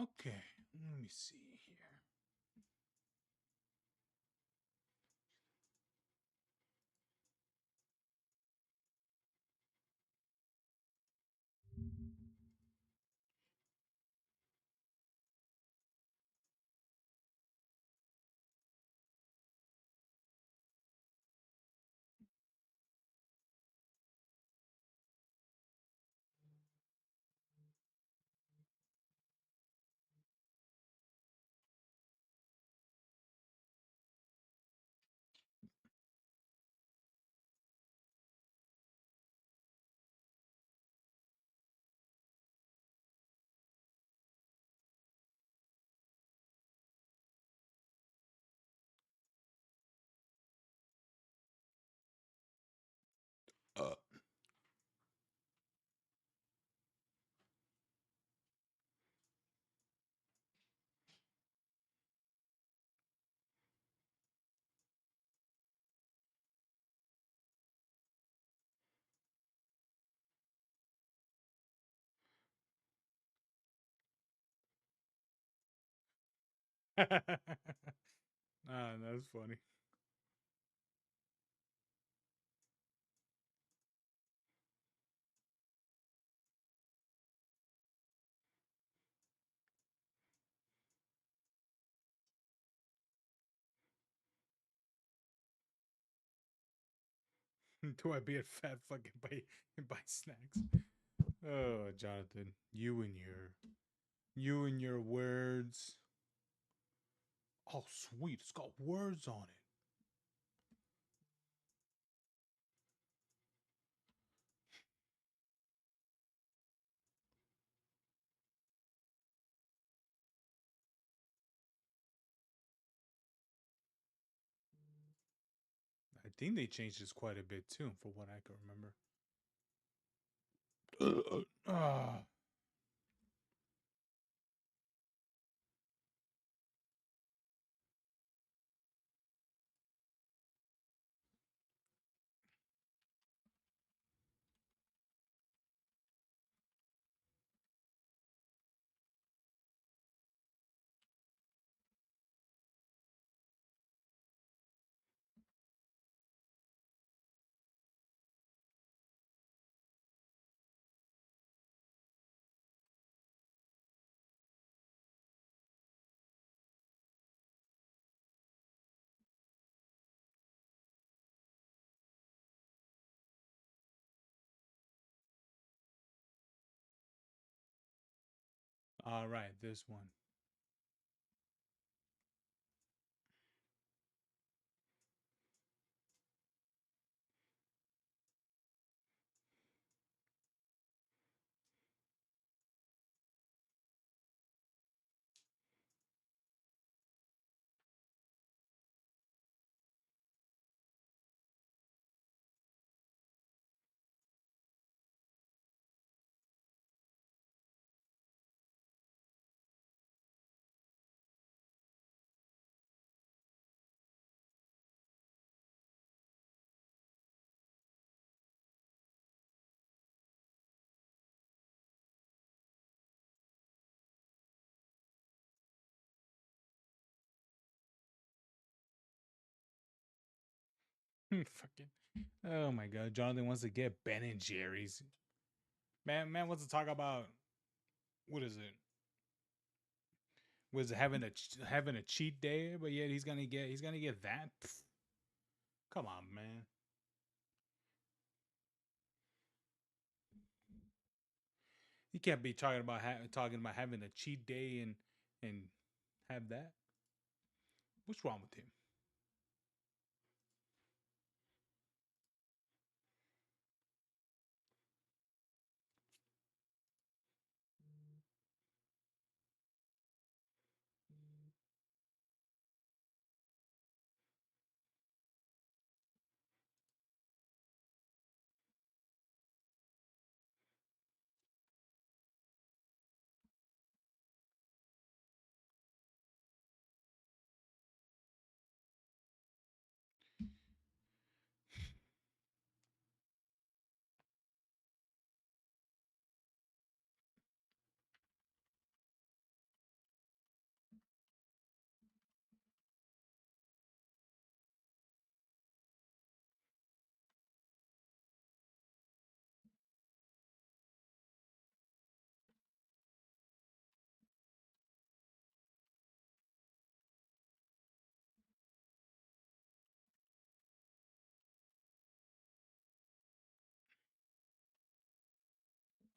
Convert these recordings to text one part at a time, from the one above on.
Okay, let me see here. Uh, that's funny. Do I be a fat fucking buy snacks? Oh, Jonathan, you and your words. Oh, sweet, it's got words on it. I think they changed this quite a bit too, for what I can remember. Ah, all right, this one. Fucking. Oh my god, Jonathan wants to get Ben and Jerry's. Man wants to talk about what is it? Was having a cheat day, but yet he's gonna get that. Pfft, come on, man. You can't be talking about having a cheat day and have that. What's wrong with him?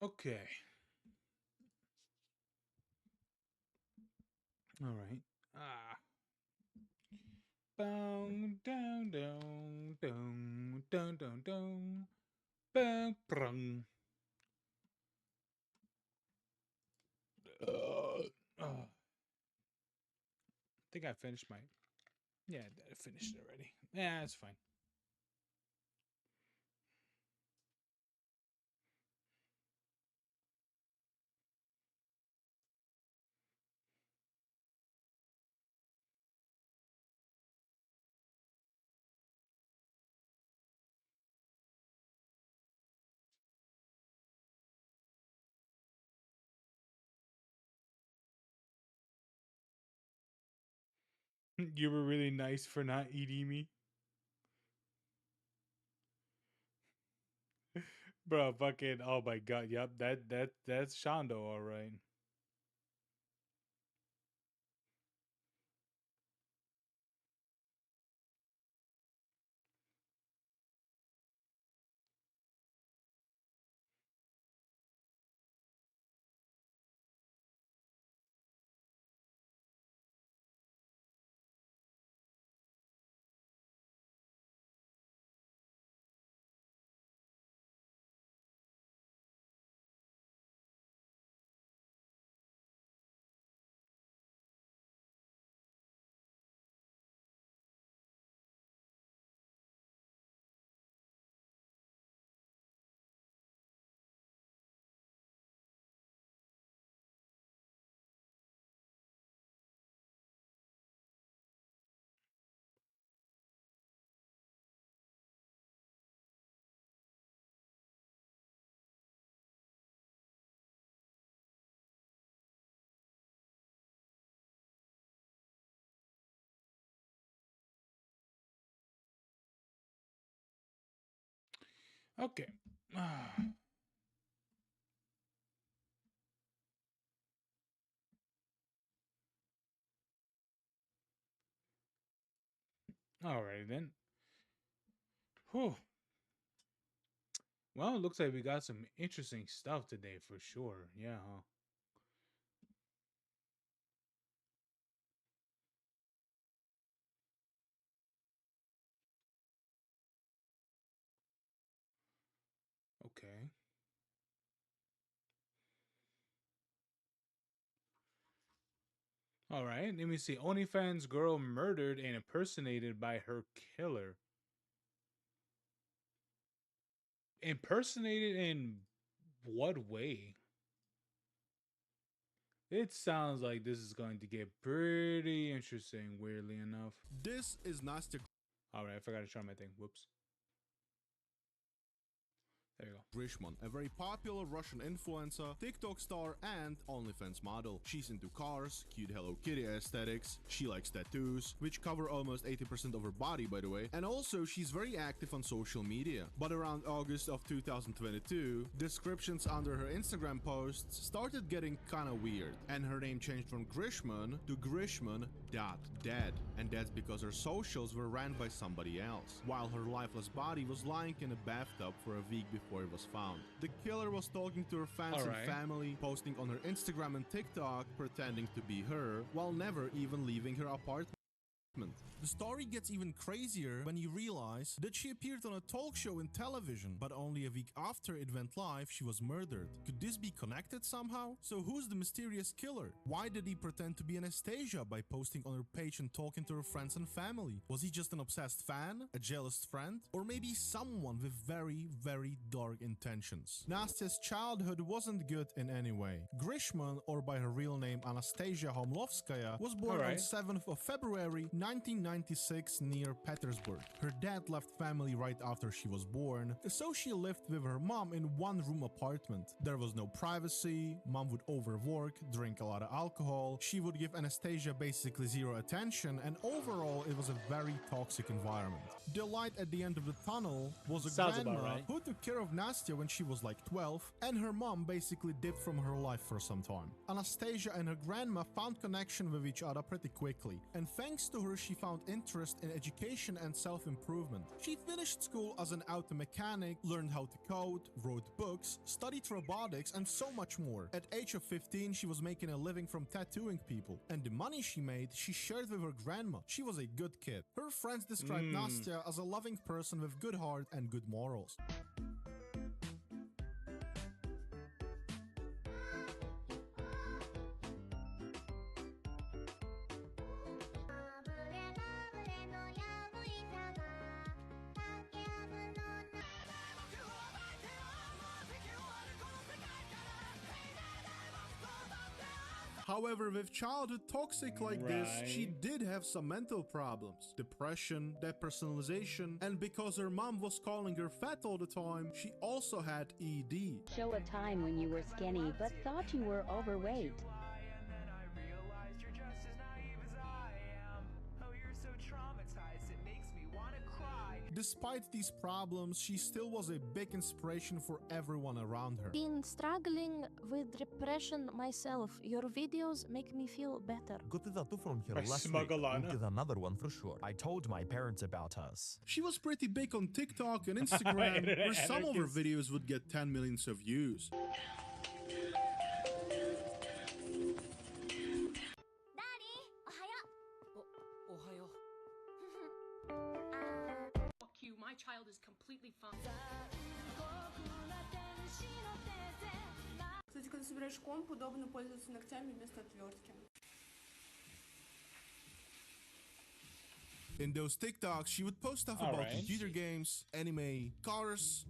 Okay. All right. Ah. Boom, down, down, down, down, down, down. Bang, brung. I think I finished my. Yeah, I finished it already. Yeah, it's fine. You were really nice for not eating me. Bro, fucking oh my god, yep, that's Shondo, alright. Okay. Alright then. Whew. Well, it looks like we got some interesting stuff today for sure. Yeah, huh? Okay. Alright, let me see. OnlyFans girl murdered and impersonated by her killer. Impersonated in what way? It sounds like this is going to get pretty interesting, weirdly enough. This is Nastya Alright, I forgot to try my thing. Whoops. There you go. Grishman, a very popular Russian influencer, TikTok star, and OnlyFans model. She's into cars, cute Hello Kitty aesthetics, she likes tattoos, which cover almost 80% of her body by the way, and also she's very active on social media. But around August of 2022, descriptions under her Instagram posts started getting kinda weird, and her name changed from Grishman to Grishman.dead, and that's because her socials were ran by somebody else, while her lifeless body was lying in a bathtub for a week before it was found. The killer was talking to her fans and family, posting on her Instagram and TikTok, pretending to be her, while never even leaving her apartment. The story gets even crazier when you realize that she appeared on a talk show in television, but only a week after it went live, she was murdered. Could this be connected somehow? So who's the mysterious killer? Why did he pretend to be Anastasia by posting on her page and talking to her friends and family? Was he just an obsessed fan? A jealous friend? Or maybe someone with very, very dark intentions? Nastya's childhood wasn't good in any way. Grishman, or by her real name Anastasia Homlovskaya, was born on 7th of February 1996 near Petersburg. Her dad left family right after she was born, so she lived with her mom in one-room apartment. There was no privacy, mom would overwork, drink a lot of alcohol, she would give Anastasia basically zero attention, and overall it was a very toxic environment. The light at the end of the tunnel was a grandma who took care of Nastya when she was like 12, and her mom basically dipped from her life for some time. Anastasia and her grandma found connection with each other pretty quickly, and thanks to her However, she found interest in education and self-improvement. She finished school as an auto mechanic, learned how to code, wrote books, studied robotics, and so much more. At age of 15, she was making a living from tattooing people, and the money she made, she shared with her grandma. She was a good kid. Her friends described Nastya as a loving person with good heart and good morals. However, with childhood toxic like this, she did have some mental problems. Depression, depersonalization, and because her mom was calling her fat all the time, she also had ED. Show a time when you were skinny but thought you were overweight. Despite these problems, she still was a big inspiration for everyone around her. Been struggling with depression myself. Your videos make me feel better. Got the tattoo from here I last week. smuggle We'll on. get another one for sure. I told my parents about us. She was pretty big on TikTok and Instagram, Internet where some of her anarchist. videos would get 10 million views. Fuck you, my child is completely fine. Кстати, когда собираешь комп, удобно пользоваться ногтями вместо отвертки. In those TikToks, she would post stuff about Alright. computer games, anime, cars,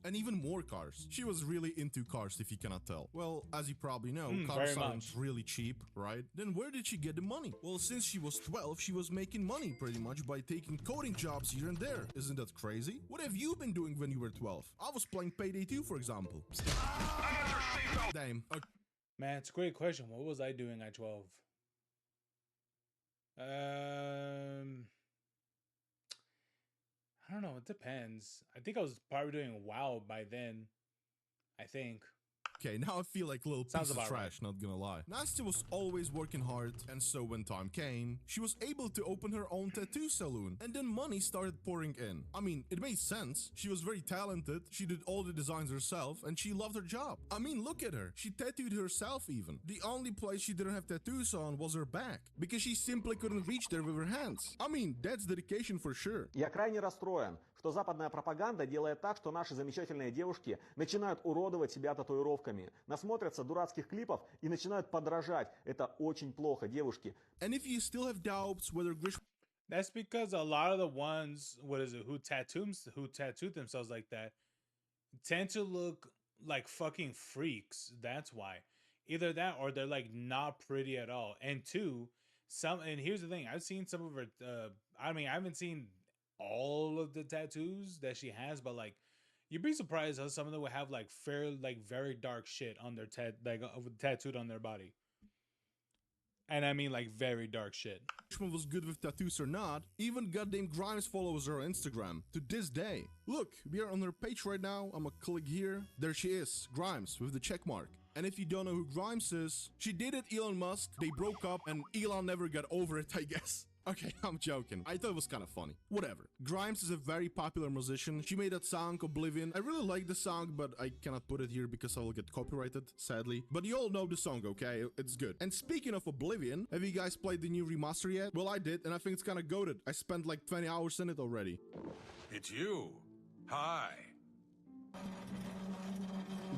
and even more cars. She was really into cars, if you cannot tell. Well, as you probably know, cars very aren't much. really cheap, right? Then where did she get the money? Well, since she was 12, she was making money pretty much by taking coding jobs here and there. Isn't that crazy? What have you been doing when you were 12? I was playing Payday 2, for example. Damn. Man, it's a great question. What was I doing at 12? I don't know. It depends. I think I was probably doing WoW by then. I think. Okay, now I feel like a little Sounds piece of about right. trash, not gonna lie. Nastya was always working hard, and so when time came, she was able to open her own tattoo salon, and then money started pouring in. I mean, it made sense. She was very talented, she did all the designs herself, and she loved her job. I mean, look at her. She tattooed herself even. The only place she didn't have tattoos on was her back, because she simply couldn't reach there with her hands. I mean, that's dedication for sure. Я крайне расстроен, что западная пропаганда делает так, что наши замечательные девушки начинают уродовать себя татуировками, насмотрятся дурацких клипов и начинают подражать. Это очень плохо, девушки. And if you still have doubts whether Grish That's because a lot of the ones, who tattooed themselves like that, tend to look like fucking freaks. That's why. Either that or they're like not pretty at all. And two, and here's the thing, I've seen some of her, I mean, I haven't seen all of the tattoos that she has, but like, you'd be surprised how some of them would have like very dark shit on their tattooed on their body. And I mean like very dark shit. Grishma was good with tattoos or not, even goddamn Grimes follows her on Instagram to this day. Look, we are on her page right now. I'ma click here. There she is, Grimes with the check mark. And if you don't know who Grimes is, she dated Elon Musk, they broke up, and Elon never got over it, I guess. Okay, I'm joking. I thought it was kind of funny. Whatever. Grimes is a very popular musician. She made that song, Oblivion. I really like the song, but I cannot put it here because I will get copyrighted, sadly. But you all know the song, okay? It's good. And speaking of Oblivion, have you guys played the new remaster yet? Well, I did, and I think it's kind of goated. I spent like 20 hours in it already. It's you. Hi.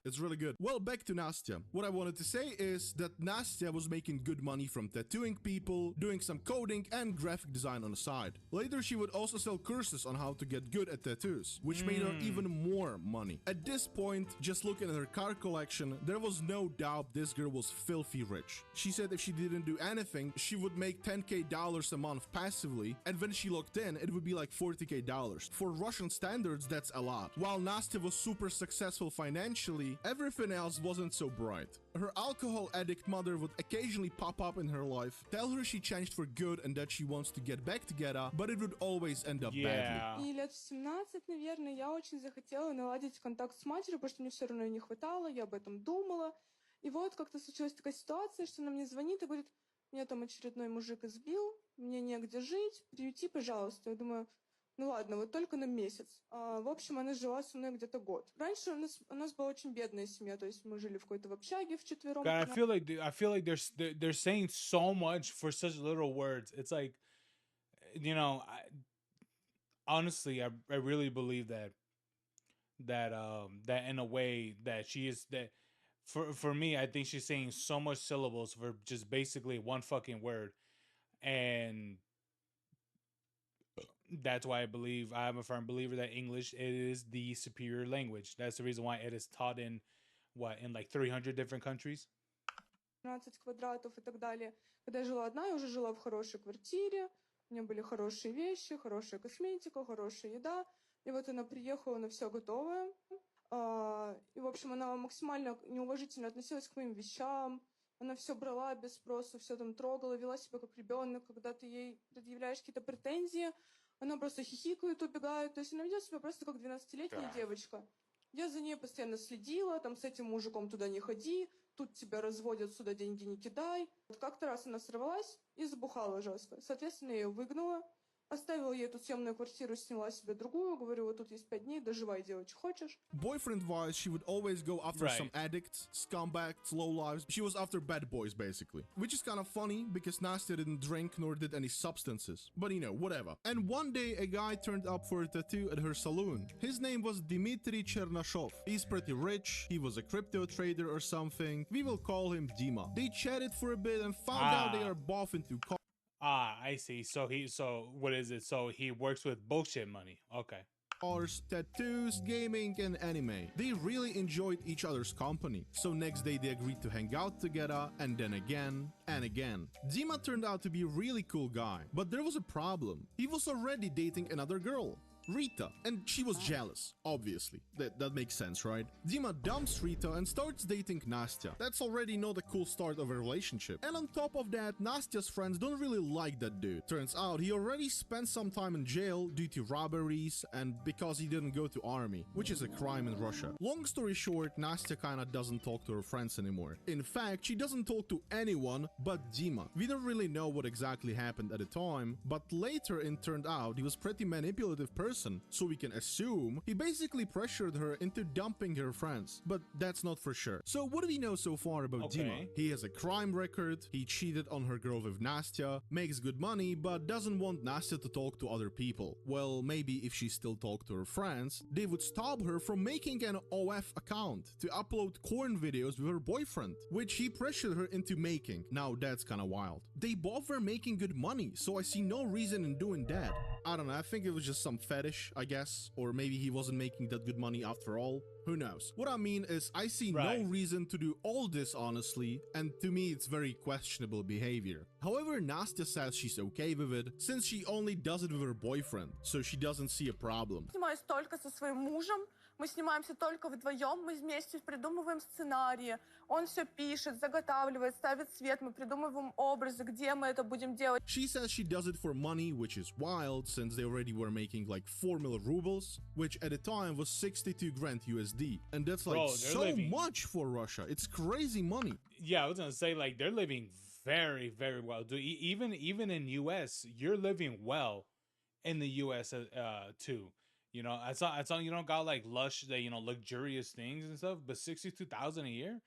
It's really good. Well, back to Nastya. What I wanted to say is that Nastya was making good money from tattooing people, doing some coding and graphic design on the side. Later, she would also sell courses on how to get good at tattoos, which made her even more money. At this point, just looking at her car collection, there was no doubt this girl was filthy rich. She said if she didn't do anything, she would make $10,000 a month passively, and when she logged in, it would be like $40,000. For Russian standards, that's a lot. While Nastya was super successful financially, everything else wasn't so bright. Her alcohol addict mother would occasionally pop up in her life, tell her she changed for good and that she wants to get back together, but it would always end up badly. И лет в 17, наверное, я очень захотела наладить контакт с матерью, потому что мне все равно ее не хватало, я об этом думала. И вот как-то случилась такая ситуация, что она мне звонит и говорит: меня там очередной мужик избил, мне негде жить, приюти, пожалуйста. Я думаю, ну ладно, вот только на месяц. В общем, она жила со мной где-то год. Раньше у нас была очень бедная семья, то есть мы жили в какой-то общаге вчетвером. God, I feel like they're saying so much for such little words. It's like, you know, honestly, I really believe that in a way that she is that for me, I think she's saying so much syllables for just basically one fucking word, and that's why I'm a firm believer that English is the superior language. That's the reason why it is taught in like 300 different countries. 15 квадратов и так далее. Когда я жила одна, я уже жила в хорошей квартире, у меня были хорошие вещи, хорошая косметика, хорошая еда. И вот она приехала на все готовое. И, в общем, она максимально неуважительно относилась к моим вещам. Она все брала без спроса, все там трогала, вела себя как ребенок. Когда ты ей предъявляешь какие-то претензии, она просто хихикает, убегает. То есть она ведет себя просто как 12-летняя девочка. Я за ней постоянно следила, там с этим мужиком туда не ходи, тут тебя разводят, сюда деньги не кидай. Вот как-то раз она сорвалась и забухала жестко. Соответственно, я ее выгнала. Оставила ей эту съемную квартиру, сняла себе другую. Говорю, вот тут есть 5 дней, доживай, делай, что хочешь. Boyfriend-wise, she would always go after some addicts, scumbags, lowlives. She was after bad boys, basically. Which is kind of funny, because Nastya didn't drink nor did any substances. But you know, whatever. And one day, a guy turned up for a tattoo at her salon. His name was Dmitry Chernashov. He's pretty rich, he was a crypto trader or something. We will call him Dima. They chatted for a bit and found out they are both into I see. So what is it? So he works with bullshit money. Okay. cars, tattoos, gaming, and anime. They really enjoyed each other's company. So next day they agreed to hang out together, and then again and again. Dima turned out to be a really cool guy, but there was a problem. He was already dating another girl, Rita, and she was jealous, obviously. That makes sense, right? Dima dumps Rita and starts dating Nastya. That's already not a cool start of a relationship. And on top of that, Nastya's friends don't really like that dude. Turns out he already spent some time in jail due to robberies and because he didn't go to army, which is a crime in Russia. Long story short, Nastya kinda doesn't talk to her friends anymore. In fact, she doesn't talk to anyone but Dima. We don't really know what exactly happened at the time, but later it turned out he was pretty manipulative person, so we can assume he basically pressured her into dumping her friends, but that's not for sure. So what do we know so far about Dima? He has a crime record, he cheated on her girl with Nastya, makes good money, but doesn't want Nastya to talk to other people. Well, maybe if she still talked to her friends, they would stop her from making an OF account to upload corn videos with her boyfriend, which he pressured her into making. Now that's kinda wild. They both were making good money, so I see no reason in doing that. I don't know, I think it was just some fetish, I guess, or maybe he wasn't making that good money after all. Who knows? What I mean is, I see no reason to do all this honestly, and to me it's very questionable behavior. However, Nastya says she's okay with it, since she only does it with her boyfriend, so she doesn't see a problem. Снимаюсь только со своим мужем, мы снимаемся только вдвоем, мы вместе придумываем сценарии, он все пишет, заготавливает, ставит свет, мы придумываем образы, где мы это будем делать. She says she does it for money, which is wild, since they already were making like 4 million rubles, which at the time was 62 grand USD, and that's like so much for Russia. It's crazy money. Yeah, I was gonna say, like, they're living very, very well. Dude, even in US, you're living well in the US too. You know, I saw you don't got like lush, luxurious things and stuff, but 62,000 a year,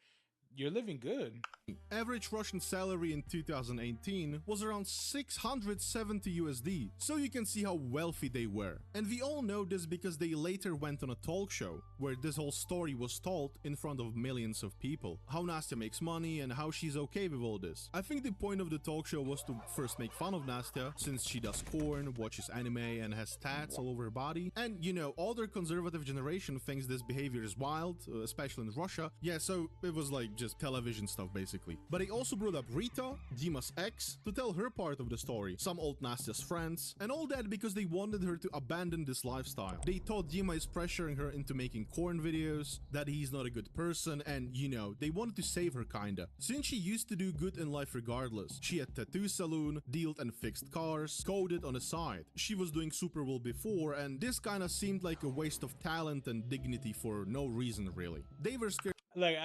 you're living good. Average Russian salary in 2018 was around 670 USD, so you can see how wealthy they were. And we all know this because they later went on a talk show where this whole story was told in front of millions of people. How Nastya makes money and how she's okay with all this. I think the point of the talk show was to first make fun of Nastya, since she does porn, watches anime, and has tats all over her body. And you know, older conservative generation thinks this behavior is wild, especially in Russia. Yeah, so it was like just television stuff basically. But they also brought up Rita, Dima's ex, to tell her part of the story, some old Nastya's friends, and all that because they wanted her to abandon this lifestyle. They thought Dima is pressuring her into making corn videos, that he's not a good person, and you know, they wanted to save her kinda. Since she used to do good in life regardless, she had tattoo salon, dealt and fixed cars, coded on the side. She was doing super well before, and this kinda seemed like a waste of talent and dignity for no reason really. They were scared. Like,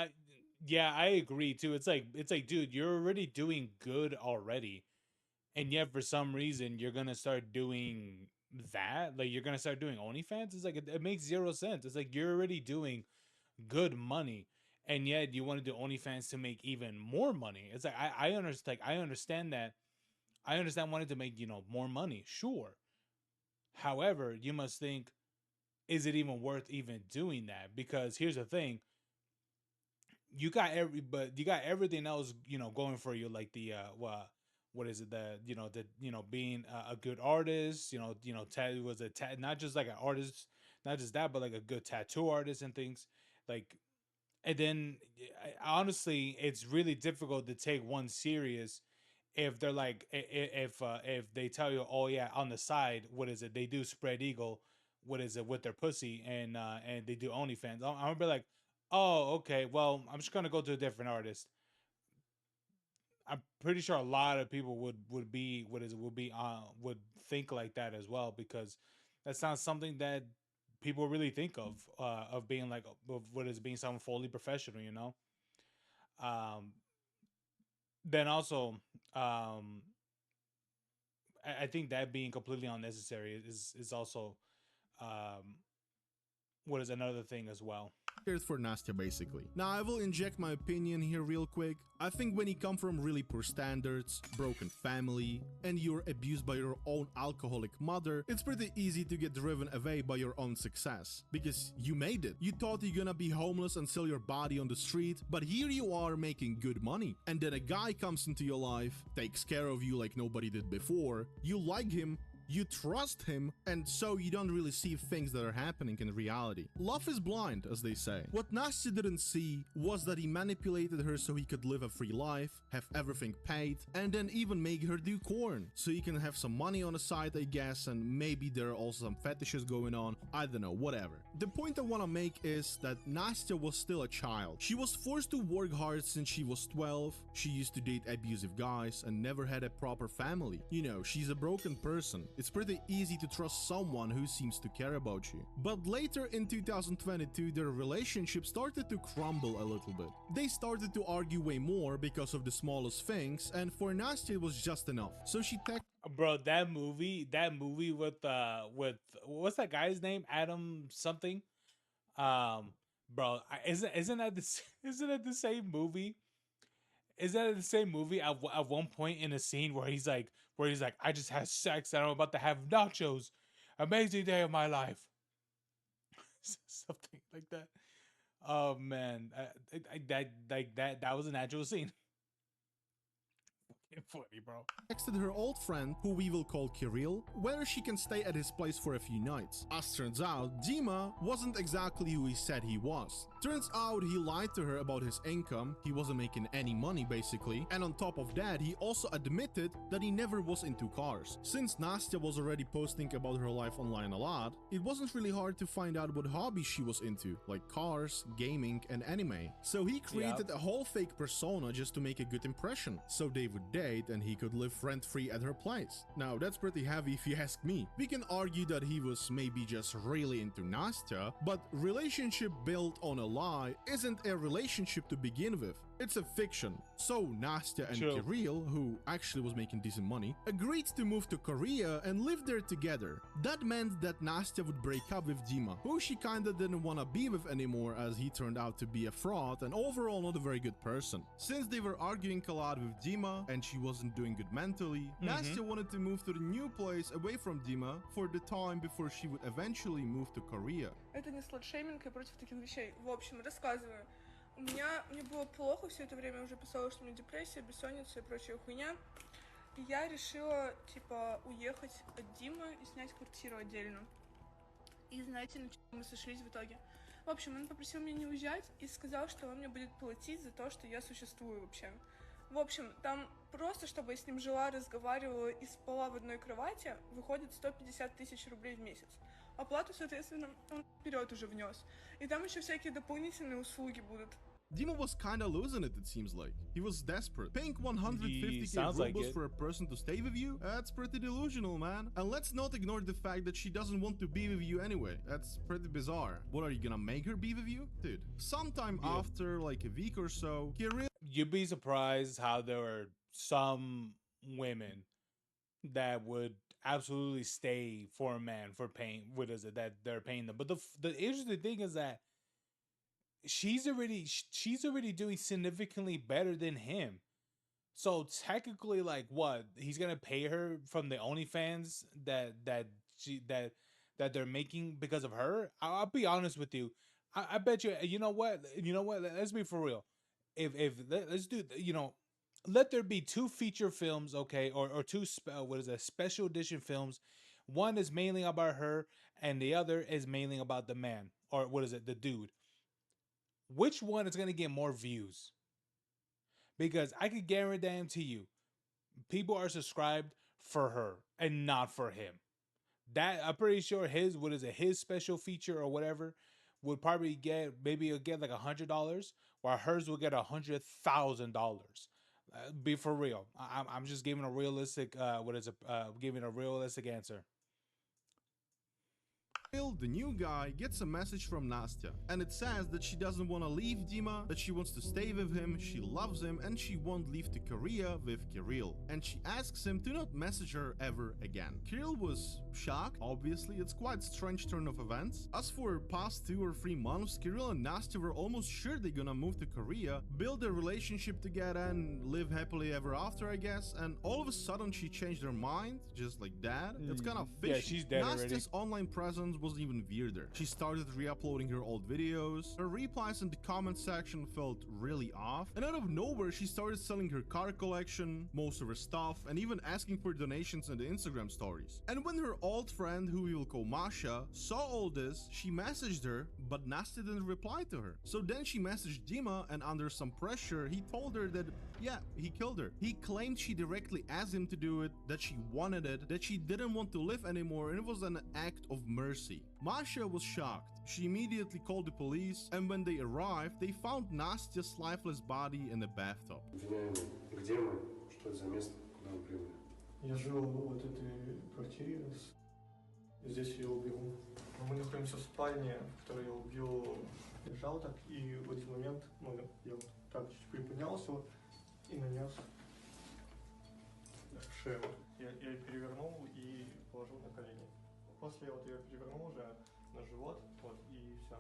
Yeah, I agree too. It's like, dude, you're already doing good already, and yet for some reason you're gonna start doing that. Like you're gonna start doing OnlyFans. It's like it makes zero sense. It's like you're already doing good money, and yet you want to do OnlyFans to make even more money. It's like I understand. Like I understand that. I understand wanting to make more money. Sure. However, you must think, is it even worth even doing that? Because here's the thing: you got everything else going for you, like the what is it, the being a good artist, was a not just like an artist, not just that, but like a good tattoo artist and things like. And then honestly, it's really difficult to take one serious if they're like if they tell you, oh yeah, on the side, what is it, they do spread eagle, what is it, with their pussy, and they do OnlyFans. I'm gonna be like, oh okay, well I'm just gonna go to a different artist. I'm pretty sure a lot of people would be what is it would be would think like that as well, because that's not something that people really think of being like of what is being someone fully professional, um then also um I think that being completely unnecessary is also um what is another thing as well. For Nastya basically. Now I will inject my opinion here real quick. I think when you come from really poor standards, broken family, and you're abused by your own alcoholic mother, it's pretty easy to get driven away by your own success. Because you made it. You thought you're gonna be homeless and sell your body on the street, but here you are making good money. And then a guy comes into your life, takes care of you like nobody did before, you like him, you trust him, and so you don't really see things that are happening in reality. Love is blind, as they say. What Nastya didn't see was that he manipulated her so he could live a free life, have everything paid, and then even make her do porn. So he can have some money on the side, I guess, and maybe there are also some fetishes going on, I don't know, whatever. The point I want to make is that Nastya was still a child. She was forced to work hard since she was 12, she used to date abusive guys, and never had a proper family. You know, she's a broken person. It's pretty easy to trust someone who seems to care about you. But later in 2022, their relationship started to crumble a little bit. They started to argue way more because of the smallest things, and for Nastya it was just enough. So she texted Bro, that movie with what's that guy's name, Adam something, bro, isn't that the isn't that the same movie? Is that the same movie at one point in a scene where he's like, I just had sex and I'm about to have nachos, amazing day of my life, something like that. Oh man, that was an actual scene. Funny, bro. Texted her old friend, who we will call Kirill, whether she can stay at his place for a few nights. As turns out, Dima wasn't exactly who he said he was. Turns out he lied to her about his income, he wasn't making any money basically, and on top of that he also admitted that he never was into cars. Since Nastya was already posting about her life online a lot, it wasn't really hard to find out what hobbies she was into, like cars, gaming, and anime. So he created a whole fake persona just to make a good impression, so they would date and he could live rent-free at her place. Now that's pretty heavy if you ask me. We can argue that he was maybe just really into Nastya, but relationship built on a lie isn't a relationship to begin with. It's a fiction. So Nastya and Kirill, who actually was making decent money, agreed to move to Korea and live there together. That meant that Nastya would break up with Dima, who she kinda didn't wanna be with anymore as he turned out to be a fraud and overall not a very good person. Since they were arguing a lot with Dima and she wasn't doing good mentally, Nastya wanted to move to the new place away from Dima for the time before she would eventually move to Korea. Это не слот-шейминг, я против таких вещей. В общем, рассказываю. Мне было плохо все это время, уже писала, что у меня депрессия, бессонница и прочая хуйня. И я решила, типа, уехать от Димы и снять квартиру отдельно. И знаете, на чем мы сошлись в итоге? В общем, он попросил меня не уезжать и сказал, что он мне будет платить за то, что я существую вообще. В общем, там просто, чтобы я с ним жила, разговаривала и спала в одной кровати, выходит 150 тысяч рублей в месяц. Оплату, соответственно, он вперед уже внес. И там еще всякие дополнительные услуги будут. Dima was kinda losing it seems like. He was desperate. Paying 150k sounds like rubles it. for a person to stay with you? That's pretty delusional, man. And let's not ignore the fact that she doesn't want to be with you anyway. That's pretty bizarre. What, are you gonna make her be with you? Dude, sometime after like a week or so, Kirill... You'd be surprised how there are some women that would absolutely stay for a man for paying, what is it, that they're paying them. But the interesting thing is that she's already doing significantly better than him. So technically, like, what, he's gonna pay her from the OnlyFans that they're making because of her? I'll be honest with you. I bet you. You know what? Let's be for real. Let's do, let there be 2 feature films, okay, or 2 special edition films. One is mainly about her, and the other is mainly about the man, or the dude. Which one is gonna get more views? Because I could guarantee you, people are subscribed for her and not for him. That, I'm pretty sure his special feature or whatever would probably get, maybe it'll get like $100, while hers will get $100,000. Be for real. I'm just giving a realistic giving a realistic answer. The new guy gets a message from Nastya, and it says that she doesn't want to leave Dima, that she wants to stay with him, she loves him, and she won't leave to Korea with Kirill. And she asks him to not message her ever again. Kirill was shocked, obviously. It's quite a strange turn of events. As for past 2 or 3 months, Kirill and Nastya were almost sure they're gonna move to Korea, build their relationship together, and live happily ever after, I guess. And all of a sudden, she changed her mind, just like that. It's kind of fishy. Yeah, she's dead already. Nastya's online presence was even weirder. She started re-uploading her old videos. Her replies in the comment section felt really off. And out of nowhere, she started selling her car collection, most of her stuff, and even asking for donations in the Instagram stories. And when her old friend, who we will call Masha, saw all this, she messaged her, but Nastya didn't reply to her. So then she messaged Dima, and under some pressure, he told her that, yeah, he killed her. He claimed she directly asked him to do it, that she wanted it, that she didn't want to live anymore, and it was an act of mercy. Masha was shocked. She immediately called the police, and when they arrived, they found Nastya's lifeless body in the bathtub. Я жил в этой квартире, здесь я убил. Мы находимся в спальне, в которой я убил. Лежал так, и в один момент я вот так чуть приподнялся и нанес в шею. Я ее перевернул и положил на колени. После вот я перевернул уже на живот, вот, и все.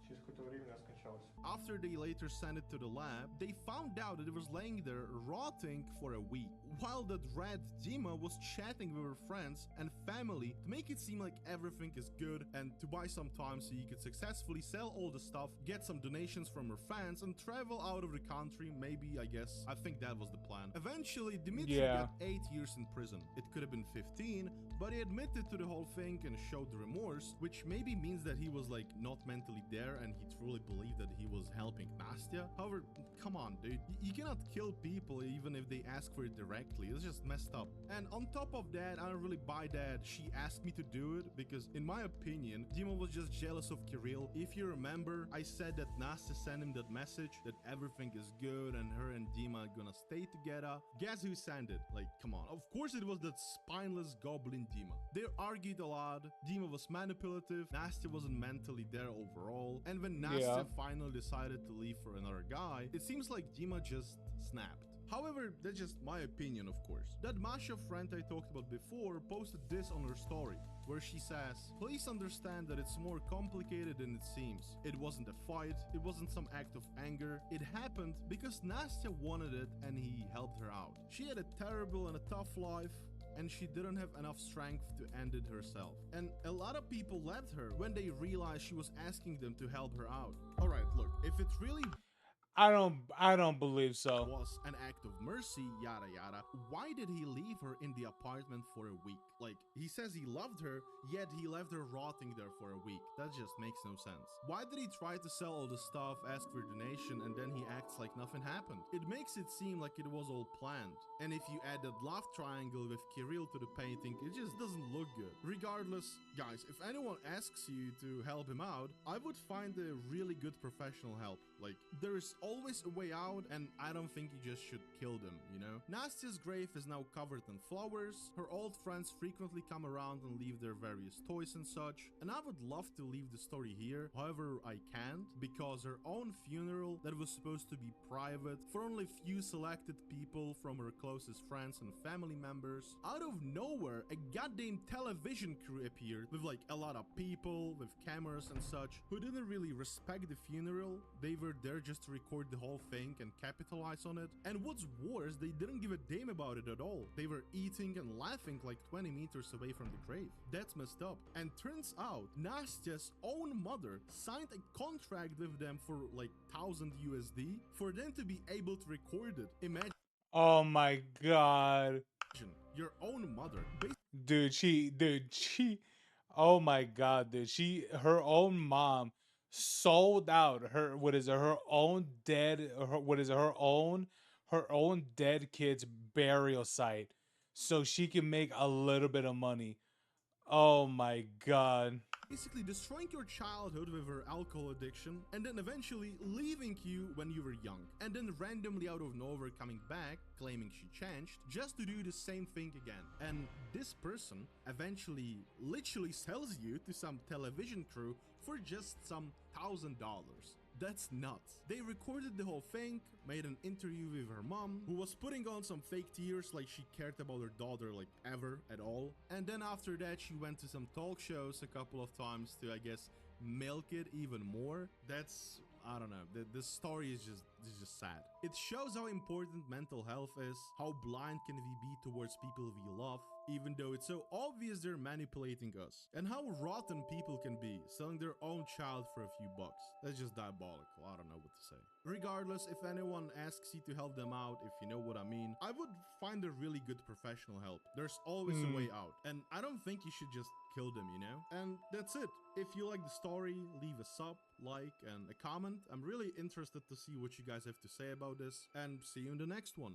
Через какое-то время она скончалась. After they later sent it to the lab, they found out that it was laying there rotting for a week. While that rat Dima was chatting with her friends and family to make it seem like everything is good and to buy some time so he could successfully sell all the stuff, get some donations from her fans, and travel out of the country. Maybe, I guess. I think that was the plan. Eventually, Dmitry got 8 years in prison. It could have been 15, but he admitted to the whole thing and showed remorse, which maybe means that he was like not mentally there and he truly believed that he was helping Nastya. However, come on, dude. You cannot kill people even if they ask for it directly. It's just messed up. And on top of that, I don't really buy that she asked me to do it because in my opinion, Dima was just jealous of Kirill. If you remember, I said that Nastya sent him that message that everything is good and her and Dima are gonna stay together. Guess who sent it? Like, come on. Of course it was that spineless goblin Dima. They argued a lot. Dima was manipulative. Nastya wasn't mentally there overall. And when Nastya finally decided to leave for another guy, it seems like Dima just snapped. However, that's just my opinion, of course. That Masha friend I talked about before posted this on her story, where she says, "Please understand that it's more complicated than it seems. It wasn't a fight, it wasn't some act of anger. It happened because Nastya wanted it and he helped her out. She had a terrible and a tough life, and she didn't have enough strength to end it herself. And a lot of people left her when they realized she was asking them to help her out." Alright, look, if it really I don't believe so. was an act of mercy, yada yada, why did he leave her in the apartment for a week? Like, he says he loved her, yet he left her rotting there for a week. That just makes no sense. Why did he try to sell all the stuff, ask for donation, and then he acts like nothing happened? It makes it seem like it was all planned. And if you add that love triangle with Kirill to the painting, it just doesn't look good. Regardless, guys, if anyone asks you to help him out, I would find a really good professional help. Like, there's always a way out, and I don't think you just should kill them, you know? Nastia's grave is now covered in flowers, her old friends frequently come around and leave their various toys and such, and I would love to leave the story here, however I can't, because her own funeral that was supposed to be private for only few selected people from her closest friends and family members, out of nowhere a goddamn television crew appeared with like a lot of people with cameras and such who didn't really respect the funeral. They were there just to record the whole thing and capitalize on it, and what's worse, they didn't give a damn about it at all. They were eating and laughing like 20 meters away from the grave. That's messed up. And turns out Nastia's own mother signed a contract with them for like 1000 USD for them to be able to record it. Imagine Oh my god. your own mother Dude, oh my god, dude. Her own mom sold out her own dead, her own dead kid's burial site so she can make a little bit of money. Oh my god. basically destroying your childhood with her alcohol addiction and then eventually leaving you when you were young, and then randomly out of nowhere coming back claiming she changed just to do the same thing again. And this person eventually literally sells you to some television crew for just some $1,000. That's nuts. They recorded the whole thing, made an interview with her mom, who was putting on some fake tears like she cared about her daughter like ever at all. And then after that she went to some talk shows a couple of times to, I guess, milk it even more. That's, I don't know, the story is just sad. It shows how important mental health is, how blind can we be towards people we love, even though it's so obvious they're manipulating us, and how rotten people can be, selling their own child for a few bucks. That's just diabolical. I don't know what to say. Regardless, if anyone asks you to help them out, if you know what I mean, I would find a really good professional help. There's always a way out, and I don't think you should just kill them, you know? And that's it. If you like the story, leave a sub, like, and a comment. I'm really interested to see what you guys have to say about this, and see you in the next one.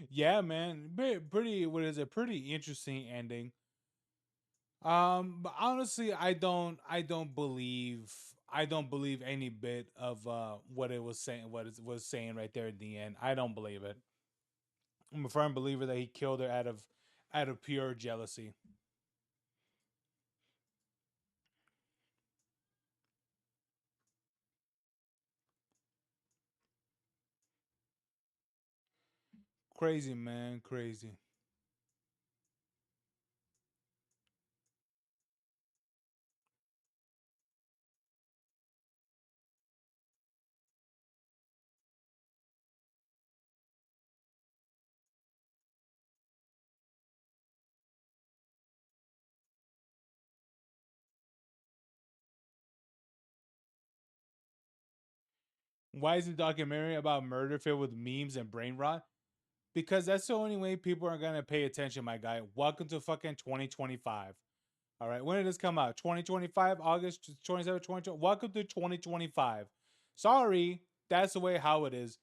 Yeah, man. Pretty, what is it? Pretty interesting ending. But honestly, I don't believe any bit of what it was saying, what it was saying right there at the end. I don't believe it. I'm a firm believer that he killed her out of pure jealousy. Crazy, man, crazy. Why is the documentary about murder filled with memes and brain rot? Because that's the only way people are gonna pay attention, my guy. Welcome to fucking 2025. All right, when did this come out? 2025, August 27, 2020. Welcome to 2025. Sorry, that's the way how it is.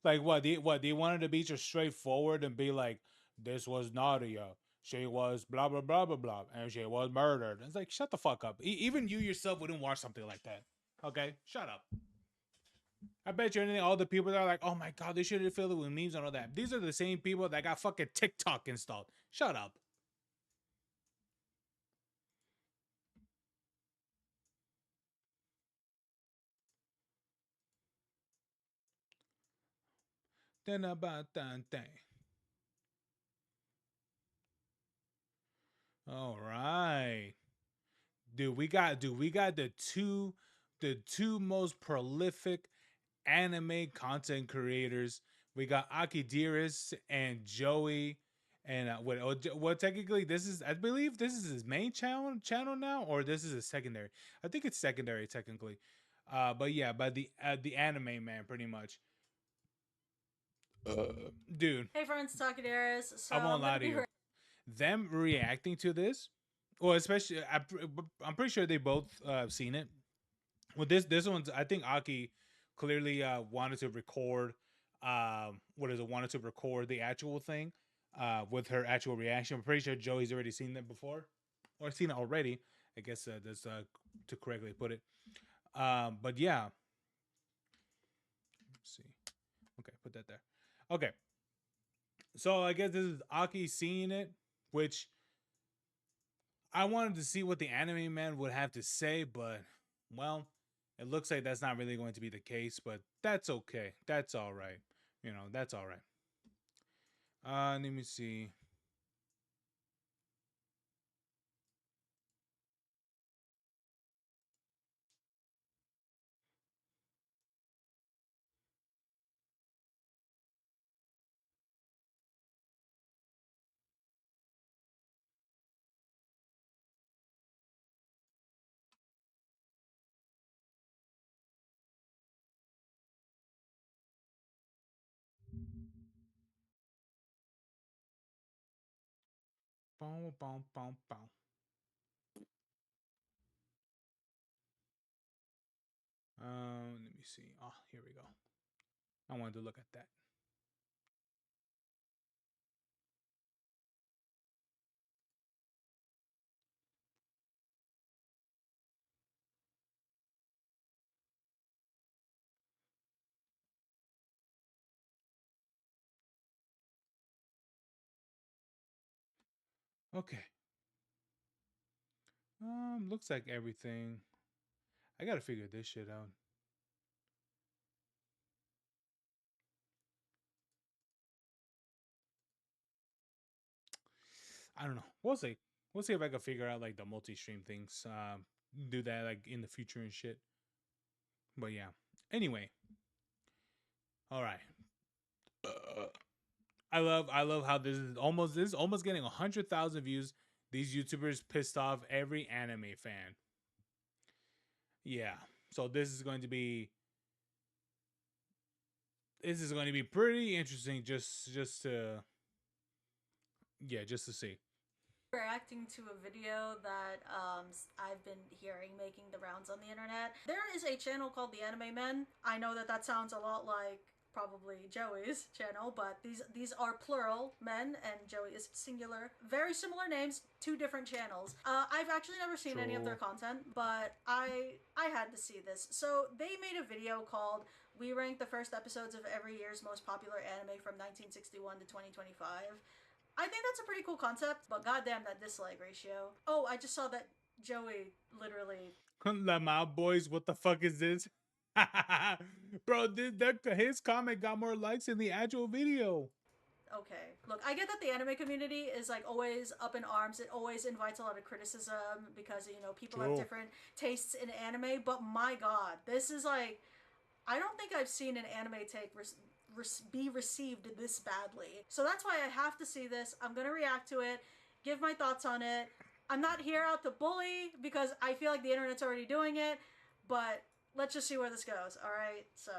Like what? They wanted to be just straightforward and be like, this was Nadia. She was blah blah blah blah blah, and she was murdered. It's like, shut the fuck up. Even you yourself wouldn't watch something like that. Okay, shut up. I bet you anything, all the people that are like, oh my god, they should have filled it with memes and all that. These are the same people that got fucking TikTok installed. Shut up. Then about that thing. All right. Dude, we got the two most prolific anime content creators. We got Akidiris and Joey, and what technically this is, I believe this is his main channel now, or this is a secondary. I think it's secondary technically. But yeah, but the anime man pretty much. Dude, Hey friends, Takadaris. So I won't lie to you. Them reacting to this, well, especially I'm pretty sure they both seen it. Well, this one's, I think Aki clearly wanted to record wanted to record the actual thing with her actual reaction. I'm pretty sure Joey's already seen that before or seen it already, I guess that's to correctly put it. But yeah. Let's see. Okay, put that there. Okay. So I guess this is Aki seeing it, which I wanted to see what the anime man would have to say, but well, it looks like that's not really going to be the case, but that's okay. That's all right. You know, that's all right. Let me see. Boom, boom, boom, boom. Let me see. Oh, here we go. I wanted to look at that. Okay. Looks like everything. I gotta figure this shit out. I don't know. We'll see. We'll see if I can figure out like the multi-stream things. Do that like in the future and shit. But yeah. Anyway. All right. I love how this is almost getting 100,000 views. These YouTubers pissed off every anime fan. Yeah. So this is going to be pretty interesting just to see. Reacting to a video that I've been hearing making the rounds on the internet. There is a channel called The Anime Men. I know that sounds a lot like probably Joey's channel, but these are plural, men, and Joey is singular. Very similar names, two different channels. I've actually never seen any of their content, but I had to see this. So they made a video called "We Rank the First Episodes of Every Year's Most Popular Anime from 1961 to 2025. I think that's a pretty cool concept, but goddamn that dislike ratio. Oh, I just saw that Joey literally... My boys, what the fuck is this? Bro, his comment got more likes than the actual video. Okay, look, I get that the anime community is like always up in arms. It always invites a lot of criticism because, you know, people have different tastes in anime, but my god, this is like... I don't think I've seen an anime take be received this badly. So that's why I have to see this. I'm gonna react to it, give my thoughts on it. I'm not here out to bully because I feel like the internet's already doing it, but let's just see where this goes, alright? So...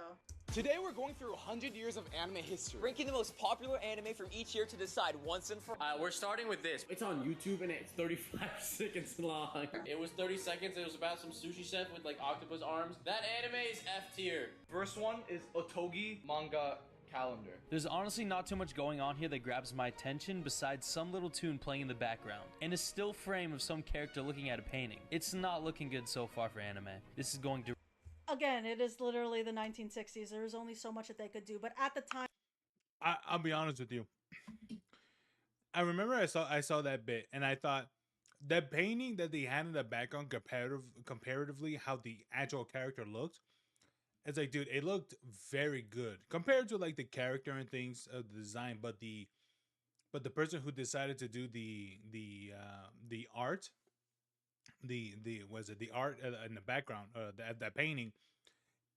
Today we're going through 100 years of anime history, ranking the most popular anime from each year to decide once and for all. We're starting with this. It's on YouTube and it's 35 seconds long. It was 30 seconds. It was about some sushi chef with like octopus arms. That anime is F tier. First one is Otogi Manga Calendar. There's honestly not too much going on here that grabs my attention besides some little tune playing in the background and a still frame of some character looking at a painting. It's not looking good so far for anime. This is going to... Again, it is literally the 1960s. There was only so much that they could do, but at the time... I'll be honest with you. I remember I saw that bit and I thought that painting that they had in the background comparatively how the actual character looked, it's like, dude, it looked very good compared to like the character and things of the design, but the person who decided to do the art, the art in the background, that painting,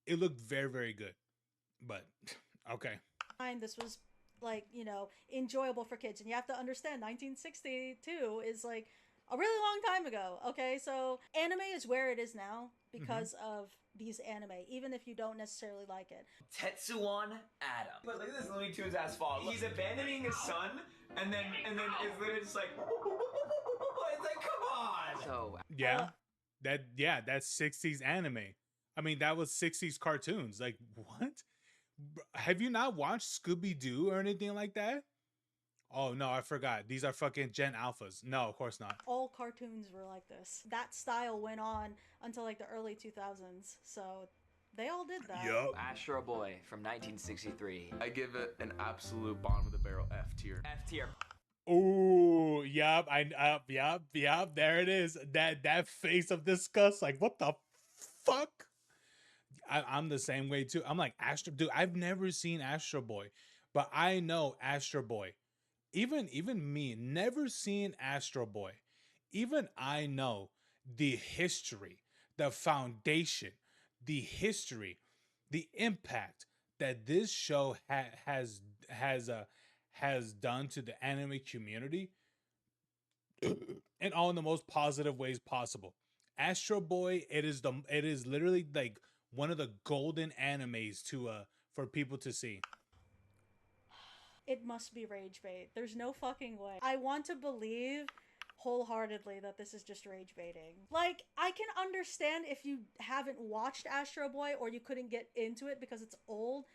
it looked very, very good. But okay, this was like, you know, enjoyable for kids, and you have to understand 1962 is like a really long time ago. Okay, so anime is where it is now because of these anime, even if you don't necessarily like it. Tetsuwan Adam. But look at this Looney Tunes ass fall. He's abandoning his son, and then it's literally just like, it's like, come on. So that's 60s anime. I mean, that was 60s cartoons. Like, what? Have you not watched Scooby-Doo or anything like that? Oh no, I forgot. These are fucking Gen Alphas. No, of course not. All cartoons were like this. That style went on until like the early 2000s. So they all did that. Yup. Astro Boy from 1963. I give it an absolute bottom of the barrel F tier. F tier. Ooh, yup. Yup. There it is. That face of disgust. Like, what the fuck? I'm the same way too. I'm like, Astro, dude. I've never seen Astro Boy, but I know Astro Boy. Even me, never seen Astro Boy. Even I know the history, the foundation, the history, the impact that this show has done to the anime community, and all in the most positive ways possible. Astro Boy, it is literally like one of the golden animes to for people to see. It must be rage bait. There's no fucking way. I want to believe wholeheartedly that this is just rage baiting. Like, I can understand if you haven't watched Astro Boy or you couldn't get into it because it's old,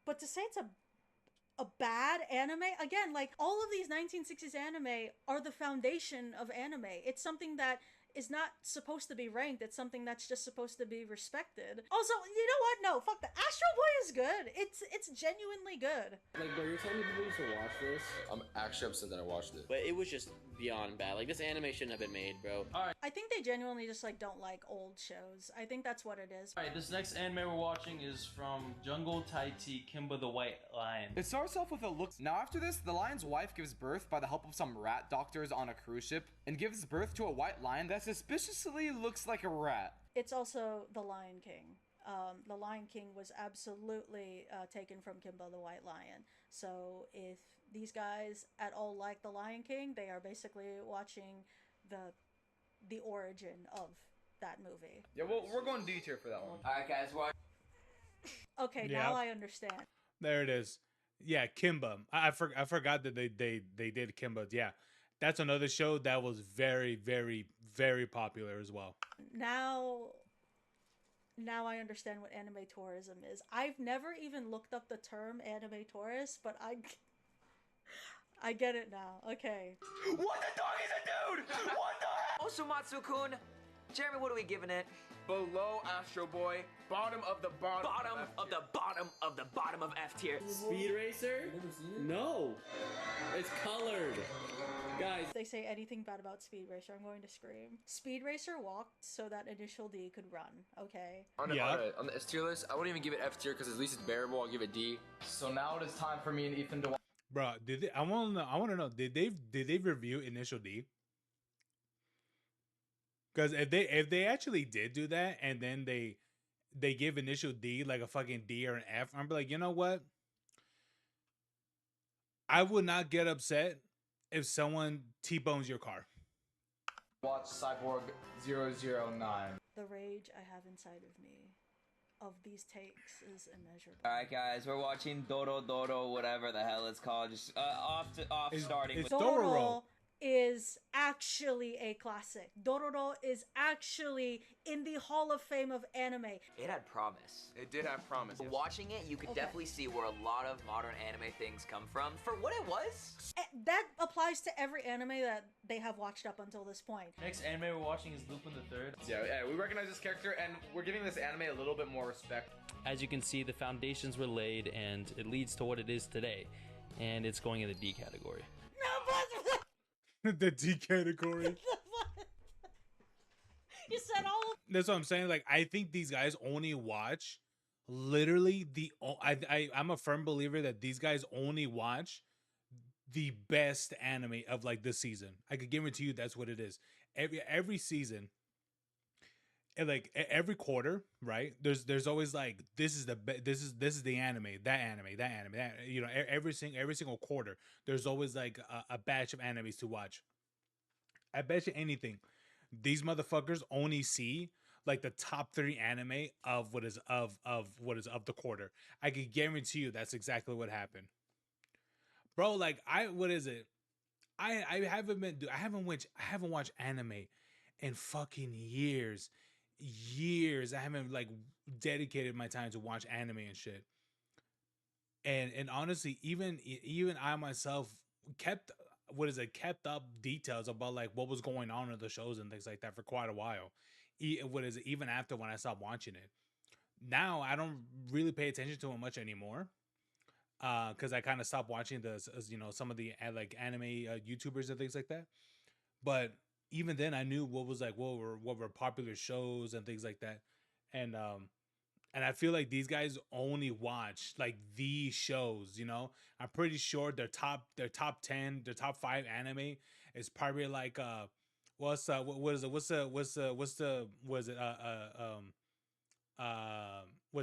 but to say it's a bad anime, again, like, all of these 1960s anime are the foundation of anime. It's something that is not supposed to be ranked. It's something that's just supposed to be respected. Also, you know what? No, fuck that. Astro Boy is good. It's genuinely good. Like, bro, you're telling me people used to watch this? I'm actually upset that I watched it. But it was just beyond bad. Like, this anime shouldn't have been made, bro. Alright. I think they genuinely just, like, don't like old shows. I think that's what it is. Alright, this next anime we're watching is from Jungle Taiti Kimba the White Lion. It starts off with a look. Now after this, the lion's wife gives birth by the help of some rat doctors on a cruise ship and gives birth to a white lion that suspiciously looks like a rat. It's also The Lion King. The Lion King was absolutely taken from Kimba the White Lion. So if these guys at all like The Lion King, they are basically watching the origin of that movie. Yeah, well, we're going D tier for that one. Alright, guys, watch. Okay, Yeah. now I understand. There it is. Yeah, Kimba. I forgot that they did Kimba. Yeah, that's another show that was very, very, very popular as well. Now I understand what anime tourism is. I've never even looked up the term anime tourist, but I get it now. Okay. What the dog is a dude? What the heck? Osumatsu-kun. Jeremy, what are we giving it? Below Astro Boy, bottom of the bottom. Bottom of the bottom of the bottom of F tier. Speed Racer? No. It's colored. Guys. If they say anything bad about Speed Racer, I'm going to scream. Speed Racer walked so that Initial D could run, okay? On the S tier list, I wouldn't even give it F tier because at least it's bearable. I'll give it D. So now it is time for me and Ethan to watch. Bro, I want to know, did they review Initial D? Because if they actually did do that and then they give Initial D like a fucking D or an F, I'm like, you know what? I would not get upset if someone T-bones your car. Watch Cyborg 009. The rage I have inside of me of these takes is immeasurable. Alright, guys, we're watching Doro Doro, whatever the hell it's called. Just starting with Dororo is actually a classic. Dororo is actually in the Hall of Fame of anime. It had promise. It did have promise. Yes. Watching it, you could definitely see where a lot of modern anime things come from. For what it was. That applies to every anime that they have watched up until this point. Next anime we're watching is Lupin the Third. Yeah, we recognize this character and we're giving this anime a little bit more respect. As you can see, the foundations were laid and it leads to what it is today. And it's going in the D category. The D category. You said all of That's what I'm saying. Like, I think these guys only watch literally I'm a firm believer that these guys only watch the best anime of like this season. I could guarantee you that's what it is. Every season, and like every quarter, right? There's always like this is the anime, that you know, every single quarter there's always like a batch of animes to watch. I bet you anything these motherfuckers only see like the top 3 anime of what is of the quarter. I could guarantee you that's exactly what happened, bro. Like I haven't watched anime in fucking years. I haven't like dedicated my time to watch anime and shit. And honestly, even I myself kept kept up details about like what was going on in the shows and things like that for quite a while. Even after when I stopped watching it. Now I don't really pay attention to it much anymore. Because I kind of stopped watching some of the like anime YouTubers and things like that. But even then, I knew what was like what were popular shows and things like that, and I feel like these guys only watch like these shows. I'm pretty sure their top 10, their top 5 anime is probably like was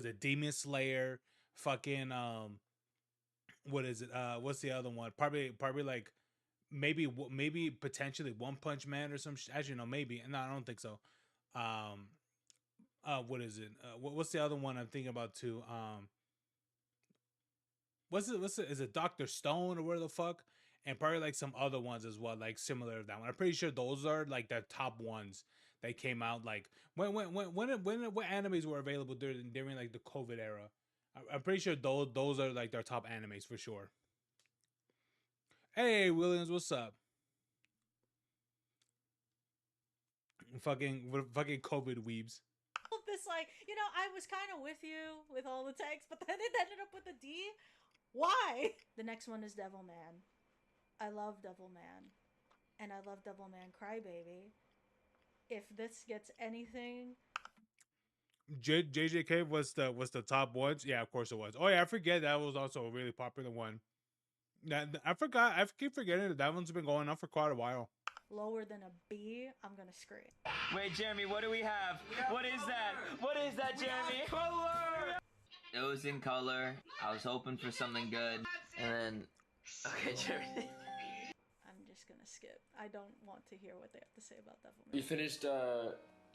it Demon Slayer, fucking what is it? What's the other one? Probably like maybe potentially One Punch Man or some. Actually, no, maybe. No, I don't think so. What is it? What's the other one I'm thinking about too? What's it? Is it Doctor Stone or where the fuck? And probably like some other ones as well, like similar to that one. I'm pretty sure those are like the top ones that came out. Like when what animes were available during like the COVID era. I'm pretty sure those are like their top animes for sure. Hey Williams, what's up? Fucking COVID weebs. This I was kind of with you with all the text, but then it ended up with a D. Why? The next one is Devilman. I love Devilman, and I love Devilman Crybaby. If this gets anything. JJK was the top ones. Yeah, of course it was. Oh yeah, I forget that was also a really popular one. I forgot. I keep forgetting that one's been going on for quite a while. Lower than a B, I'm gonna scream. Wait, Jeremy, what do we have? What is that? What is that, Jeremy? Color! It was in color. I was hoping for something good. And then... Okay, Jeremy. I'm just gonna skip. I don't want to hear what they have to say about Devilman. We finished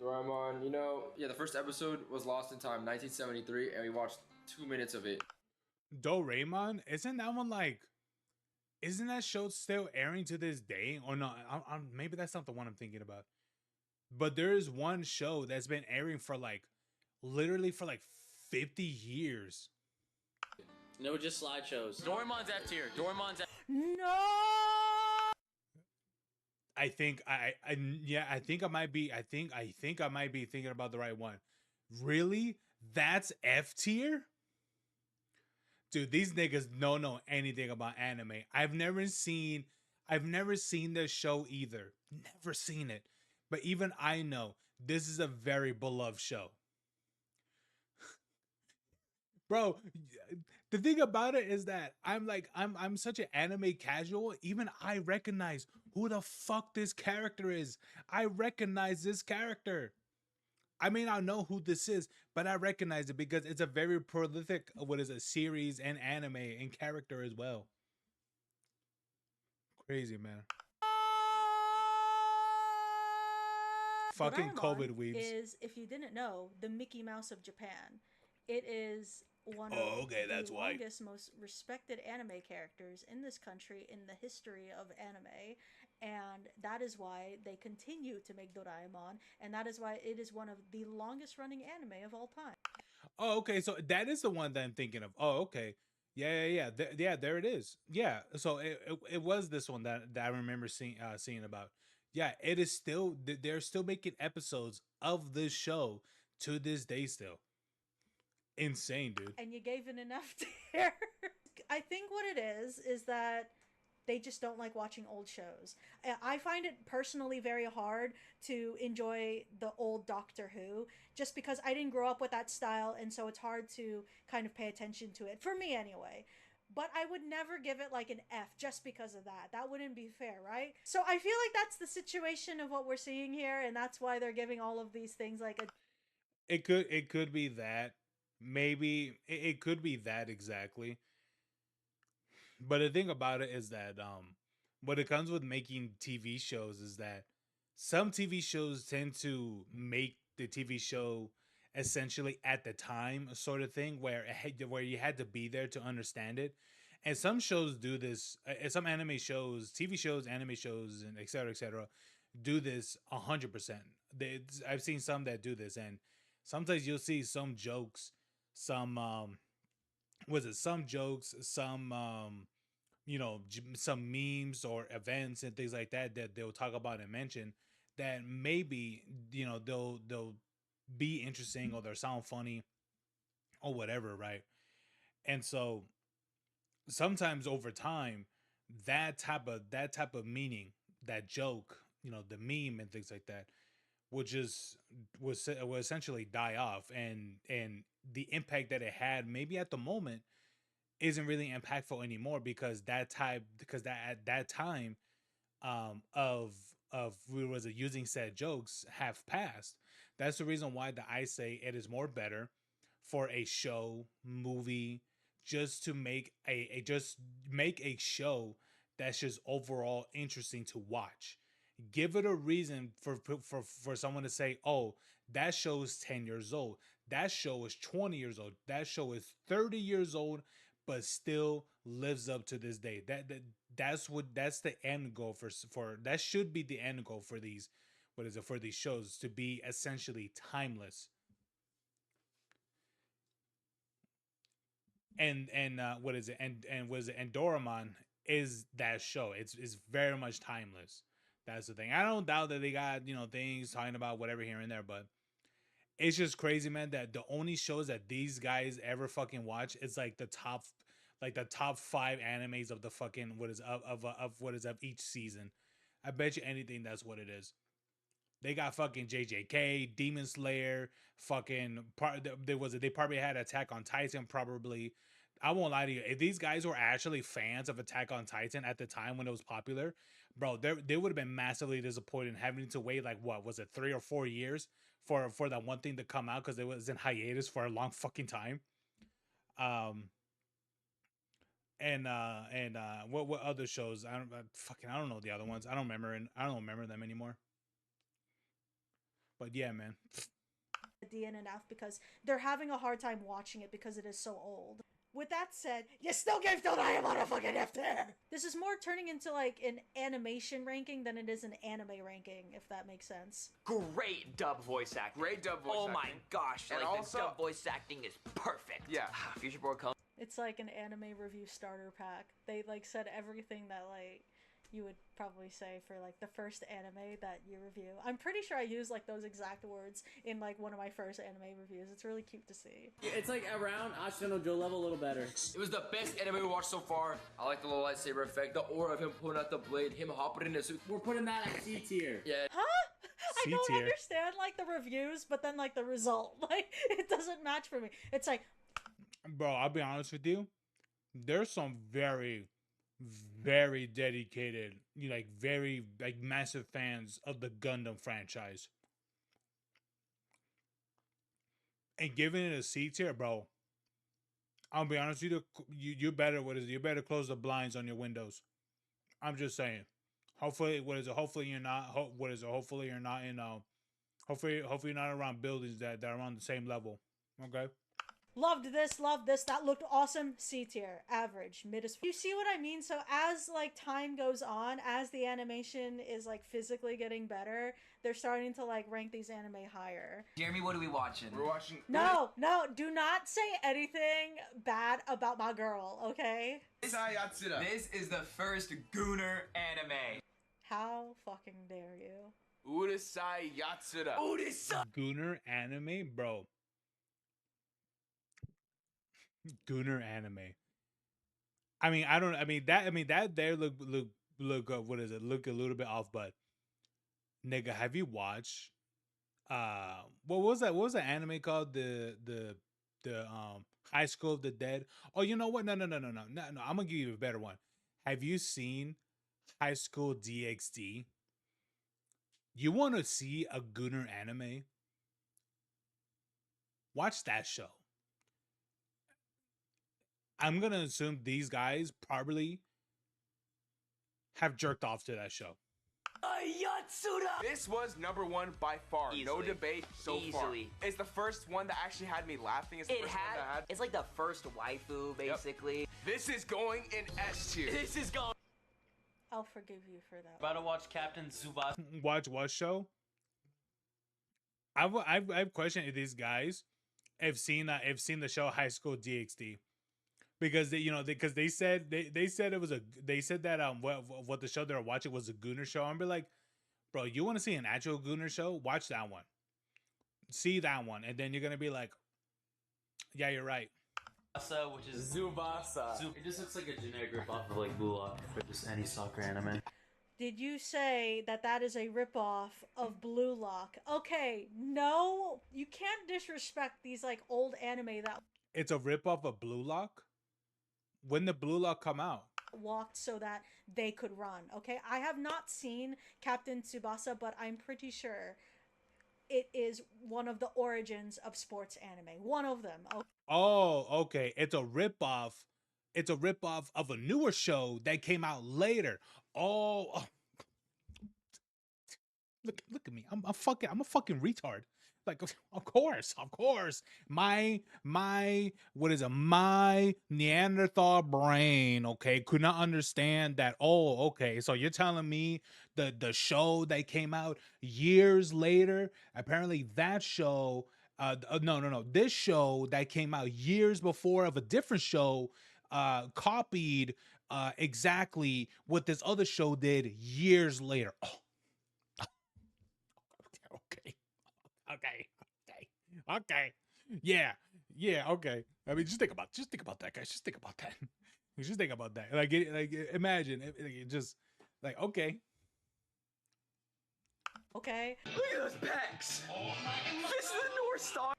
Doraemon, the first episode was Lost in Time, 1973, and we watched 2 minutes of it. Doraemon? Isn't that show still airing to this day? Or no, maybe that's not the one I'm thinking about. But there is one show that's been airing for literally for 50 years. No, just slideshows. Doraemon's F tier. Doraemon's F. No! I think I might be thinking about the right one. Really? That's F tier? Dude, these niggas don't know anything about anime. I've never seen this show either. Never seen it. But even I know this is a very beloved show. Bro, the thing about it is that I'm such an anime casual. Even I recognize who the fuck this character is. I recognize this character. I may not know who this is, but I recognize it because it's a very prolific, series and anime and character as well. Crazy, man. Fucking Doraemon COVID weebs. Is, if you didn't know, the Mickey Mouse of Japan. It is one of that's the why. longest, most respected anime characters in this country in the history of anime. And that is why they continue to make Doraemon, and that is why it is one of the longest running anime of all time. Oh, okay. So that is the one that I'm thinking of. Oh, okay. Yeah. There it is. Yeah. So it was this one that I remember seeing about. Yeah, it is still. They're still making episodes of this show to this day still. Insane, dude. And you gave it enough there. I think what it is that they just don't like watching old shows. I find it personally very hard to enjoy the old Doctor Who just because I didn't grow up with that style, and so it's hard to kind of pay attention to it, for me anyway. But I would never give it like an F just because of that. That wouldn't be fair, right? So I feel like that's the situation of what we're seeing here, and that's why they're giving all of these things like a... It could be that. Maybe it could be that exactly. But the thing about it is that what it comes with making TV shows is that some TV shows tend to make the TV show essentially at the time sort of thing where you had to be there to understand it. And some shows do this, some anime shows, TV shows, anime shows, and et cetera, do this 100%. I've seen some that do this, and sometimes you'll see some jokes, some some memes or events and things like that that they'll talk about and mention that maybe they'll be interesting or they'll sound funny or whatever, right? And so sometimes over time, that type of meaning, that joke, the meme and things like that, will essentially die off, and the impact that it had maybe at the moment isn't really impactful anymore because that at that time of we was using said jokes have passed. That's the reason why I say it is more better for a show movie just to make a show that's just overall interesting to watch. Give it a reason for someone to say, oh, that show is 10 years old, that show is 20 years old, that show is 30 years old, but still lives up to this day. That's the end goal for that should be the end goal for these, what is it, for these shows, to be essentially timeless. And what is it, and was it, and Doraemon is that show. It's very much timeless. That's the thing. I don't doubt that they got things talking about whatever here and there, but it's just crazy, man, that the only shows that these guys ever fucking watch is like the top 5 animes of the fucking of each season. I bet you anything that's what it is. They got fucking JJK, Demon Slayer, they probably had Attack on Titan, probably. I won't lie to you. If these guys were actually fans of Attack on Titan at the time when it was popular, bro, they would have been massively disappointed in having to wait, like, what was it, 3 or 4 years for that one thing to come out because it was in hiatus for a long fucking time. What other shows? I don't know the other ones. I don't remember them anymore. But yeah, man. D and an F because they're having a hard time watching it because it is so old. With that said, you still gave Doraemon a fucking F tier! This is more turning into like an animation ranking than it is an anime ranking, if that makes sense. Great dub voice acting. Great dub voice acting. Oh my gosh, And like also- the dub voice acting is perfect. Yeah. Future Board Color. It's like an anime review starter pack. They like said everything that like you would probably say for like the first anime that you review. I'm pretty sure I used like those exact words in like one of my first anime reviews. It's really cute to see. It's like around Ashita no Joe level a little better. It was the best anime we watched so far. I like the little lightsaber effect, the aura of him pulling out the blade, him hopping in his suit. We're putting that at C tier. Yeah. Huh? I don't C-tier. understand like the reviews, but then like the result, like it doesn't match for me. It's like, Bro, I'll be honest with you. There's some very, very dedicated, like very like massive fans of the Gundam franchise. And giving it a C tier, bro. I'll be honest with you. You better you better close the blinds on your windows. I'm just saying. Hopefully, hopefully you're not. Hopefully you're not in. Hopefully you're not around buildings that are on the same level. Okay. loved this, that looked awesome, C tier, average, mid as. You see what I mean? So as like time goes on, as the animation is like physically getting better, they're starting to like rank these anime higher. Jeremy, what are we watching? We're watching. No, do not say anything bad about my girl, okay? This is the first Gooner anime. How fucking dare you? Urusai Yatsura. Gooner anime, bro. Gooner anime. That there look what is it? Look a little bit off, but nigga, have you watched what was that? What was that anime called? The High School of the Dead? Oh, you know what? No. I'm gonna give you a better one. Have you seen High School DxD? You want to see a Gooner anime? Watch that show. I'm gonna assume these guys probably have jerked off to that show. Yatsura! This was #1 by far. No Easily. debate so far. Easily. It's the first one that actually had me laughing. It's the first one that had. It's like the first waifu, basically. This is going in S tier. This is going. I'll forgive you for that. About to watch Captain Tsubasa. Watch what show? I've questioned if these guys have seen the show High School DxD, because they said they said it was they said that what the show they were watching was a Gooner show. I'm be like, bro, you want to see an actual Gooner show? Watch that one. See that one, and then you're gonna be like, yeah, you're right. Which is Tsubasa. It just looks like a generic ripoff of like Blue Lock or just any soccer anime. Did you say that that is a ripoff of Blue Lock? Okay, no, you can't disrespect these like old anime that It's a ripoff of Blue Lock. When did Blue Lock come out? walked so that they could run. Okay, I have not seen Captain Tsubasa, but I'm pretty sure it is one of the origins of sports anime. One of them. Okay. Oh, okay. It's a ripoff. It's a ripoff of a newer show that came out later. Oh. Look at me. I'm a fucking retard. Like, of course. My what is it? My Neanderthal brain, okay, could not understand that. Oh, okay. So you're telling me the show that came out years later, apparently that show, no. This show that came out years before of a different show, copied exactly what this other show did years later. Oh. Okay. Yeah. Okay. I mean, just think about that, guys. Just think about that. Just think about that. Like, imagine it just like, okay. Okay. Look at those pecs. Fist of the North Star.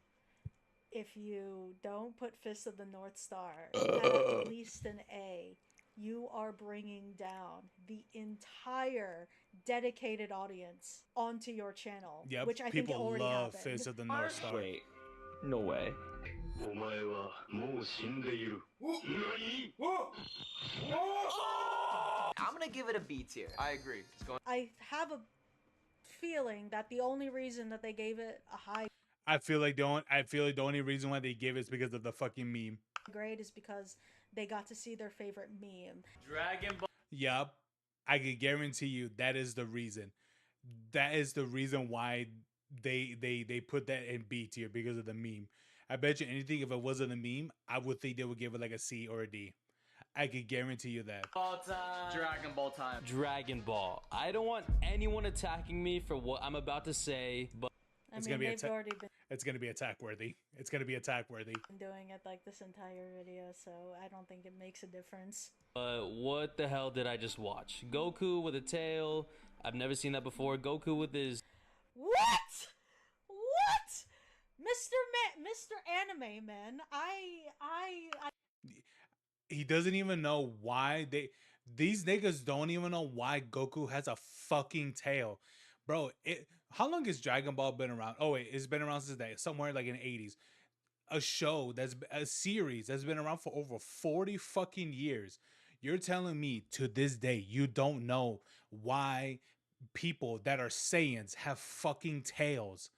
If you don't put Fist of the North Star at least an A, you are bringing down the entire dedicated audience onto your channel. Yeah, which I think people already love happened. Fist of the North Star. Wait, no way. I'm gonna give it a B tier. I agree. I have a feeling that the only reason that they gave it a high I feel like the only reason why they gave it is because of the fucking meme. grade is because they got to see their favorite meme. Dragon Ball. Yup. I can guarantee you that is the reason. That is the reason why they put that in B tier, because of the meme. I bet you anything, if it wasn't a meme, I would think they would give it like a C or a D. I could guarantee you that. Ball time. Dragon Ball time. Dragon Ball. I don't want anyone attacking me for what I'm about to say, but It's I gonna mean, be they've already been It's gonna be attack worthy. It's gonna be attack worthy. doing it like this entire video, so I don't think it makes a difference. what the hell did I just watch? Goku with a tail. I've never seen that before. Goku with his... What? Mr. Anime Man, He doesn't even know why these niggas don't even know why Goku has a fucking tail. Bro, how long has Dragon Ball been around? Oh wait, it's been around since somewhere like in the 80s. A series that's been around for over 40 fucking years. You're telling me to this day you don't know why people that are Saiyans have fucking tails?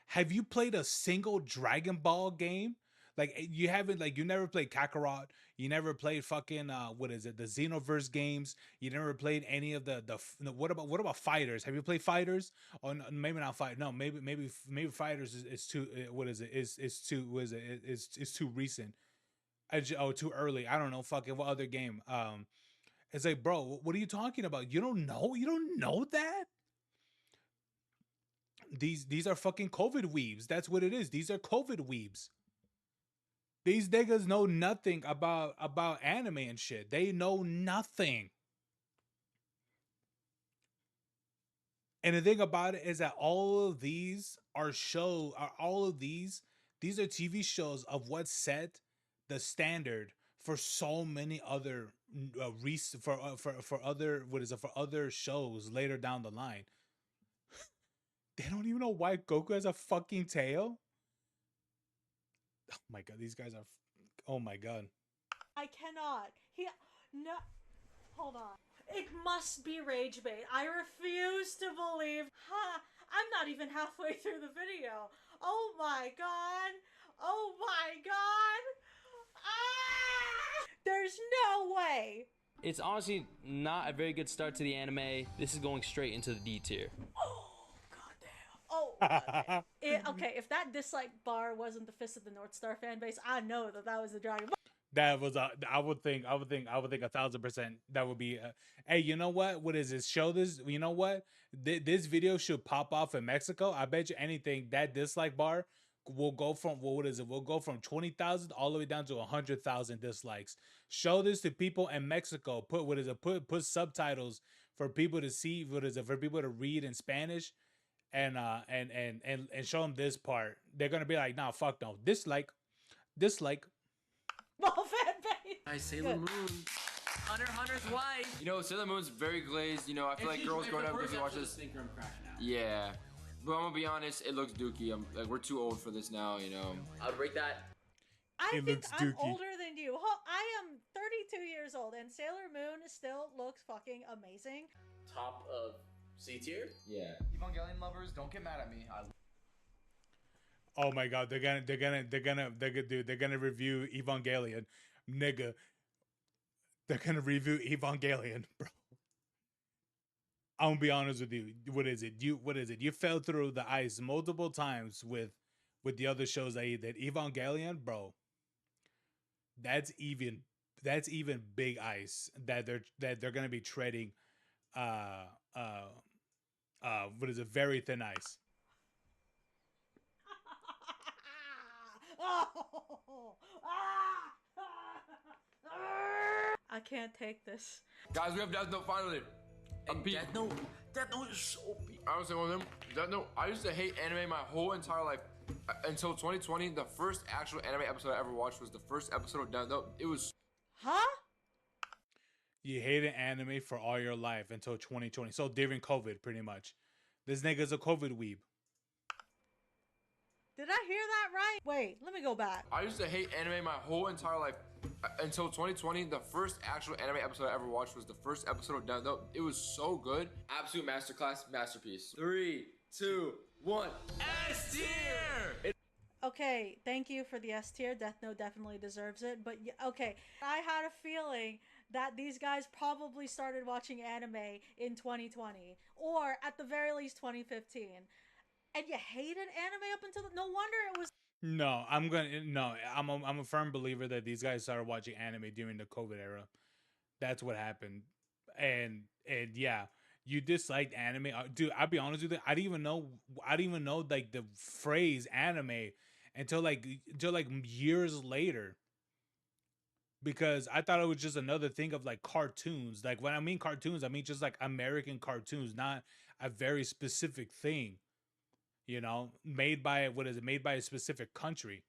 Have you played a single Dragon Ball game? Like, you haven't, like, you never played Kakarot. You never played fucking the Xenoverse games. You never played any of what about Fighters? Have you played Fighters? Or no, maybe not Fight. No, maybe Fighters is too. What is it? Is too. What is it? It's too recent. Too early. I don't know. Fucking what other game? It's like, bro, what are you talking about? You don't know? You don't know that? These are fucking COVID weebs. That's what it is. These are COVID weebs. These niggas know nothing about anime and shit. They know nothing. And the thing about it is that all of these are these are TV shows of what set the standard for so many other for other shows later down the line. They don't even know why Goku has a fucking tail. Oh my god, these guys are. Oh my god. I cannot. No. Hold on. It must be rage bait. I refuse to believe. I'm not even halfway through the video. Oh my god. Oh my god. Ah! There's no way. It's honestly not a very good start to the anime. This is going straight into the D tier. Oh goddamn. Oh. Okay, if that dislike bar wasn't the Fist of the North Star fan base, I know that was the Dragon Ball. That was I would think 1,000% that would be. Hey, you know what? What is this? Show this. You know what? This video should pop off in Mexico. I bet you anything that dislike bar will go from what is it? Will go from 20,000 all the way down to 100,000 dislikes. Show this to people in Mexico. Put what is it? Put subtitles for people to see. What is it? For people to read in Spanish, and show them this part. They're gonna be like, nah, fuck no. Dislike. Ball fan base. Nice Sailor Moon. Hunter's wife. You know, Sailor Moon's very glazed. You know, I feel like girls growing up doesn't watch this. Think I'm crashing out. Yeah, but I'm gonna be honest, it looks dookie. I'm like, we're too old for this now. You know. I'd rate that. I It think looks I'm dookie. older than you. I am 32 years old, and Sailor Moon still looks fucking amazing. Top of C tier. Yeah. Evangelion lovers, don't get mad at me. Oh my god, they're gonna review Evangelion, nigga. They're gonna review Evangelion, bro. I'm gonna be honest with you. What is it? You fell through the ice multiple times with the other shows that you did. Evangelion, bro. That's even big ice that they're gonna be treading. What is it? Very thin ice. I can't take this. Guys, we have Death Note finally. Death Note is so big. I was saying with him, Death Note. I used to hate anime my whole entire life until 2020. The first actual anime episode I ever watched was the first episode of Death Note. It was. Huh? You hated anime for all your life until 2020. So during COVID, pretty much. This nigga's a COVID weeb. Did I hear that right? Wait, let me go back. I used to hate anime my whole entire life until 2020. The first actual anime episode I ever watched was the first episode of Death Note. It was so good. Absolute masterclass, masterpiece. 3, 2, 1. S tier. Okay, thank you for the S tier. Death Note definitely deserves it. But okay, I had a feeling that these guys probably started watching anime in 2020, or at the very least 2015. And you hated anime up until no wonder it was. No, I'm a firm believer that these guys started watching anime during the COVID era. That's what happened. And yeah, you disliked anime. Dude, I'll be honest with you, I didn't even know like the phrase anime until like years later. Because I thought it was just another thing of like cartoons. Like when I mean cartoons, I mean just like American cartoons, not a very specific thing. You know, made by a specific country.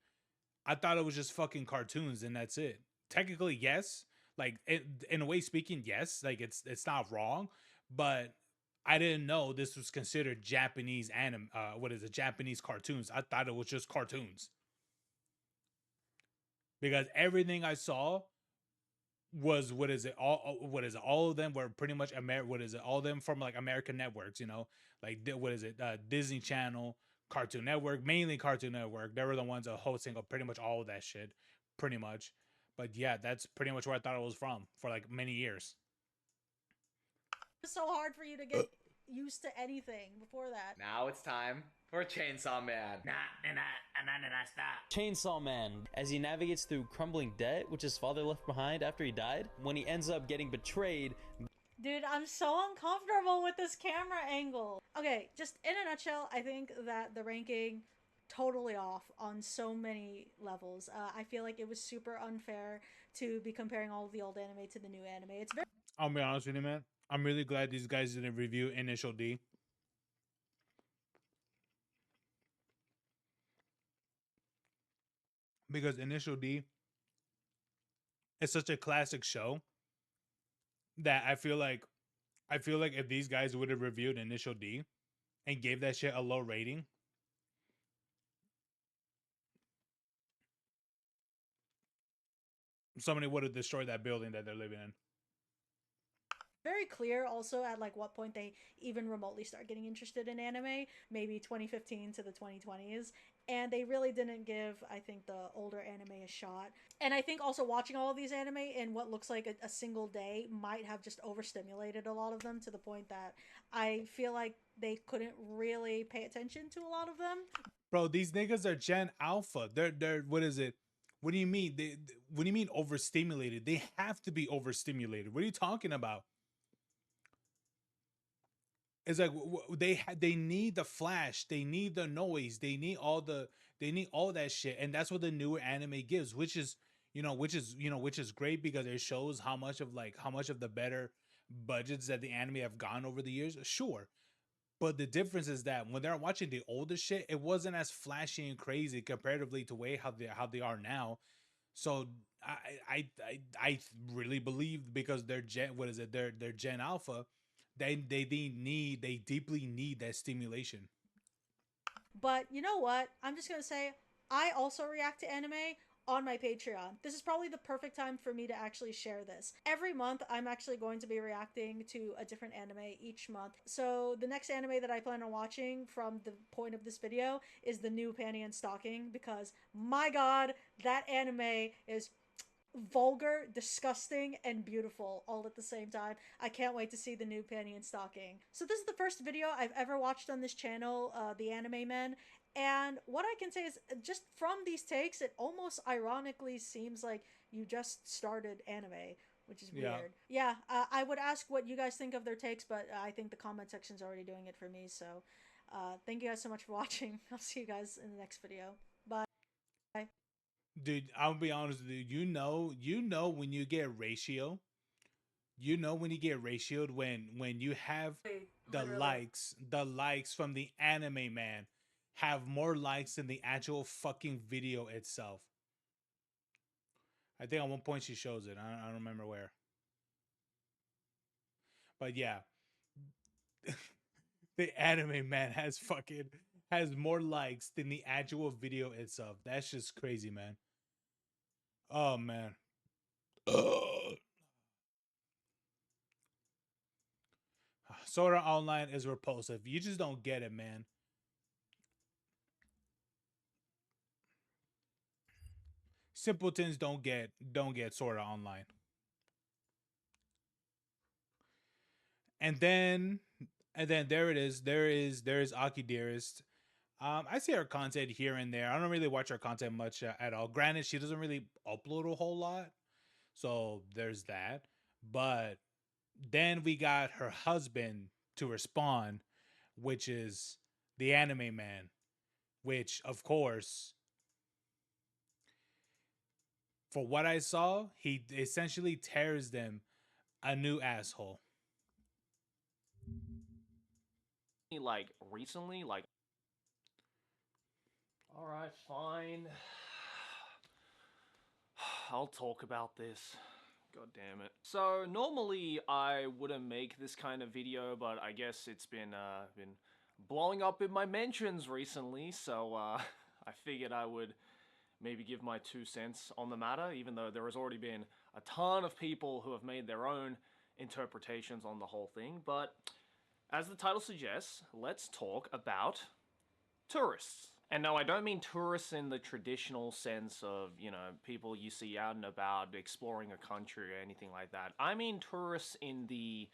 I thought it was just fucking cartoons and that's it. Technically, yes. Like in a way speaking, yes. Like it's not wrong, but I didn't know this was considered Japanese Japanese cartoons. I thought it was just cartoons. Because everything I saw was all of them were pretty much all of them from like American networks, you know, like Disney Channel, Cartoon Network, mainly Cartoon Network. They were the ones that hosting pretty much all of that shit, pretty much. But yeah, that's pretty much where I thought it was from for like many years. It's so hard for you to get used to anything before that. Now it's time for Chainsaw Man. Chainsaw Man, as he navigates through crumbling debt, which his father left behind after he died, when he ends up getting betrayed. Dude, I'm so uncomfortable with this camera angle. Okay, just in a nutshell, I think that the ranking totally off on so many levels. I feel like it was super unfair to be comparing all of the old anime to the new anime. It's very. I'll be honest with you, man. I'm really glad these guys didn't review Initial D. Because Initial D is such a classic show that I feel like if these guys would have reviewed Initial D and gave that shit a low rating, somebody would have destroyed that building that they're living in. Very clear also at like what point they even remotely start getting interested in anime, maybe 2015 to the 2020s, and they really didn't give, I think, the older anime a shot. And I think also watching all of these anime in what looks like a single day might have just overstimulated a lot of them to the point that I feel like they couldn't really pay attention to a lot of them. Bro, these niggas are Gen Alpha. They're what is it? What do you mean? What do you mean overstimulated? They have to be overstimulated. What are you talking about? It's like they need the flash, they need the noise, they need all that shit, and that's what the newer anime gives, which is great because it shows how much of the better budgets that the anime have gone over the years. Sure, but the difference is that when they're watching the older shit, it wasn't as flashy and crazy comparatively to how they are now. So I really believe because they're they're Gen Alpha. They deeply need that stimulation. But you know what? I'm just gonna say I also react to anime on my Patreon. This is probably the perfect time for me to actually share this. Every month I'm actually going to be reacting to a different anime each month. So the next anime that I plan on watching from the point of this video is the new Panty and Stocking, because my god, that anime is vulgar, disgusting, and beautiful all at the same time. I can't wait to see the new Panty and Stocking. So this is the first video I've ever watched on this channel, The Anime Men, and what I can say is just from these takes, it almost ironically seems like you just started anime, which is weird. Yeah, I would ask what you guys think of their takes, but I think the comment section's already doing it for me, so thank you guys so much for watching. I'll see you guys in the next video. Bye. Dude, I'll be honest with you. You know when you get ratio. You know when you get ratioed when you have the likes from the anime man have more likes than the actual fucking video itself. I think at one point she shows it. I don't remember where. But yeah. The anime man has more likes than the actual video itself. That's just crazy, man. Oh man. Sword Art Online is repulsive. You just don't get it, man. Simpletons don't get Sword Art Online. And then there it is. There is Aki Dearest. I see her content here and there. I don't really watch her content much at all. Granted, she doesn't really upload a whole lot. So there's that. But then we got her husband to respond, which is the Anime Man, which, of course, for what I saw, he essentially tears them a new asshole. Like, recently, like... Alright, fine. I'll talk about this. God damn it. So, normally I wouldn't make this kind of video, but I guess it's been blowing up in my mentions recently, so I figured I would maybe give my 2 cents on the matter, even though there has already been a ton of people who have made their own interpretations on the whole thing. But as the title suggests, let's talk about tourists. And no, I don't mean tourists in the traditional sense of, you know, people you see out and about exploring a country or anything like that. I mean tourists in the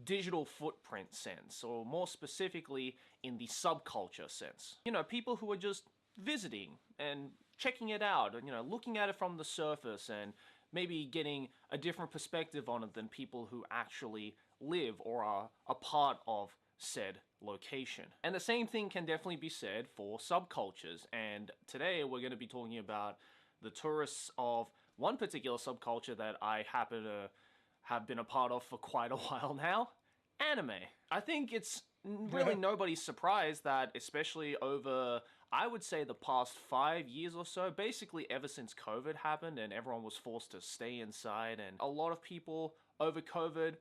digital footprint sense, or more specifically in the subculture sense. You know, people who are just visiting and checking it out, and, you know, looking at it from the surface and maybe getting a different perspective on it than people who actually live or are a part of said location. And the same thing can definitely be said for subcultures, and today we're going to be talking about the tourists of one particular subculture that I happen to have been a part of for quite a while now: anime. I think it's really nobody's surprise that, especially over, I would say, the past 5 years or so, basically ever since COVID happened and everyone was forced to stay inside, and a lot of people over COVID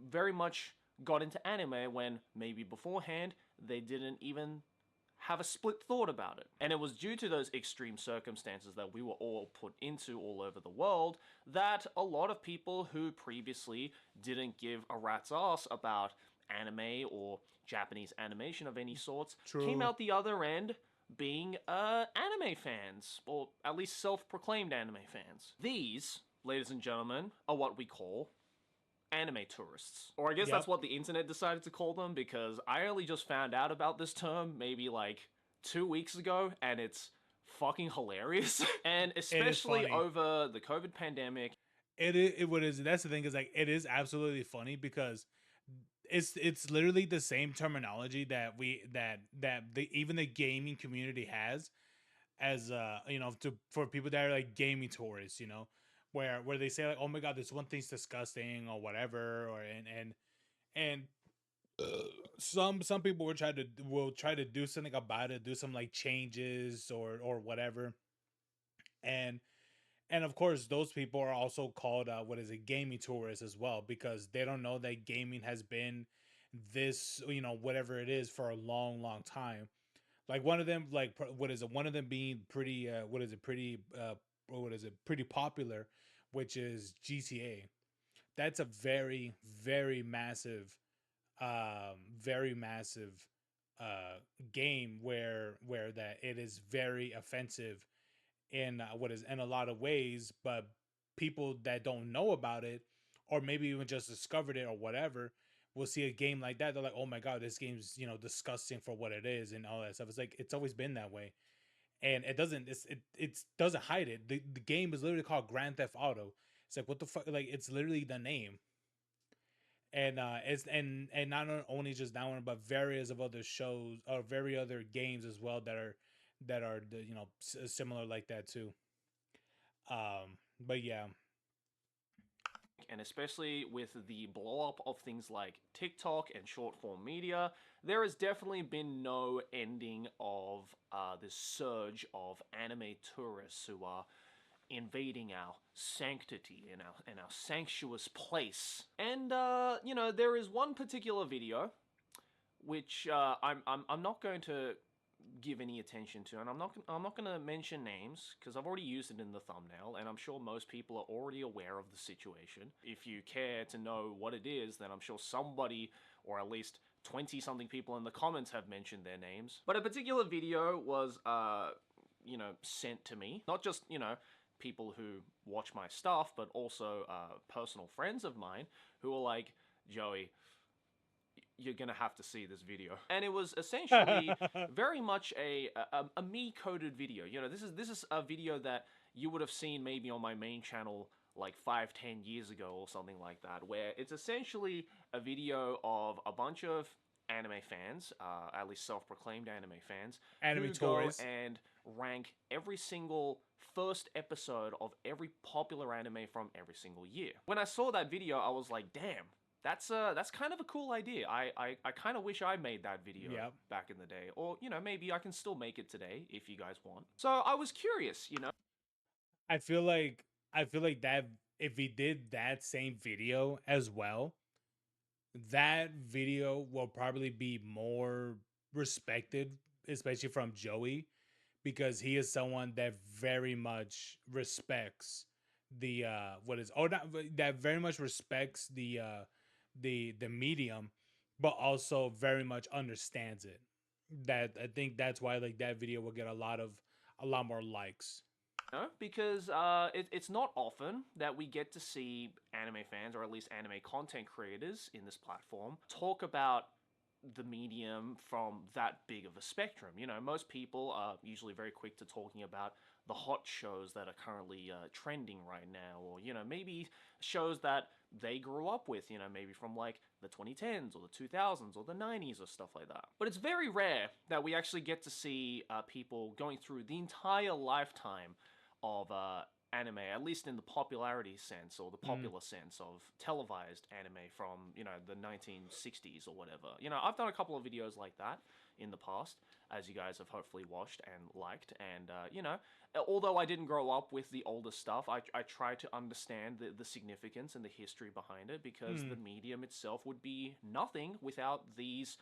very much got into anime when maybe beforehand they didn't even have a split thought about it. And it was due to those extreme circumstances that we were all put into all over the world that a lot of people who previously didn't give a rat's ass about anime or Japanese animation of any sorts came out the other end being anime fans, or at least self-proclaimed anime fans. These, ladies and gentlemen, are what we call anime tourists. Or I guess Yep. that's what the internet decided to call them, because I only just found out about this term maybe like 2 weeks ago, and it's fucking hilarious. And especially funny. over the COVID pandemic. What is that's the thing is like it is absolutely funny because it's literally the same terminology that the even the gaming community has as you know, for people that are like gaming tourists, you know, where they say like, oh my god, this one thing's disgusting or whatever, or and some people will try to do something about it, do some like changes or whatever, and of course those people are also called what is it, gaming tourists as well, because they don't know that gaming has been this, you know, whatever it is for a long time. Like one of them, like what is it, one of them being pretty pretty popular, which is GTA. That's a very massive very massive game where that it is very offensive in what is in a lot of ways, but people that don't know about it or maybe even just discovered it or whatever will see a game like that. They're like, oh my god, this game's, you know, disgusting for what it is and all that stuff. It's like it's always been that way, and it doesn't hide it. The game is literally called Grand Theft Auto. It's like, what the fuck, like it's literally the name. And it's and not only just that one, but various of other shows or very other games as well that are you know, similar like that too. But yeah, And especially with the blow up of things like TikTok and short form media, there has definitely been no ending of this surge of anime tourists who are invading our sanctity and our sanctuous place. And you know, there is one particular video which I'm not going to give any attention to, and I'm not going to mention names because I've already used it in the thumbnail, and I'm sure most people are already aware of the situation. If you care to know what it is, then I'm sure somebody, or at least 20-something people in the comments, have mentioned their names. But a particular video was you know, sent to me, not just, you know, people who watch my stuff, but also personal friends of mine who were like, Joey, you're gonna have to see this video. And it was essentially very much a me-coded video. You know, this is a video that you would have seen maybe on my main channel like 5-10 years ago or something like that, where it's essentially a video of a bunch of anime fans, at least self-proclaimed anime fans, Anime who tourists. go and rank every single first episode of every popular anime from every single year. When I saw that video, I was like, damn, that's kind of a cool idea. I kind of wish I made that video back in the day. Or, you know, maybe I can still make it today if you guys want. So I was curious, you know. I feel like that if we did that same video as well, that video will probably be more respected, especially from Joey, because he is someone that very much respects the that very much respects the medium, but also very much understands it. That I think that's why like that video will get a lot more likes. No, because it's not often that we get to see anime fans, or at least anime content creators in this platform, talk about the medium from that big of a spectrum. You know, most people are usually very quick to talking about the hot shows that are currently trending right now, or, you know, maybe shows that they grew up with, you know, maybe from like the 2010s or the 2000s or the 90s or stuff like that. But it's very rare that we actually get to see people going through the entire lifetime of anime, at least in the popularity sense or the popular sense of televised anime from, you know, the 1960s or whatever. You know, I've done a couple of videos like that in the past, as you guys have hopefully watched and liked. And, you know, although I didn't grow up with the older stuff, I try to understand the significance and the history behind it, because the medium itself would be nothing without these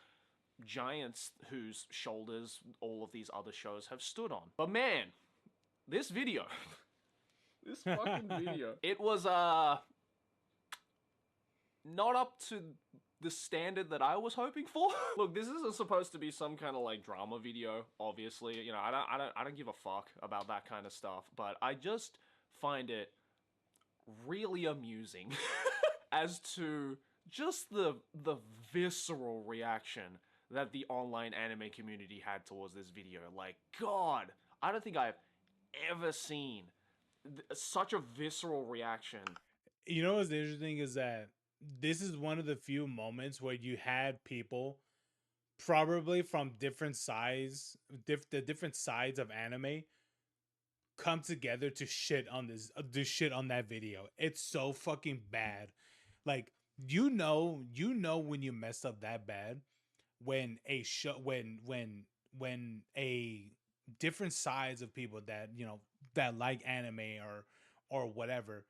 giants whose shoulders all of these other shows have stood on. But man, this video, this fucking video, it was not up to the standard that I was hoping for. Look, this isn't supposed to be some kind of like drama video, obviously. You know, I don't give a fuck about that kind of stuff, but I just find it really amusing as to just the visceral reaction that the online anime community had towards this video. Like, God, I don't think I've ever seen such a visceral reaction. You know what's interesting is that this is one of the few moments where you had people probably from different sides, the different sides of anime come together to shit on this, to shit on that video. It's so fucking bad. Like, you know when you messed up that bad when a show when a different sides of people that, you know, that like anime or whatever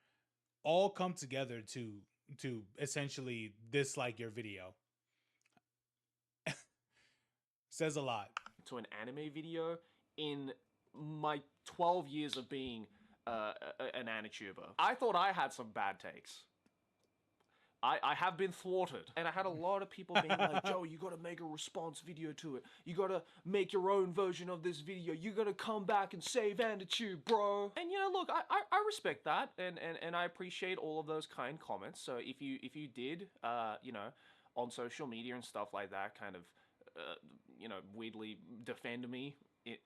all come together to essentially dislike your video. Says a lot. To an anime video in my 12 years of being an Anituber. I thought I had some bad takes. I have been thwarted. And I had a lot of people being like, Joe, you gotta make a response video to it. You gotta make your own version of this video. You gotta come back and save Anitube, bro. And you know, look, I respect that, and I appreciate all of those kind comments. So if you did, you know, on social media and stuff like that, kind of, you know, weirdly defend me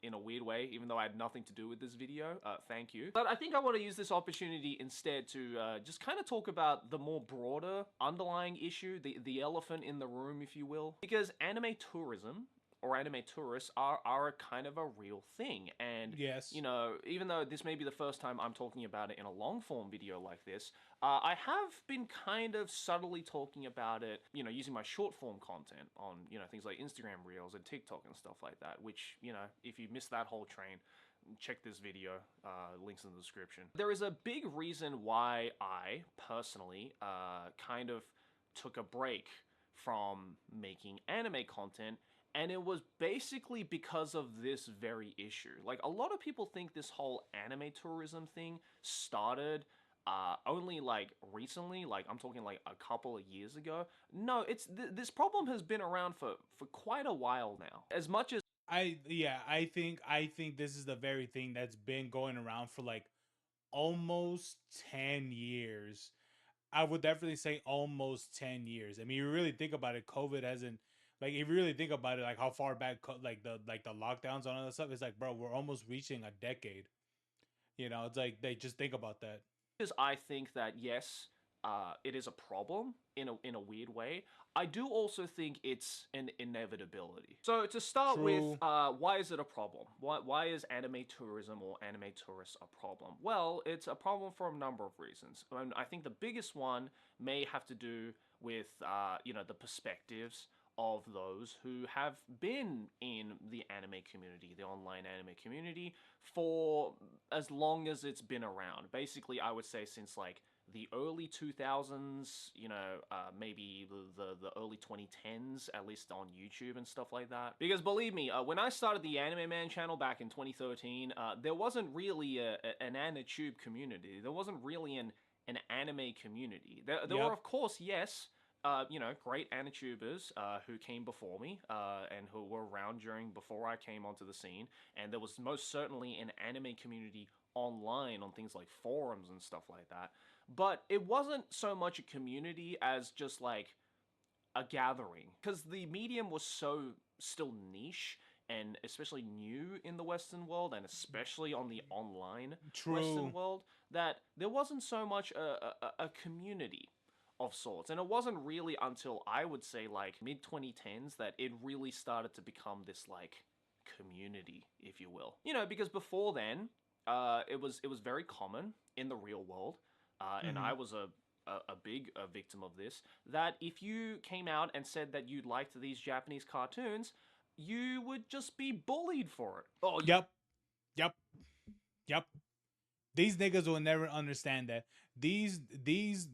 in a weird way, even though I had nothing to do with this video, thank you. But I think I want to use this opportunity instead to just kind of talk about the more broader underlying issue, the elephant in the room, if you will. Because anime tourism, or anime tourists, are a kind of a real thing. And, yes, you know, even though this may be the first time I'm talking about it in a long-form video like this, I have been kind of subtly talking about it, you know, using my short-form content on, you know, things like Instagram Reels and TikTok and stuff like that, which, you know, if you missed that whole train, check this video, links in the description. There is a big reason why I, personally, kind of took a break from making anime content, and it was basically because of this very issue. Like, a lot of people think this whole anime tourism thing started only like recently, like I'm talking like a couple of years ago. No, it's this problem has been around for quite a while now. As much as I think this is the very thing that's been going around for like almost 10 years. I would definitely say almost 10 years. I mean, you really think about it, COVID hasn't, like, if you really think about it, like how far back, like the lockdowns and all that stuff, it's like, bro, we're almost reaching a decade. You know, it's like, they just think about that. Because I think that, yes, it is a problem in a weird way, I do also think it's an inevitability. So to start with, why is it a problem? Why is anime tourism or anime tourists a problem? Well, it's a problem for a number of reasons. And I think the biggest one may have to do with, you know, the perspectives of those who have been in the anime community, the online anime community, for as long as it's been around. Basically, I would say since like the early 2000s, you know, maybe the early 2010s, at least on YouTube and stuff like that. Because believe me, when I started the Anime Man channel back in 2013, there wasn't really an Anitube community. There wasn't really an anime community. There were, of course, yes, you know, great Anitubers who came before me and who were around before I came onto the scene, and there was most certainly an anime community online on things like forums and stuff like that. But it wasn't so much a community as just like a gathering, because the medium was so still niche and especially new in the Western world, and especially on the online Western world, that there wasn't so much a community of sorts. And it wasn't really until, I would say, like mid-2010s that it really started to become this like community, if you will. You know, because before then, it was very common in the real world, and I was a big victim of this, that if you came out and said that you liked these Japanese cartoons, you would just be bullied for it. Oh, Yep. These niggas will never understand that. These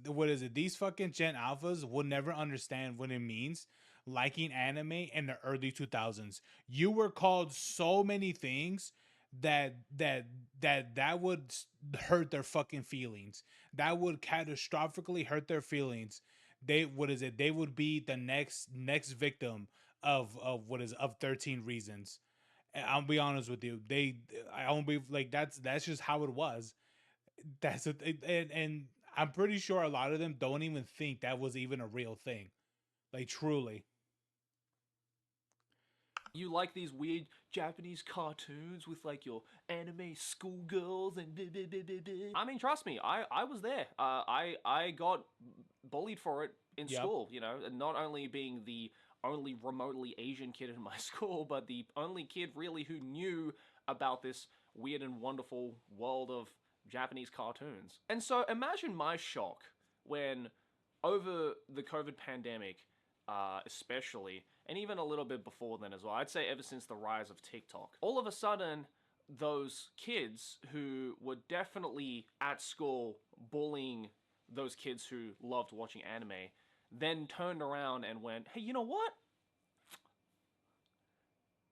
what is it? These fucking Gen Alphas will never understand what it means liking anime in the early 2000s. You were called so many things that would hurt their fucking feelings. That would catastrophically hurt their feelings. They would be the next victim of 13 Reasons. I'll be honest with you. I won't be like, that's just how it was. And I'm pretty sure a lot of them don't even think that was even a real thing. Like, truly. You like these weird Japanese cartoons with like your anime schoolgirls and blah, blah, blah, blah, blah. I mean, trust me, I was there. I got bullied for it in school, you know, and not only being the only remotely Asian kid in my school, but the only kid really who knew about this weird and wonderful world of Japanese cartoons. And so imagine my shock when over the COVID pandemic, especially, and even a little bit before then as well, I'd say ever since the rise of TikTok, all of a sudden, those kids who were definitely at school bullying those kids who loved watching anime, then turned around and went, hey, you know what?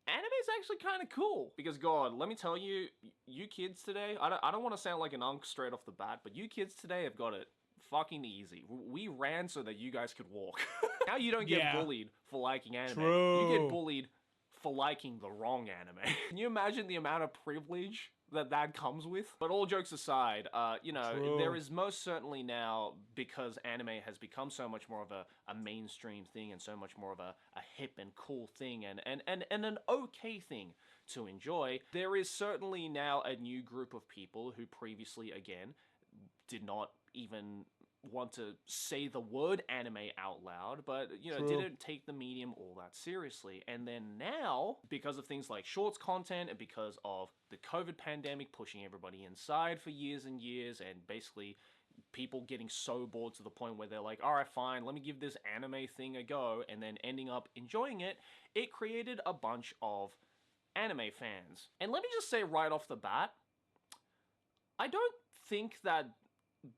Anime's actually kind of cool. Because God, let me tell you, you kids today, I don't want to sound like an unk straight off the bat, but you kids today have got it fucking easy. We ran so that you guys could walk. Now you don't get bullied for liking anime. True. You get bullied for liking the wrong anime. Can you imagine the amount of privilege that comes with? But all jokes aside, you know, True. there is most certainly now, because anime has become so much more of a mainstream thing and so much more of a hip and cool thing and an okay thing to enjoy, there is certainly now a new group of people who previously, again, did not even want to say the word anime out loud, but, you know, True. didn't take the medium all that seriously. And then now, because of things like shorts content and because of the COVID pandemic pushing everybody inside for years and years, and basically people getting so bored to the point where they're like, all right, fine, let me give this anime thing a go, and then ending up enjoying it, it created a bunch of anime fans. And let me just say right off the bat, I don't think that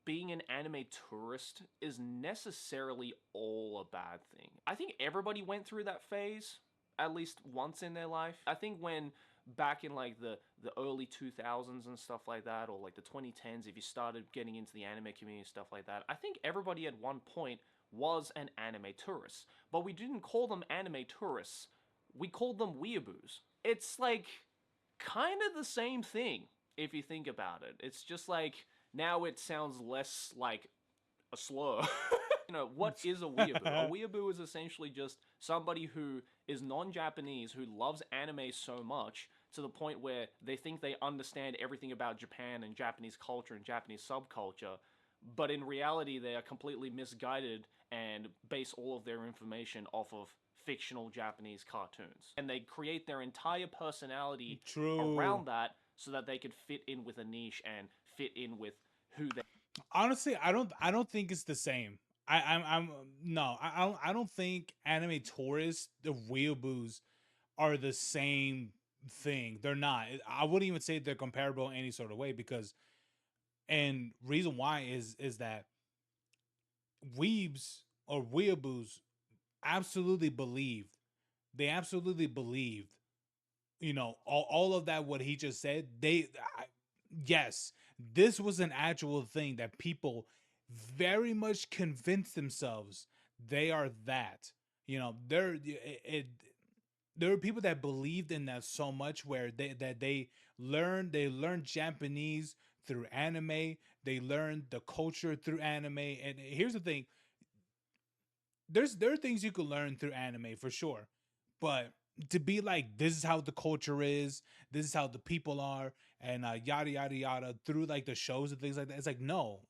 being an anime tourist is necessarily all a bad thing. I think everybody went through that phase at least once in their life. I think when back in like the early 2000s and stuff like that, or like the 2010s, if you started getting into the anime community and stuff like that, I think everybody at one point was an anime tourist. But we didn't call them anime tourists. We called them weeaboos. It's like kind of the same thing if you think about it. It's just like, now it sounds less like a slur. You know, what is a weeaboo? A weeaboo is essentially just somebody who is non-Japanese, who loves anime so much to the point where they think they understand everything about Japan and Japanese culture and Japanese subculture, but in reality they are completely misguided and base all of their information off of fictional Japanese cartoons. And they create their entire personality around that so that they could fit in with a niche and fit in with who they. Honestly, I don't think it's the same. I don't think anime tourists, the weeaboos, are the same thing. They're not. I wouldn't even say they're comparable in any sort of way, because, and reason why is that weebs or weeaboos absolutely believed. They absolutely believed, you know, all of that, what he just said. Yes, this was an actual thing that people very much convinced themselves they are that. You know, there are people that believed in that so much, where they learned Japanese through anime. They learned the culture through anime. And here's the thing: there are things you can learn through anime for sure, but to be like, this is how the culture is, this is how the people are, and yada yada yada, through like the shows and things like that, it's like, no.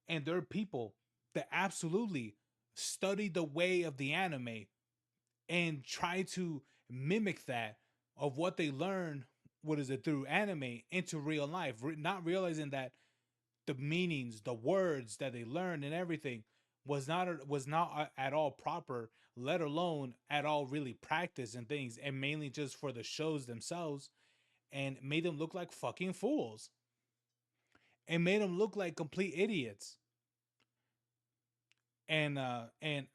And there are people that absolutely study the way of the anime and try to mimic that of what they learn, through anime, into real life, not realizing that the meanings, the words that they learned and everything was not at all proper, let alone at all really practiced and things, and mainly just for the shows themselves, and made them look like fucking fools. And made them look like complete idiots. And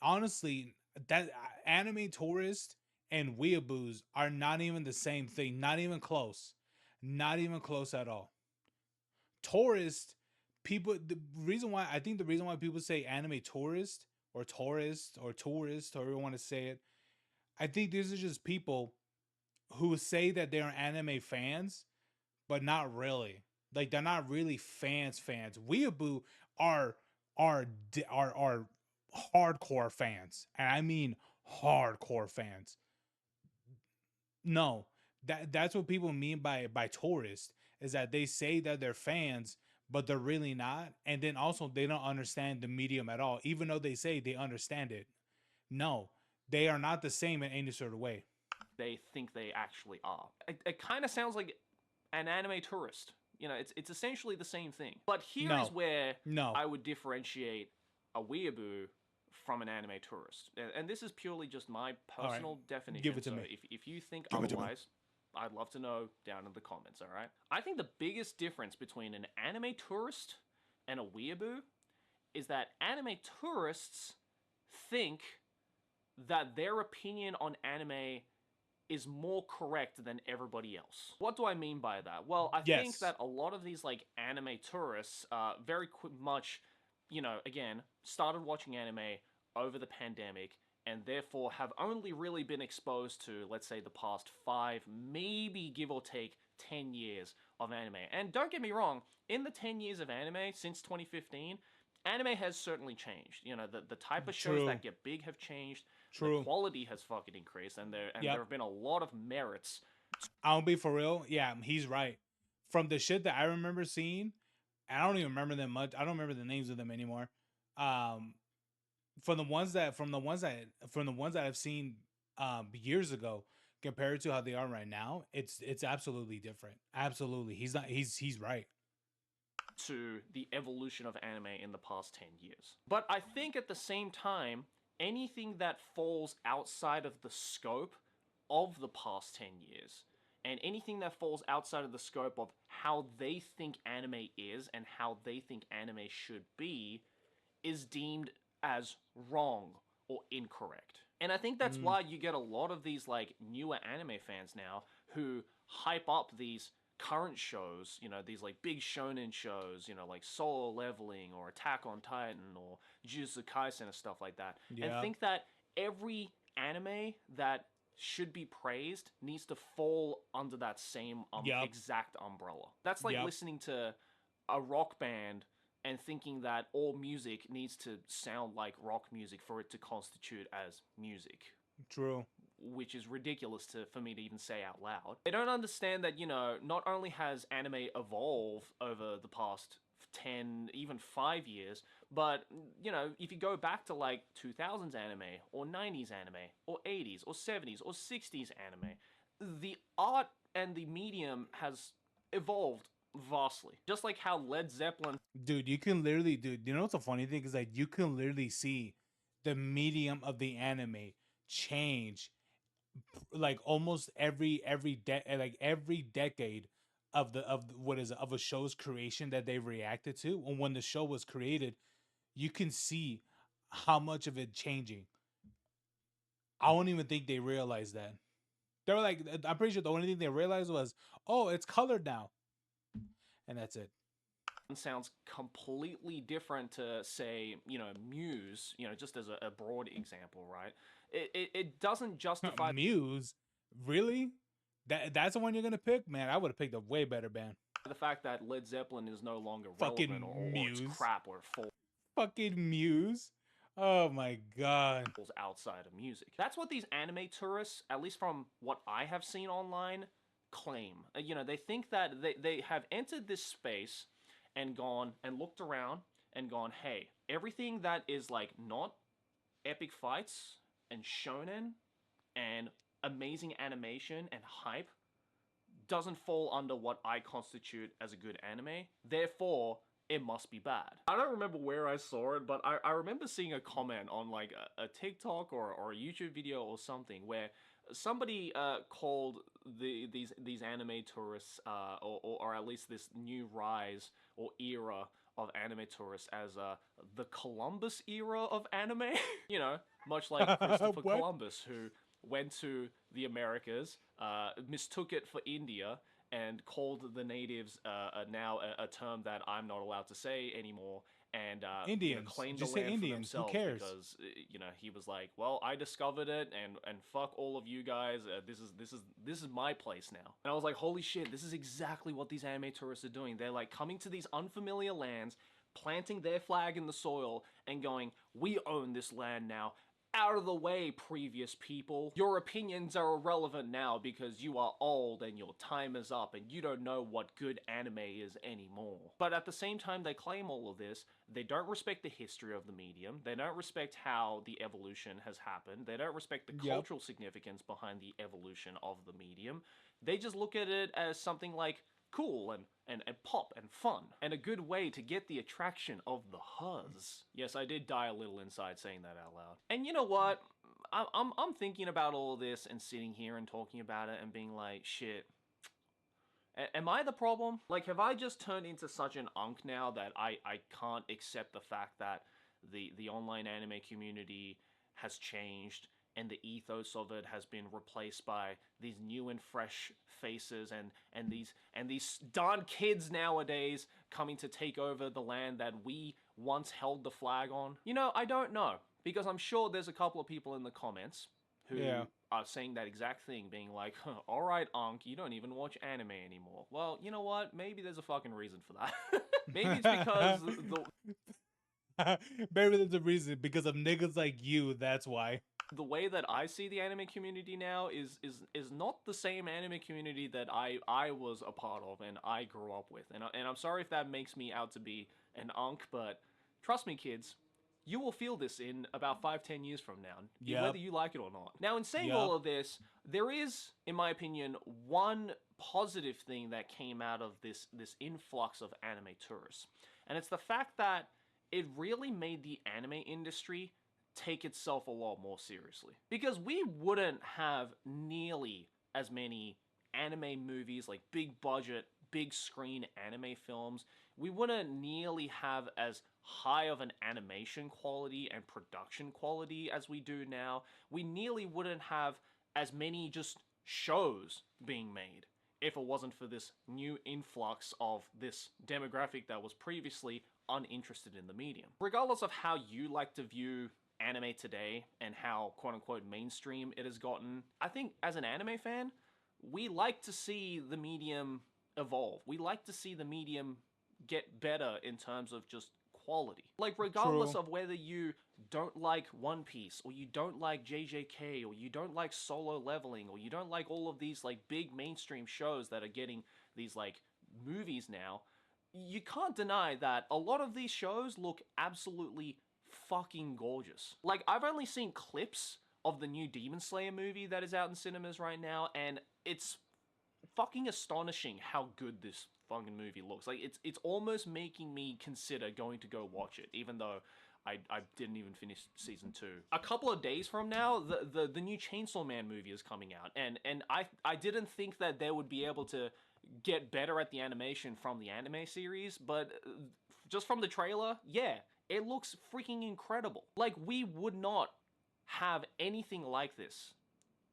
honestly, that anime tourists and weeaboos are not even the same thing. Not even close. Not even close at all. Tourist people, the reason why people say anime tourist or tourist, however you want to say it, I think these are just people who say that they're anime fans, but not really. Like, they're not really fans. Weeaboo are are hardcore fans, and I mean hardcore fans. No, that's what people mean by tourist, is that they say that they're fans, but they're really not, and then also they don't understand the medium at all, even though they say they understand it. No, they are not the same in any sort of way. They think they actually are. It kind of sounds like an anime tourist. You know, it's essentially the same thing. But here is where I would differentiate a weeaboo from an anime tourist. And this is purely just my personal definition. Give it to so me. If you think Give it to me. otherwise, I'd love to know down in the comments, all right? I think the biggest difference between an anime tourist and a weeaboo is that anime tourists think that their opinion on anime is more correct than everybody else. What do I mean by that? Well, I think that a lot of these like anime tourists very much, you know, again, started watching anime over the pandemic and therefore have only really been exposed to, let's say, the past 5, maybe give or take 10 years of anime. And don't get me wrong, in the 10 years of anime since 2015, anime has certainly changed. You know, the type of shows that get big have changed. The quality has fucking increased, and there have been a lot of merits. I'll be for real. Yeah, he's right. From the shit that I remember seeing, I don't even remember them much. I don't remember the names of them anymore. From the ones that I've seen years ago compared to how they are right now, it's absolutely different. Absolutely, he's right. To the evolution of anime in the past 10 years. But I think at the same time, anything that falls outside of the scope of the past 10 years, and anything that falls outside of the scope of how they think anime is and how they think anime should be, is deemed as wrong or incorrect. And I think that's why you get a lot of these like newer anime fans now who hype up these current shows, you know, these like big shonen shows, you know, like Solo Leveling or Attack on Titan or Jujutsu Kaisen and stuff like that, and think that every anime that should be praised needs to fall under that same exact umbrella. That's like listening to a rock band and thinking that all music needs to sound like rock music for it to constitute as music. True. Which is ridiculous for me to even say out loud. They don't understand that, you know, not only has anime evolved over the past 10, even 5 years, but, you know, if you go back to like 2000s anime, or 90s anime, or 80s, or 70s, or 60s anime, the art and the medium has evolved vastly. Just like how Led Zeppelin... Dude, you can literally, you know what's the funny thing is that you can literally see the medium of the anime change like almost every decade of a show's creation that they reacted to. And when the show was created, you can see how much of it changing. I don't even think they realized that. They were like, I'm pretty sure the only thing they realized was, oh, it's colored now, and that's it. Sounds completely different to, say, you know, Muse, you know, just as a broad example, right? It doesn't justify... Muse? Really? That's the one you're gonna pick? Man, I would have picked a way better band. The fact that Led Zeppelin is no longer fucking relevant or Muse. It's crap or full. Fucking Muse. Oh my god. Outside of music. That's what these anime tourists, at least from what I have seen online, claim. You know, they think that they have entered this space and gone and looked around and gone, hey, everything that is like not epic fights and shonen and amazing animation and hype doesn't fall under what I constitute as a good anime. Therefore, it must be bad. I don't remember where I saw it, but I remember seeing a comment on like a TikTok or a YouTube video or something where somebody called these anime tourists, or at least this new rise or era of anime tourists as the Columbus era of anime. You know, much like Christopher Columbus, who went to the Americas, mistook it for India, and called the natives now a term that I'm not allowed to say anymore, and Indians. You know, claimed Just the say land Indians. for Who themselves cares? because you know, he was like, well, I discovered it, and fuck all of you guys. This is my place now. And I was like, holy shit, this is exactly what these anime tourists are doing. They're like coming to these unfamiliar lands, planting their flag in the soil and going, we own this land now. Out of the way, previous people. Your opinions are irrelevant now because you are old and your time is up and you don't know what good anime is anymore. But at the same time they claim all of this, they don't respect the history of the medium, they don't respect how the evolution has happened, they don't respect the cultural significance behind the evolution of the medium. They just look at it as something like cool and pop and fun, and a good way to get the attraction of the huzz. Yes, I did die a little inside saying that out loud. And you know what? I'm thinking about all this and sitting here and talking about it and being like, shit, am I the problem? Like, have I just turned into such an unk now that I can't accept the fact that the online anime community has changed and the ethos of it has been replaced by these new and fresh faces and these darn kids nowadays coming to take over the land that we once held the flag on? You know, I don't know, because I'm sure there's a couple of people in the comments who are saying that exact thing, being like, huh, alright, Unk, you don't even watch anime anymore. Well, you know what? Maybe there's a fucking reason for that. Maybe it's because maybe there's a reason, because of niggas like you, that's why. The way that I see the anime community now is not the same anime community that I was a part of and I grew up with. And I'm sorry if that makes me out to be an unk, but trust me, kids, you will feel this in about 5-10 years from now, whether you like it or not. Now, in saying all of this, there is, in my opinion, one positive thing that came out of this influx of anime tourists. And it's the fact that it really made the anime industry take itself a lot more seriously. Because we wouldn't have nearly as many anime movies, like big budget, big screen anime films. We wouldn't nearly have as high of an animation quality and production quality as we do now. We nearly wouldn't have as many just shows being made if it wasn't for this new influx of this demographic that was previously uninterested in the medium. Regardless of how you like to view anime today and how quote-unquote mainstream it has gotten, I think as an anime fan, we like to see the medium evolve. We like to see the medium get better in terms of just quality. Like, regardless of whether you don't like One Piece, or you don't like JJK, or you don't like Solo Leveling, or you don't like all of these like big mainstream shows that are getting these like movies now, you can't deny that a lot of these shows look absolutely fucking gorgeous. Like, I've only seen clips of the new Demon Slayer movie that is out in cinemas right now, and it's fucking astonishing how good this fucking movie looks. Like, it's almost making me consider going to go watch it, even though I didn't even finish season 2. A couple of days from now, the new Chainsaw Man movie is coming out, and I didn't think that they would be able to get better at the animation from the anime series, but just from the trailer, yeah, it looks freaking incredible. Like, we would not have anything like this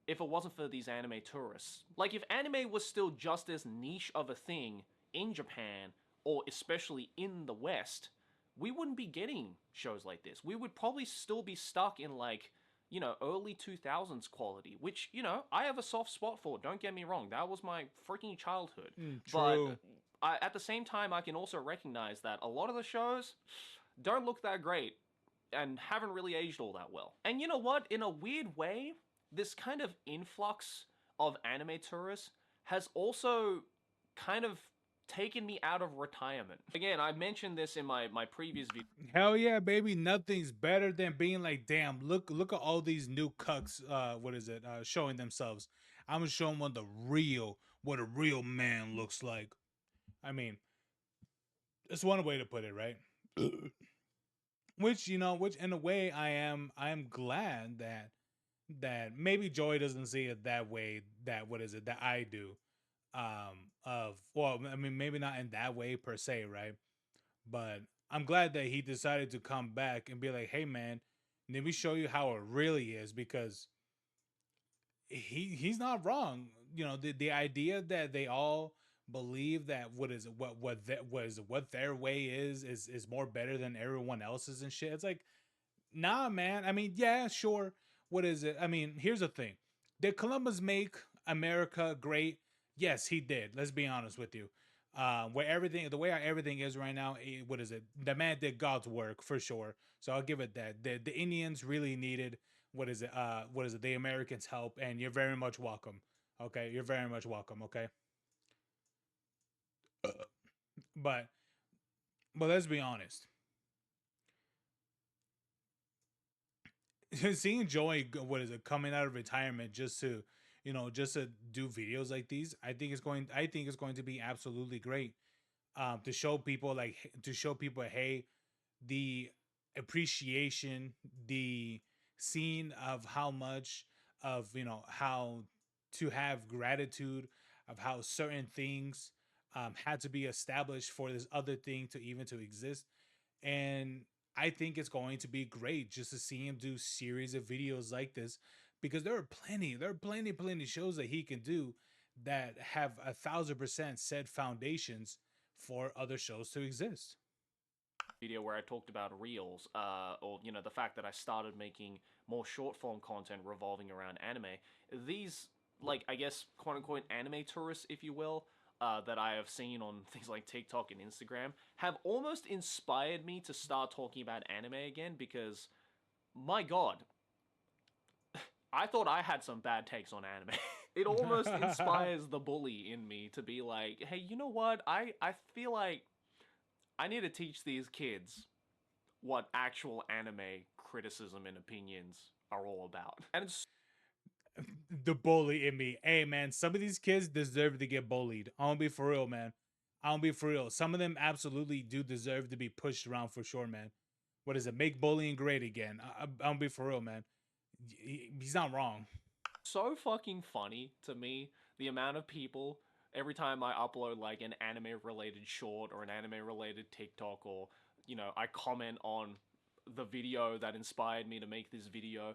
if it wasn't for these anime tourists. Like, if anime was still just as niche of a thing in Japan, or especially in the West, we wouldn't be getting shows like this. We would probably still be stuck in, like, you know, early 2000s quality, which, you know, I have a soft spot for, don't get me wrong. That was my freaking childhood. True. But at the same time, I can also recognize that a lot of the shows don't look that great and haven't really aged all that well. And you know what? In a weird way, this kind of influx of anime tourists has also kind of taken me out of retirement. Again, I mentioned this in my previous video. Hell yeah, baby. Nothing's better than being like, damn, look at all these new cucks, showing themselves. I'm gonna show them what a real man looks like. I mean, it's one way to put it, right? Which in a way I am glad that maybe Joey doesn't see it that way, that I do. Maybe not in that way per se, right? But I'm glad that he decided to come back and be like, hey man, let me show you how it really is, because he's not wrong. You know, the idea that they all believe that what their way is more better than everyone else's and shit. It's like, nah, man. I mean, yeah, sure. What is it? I mean, here's the thing. Did Columbus make America great? Yes, he did. Let's be honest with you. Where everything, the way everything is right now, what is it? The man did God's work for sure. So I'll give it that. The Indians really needed what is it? What is it? The Americans' help, and you're very much welcome. Okay, you're very much welcome. Okay, but let's be honest. Seeing Joey, what is it, coming out of retirement just to, just to do videos like these, I think it's going to be absolutely great. To show people hey, the appreciation, the scene of how much of, how to have gratitude of how certain things had to be established for this other thing to even to exist. And I think it's going to be great just to see him do series of videos like this, because there are plenty shows that he can do that have 1,000% set foundations for other shows to exist. Video where I talked about reels, or the fact that I started making more short form content revolving around anime. These, like, I guess, quote unquote anime tourists, if you will, that I have seen on things like TikTok and Instagram have almost inspired me to start talking about anime again, because, my god, I thought I had some bad takes on anime. It almost inspires the bully in me to be like, hey, you know what? I feel like I need to teach these kids what actual anime criticism and opinions are all about. And it's the bully in me. Hey man, some of these kids deserve to get bullied. I'm gonna be for real, man. I'm gonna be for real. Some of them absolutely do deserve to be pushed around for sure, man. What is it? Make bullying great again. I'm gonna be for real, man. He's not wrong. So fucking funny to me, the amount of people, every time I upload like an anime related short or an anime related TikTok, or I comment on the video that inspired me to make this video,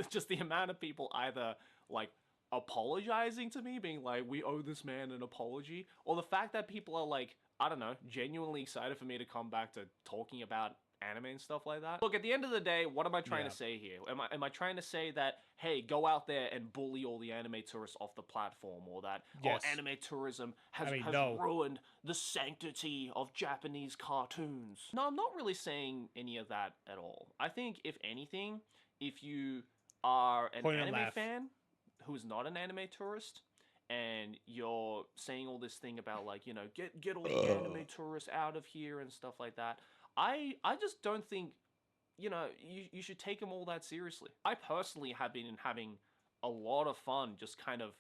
just the amount of people either like apologizing to me, being like, we owe this man an apology, or the fact that people are like, I don't know, genuinely excited for me to come back to talking about anime and stuff like that. Look, at the end of the day, what am I trying to say here? Am I trying to say that, hey, go out there and bully all the anime tourists off the platform, or that anime tourism has ruined the sanctity of Japanese cartoons? No, I'm not really saying any of that at all. I think, if anything, if you are an anime fan who's not an anime tourist, and you're saying all this thing about, like, get all the anime tourists out of here and stuff like that, I just don't think, you should take them all that seriously. I personally have been having a lot of fun just kind of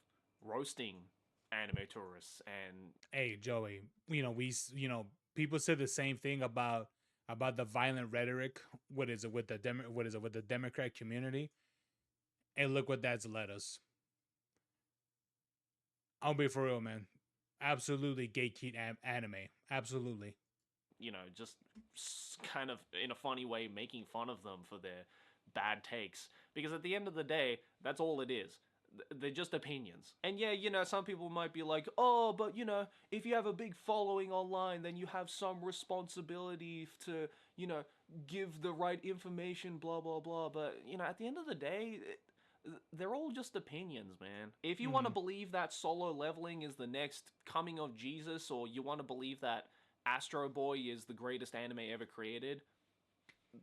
roasting anime tourists. And hey, Joey, people say the same thing about the violent rhetoric. What is it with the Democrat community? And look what that's led us. I'll be for real, man. Absolutely gatekeep anime. Absolutely. Just kind of in a funny way making fun of them for their bad takes. Because at the end of the day, that's all it is. They're just opinions. And yeah, some people might be like, oh, but if you have a big following online, then you have some responsibility to, give the right information, blah, blah, blah. But, at the end of the day, they're all just opinions, man. If you want to believe that Solo Leveling is the next coming of Jesus, or you want to believe that Astro Boy is the greatest anime ever created,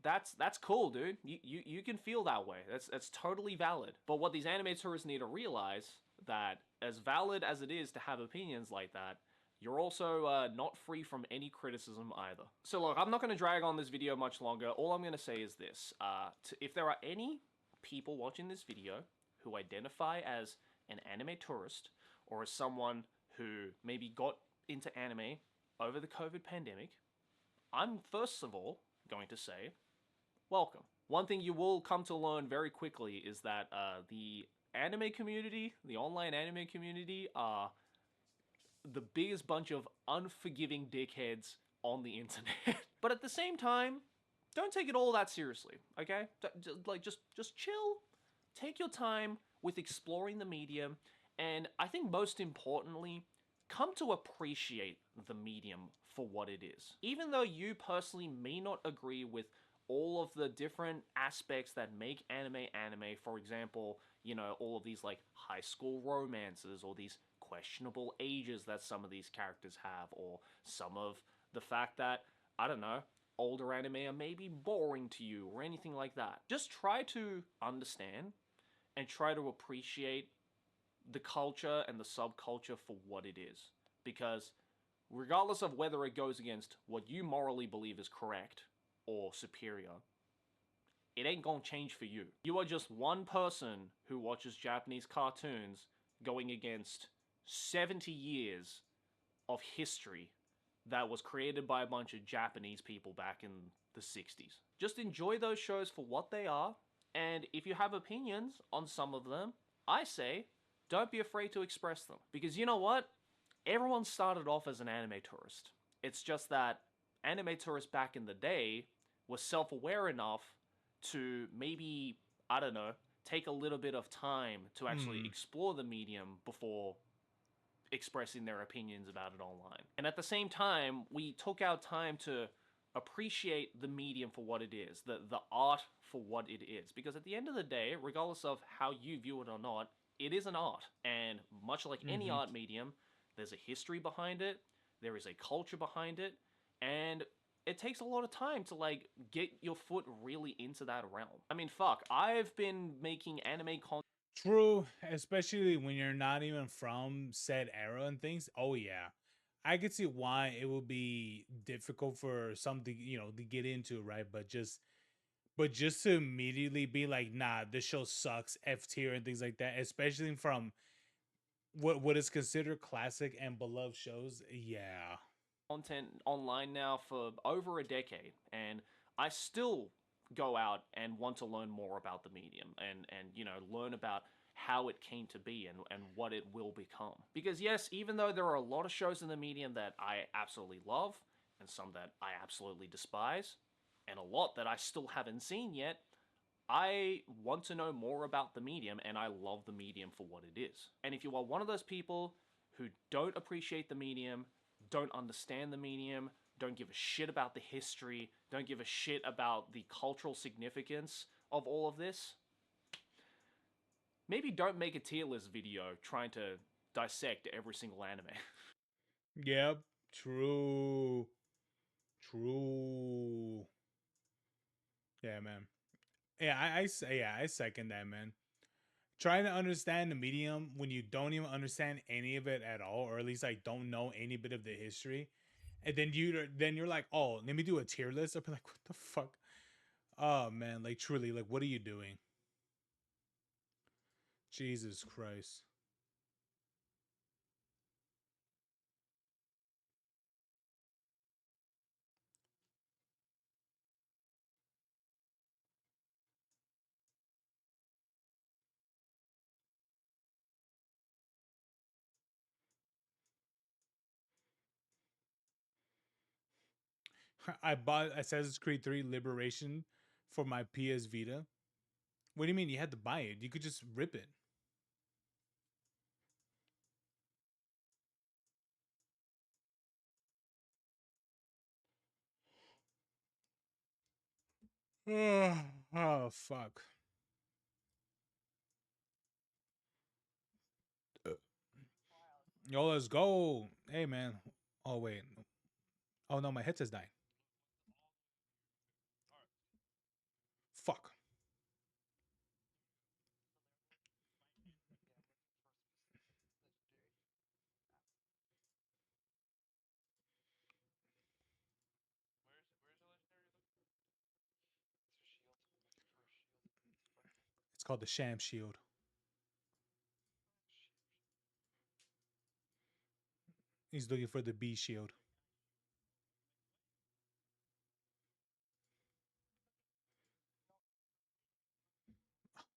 that's cool, dude. You can feel that way. That's totally valid. But what these anime tourists need to realize, that as valid as it is to have opinions like that, you're also not free from any criticism either. So look, I'm not going to drag on this video much longer. All I'm going to say is this. If there are any people watching this video who identify as an anime tourist, or as someone who maybe got into anime over the COVID pandemic, I'm first of all going to say, welcome. One thing you will come to learn very quickly is that the anime community, the online anime community, are the biggest bunch of unforgiving dickheads on the internet. But at the same time, don't take it all that seriously, okay? Just chill, take your time with exploring the medium, and I think most importantly, come to appreciate the medium for what it is. Even though you personally may not agree with all of the different aspects that make anime, for example, all of these like high school romances, or these questionable ages that some of these characters have, or some of the fact that, I don't know, older anime are maybe boring to you, or anything like that. Just try to understand and try to appreciate the culture and the subculture for what it is. Because regardless of whether it goes against what you morally believe is correct or superior, it ain't gonna change for you. You are just one person who watches Japanese cartoons going against 70 years of history that was created by a bunch of Japanese people back in the 60s. Just enjoy those shows for what they are, and if you have opinions on some of them, I say, don't be afraid to express them. Because you know what? Everyone started off as an anime tourist. It's just that anime tourists back in the day were self-aware enough to maybe, I don't know, take a little bit of time to actually explore the medium before expressing their opinions about it online. And at the same time, we took our time to appreciate the medium for what it is, the art for what it is. Because at the end of the day, regardless of how you view it or not, it is an art. And much like any art medium, there's a history behind it, there is a culture behind it, and it takes a lot of time to, like, get your foot really into that realm. I mean, fuck, I've been making anime content. True, especially when you're not even from said era and things. Oh yeah, I could see why it would be difficult for something, you know, to get into, right? But just to immediately be like, nah, this show sucks, F tier and things like that, especially from what is considered classic and beloved shows. Yeah. Content online now for over a decade, and I still go out and want to learn more about the medium and you know, learn about how it came to be and what it will become. Because yes, even though there are a lot of shows in the medium that I absolutely love and some that I absolutely despise and a lot that I still haven't seen yet, I want to know more about the medium, and I love the medium for what it is. And if you are one of those people who don't appreciate the medium, don't understand the medium, don't give a shit about the history, don't give a shit about the cultural significance of all of this, maybe don't make a tier list video trying to dissect every single anime. Yep. True. True. Yeah, man. Yeah, I second that, man. Trying to understand the medium when you don't even understand any of it at all, or at least like don't know any bit of the history, and then you're like, oh, let me do a tier list. I'll be like, what the fuck? Oh man, like truly, like what are you doing? Jesus Christ. I bought Assassin's Creed 3 Liberation for my PS Vita. What do you mean you had to buy it? You could just rip it. Oh fuck. Yo, let's go. Hey man. Oh wait. Oh no, my headset's dying. Fuck. It's called the Sham Shield. He's looking for the B Shield.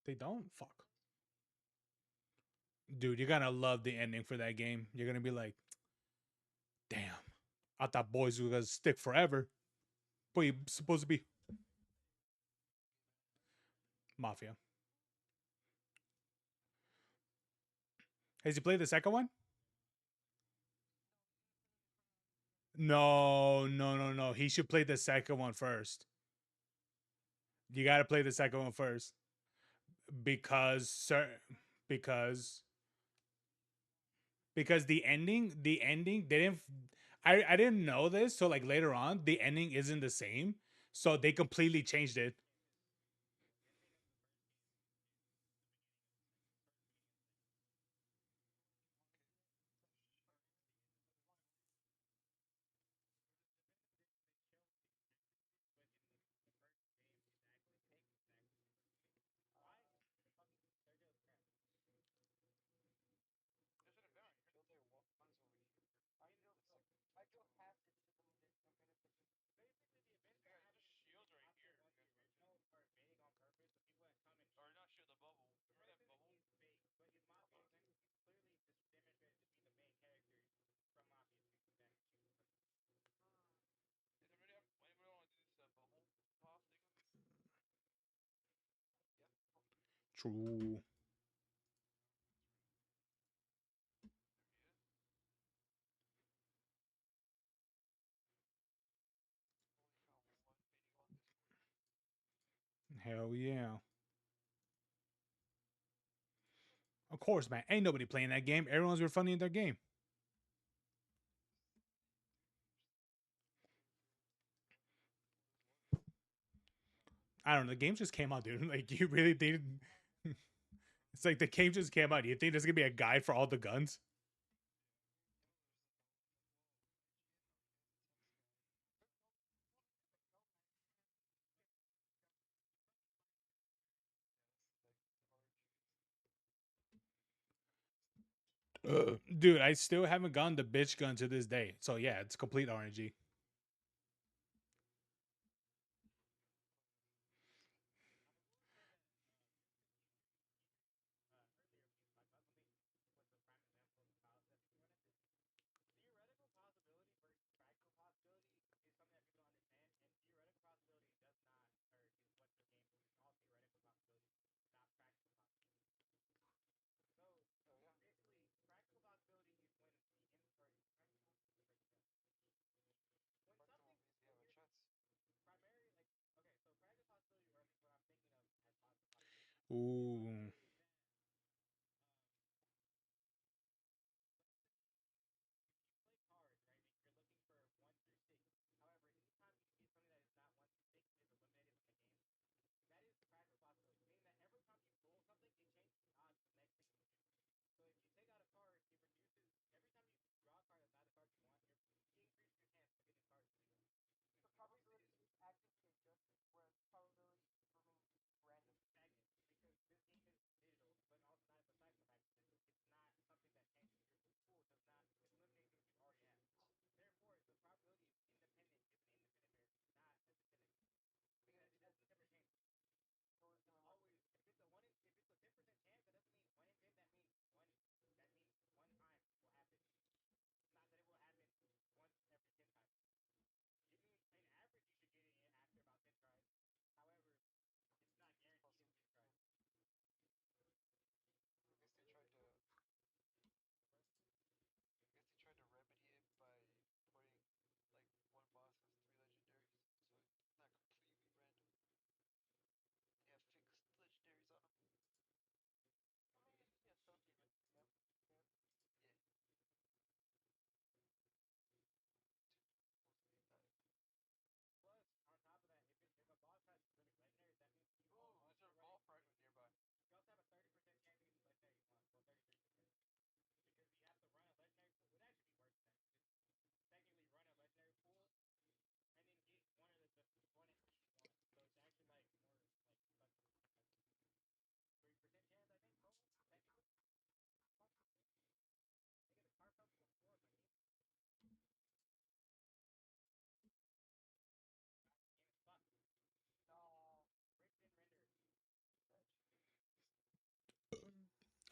They don't? Fuck. Dude, you're gonna love the ending for that game. You're gonna be like, damn. I thought boys were gonna stick forever. But you're supposed to be Mafia. Has he played the second one? No, no, no, no. He should play the second one first. You gotta play the second one first. Because because the ending didn't. I didn't know this, so like later on, the ending isn't the same, so they completely changed it. True. Hell yeah. Of course, man. Ain't nobody playing that game. Everyone's refunding their game. I don't know. The game just came out, dude. Like you really didn't. It's like the game just came out. You think there's gonna be a guide for all the guns? Dude, I still haven't gotten the bitch gun to this day. So yeah, it's complete RNG. Ooh.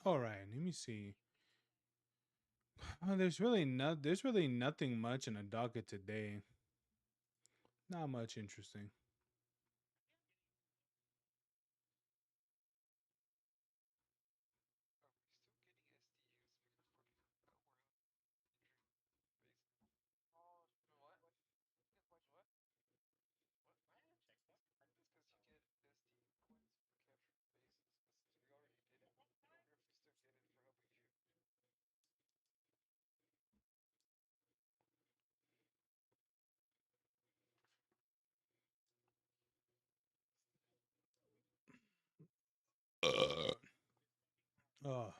All right, let me see. There's really nothing much in the docket today. Not much interesting. Oh.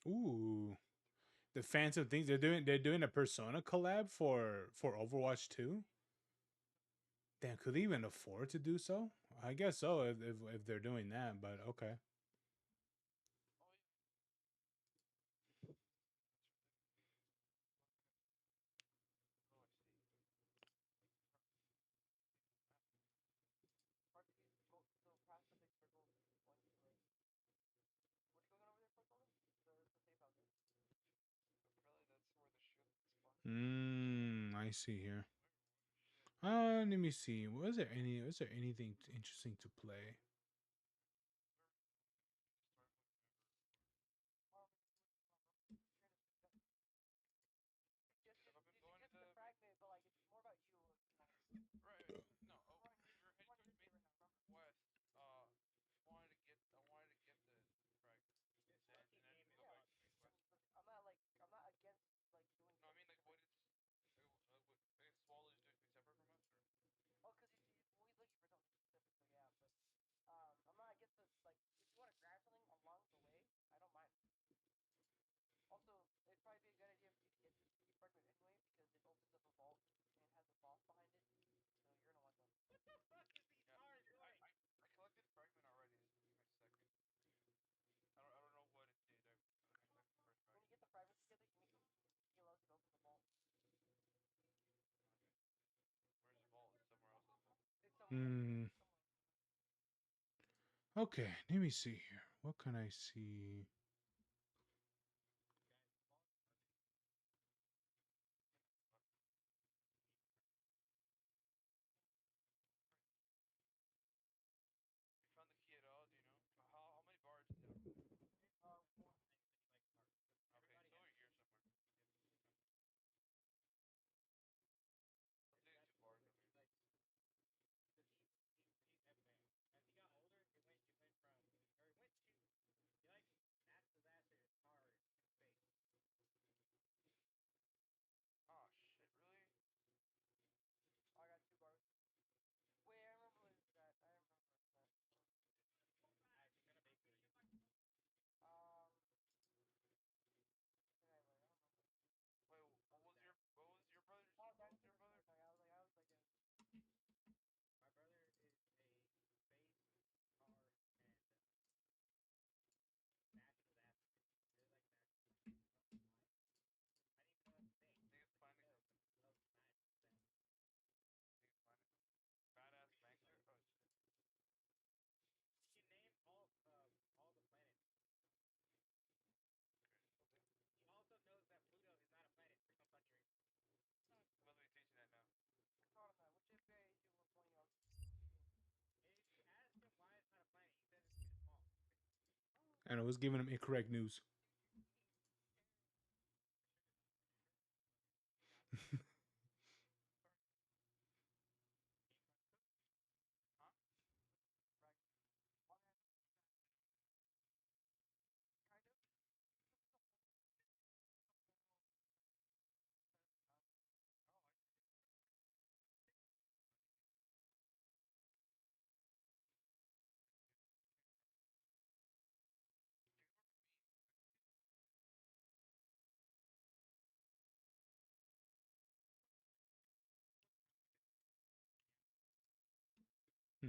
Ooh. The fans of things they're doing a Persona collab for Overwatch 2. Damn, could they even afford to do so? I guess so if they're doing that, but okay. I see here. Let me see. Was there anything interesting to play? Hmm. Okay, let me see here. What can I see? And I was giving him incorrect news. I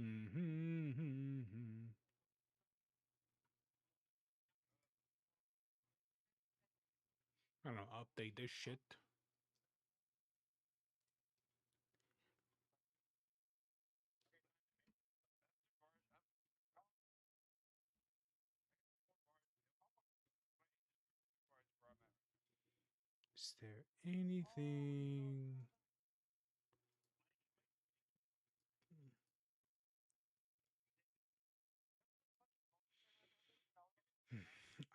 don't know. Update this shit. Is there anything?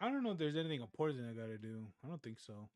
I don't know if there's anything important I gotta do. I don't think so.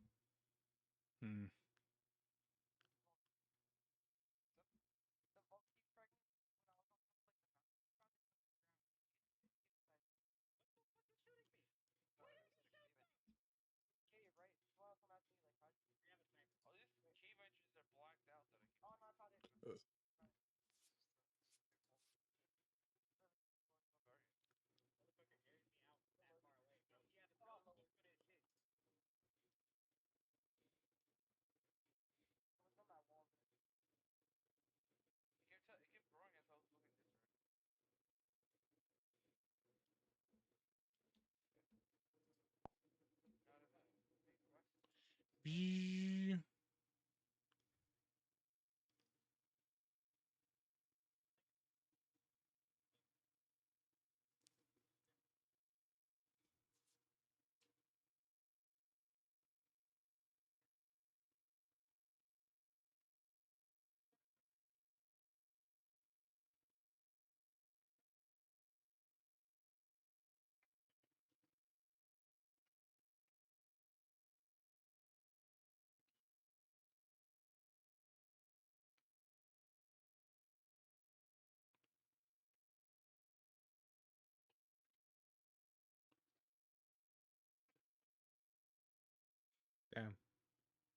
Damn.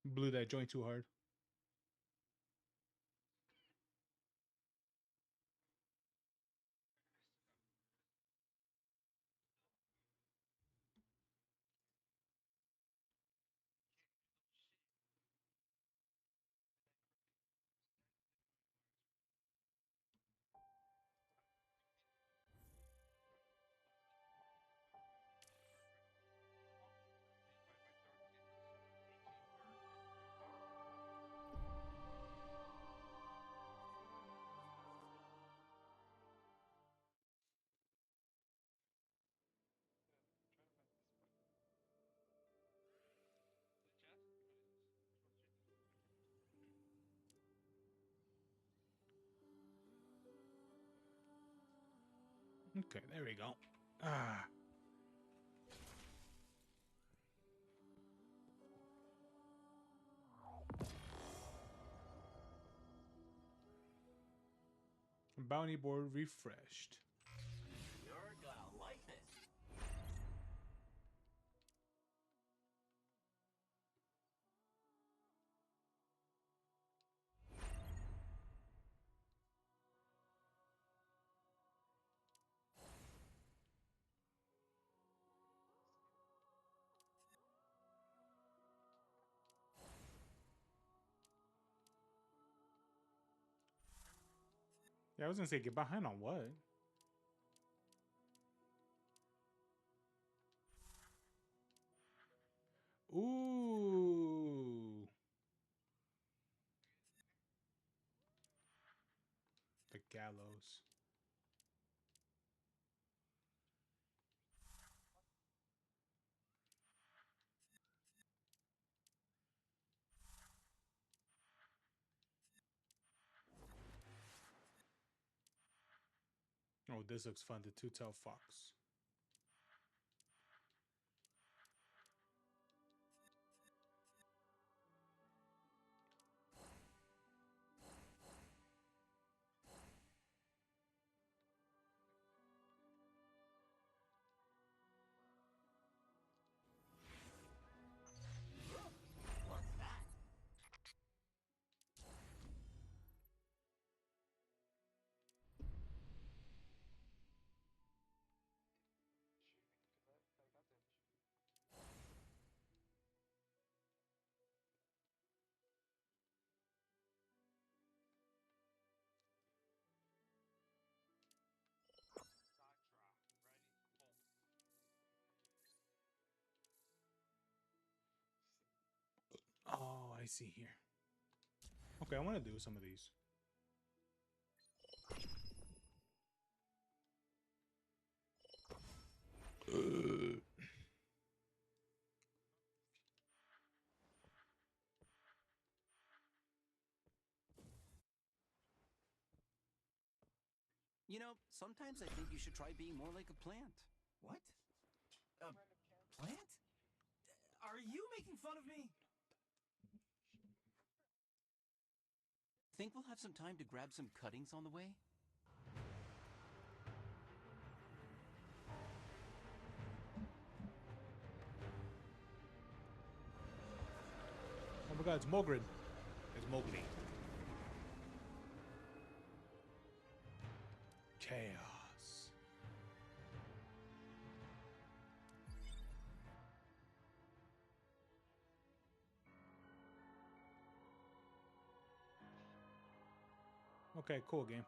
Blew that joint too hard. Okay, there we go. Ah. Bounty board refreshed. You're gonna like this. Yeah, I was gonna say get behind on what? Ooh. The gallows. Oh, this looks fun. The two-tailed fox. What's that? Oh, I see here. Okay, I want to do some of these. You know, sometimes I think you should try being more like a plant. What? A plant? fun of me? Think we'll have some time to grab some cuttings on the way? Oh my god, it's Mogrid. It's Mowgli. Chaos. Okay, cool game.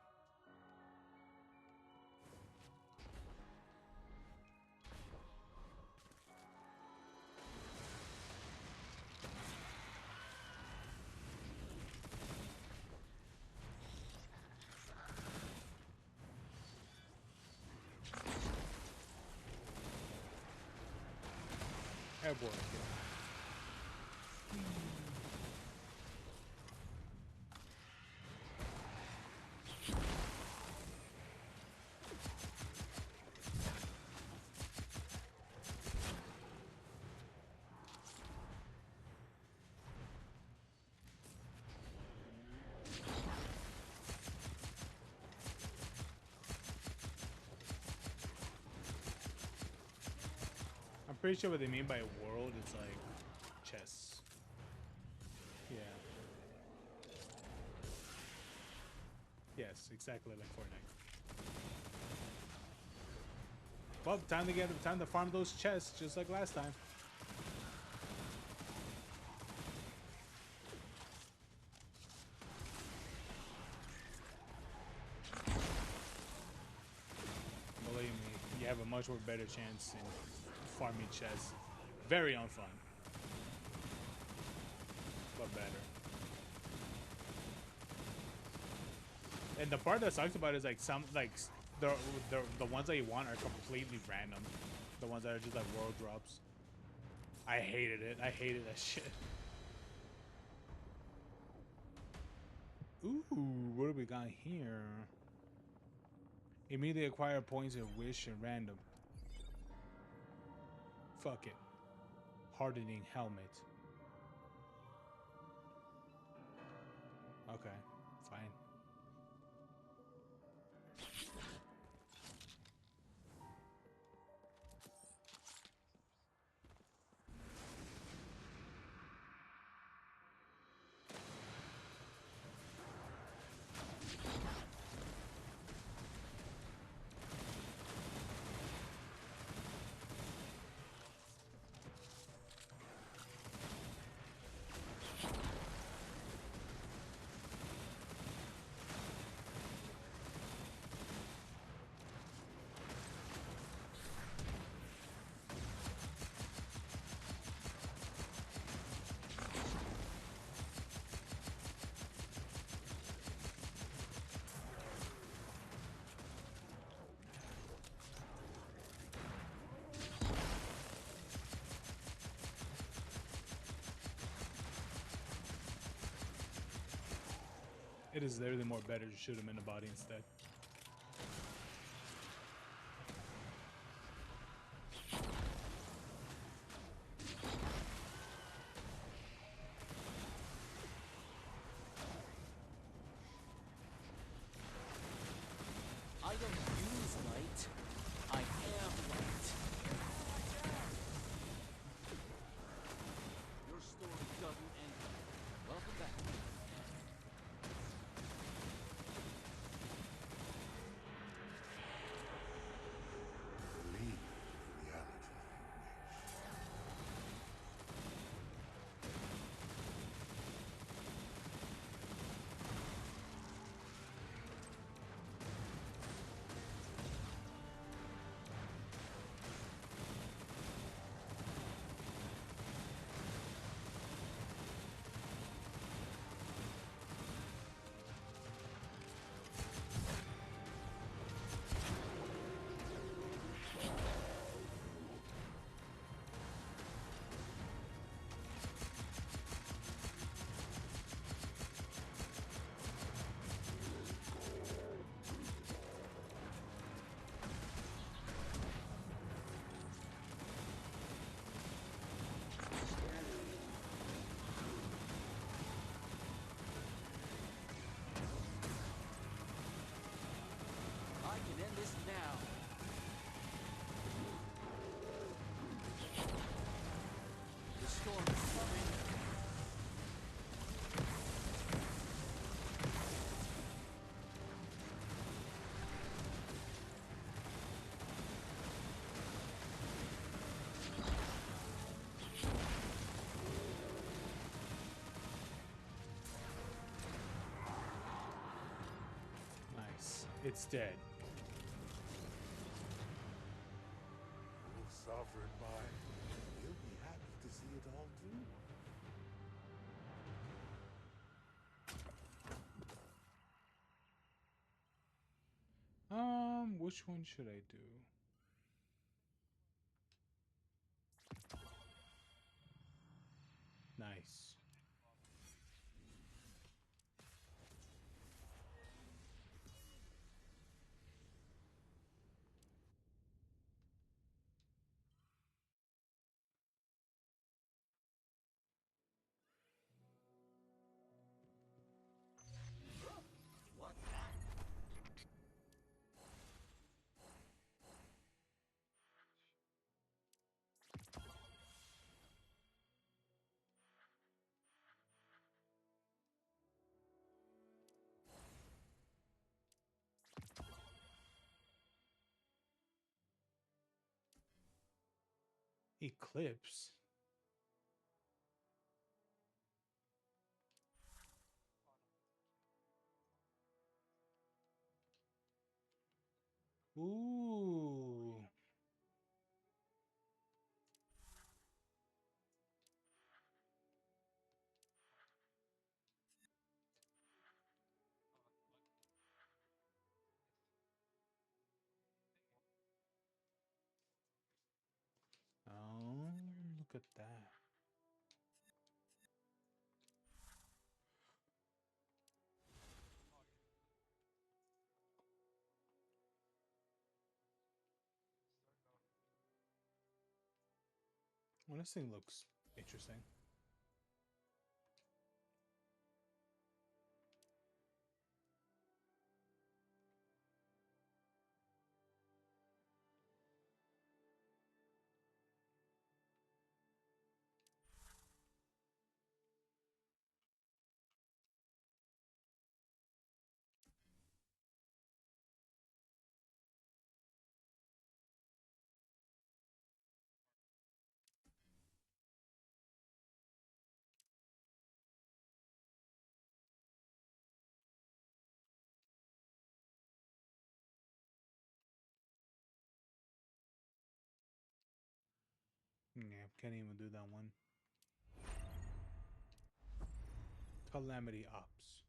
Airborne. I'm pretty sure what they mean by world is like chess. Yeah. Yes, exactly like Fortnite. Well, time to farm those chests just like last time. Believe me, you have a much more better chance in farming chests. Very unfun, but better. And the part that sucks about it is like the ones that you want are completely random. The ones that are just like world drops. I hated it. I hated that shit. Ooh, what do we got here? Immediately acquire points of wish and random. Fuck it. Hardening helmet. Okay, fine. It is literally more better to shoot him in the body instead. I don't use light. I am light. Your story doesn't end here. Welcome back. It's dead. Oh, sovereign mind, you'll be happy to see it all too. Which one should I do? Nice. What's that? Eclipse. Ooh. Oh, look at that. Well, this thing looks interesting. Yeah, can't even do that one. Calamity Ops.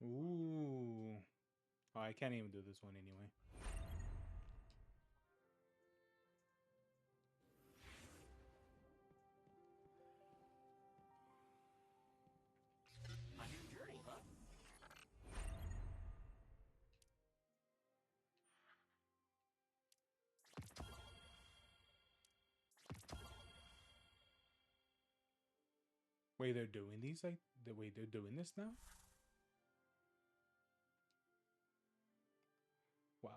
Ooh. Oh, I can't even do this one anyway. A new journey, huh? Wait, they're doing these like the way they're doing this now? Wow.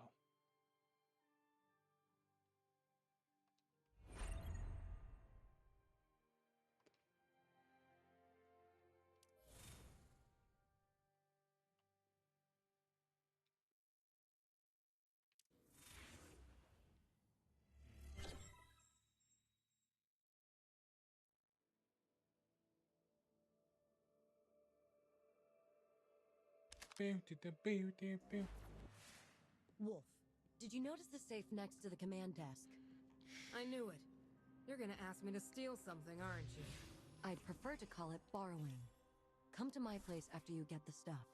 Wolf, did you notice the safe next to the command desk? I knew it. You're gonna ask me to steal something, aren't you? I'd prefer to call it borrowing. Come to my place after you get the stuff.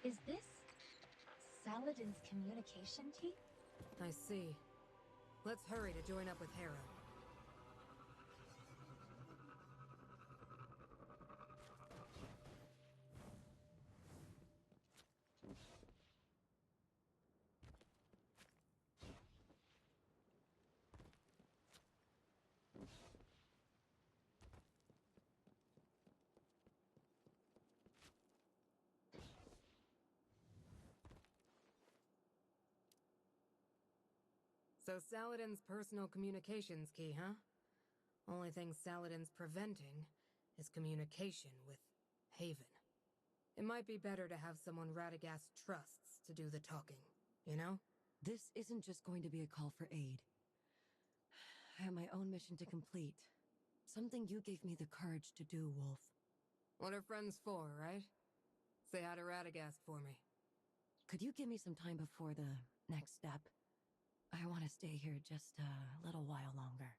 Is this Saladin's communication key? I see. Let's hurry to join up with Hera. So Saladin's personal communications key, huh? Only thing Saladin's preventing is communication with Haven. It might be better to have someone Radagast trusts to do the talking, you know? This isn't just going to be a call for aid. I have my own mission to complete. Something you gave me the courage to do, Wolf. What are friends for, right? Say hi to Radagast for me. Could you give me some time before the next step? I want to stay here just a little while longer.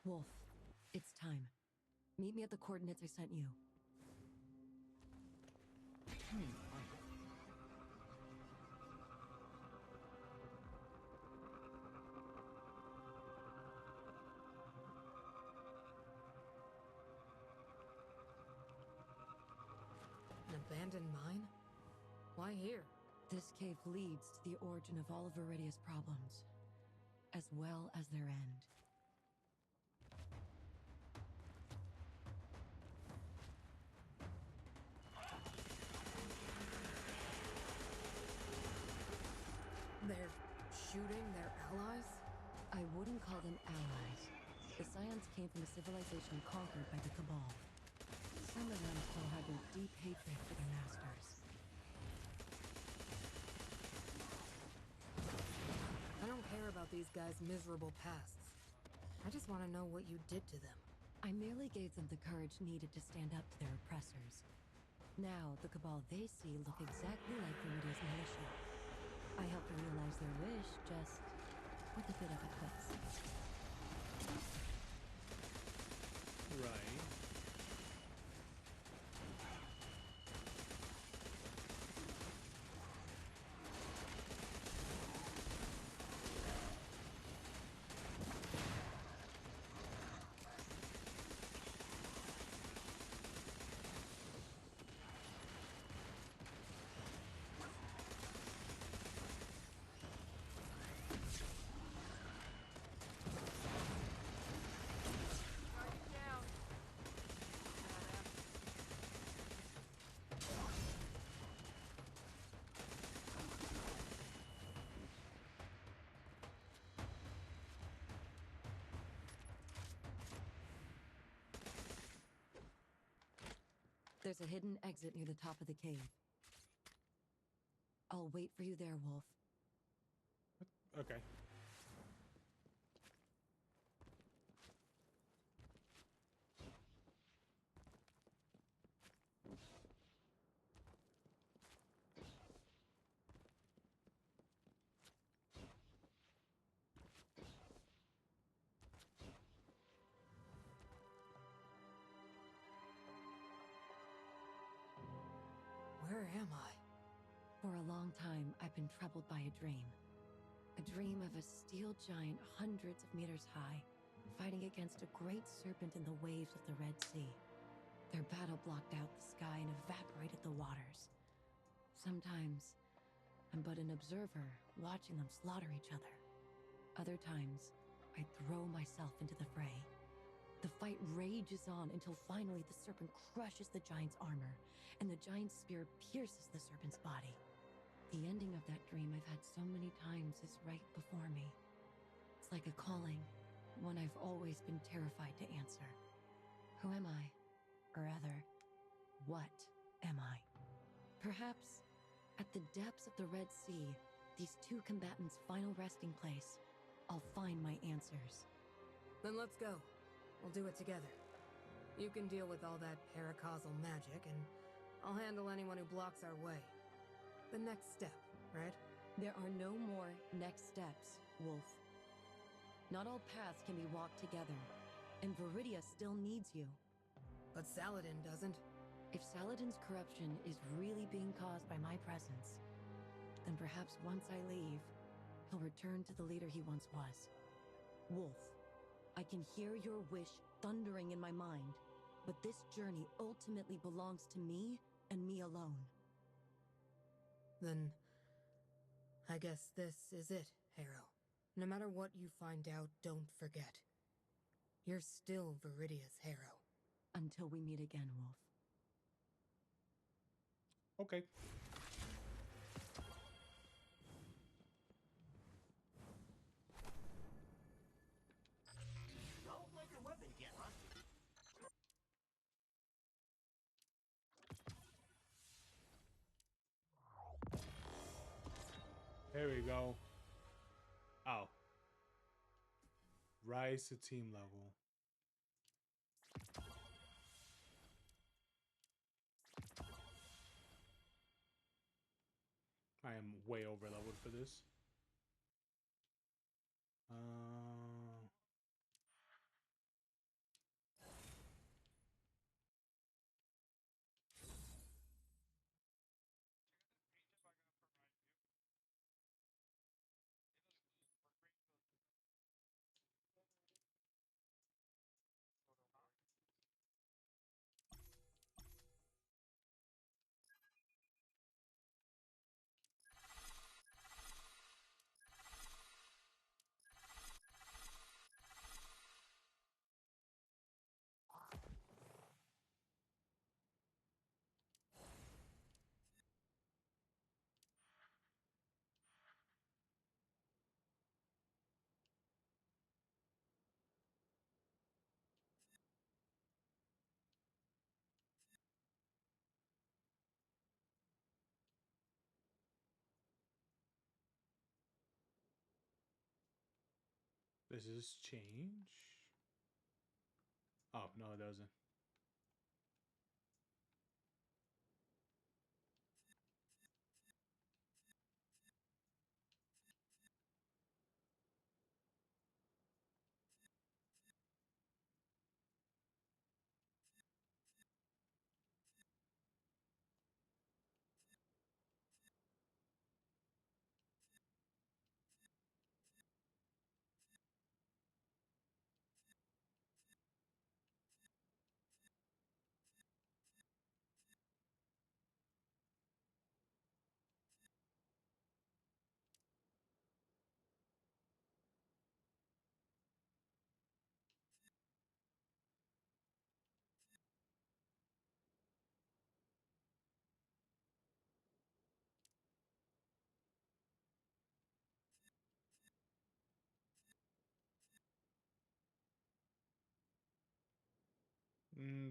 Wolf, it's time. Meet me at the coordinates I sent you. An abandoned mine? Why here? This cave leads to the origin of all of Viridia's problems, as well as their end. They're shooting their allies? I wouldn't call them allies. The Scions came from a civilization conquered by the Cabal. Some of them still have a deep hatred for their masters. I don't care about these guys' miserable pasts. I just want to know what you did to them. I merely gave them the courage needed to stand up to their oppressors. Now, the Cabal they see look exactly like Viridia's militia. I helped them realize their wish, just with a bit of a twist. Right. There's a hidden exit near the top of the cave. I'll wait for you there, Wolf. Okay. Where am I? For a long time, I've been troubled by a dream. A dream of a steel giant hundreds of meters high, fighting against a great serpent in the waves of the Red Sea. Their battle blocked out the sky and evaporated the waters. Sometimes, I'm but an observer, watching them slaughter each other. Other times, I throw myself into the fray. The fight rages on until finally the serpent crushes the giant's armor, and the giant's spear pierces the serpent's body. The ending of that dream I've had so many times is right before me. It's like a calling, one I've always been terrified to answer. Who am I? Or rather, what am I? Perhaps, at the depths of the Red Sea, these two combatants' final resting place, I'll find my answers. Then let's go. We'll do it together. You can deal with all that paracausal magic, and I'll handle anyone who blocks our way. The next step, right? There are no more next steps, Wolf. Not all paths can be walked together, and Viridia still needs you. But Saladin doesn't. If Saladin's corruption is really being caused by my presence, then perhaps once I leave, he'll return to the leader he once was. Wolf, I can hear your wish thundering in my mind, but this journey ultimately belongs to me and me alone. Then, I guess this is it, Harrow. No matter what you find out, don't forget. You're still Viridia's Harrow. Until we meet again, Wolf. Okay. Don't let your weapon get rusty. There we go. Oh. Rise to team level. I am way over leveled for this. Does this change? Oh, no, it doesn't.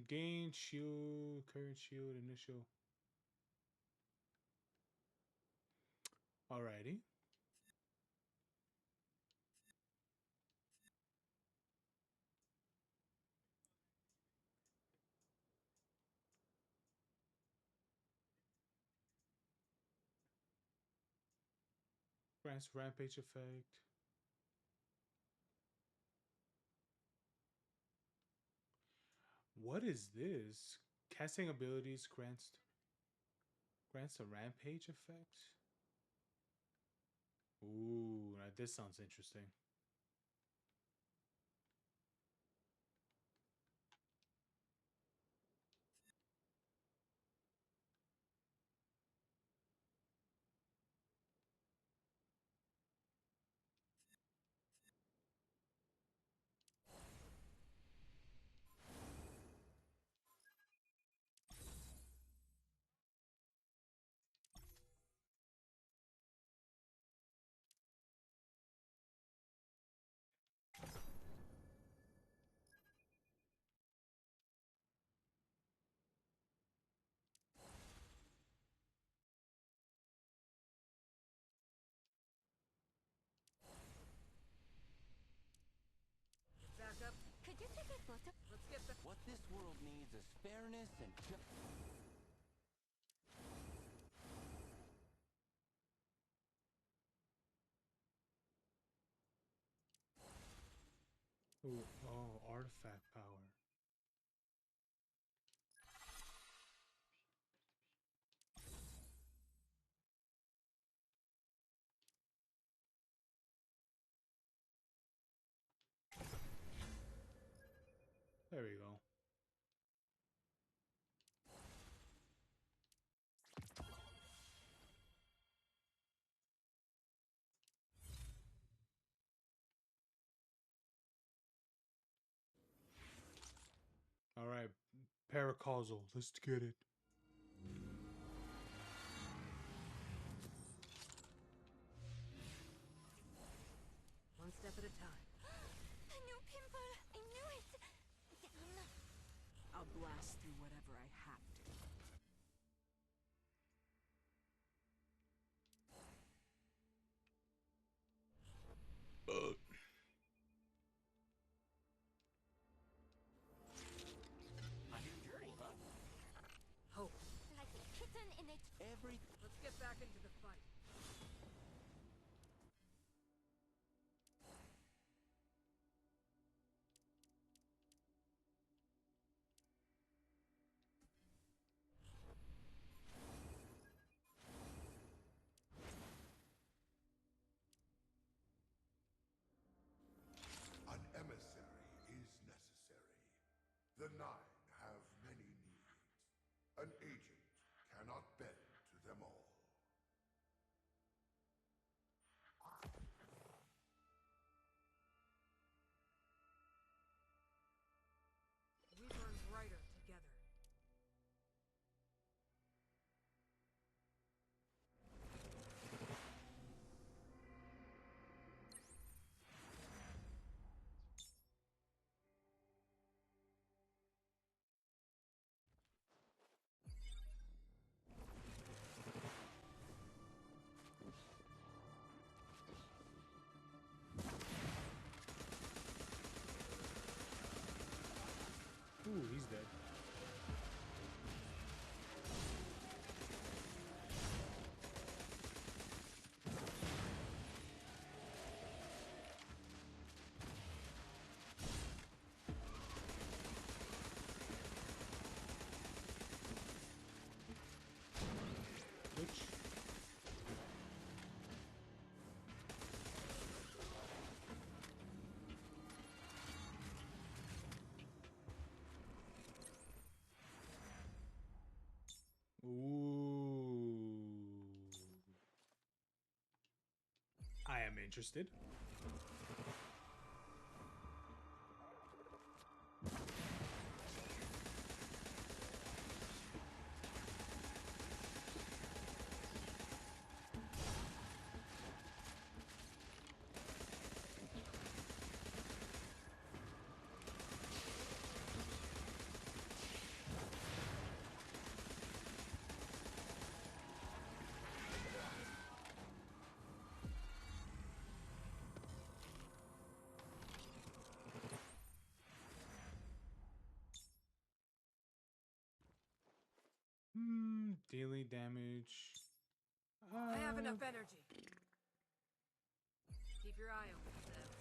Gain shield, current shield, initial. Alrighty. Grants rampage effect. What is this? Casting abilities grants a rampage effect? Ooh, now this sounds interesting. This world needs is fairness and Ooh, oh, artifact power. There we go. All right, paracausal. Let's get it. One step at a time. A new pimple! I knew it! I'll blast through whatever I have to. a new journey, huh? Hope. Like a kitten in it. Let's get back into the fight. An emissary is necessary. The Nine have many needs. An agent cannot bend to them all. We burn brighter together. Ooh, he's dead. Bitch. Ooh. I am interested. Daily damage. I have enough energy. Keep your eye open, Zeb.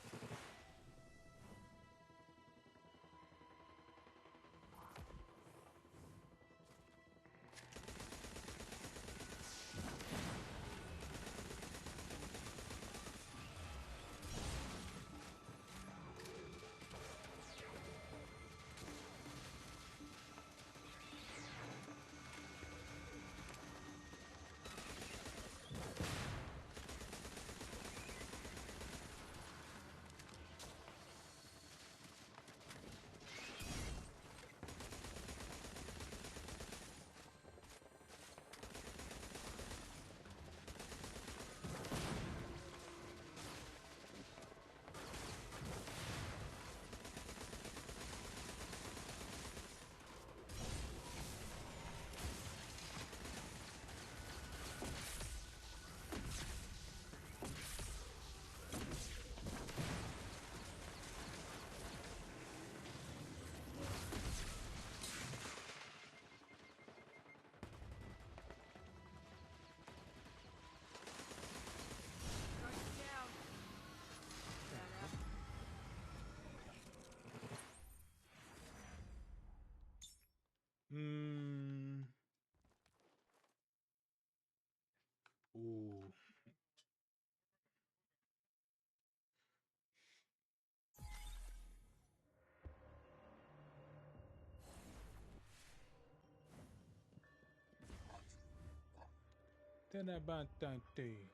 Tenabantante.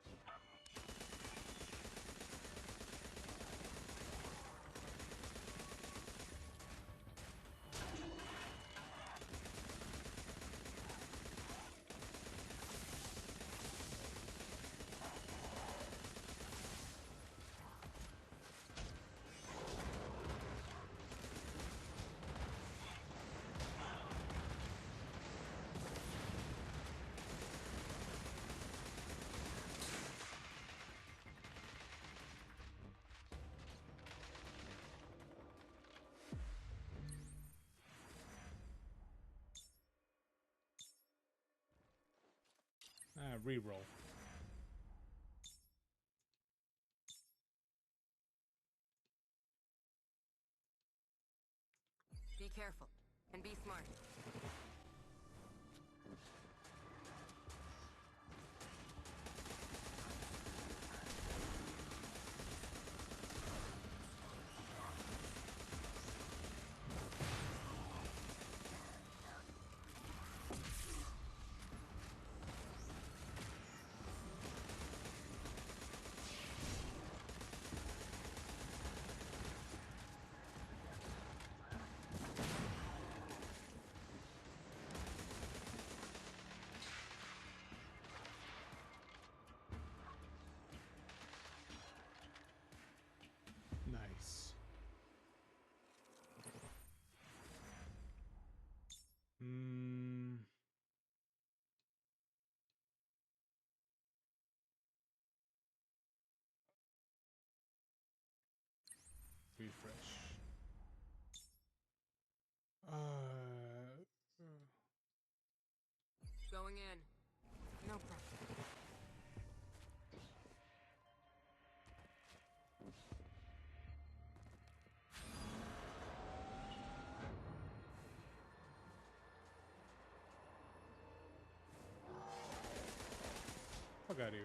Reroll. Be careful and be smart. Nice. Refresh. Going in. No pressure. Fuck out of here.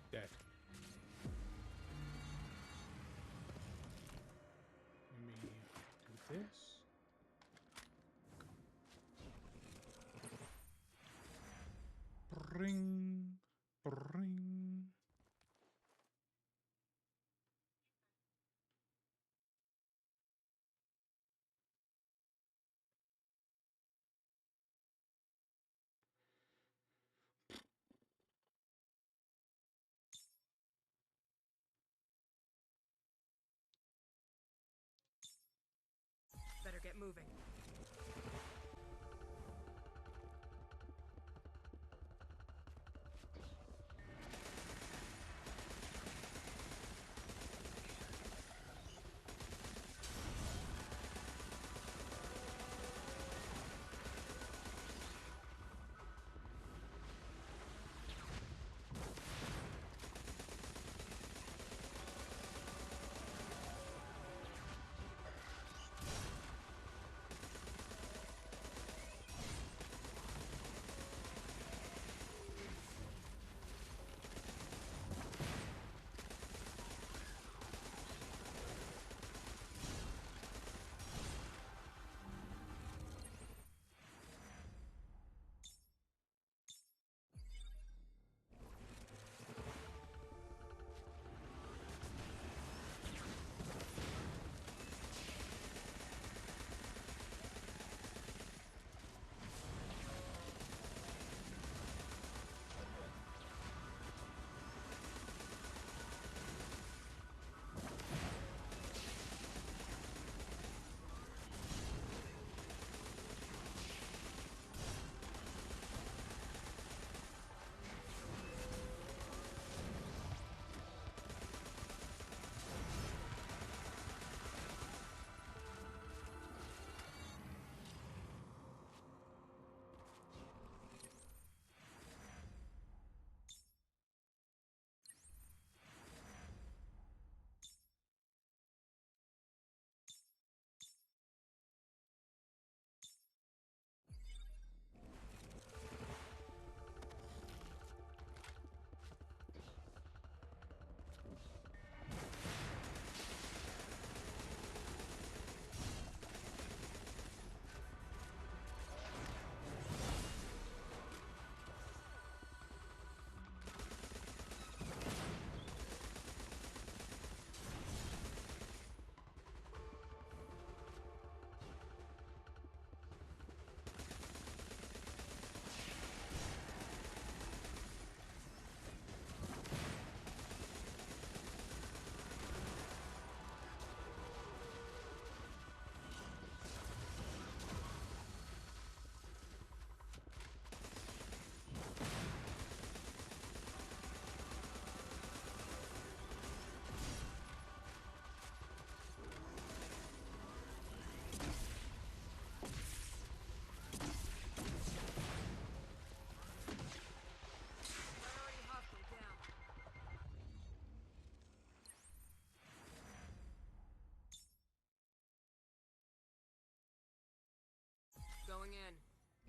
Dead. Let me do this. Bring, bring. Better get moving.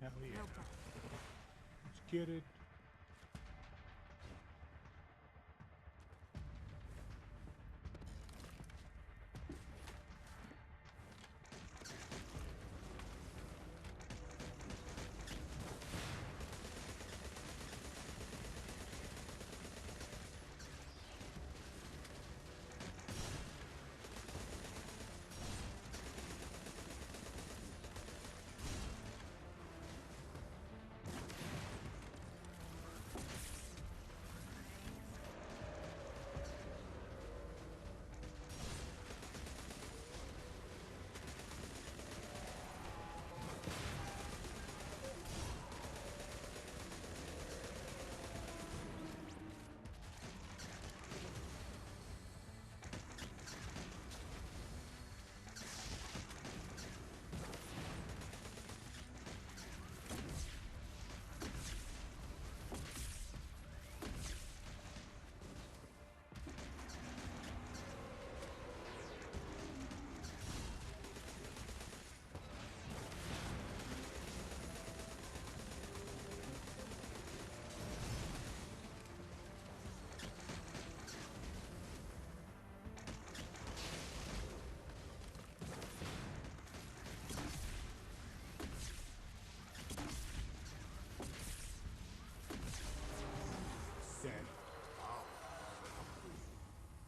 Hell yeah. Let's get it.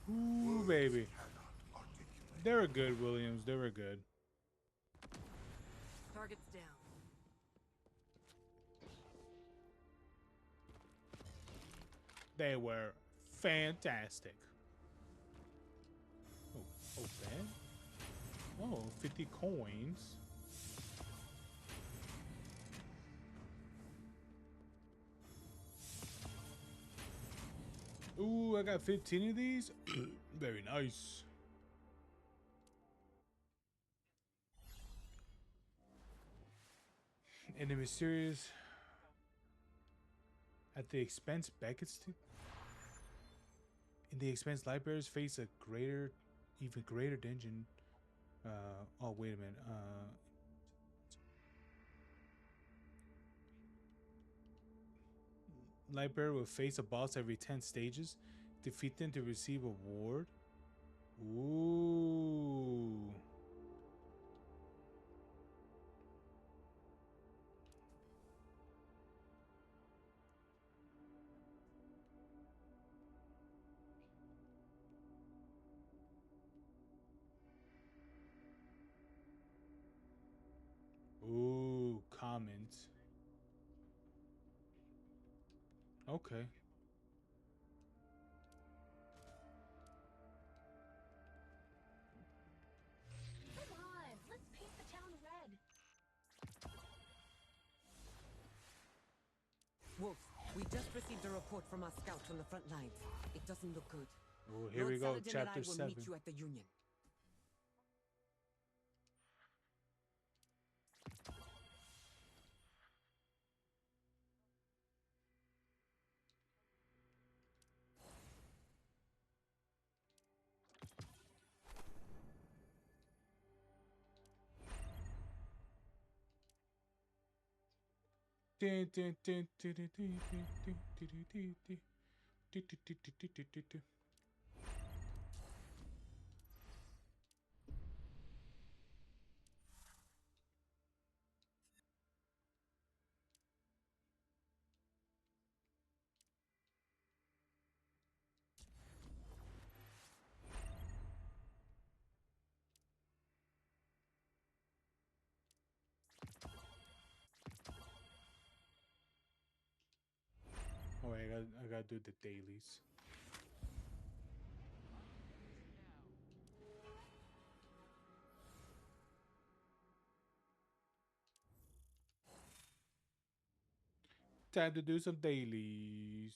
Ooh, baby. They were good, Williams. They were good. Target's down. They were fantastic. Oh, Ben? Oh, 50 coins. Ooh, I got 15 of these. Very nice. In the mysterious at the expense Beckett's in the expense libraries face a even greater dungeon. Oh wait a minute. Library will face a boss every 10 stages. Defeat them to receive a ward. Ooh. Ooh, comment. Okay. Come on, let's paint the town red. Wolf, we just received a report from our scout on the front lines. It doesn't look good. Oh, here we go, Saladin chapter and I will 7. meet you at the Union. Oh, wait, I gotta do the dailies. Time to do some dailies.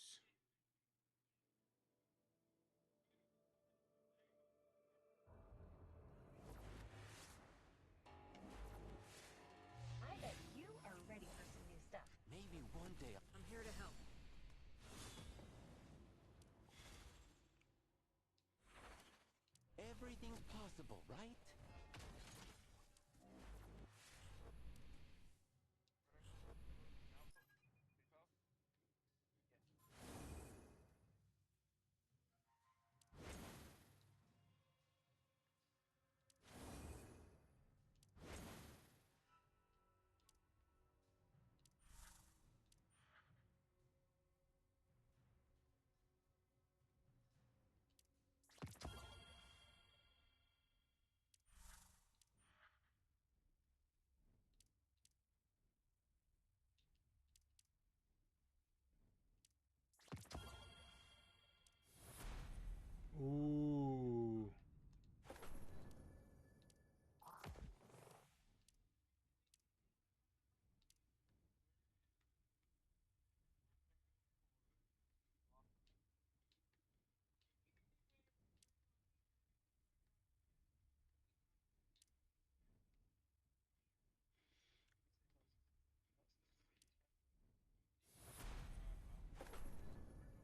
I bet you are ready for some new stuff. Maybe one day I'm here to help. everything's possible, right?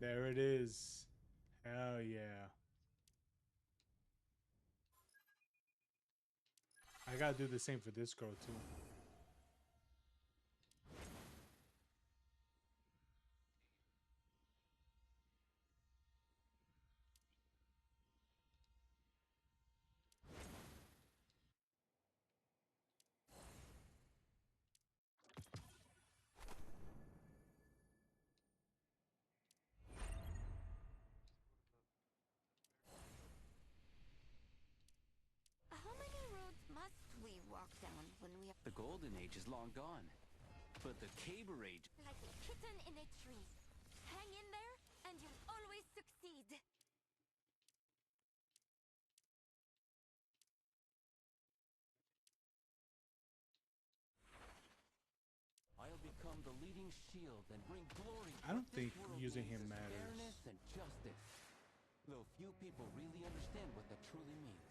There it is. Hell yeah. I gotta do the same for this girl too. How many roads must we walk down when we The Golden Age is long gone. But the Caber Age... like a kitten in a tree? Hang in there, and you'll always succeed. I'll become the leading shield and bring glory to I don't what this think world using needs him is matters. fairness and justice. Though few people really understand what that truly means.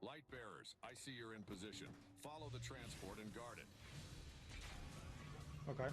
Light bearers, I see you're in position. Follow the transport and guard it. Okay.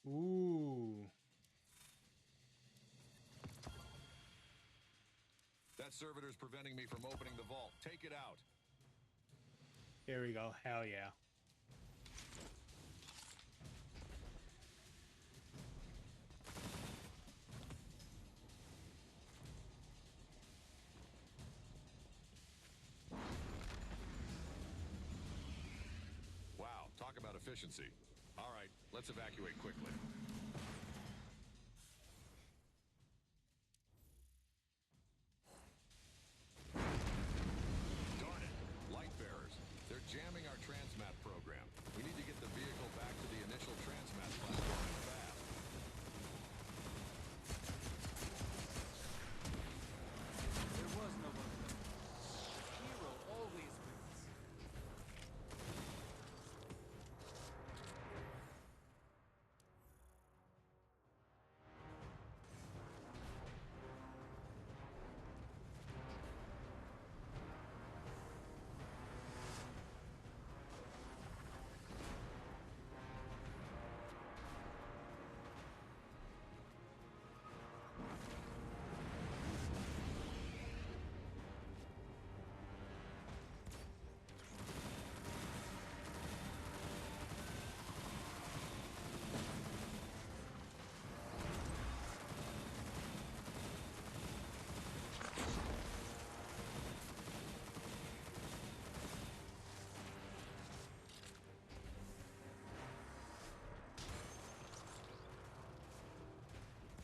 Ooh. That servitor's preventing me from opening the vault. Take it out. Here we go. Hell yeah. Wow, talk about efficiency. All right, let's evacuate quickly. Darn it, light bearers. They're jamming our transmat program. We need to get the vehicle back to the initial transmat platform fast. There was no one better. Hero always wins.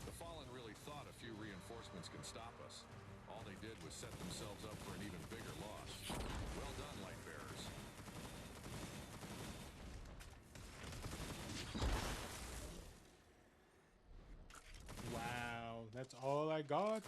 The Fallen really thought a few reinforcements can stop us. All they did was set themselves up for an even bigger loss. Well done, light bearers. god.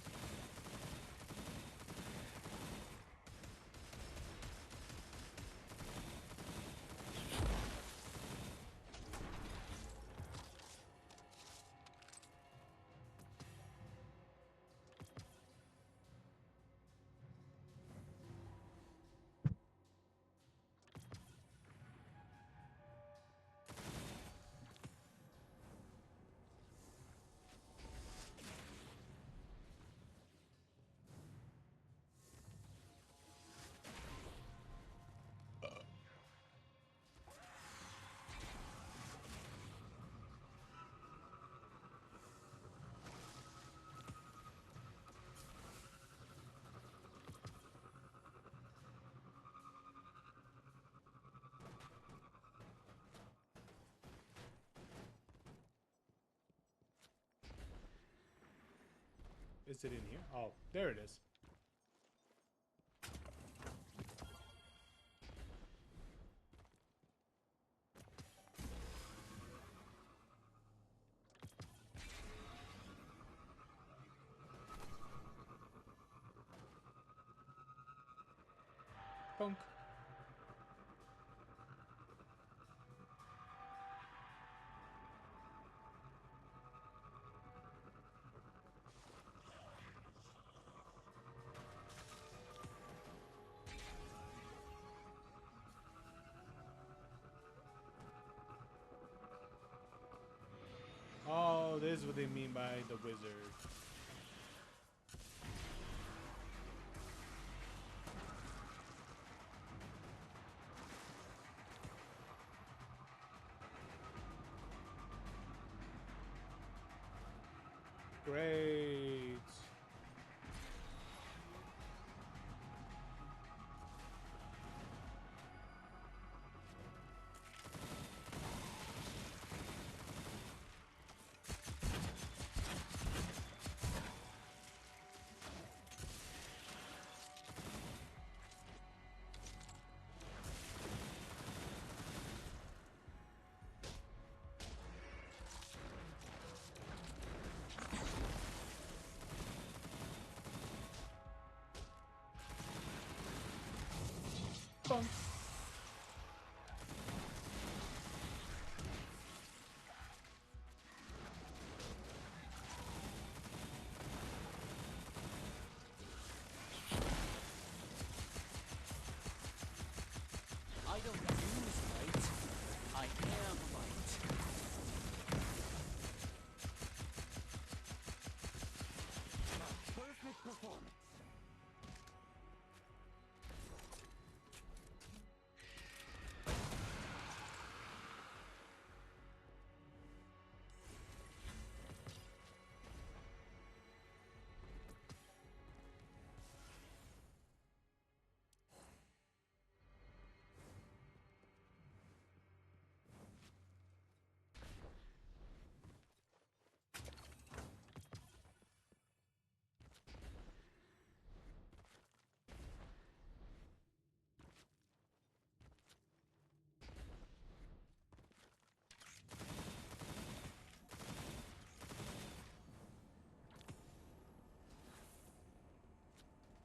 Is it in here? Oh, there it is. Punk. Oh, this is what they mean by the wizard. Great. Punk. I don't use light. I am light. Perfect performance.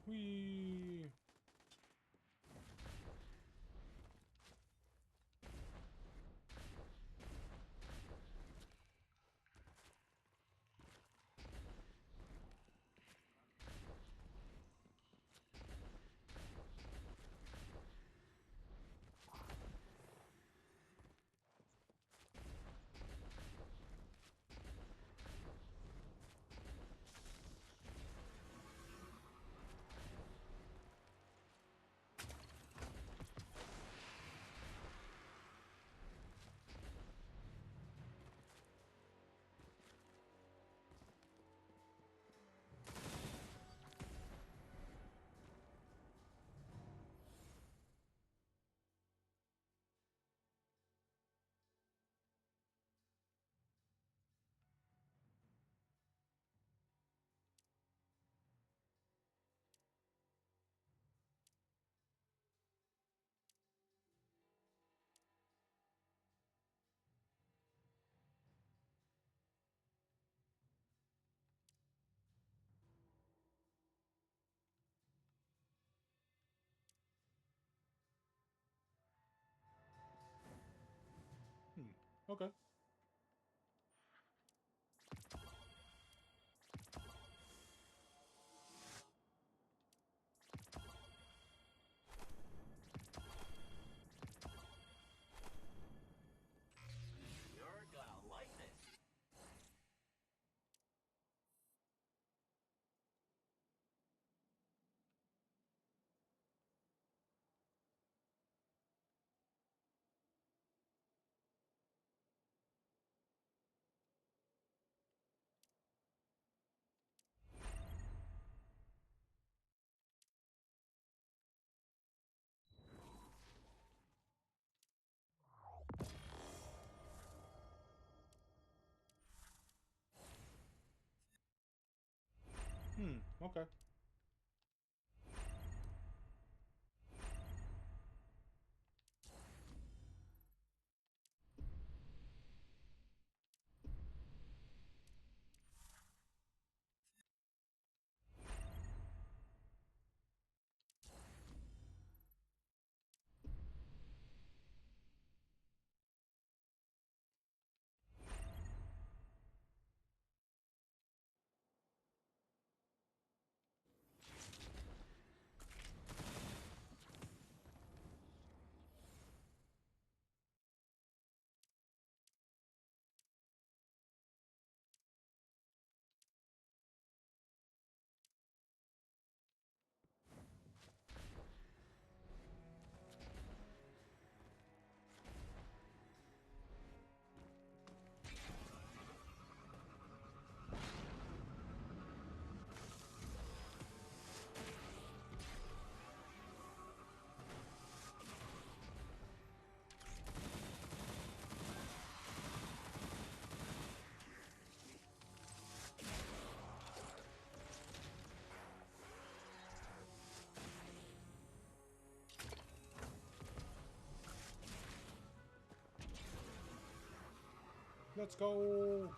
Whee. Okay. You're gonna like this. Okay. Let's go.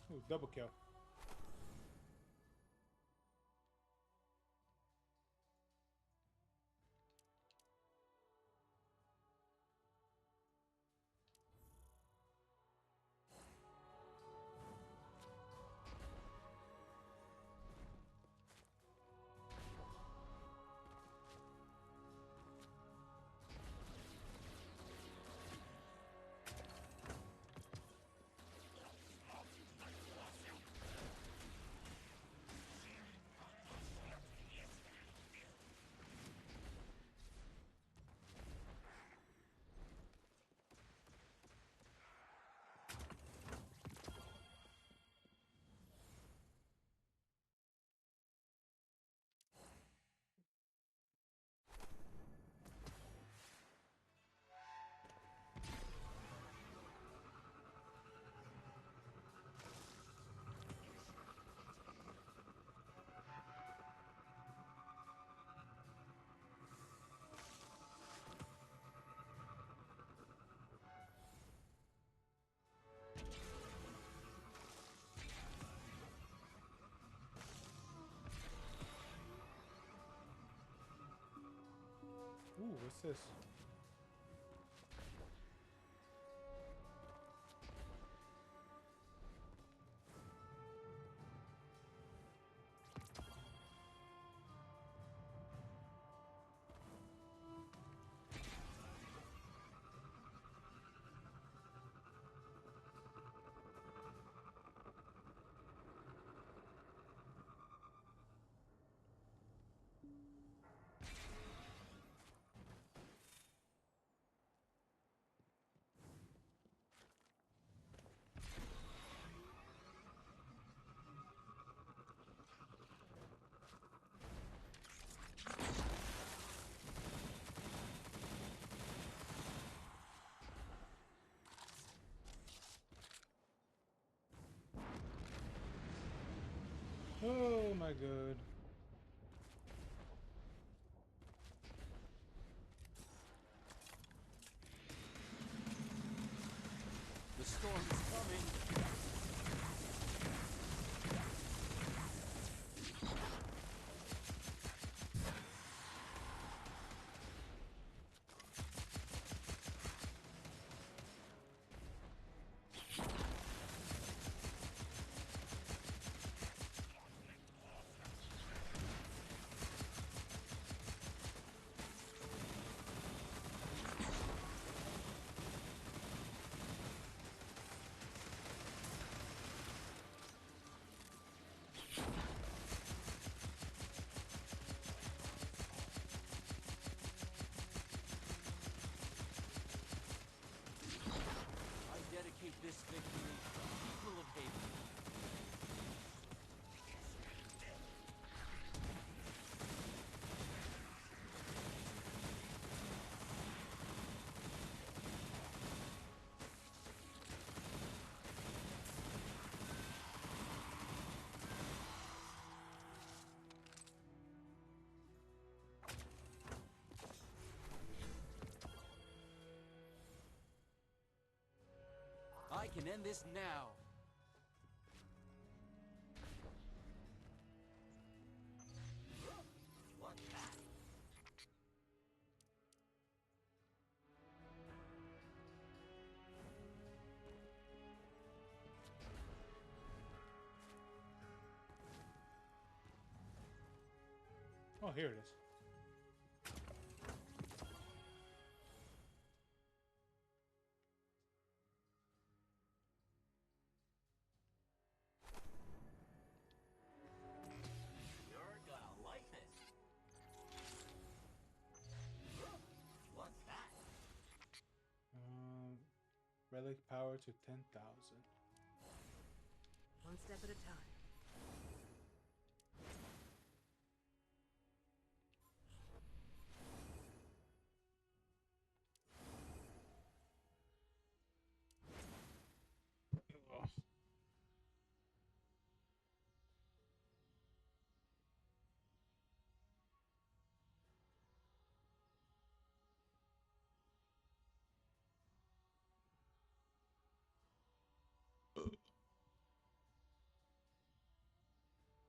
Ooh, double kill. What's this? Oh my god. The storm is coming. I dedicate this victory to the people of Haven. I can end this now. What's that? Oh, here it is. You're gonna like this. What's that? Relic power to 10,000. One step at a time.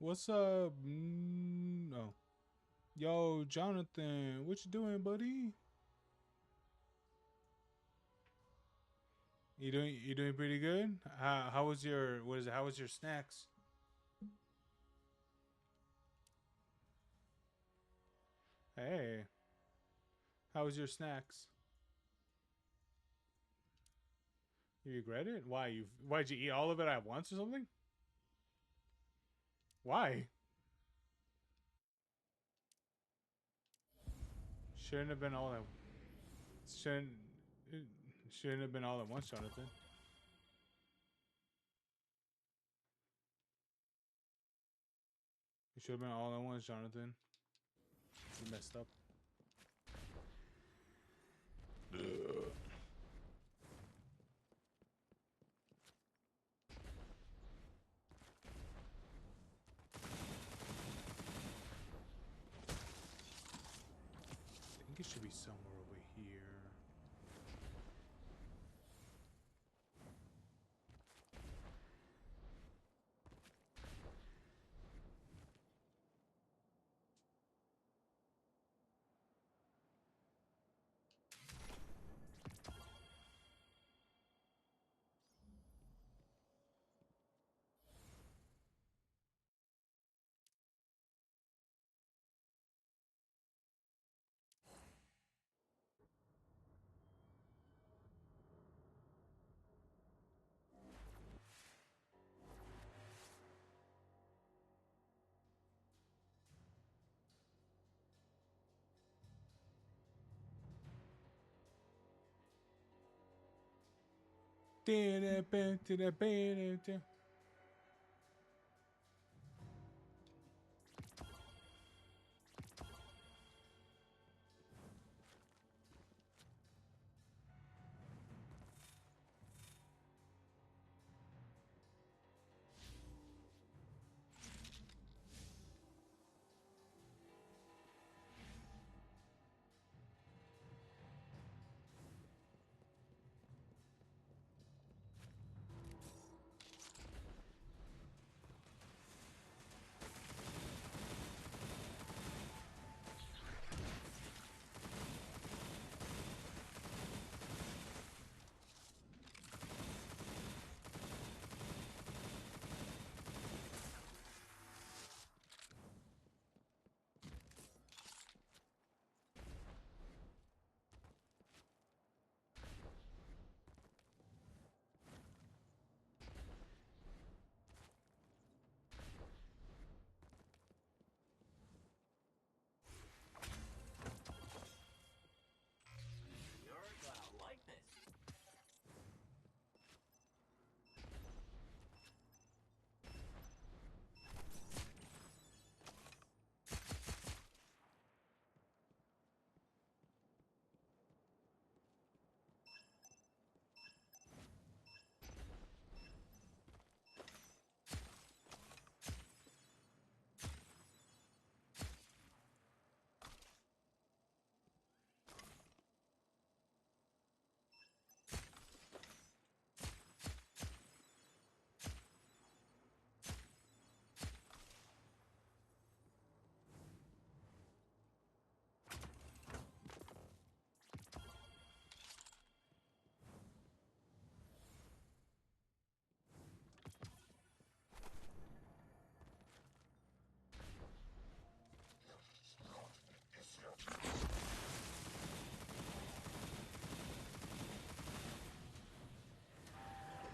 What's up? No. Yo, Jonathan, what you doing, buddy? You doing pretty good? How was your how was your snacks? Hey. How was your snacks? You regret it? Why'd you eat all of it at once or something? Why? Shouldn't have been all at shouldn't it shouldn't have been all at once, Jonathan. It should have been all at once, Jonathan. You messed up. I think it should be somewhere over here. You're gonna like this.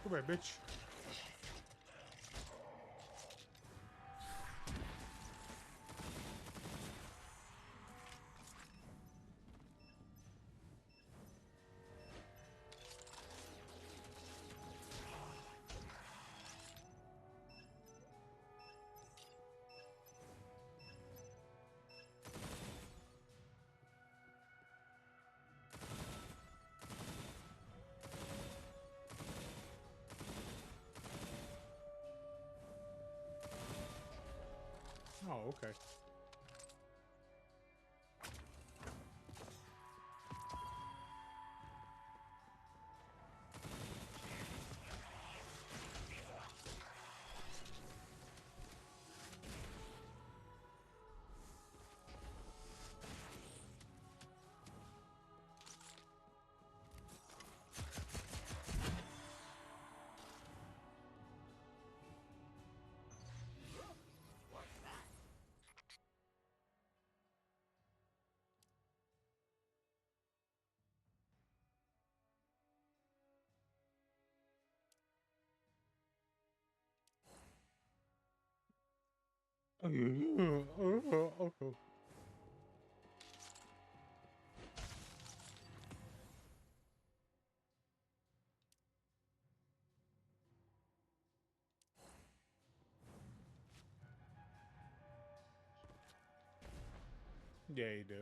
Come here, bitch. Oh, okay. Okay. Yeah, you do.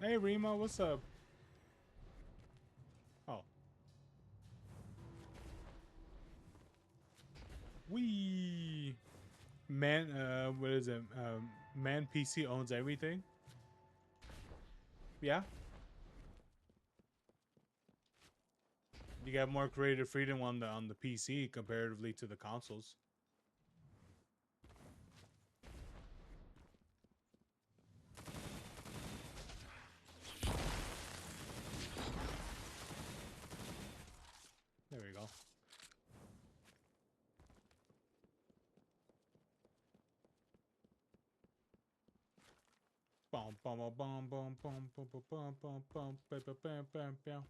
Hey, Rima, what's up? Oh. Wee. Man, what is it? Man PC owns everything. Yeah. You got more creative freedom on the PC comparatively to the consoles. There we go. Bum bum bum bum bum bum bum bum bum bum bum bum bum bum.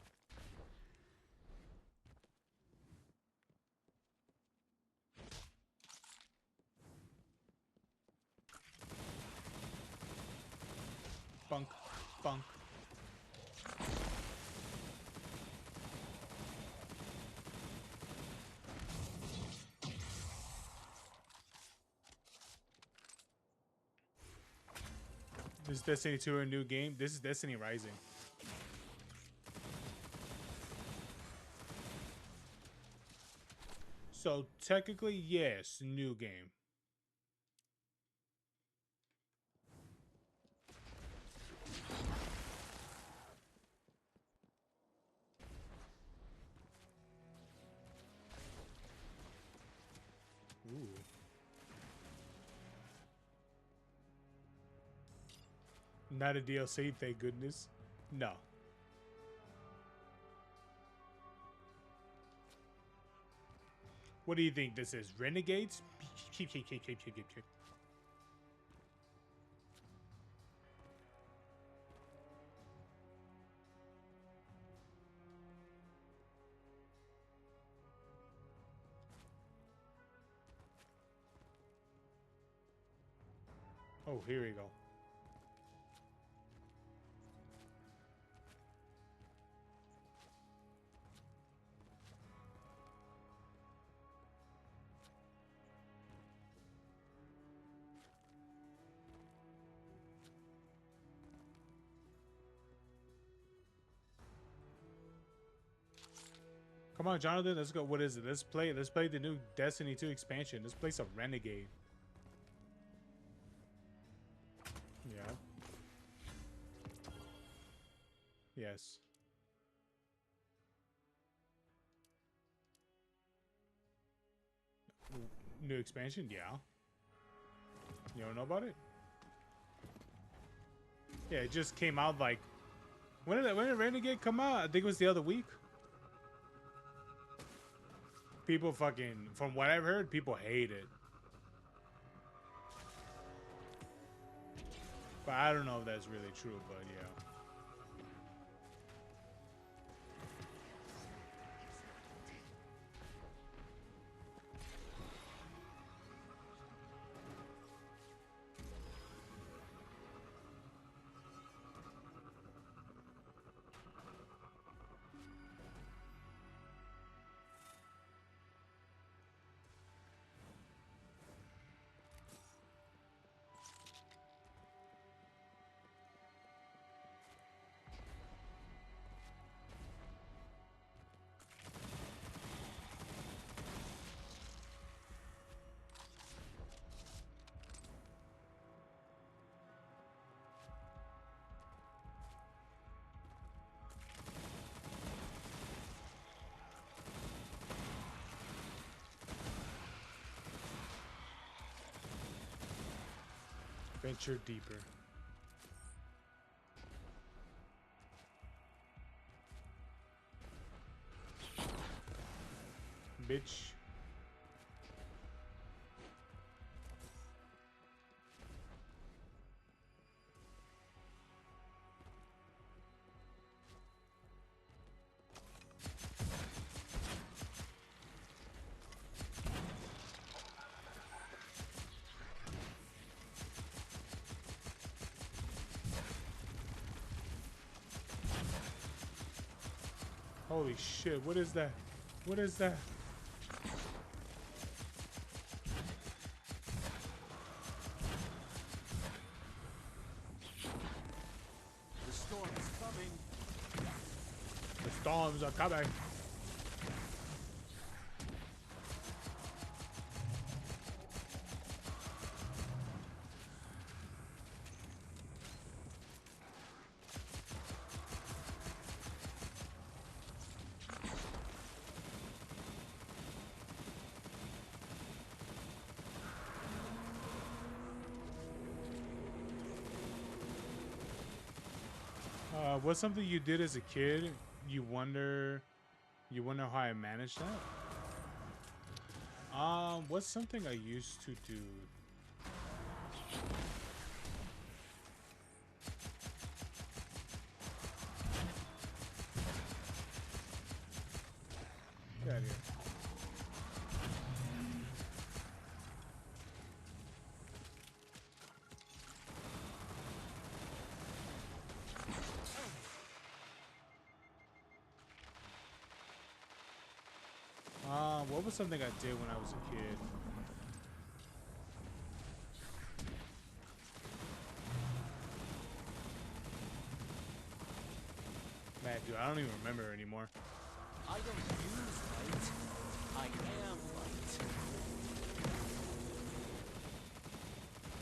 Bunk, bunk. This is Destiny 2 a new game? This is Destiny Rising. So technically, yes, new game. Ooh. Not a DLC, thank goodness. No. What do you think this is? Renegades? Keep. Oh, here we go. Come on, Jonathan, let's go. What is it? Let's play the new Destiny 2 expansion. Let's play some Renegade. Yeah. Yes. New expansion? Yeah. You don't know about it? Yeah, it just came out like... When did Renegade come out? I think it was the other week. People fucking... From what I've heard, people hate it. But I don't know if that's really true, but yeah. Venture deeper. Bitch. Holy shit, what is that? What is that? The storm storms are coming. What's something you did as a kid? You wonder how I managed that? What's something I used to do? Get out of here. What was something I did when I was a kid? Man, dude, I don't even remember anymore. I don't use light. I am light.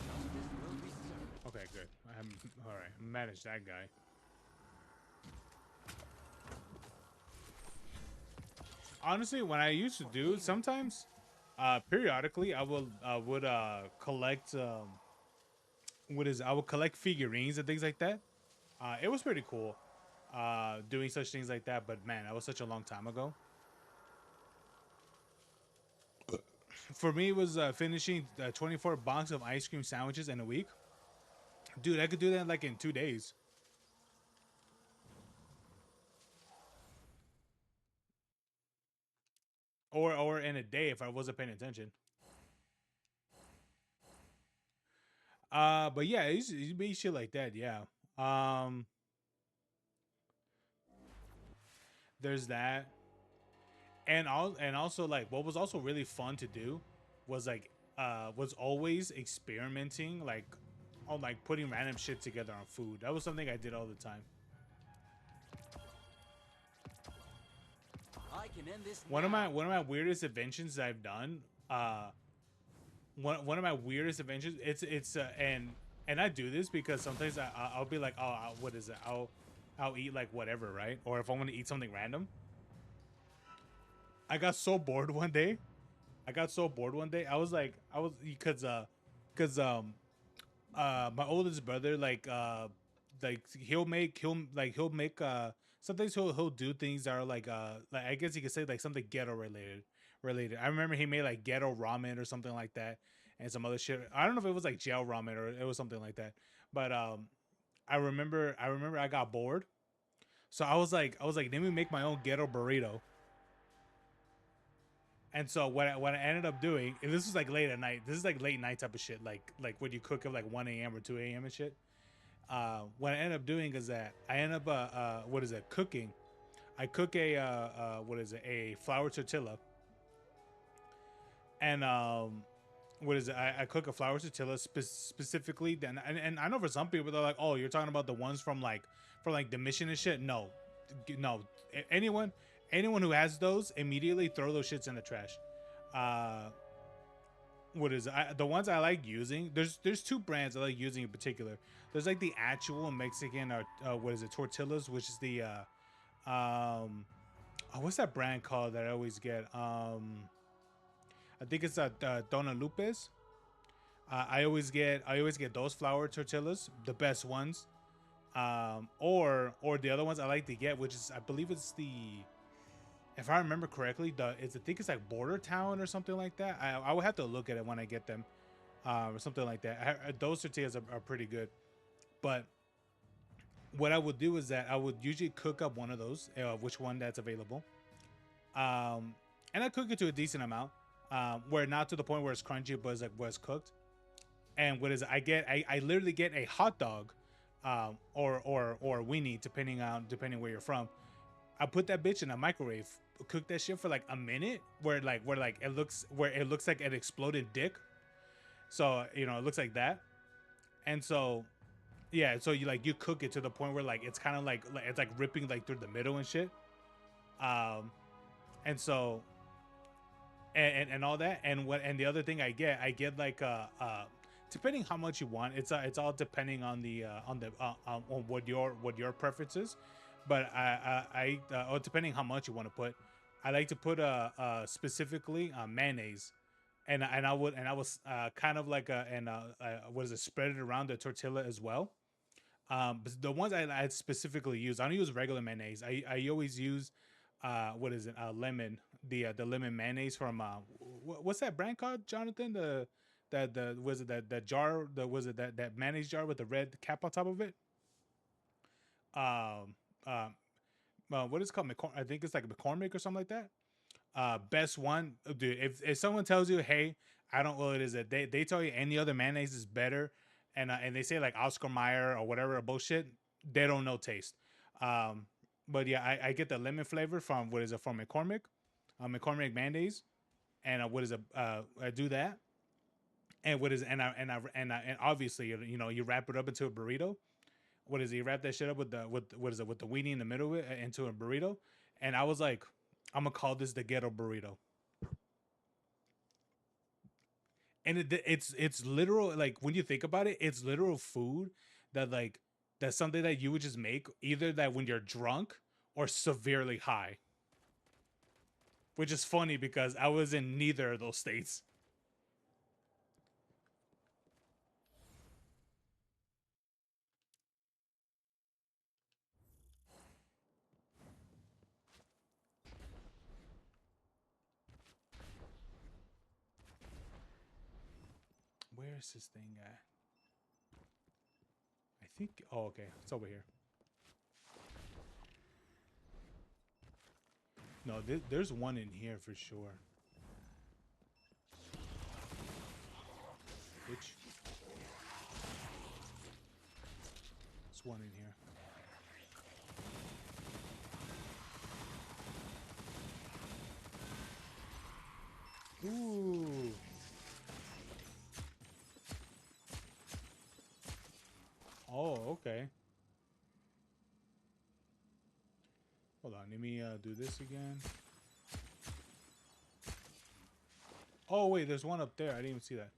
Justice will be served. Okay, good. All right. Manage that guy. Honestly, when I used to do sometimes, periodically, I would collect I would collect figurines and things like that. It was pretty cool, doing such things like that. But man, that was such a long time ago. For me, it was finishing 24 boxes of ice cream sandwiches in a week. Dude, I could do that like in 2 days. Or in a day if I wasn't paying attention. But yeah, it used to be shit like that, yeah. There's that. And also like what was also really fun to do was like was always experimenting like on like putting random shit together on food. That was something I did all the time. I can end this One of my weirdest inventions I've done. One of my weirdest inventions. It's and I do this because sometimes I'll be like, oh, what is it? I'll eat like whatever, right? Or if I want to eat something random. I got so bored one day. I was because my oldest brother like he'll make sometimes he'll do things that are like I guess you could say like something ghetto related. I remember he made like ghetto ramen or something like that and some other shit. I don't know if it was like jail ramen or it was something like that. But I remember I got bored. So I was like let me make my own ghetto burrito. And so what I ended up doing, and this was like late at night. This is like late night type of shit, like when you cook at like 1 a.m. or 2 a.m. and shit. What I ended up doing is that I end up cooking. I cook a flour tortilla. And I cook a flour tortilla specifically. Then and I know for some people they're like, oh, you're talking about the ones from like the mission and shit. No. Anyone who has those, immediately throw those shits in the trash. The ones I like using, there's two brands I like using in particular. There's like the actual Mexican tortillas, which is the what's that brand called that I always get? I think it's Dona Lupe's. I always get those flour tortillas, the best ones. Or the other ones I like to get, which is I believe it's the, if I remember correctly, I think it's like Border Town or something like that. I will have to look at it when I get them, or something like that. Those tortillas are pretty good. But what I would do is that I would usually cook up one of those, which one that's available, and I cook it to a decent amount, where not to the point where it's crunchy, but it's like where it's cooked. And I literally get a hot dog, or weenie, depending where you're from. I put that bitch in a microwave, cook that shit for like a minute, where it looks like an exploded dick. So it looks like that, and so yeah, so you cook it to the point where like it's kind of like it's like ripping like through the middle and shit. And so and all that, and the other thing I get like depending how much you want, it's all depending on the on what your preference is, but or depending how much you want to put, I like to put specifically mayonnaise, and I was kind of like what is it, spread it around the tortilla as well. But the ones I specifically use, I don't use regular mayonnaise. I always use what is it, lemon, the lemon mayonnaise from what's that brand called, Jonathan? The was it that jar, that mayonnaise jar with the red cap on top of it? What is it called? I think it's like McCormick or something like that. Best one, dude. If someone tells you, hey, I don't, well, it is that they tell you any other mayonnaise is better, and they say like Oscar Mayer or whatever bullshit, they don't know taste. But yeah, I get the lemon flavor from, what is it, from McCormick, McCormick mayonnaise, and what is it? I do that, and what is, and obviously, you know, you wrap it up into a burrito. What is it? You wrap that shit up with what is it, with the weenie in the middle of it, into a burrito, and I was like, I'm gonna call this the ghetto burrito. And it's literal, like when you think about it, it's literal food that like, that's something that you would just make either that when you're drunk or severely high. Which is funny because I was in neither of those states. Where is this thing at? I think, oh, okay, it's over here. No, there's one in here for sure. Bitch. There's one in here. Ooh. Oh, okay. Hold on, let me do this again. Oh wait, there's one up there. I didn't even see that.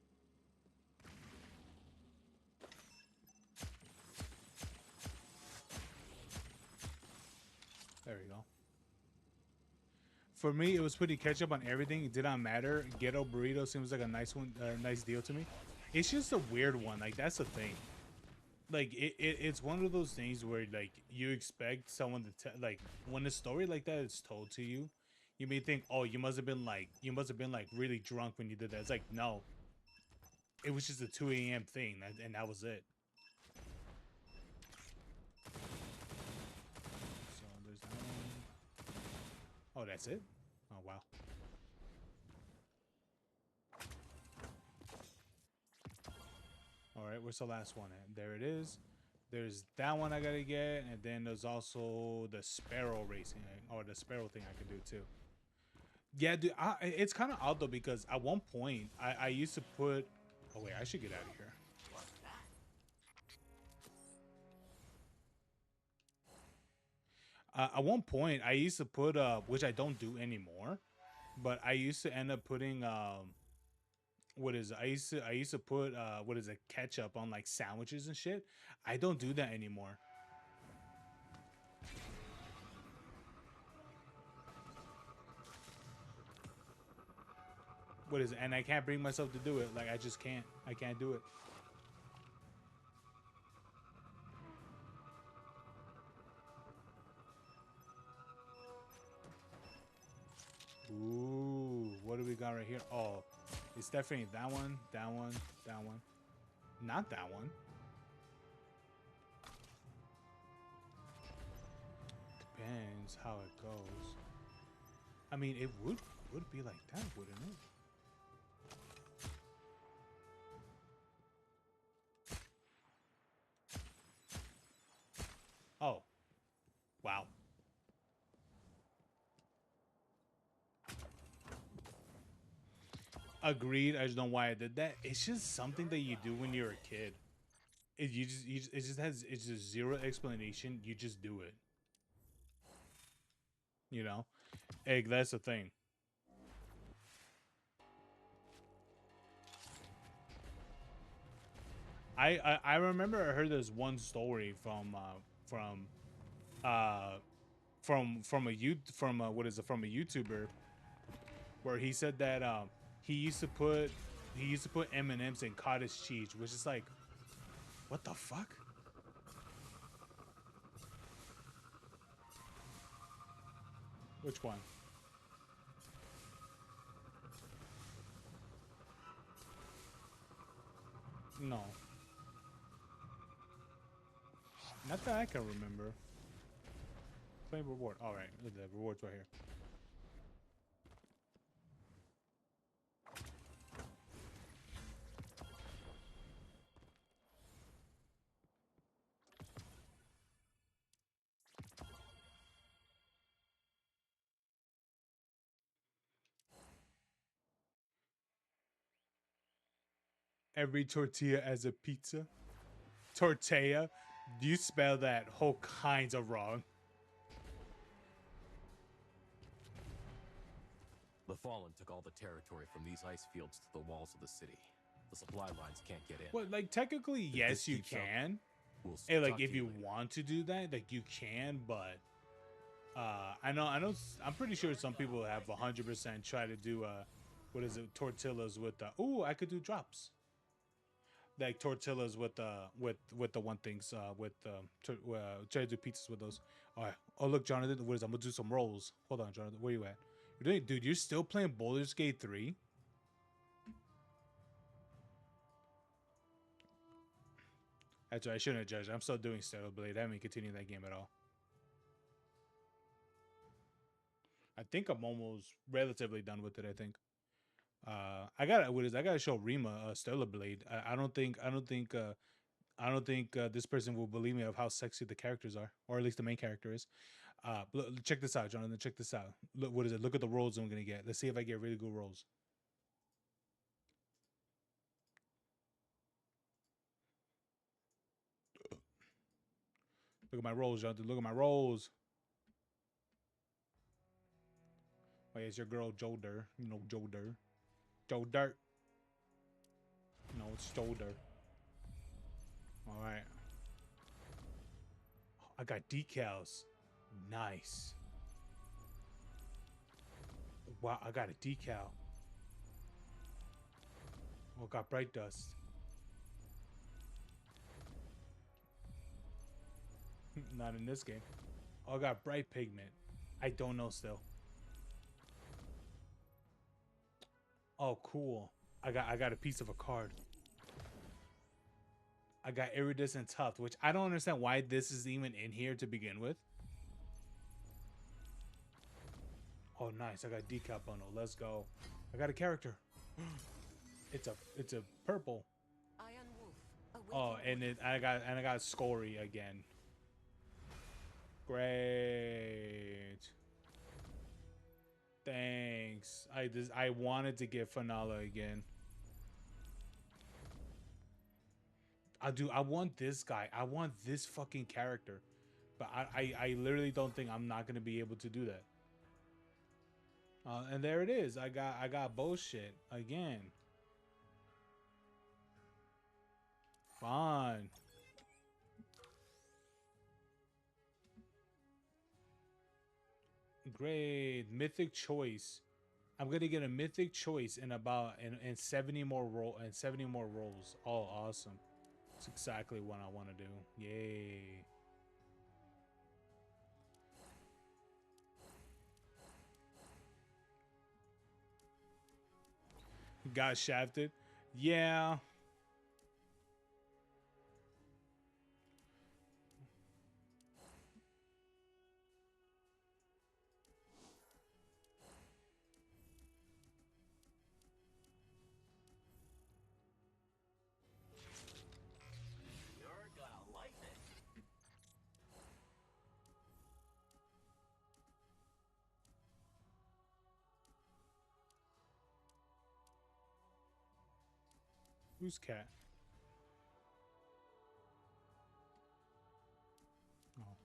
There we go. For me, it was putting ketchup on everything. It did not matter. Ghetto burrito seems like a nice one, nice deal to me. It's just a weird one. Like, that's the thing. Like, it's one of those things where, like, you expect someone to like, when a story like that is told to you, you may think, oh, you must have been like really drunk when you did that. It's like, no, it was just a 2 a.m. thing, and that was it. So there's that one. Oh, that's it? Oh, wow. All right, where's the last one at? There it is. There's that one I gotta get, and then there's also the sparrow racing, or the sparrow thing I can do too. Yeah, dude, it's kind of odd though, because at one point I used to put. Oh wait, I should get out of here. At one point I used to put which I don't do anymore, but I used to end up putting what is it? I used to put what is it, ketchup on like sandwiches and shit. I don't do that anymore. What is it? And I can't bring myself to do it. Like, I just can't. I can't do it. Ooh, what do we got right here? Oh, it's definitely that one, that one, that one. Not that one. Depends how it goes. I mean, it would be like that, wouldn't it? Oh, wow. Agreed. I just don't know why I did that. It's just something that you do when you're a kid. It just has, it's just zero explanation. You just do it. You know, that's the thing. I remember I heard this one story from what is it, from a YouTuber, where he said that he used to put M&Ms in cottage cheese, which is like, what the fuck? Which one? No. Not that I can remember. Claim reward. All right, look at the rewards right here. Every tortilla as a pizza. Tortilla. You spell that whole kinds of wrong. The Fallen took all the territory from these ice fields to the walls of the city. The supply lines can't get in. Well, like technically, If yes, this you keeps up, can. we'll Hey, like talk if to you later. want to do that, like you can, but I know, I'm pretty sure some people have 100% try to do what is it, tortillas with the. Ooh, I could do drops. Like tortillas with the one things try to do pizzas with those. All right. Oh look, Jonathan, what is? I'm gonna do some rolls. Hold on, Jonathan, where you at? You're doing, dude. You're still playing Baldur's Gate 3. That's right. I shouldn't have judged. I'm still doing Stellar Blade. I haven't continued that game at all. I think I'm almost relatively done with it. I think. I gotta show Rima Stellar Blade. I don't think this person will believe me of how sexy the characters are, or at least the main character is. Check this out, Jonathan. Check this out. Look, what is it? Look at the rolls I'm gonna get. Let's see if I get really good rolls. Look at my rolls, Jonathan. Look at my rolls. Wait, it's your girl Joe Dirt. You know Joe Dirt. Joe Dirt. No, it's Joe Dirt. All right. I got decals. Nice. Wow, I got a decal. Oh, got bright dust. Not in this game. Oh, I got bright pigment. I don't know still. Oh, cool. I got a piece of a card. I got iridescent tuft, which I don't understand why this is even in here to begin with. Oh, nice. I got decal bundle. Let's go. I got a character. It's a purple. Oh, and I got Scory again. Great. Thanks. I wanted to get Finala again. I want this guy. I want this fucking character. But I literally don't think I'm not gonna be able to do that. And there it is. I got bullshit again. Fine. Great. Mythic choice. I'm gonna get a mythic choice in about in 70 more rolls. Oh, awesome. That's exactly what I want to do. Yay. Got shafted. Yeah. You're gonna like it. Who's cat? Oh.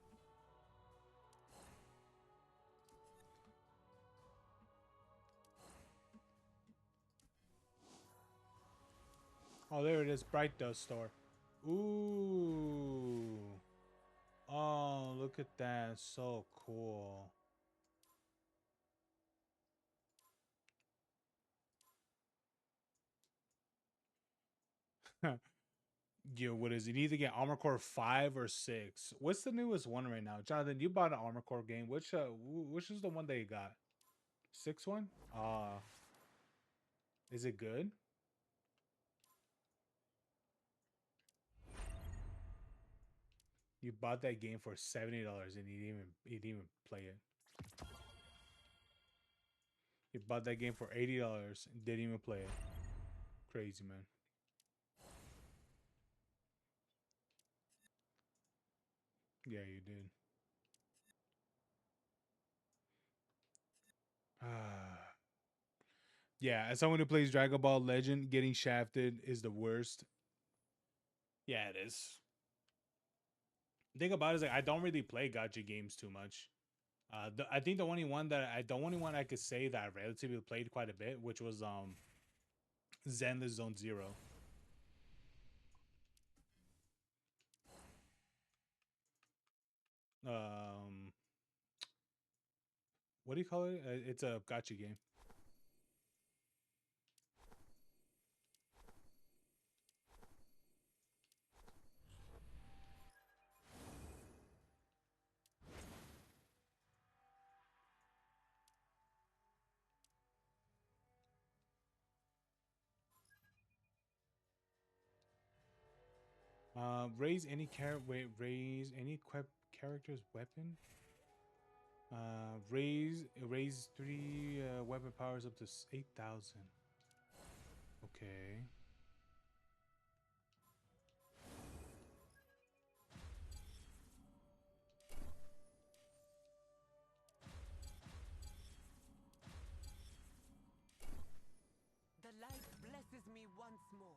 Oh, there it is. Bright Dust Store. Ooh. Oh, look at that. So cool. Yo, what is it? You either get Armor Core 5 or 6. What's the newest one right now? Jonathan, you bought an Armor Core game. Which is the one that you got? 6 one? Is it good? You bought that game for $70 and you didn't even play it. You bought that game for $80 and didn't even play it. Crazy, man. Yeah, you did. Yeah, as someone who plays Dragon Ball Legend, getting shafted is the worst. Yeah, it is. The thing about it is like I don't really play gacha games too much. I think the only one I could say that I relatively played quite a bit, which was Zenless Zone Zero. What do you call it? It's a gacha game. Raise any character's weapon. Raise 3 weapon powers up to 8,000. Okay. The light blesses me once more.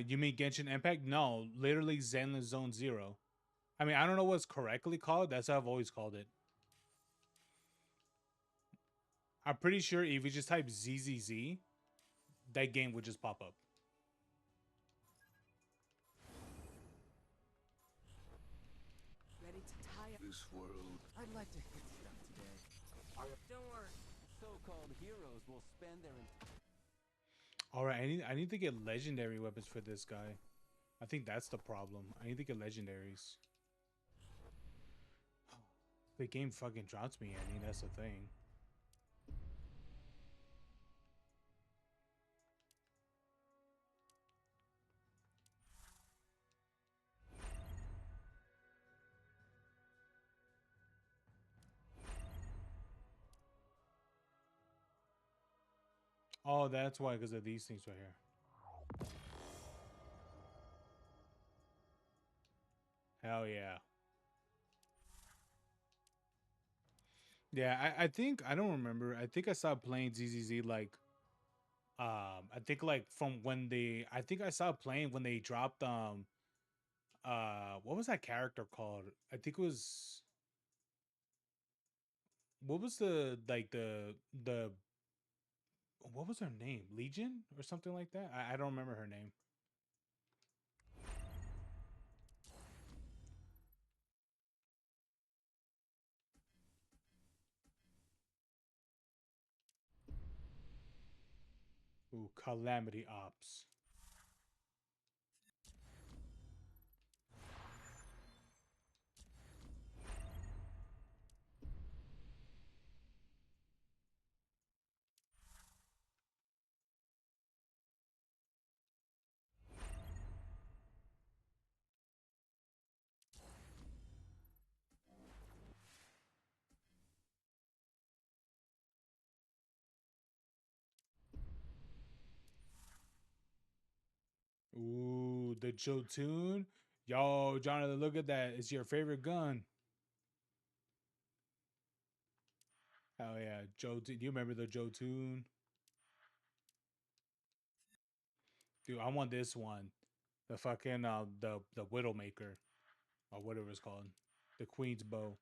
You mean Genshin Impact? No, literally Zenless Zone Zero. I mean, I don't know what's correctly called. That's how I've always called it. I'm pretty sure if you just type ZZZ, that game would just pop up. Ready to tie up this world. I'd like to hit stuff today. Don't worry. So-called heroes will spend their All right, I need to get legendary weapons for this guy. I think that's the problem. I need to get legendaries. The game fucking drops me, Annie. That's the thing. Oh, that's why, because of these things right here. Hell yeah. Yeah, I think I don't remember. I think I stopped playing ZZZ like I think like from when I think I stopped playing when they dropped what was that character called? I think it was what was the what was her name? Legion or something like that? I don't remember her name. Ooh, Calamity Ops. Ooh, the Jotun. Yo, Jonathan, look at that. It's your favorite gun. Oh yeah, Jotun. Do you remember the Jotun? Dude, I want this one. The fucking the Widowmaker. Or whatever it's called. The Queen's Bow.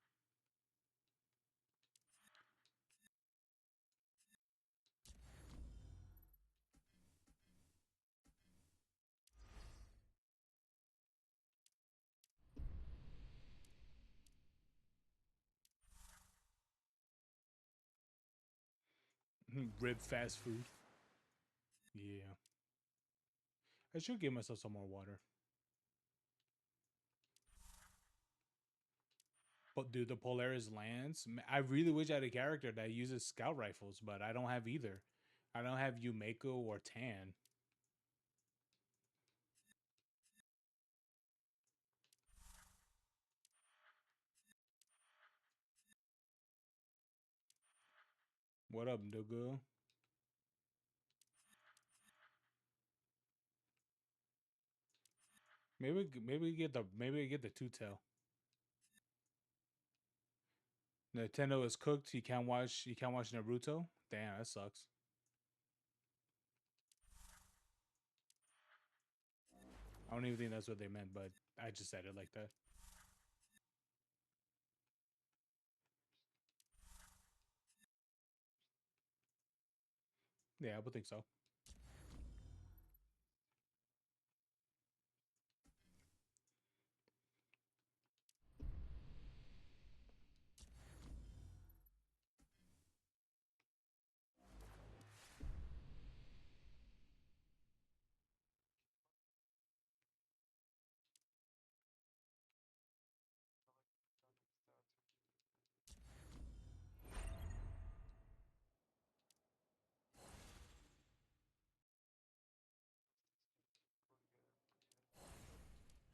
Rib fast food. Yeah. I should give myself some more water. But dude, the Polaris Lance, I really wish I had a character that uses scout rifles, but I don't have either. I don't have Yumeko or Tan. What up, nigga? Maybe get the two tail. Nintendo is cooked. You can't watch Naruto. Damn, that sucks. I don't even think that's what they meant, but I just said it like that. Yeah, I would think so.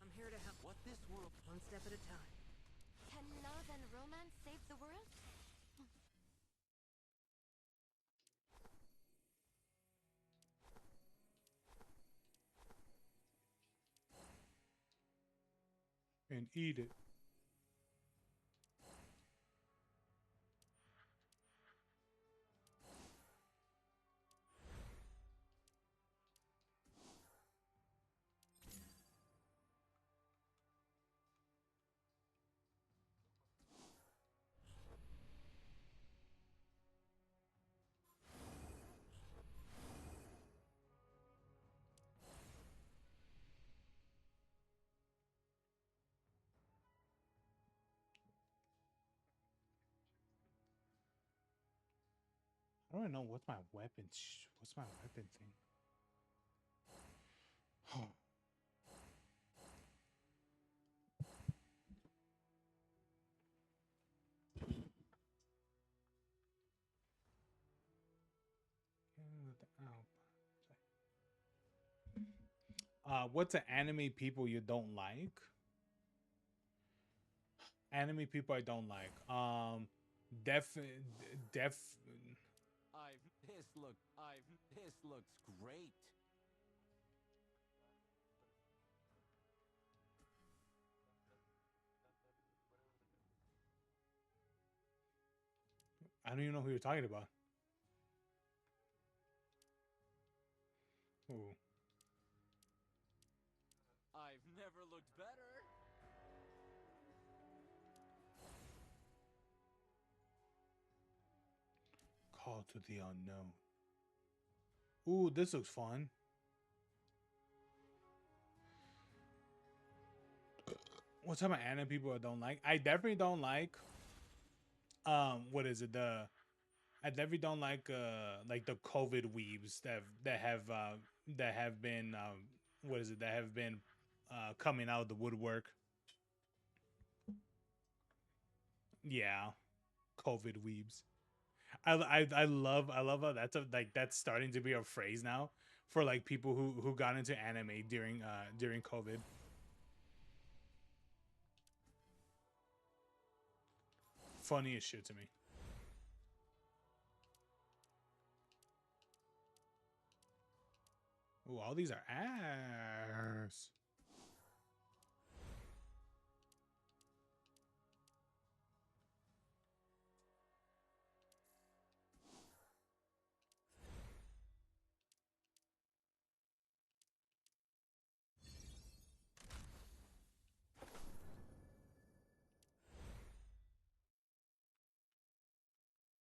I'm here to help. What this world, one step at a time. Can love and romance save the world? And eat it. I don't know what's my weapon. What's my weapon thing? What's an anime people you don't like? Anime people I don't like. Def. This looks great. I don't even know who you're talking about. Ooh. I've never looked better. Call to the Unknown. Ooh, this looks fun. What type of anime people I don't like? I definitely don't like. What is it? I definitely don't like the COVID weebs that have been what is it? That have been coming out of the woodwork. Yeah, COVID weebs. I love how that's starting to be a phrase now for like people who got into anime during COVID. Funny as shit to me. Ooh, all these are ass.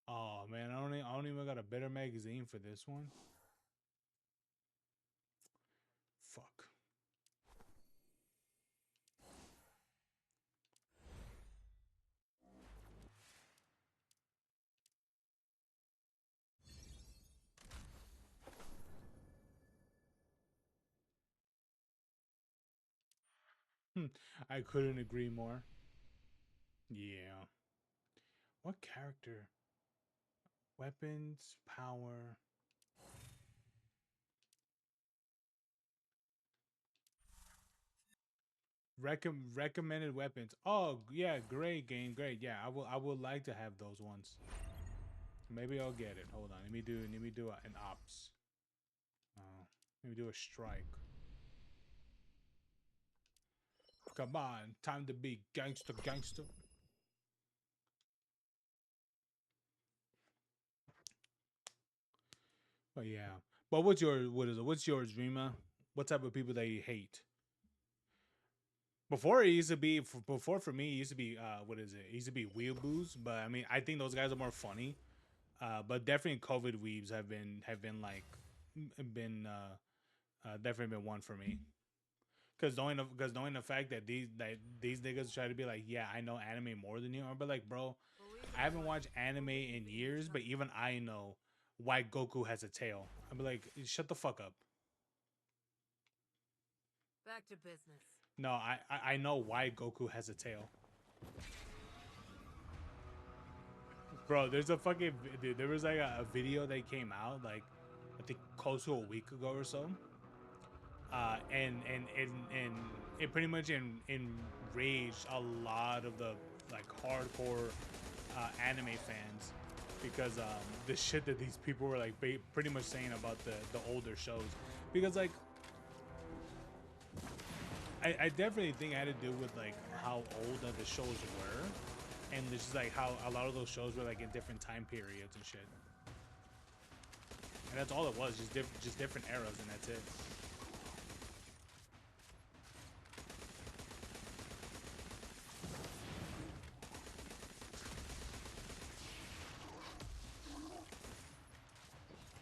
Oh man, I don't even got a better magazine for this one. Fuck. I couldn't agree more. Yeah. What character? Weapons, power. Recommended weapons. Oh yeah, great game, great. Yeah, I would like to have those ones. Maybe I'll get it. Hold on. Let me do an ops. Let me do a strike. Come on, time to be gangster. But yeah. But what's yours, Rima? What type of people that you hate? Before it used to be for me it used to be what is it? It used to be weeaboos, but I mean I think those guys are more funny. But definitely COVID weebs have been definitely been one for me. Cause knowing the fact that these niggas try to be like, yeah, I know anime more than you, but like, bro, I haven't watched anime in years, but even I know why Goku has a tail. I'd be like, shut the fuck up. Back to business. No, I know why Goku has a tail. Bro, there's a fucking dude, there was like a video that came out like I think close to a week ago or so. And it pretty much enraged a lot of the like hardcore anime fans because the shit that these people were like pretty much saying about the older shows, because like I definitely think it had to do with like how old the shows were, and just like how a lot of those shows were like in different time periods and shit, and that's all it was, just different eras, and that's it.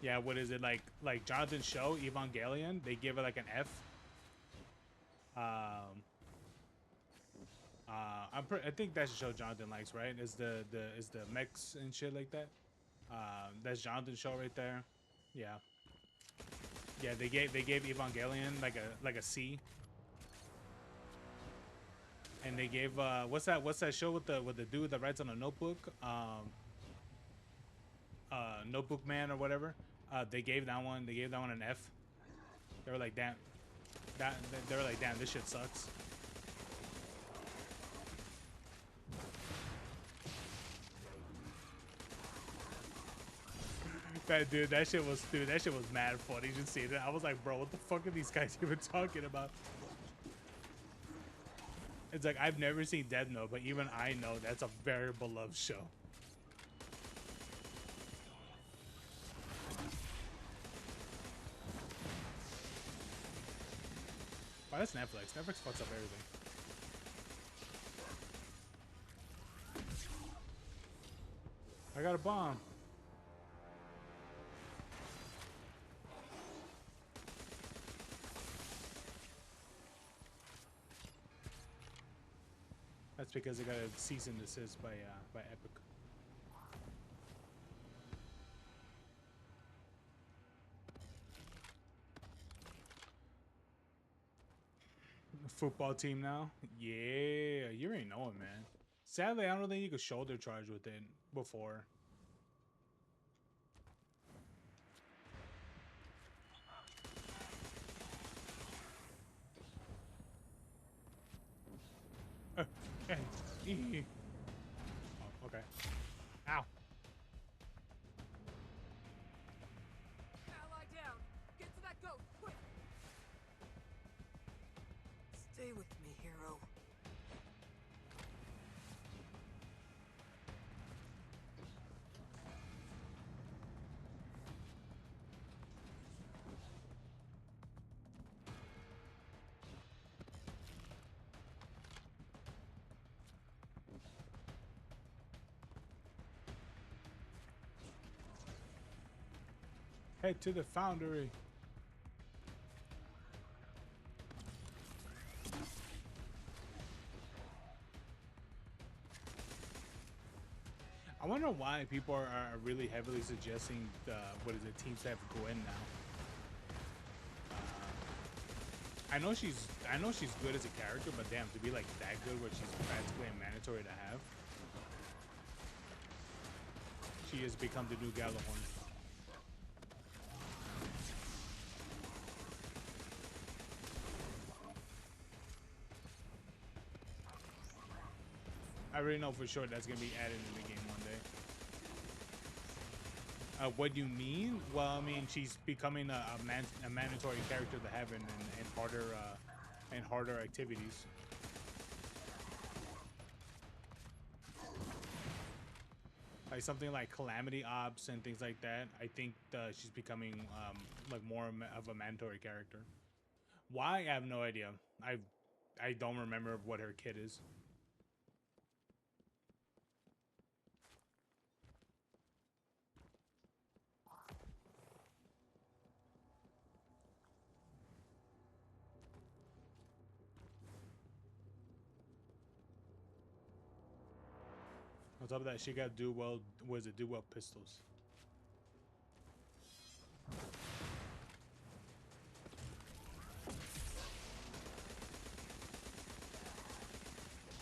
Yeah, what is it like Jonathan's show Evangelion? They give it like an F. I think that's the show Jonathan likes, right? Is the mechs and shit like that. That's Jonathan's show right there. Yeah. Yeah, they gave Evangelion like a C. And they gave what's that show with the dude that writes on a notebook? Notebook Man or whatever. They gave that one an F. They were like, damn, they were like, damn, this shit sucks. That shit was mad funny. Just seeing it, I was like, bro, what the fuck are these guys even talking about? It's like, I've never seen Death Note, but even I know that's a very beloved show. Wow, that's Netflix. Netflix fucks up everything. I got a bomb. That's because I got a cease and desist by Epic. Football team now? Yeah, you already know it, man. Sadly, I don't think you could shoulder charge with it before. Oh, okay. Ow. Ally down. Get to that goat, quick. Stay with me, hero. Head to the foundry. I wonder why people are really heavily suggesting teams to have Gwen now. I know she's good as a character, but damn, to be like that good where she's practically mandatory to have. She has become the new Gallahorn. I already know for sure that's gonna be added in the game one day. What do you mean? Well, I mean she's becoming a mandatory character to have in harder activities. Like something like Calamity Ops and things like that. I think she's becoming like more of a mandatory character. Why? I have no idea. I don't remember what her kit is. On top of that, she got dual pistols.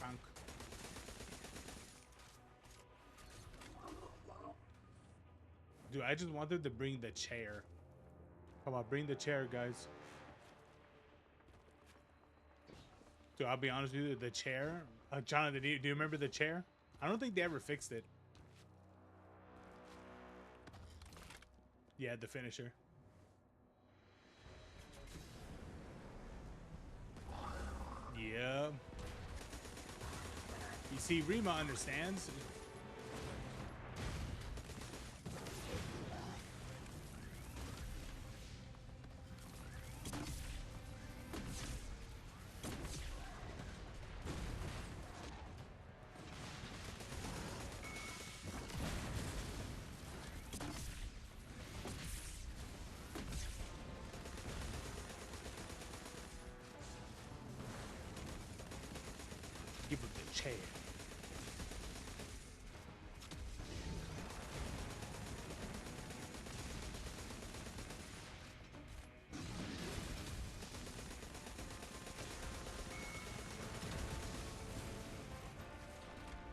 Punk. Dude, I just wanted to bring the chair. Come on, bring the chair, guys. Dude, I'll be honest with you, the chair. Jonathan, do you remember the chair? I don't think they ever fixed it. Yeah, the finisher. Yeah. You see, Rima understands. Give him the chair.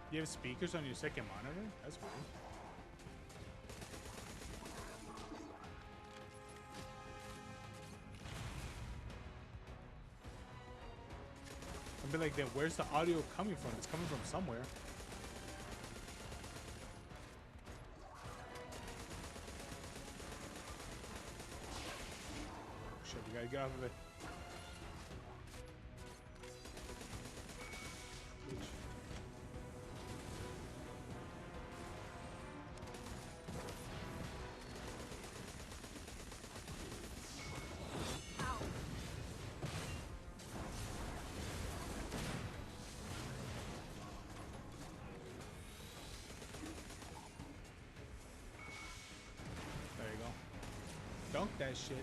You have speakers on your second monitor? That's weird. I'd be like, then where's the audio coming from? It's coming from somewhere. Shit, we gotta get off of it. There you go. Dunk that shit.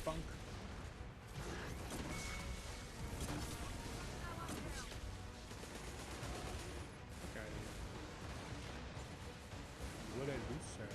Funk. Okay. What I do, sir?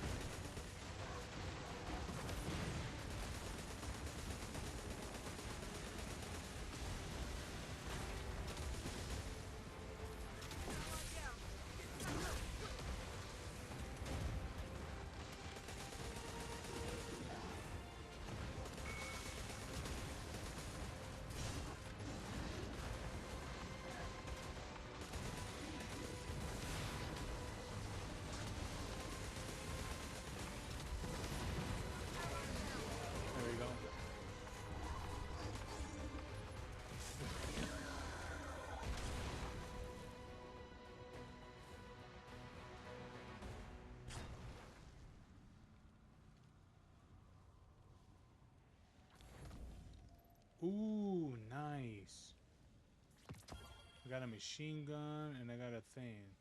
There you go. Ooh, nice. I got a machine gun and I got a thing.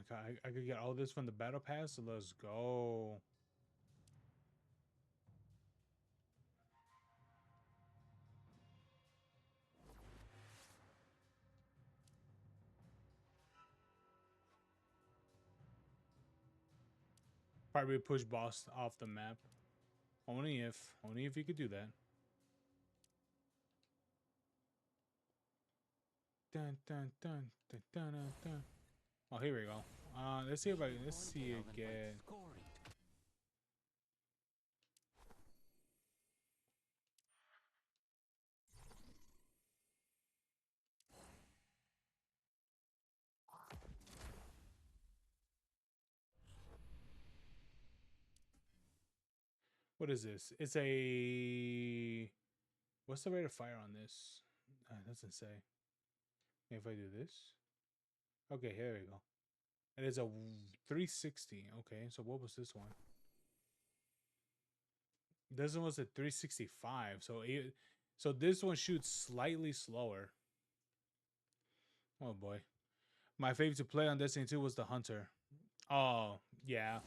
god, I could get all this from the battle pass, so let's go. Probably push boss off the map. Only if you could do that. Dun, dun, dun, dun, dun, dun, dun. Oh, here we go. Let's see if I let's see again. What is this? It's a. What's the rate of fire on this? It doesn't say. If I do this. Okay, here we go. It is a 360. Okay, so what was this one? This one was a 365. So this one shoots slightly slower. Oh boy. My favorite to play on Destiny 2 was the Hunter. Oh, yeah.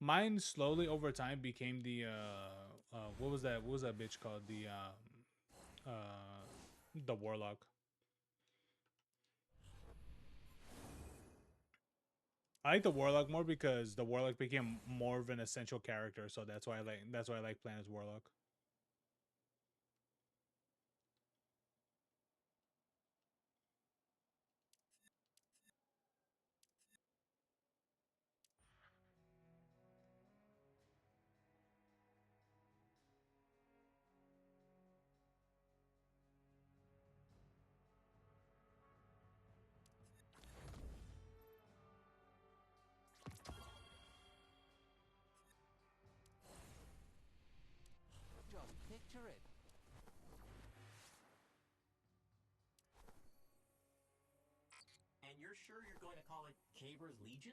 Mine slowly over time became the what was that bitch called? The Warlock. I like the Warlock more because the Warlock became more of an essential character, so that's why I like playing as Warlock. Just picture it. And you're sure you're going to call it Caber's Legion?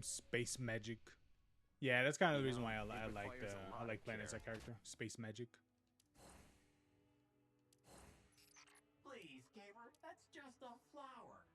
Space Magic. Yeah, that's kind of the reason why I like playing as that character. Space Magic. Please, Caber, that's just a flower.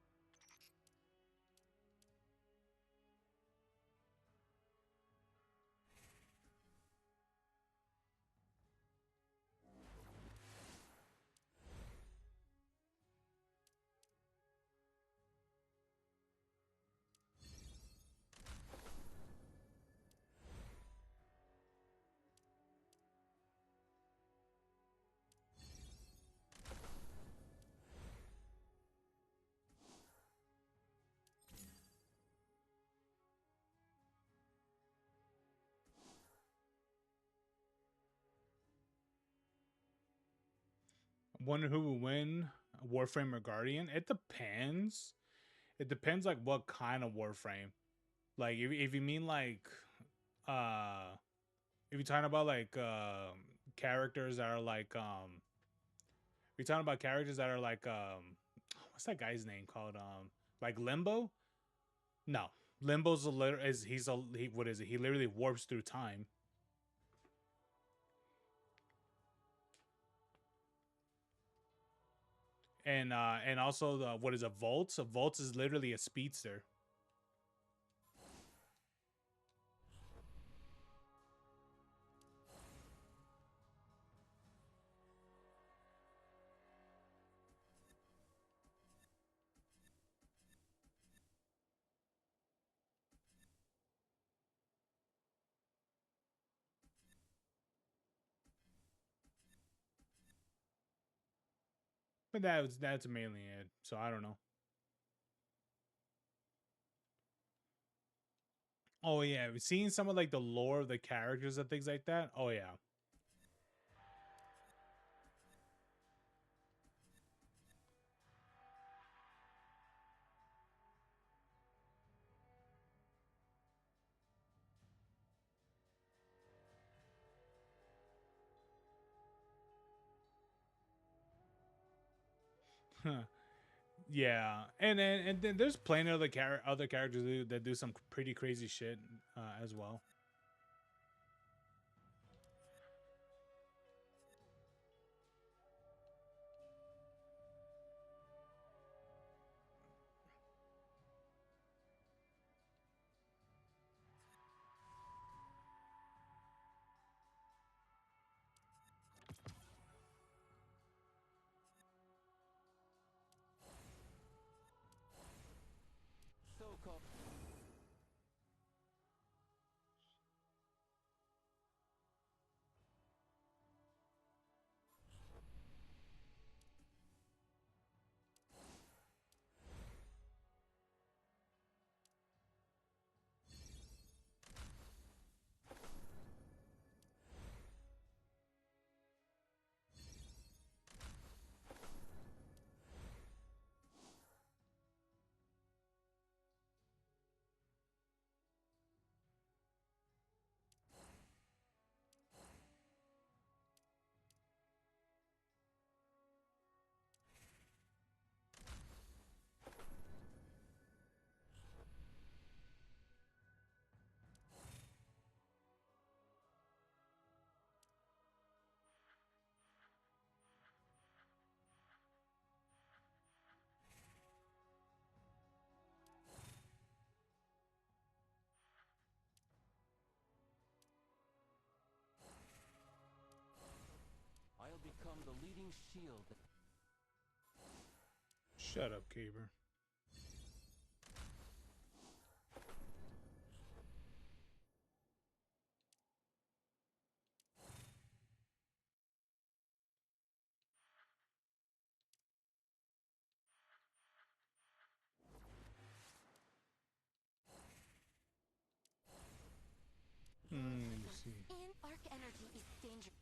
Wonder who will win, Warframe or Guardian? It depends. It depends like what kind of Warframe. Like if you mean like if you're talking about like characters that are like if you're talking about characters that are like what's that guy's name called? Like Limbo? No. Limbo's a little what is it? He literally warps through time. And also the what is a Volt? A Volt is literally a speedster. But that's mainly it. So I don't know. Oh yeah, seeing some of like the lore of the characters and things like that. Oh yeah. Yeah, and then there's plenty of other characters that do some pretty crazy shit as well. So-called. I'll become the leading shield. Shut up, Caber. Let me see. In arc energy is dangerous.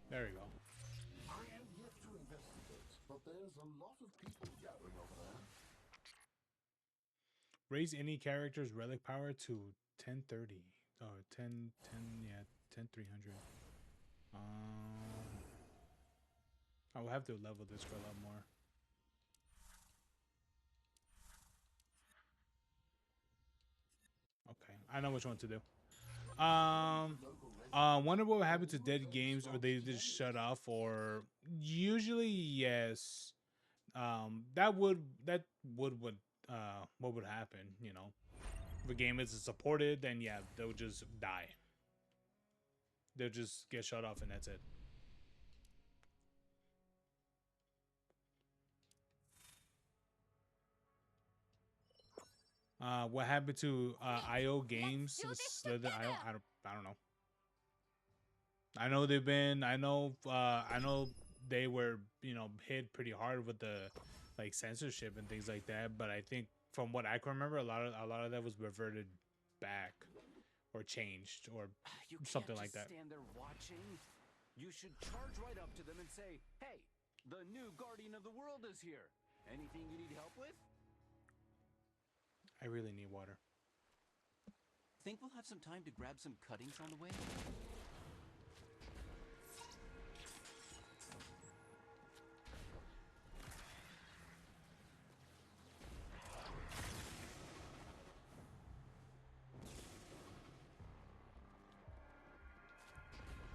There we go. I have yet to investigate, but there's a lot of people gathering over there. Raise any character's relic power to 1030. Oh, 10, yeah, 10,300. I will have to level this for a lot more. Okay, I know which one to do. Wonder what would happen to dead games, or they just shut off, or usually yes. That would what would happen, you know. If a game isn't supported, then yeah, they'll just die. They'll just get shut off and that's it. What happened to IO Games? Slither IO? I don't know. I know they've been. I know they were, you know, hit pretty hard with the like censorship and things like that. But I think from what I can remember, a lot of that was reverted back or changed or something like that. Stand there watching. You should charge right up to them and say, "Hey, the new guardian of the world is here. Anything you need help with?" I really need water. Think we'll have some time to grab some cuttings on the way?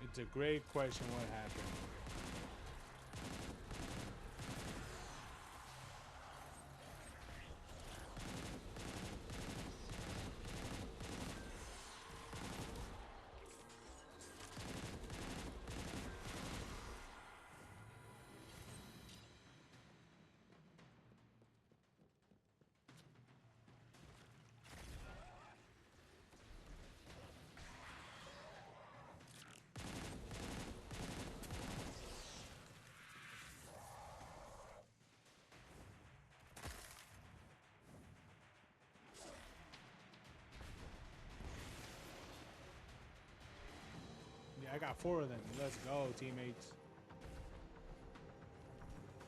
It's a great question what happened. Yeah, I got 4 of them. Let's go, teammates.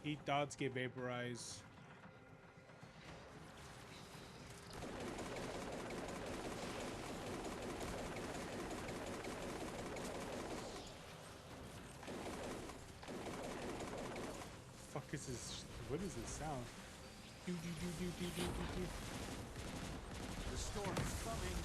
Heat dots get vaporized. fuck is this? What is this sound? Do, do, do, do, do, do, do, do. The storm is coming.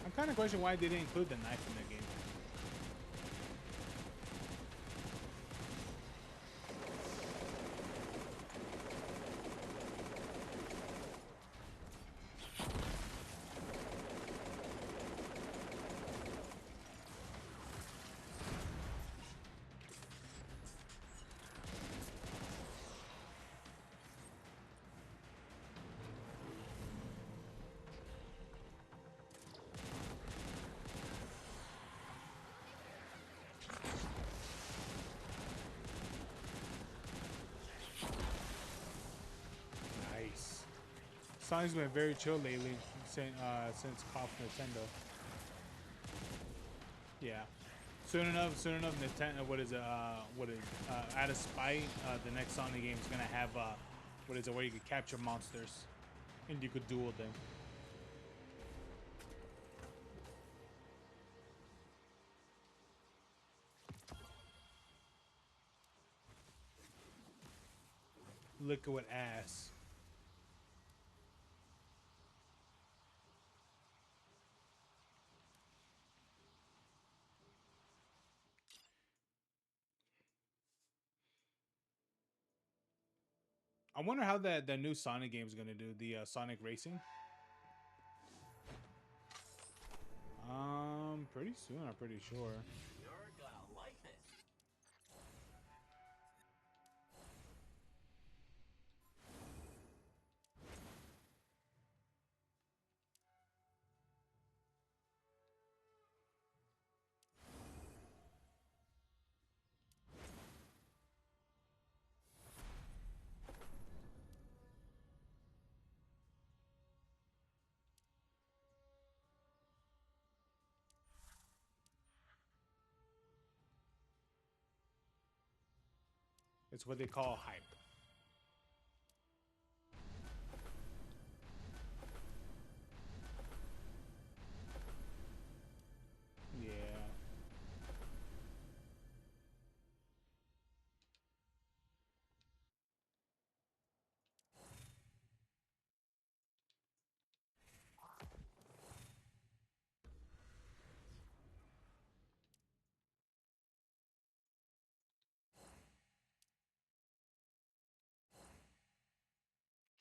I'm kind of questioning why they didn't include the knife in the game. Nice. Sonic's been very chill lately since Pop Nintendo. Yeah. Soon enough, Nintendo. What is it? Out of spite, the next Sonic game is gonna have what is it? Where you could capture monsters, and you could duel them. Liquid ass. I wonder how that new Sonic game is gonna do, the Sonic Racing. Pretty soon, I'm pretty sure. You're gonna like this. It's what they call hype. Yeah.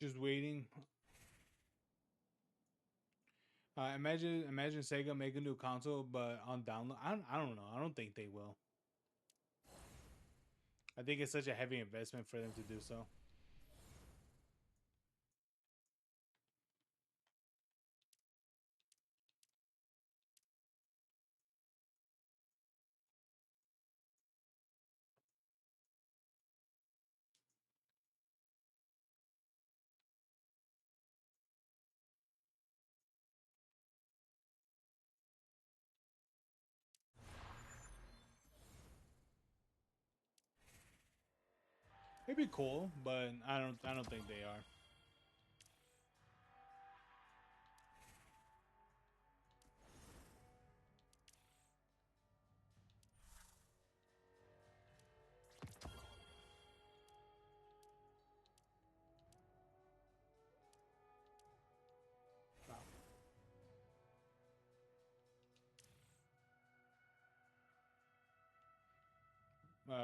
Just waiting. Imagine Sega make a new console, but on download. I don't know. I don't think they will. I think it's such a heavy investment for them to do so. It'd be cool, but I don't think they are.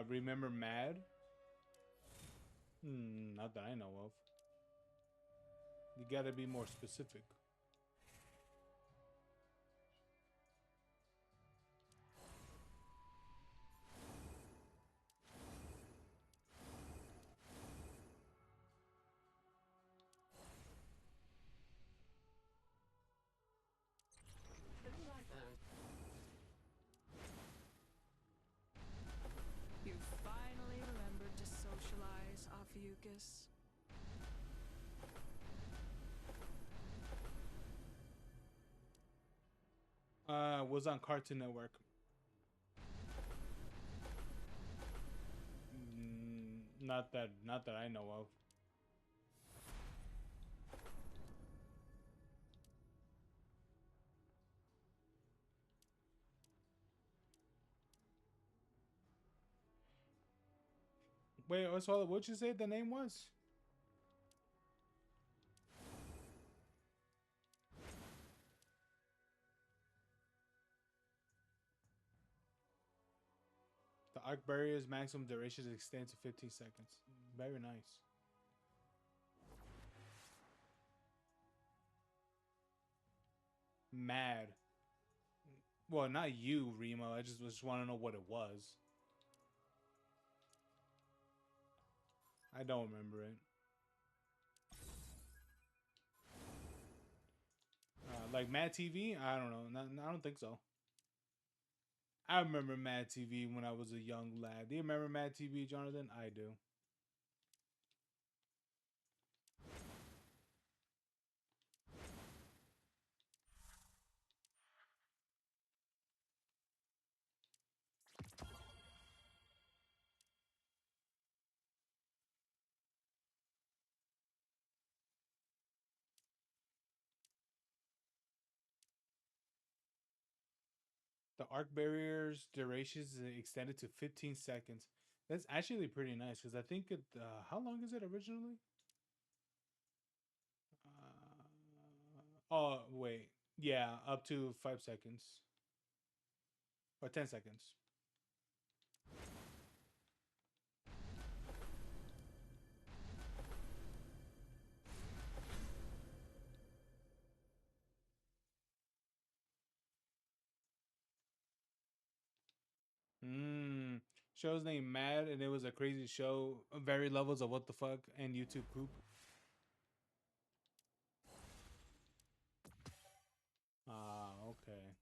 Remember Mad? Not that I know of. You gotta be more specific. was on Cartoon Network. Not that I know of. Wait, so what'd you say the name was? The arc barrier's maximum duration extends to 15 seconds. Very nice. Mad. Well, not you, Remo. I just want to know what it was. I don't remember it. Like Mad TV? I don't know. I don't think so. I remember Mad TV when I was a young lad. Do you remember Mad TV, Jonathan? I do. The arc barrier's duration is extended to 15 seconds. That's actually pretty nice because I think it. How long is it originally? Oh wait, yeah, up to 5 seconds or 10 seconds. Show's name Mad, and it was a crazy show. Very levels of what the fuck and YouTube poop. Ah, okay.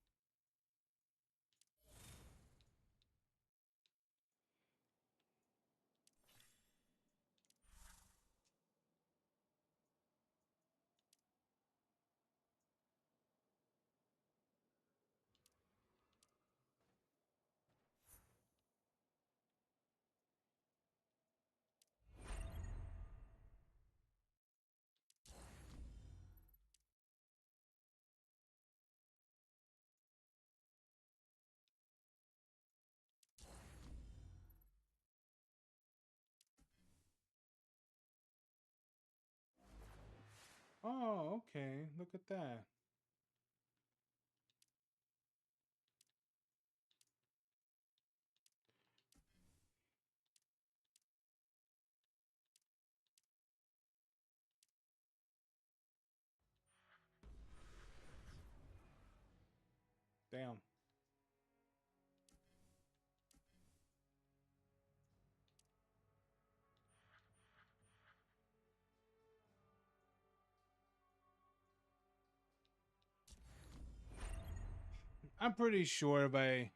Oh, okay. Look at that. Damn. I'm pretty sure if I,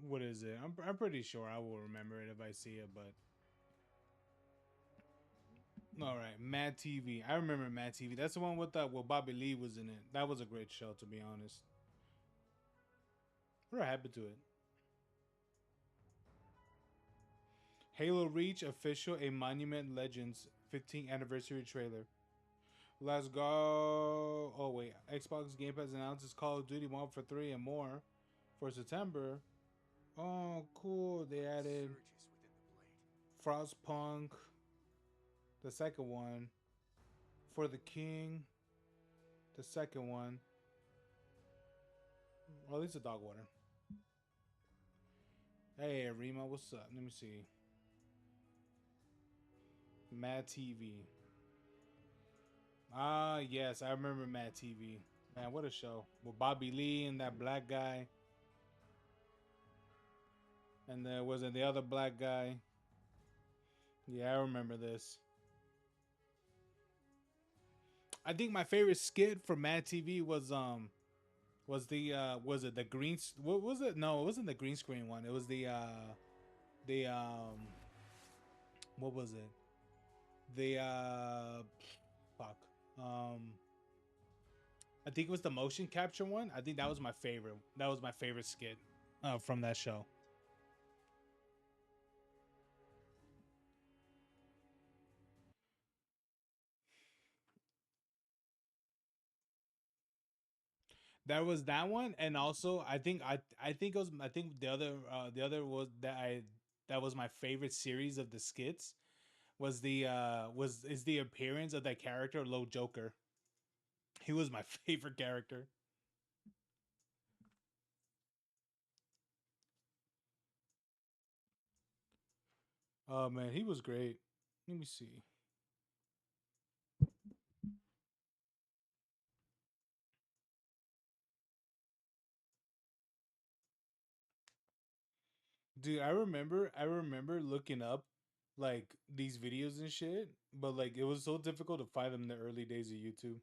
what is it? I'm pretty sure I will remember it if I see it, but. All right, Mad TV. I remember Mad TV. That's the one with Bobby Lee was in it. That was a great show, to be honest. What happened to it? Halo Reach official, a Monument Legends 15th anniversary trailer. Let's go. Oh wait, Xbox Game Pass announces Call of Duty Modern Warfare 3 and more for September. Oh, cool. They added Frostpunk, the second one. For the King, the second one. Or at least a dog water. Hey, Remo, what's up? Let me see. Mad TV. Ah, yes, I remember Mad TV. Man, what a show. With Bobby Lee and that black guy. And there wasn't the other black guy. Yeah, I remember this. I think my favorite skit from Mad TV was was it the green, what was it? No, it wasn't the green screen one. It was the what was it? The fuck. I think it was the motion capture one. I think that was my favorite. That was my favorite skit from that show. There was that one, and also I think it was I think the other was that was my favorite series of the skits was the was is the appearance of that character Low Joker. He was my favorite character. Oh man, he was great. Let me see. Dude, I remember looking up like these videos and shit, but like it was so difficult to find them in the early days of YouTube.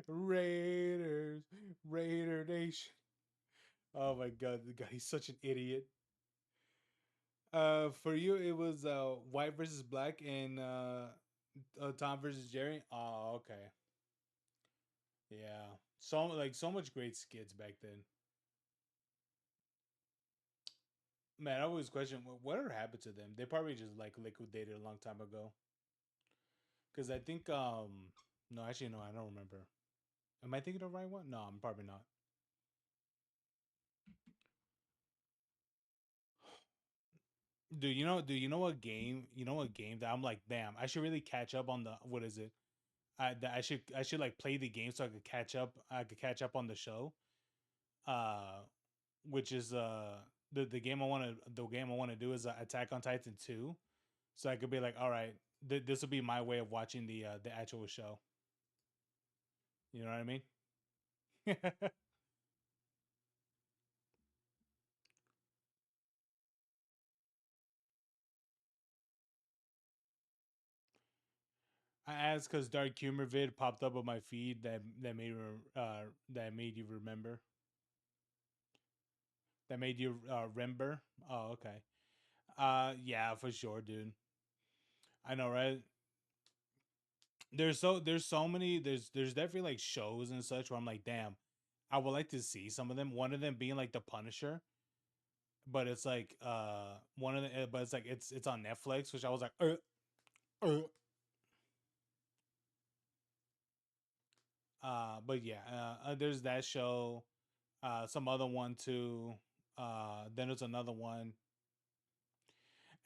Raiders, Raider Nation. Oh my god, the guy he's such an idiot. For you it was White versus Black and Tom versus Jerry. Oh, okay. Yeah. So like so much great skits back then. Man, I always question whatever happened to them. They probably just like liquidated a long time ago. Cause I think no, actually no, I don't remember. Am I thinking of the right one? No, I'm probably not. Do you know what game? You know what game that I'm like, damn, I should really catch up on the what is it? I should like play the game so I could catch up. I could catch up on the show. Uh, which is the game I want to do is Attack on Titan 2. So I could be like, all right, this will be my way of watching the actual show. You know what I mean? I asked because Dark Humor vid popped up on my feed that made you remember. That made you remember. Oh, okay. Yeah, for sure, dude. I know, right? There's so many there's definitely like shows and such where I'm like, damn, I would like to see some of them. One of them being like The Punisher, but it's like one of the but it's like it's on Netflix, which I was like, uh. But yeah, there's that show. Some other one too. Then there's another one,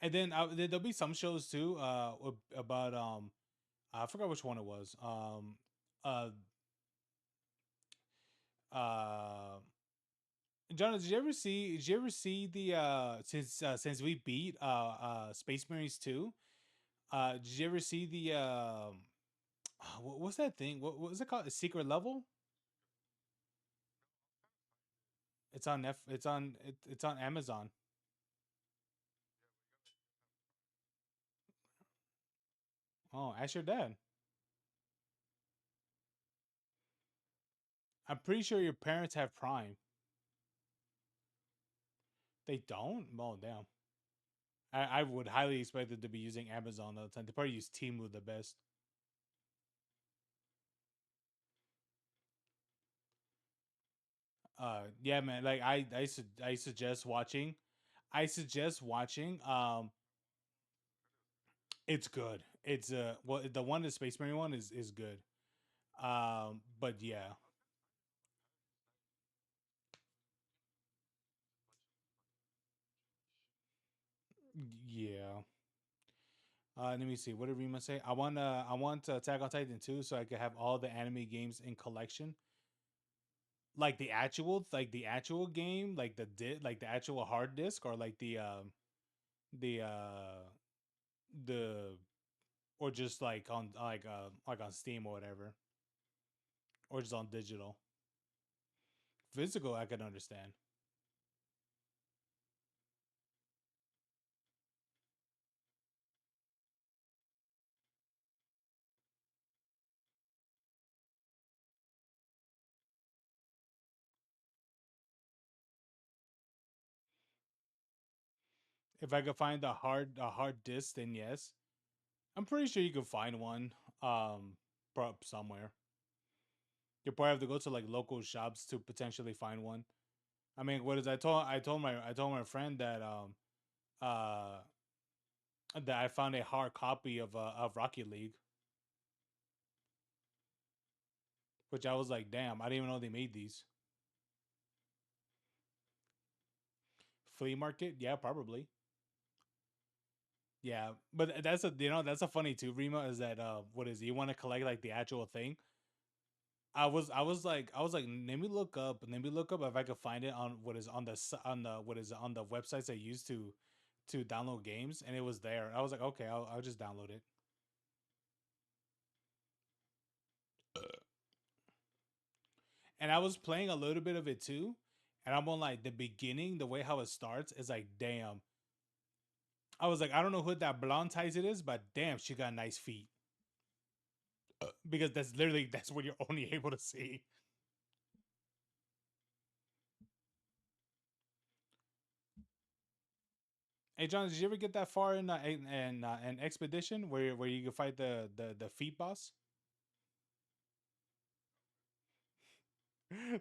and then there'll be some shows too. About I forgot which one it was. Uh, uh, John, did you ever see the since we beat Space Marines 2? Did you ever see the what's that thing? What was it called? A Secret Level? It's on Amazon. Oh, ask your dad. I'm pretty sure your parents have Prime. They don't? Oh, damn. I would highly expect them to be using Amazon all the time. They probably use Temu the best. Yeah, man. Like I suggest watching. I suggest watching. It's good. It's well, the one the Space Marine one is good. But yeah, yeah. Let me see. What did Rima say? I want Attack on Titan 2 so I could have all the anime games in collection. Like the actual game, like like the actual hard disk, or like the the or just like on Steam or whatever, or just on digital. Physical, I can understand. If I could find a hard disk, then yes. I'm pretty sure you could find one somewhere. You probably have to go to like local shops to potentially find one. I mean, what is I told my friend uh that I found a hard copy of Rocket League, which I was like, damn, I didn't even know they made these. Flea market, yeah, probably. Yeah, but that's a that's a funny too. Rima is that what is it? You want to collect like the actual thing? I was like let me look up if I could find it on what is on on the what is it, on the websites I used to download games, and it was there. I was like, okay, I'll just download it. And I was playing a little bit of it too, and I'm on like the beginning, the way how it starts is like, damn. I was like, I don't know who that blonde ties it is, but damn, she got nice feet. Because that's what you're only able to see. Hey John, did you ever get that far in an expedition where you can fight the feet boss?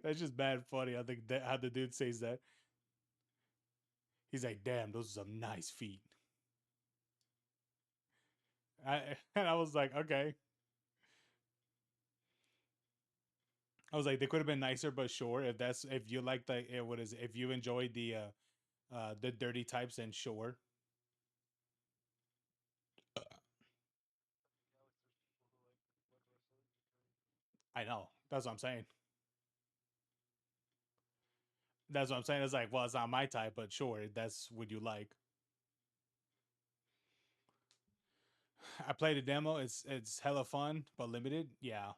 That's just bad funny. I think that how the dude says that. He's like, "Damn, those are some nice feet." And I was like, "Okay." I was like, they could have been nicer, but sure. If you like what is it, if you enjoyed the dirty types, then sure. I know. That's what I'm saying. That's what I'm saying. It's like, well, it's not my type, but sure, that's what you like. I played a demo. It's hella fun, but limited. Yeah,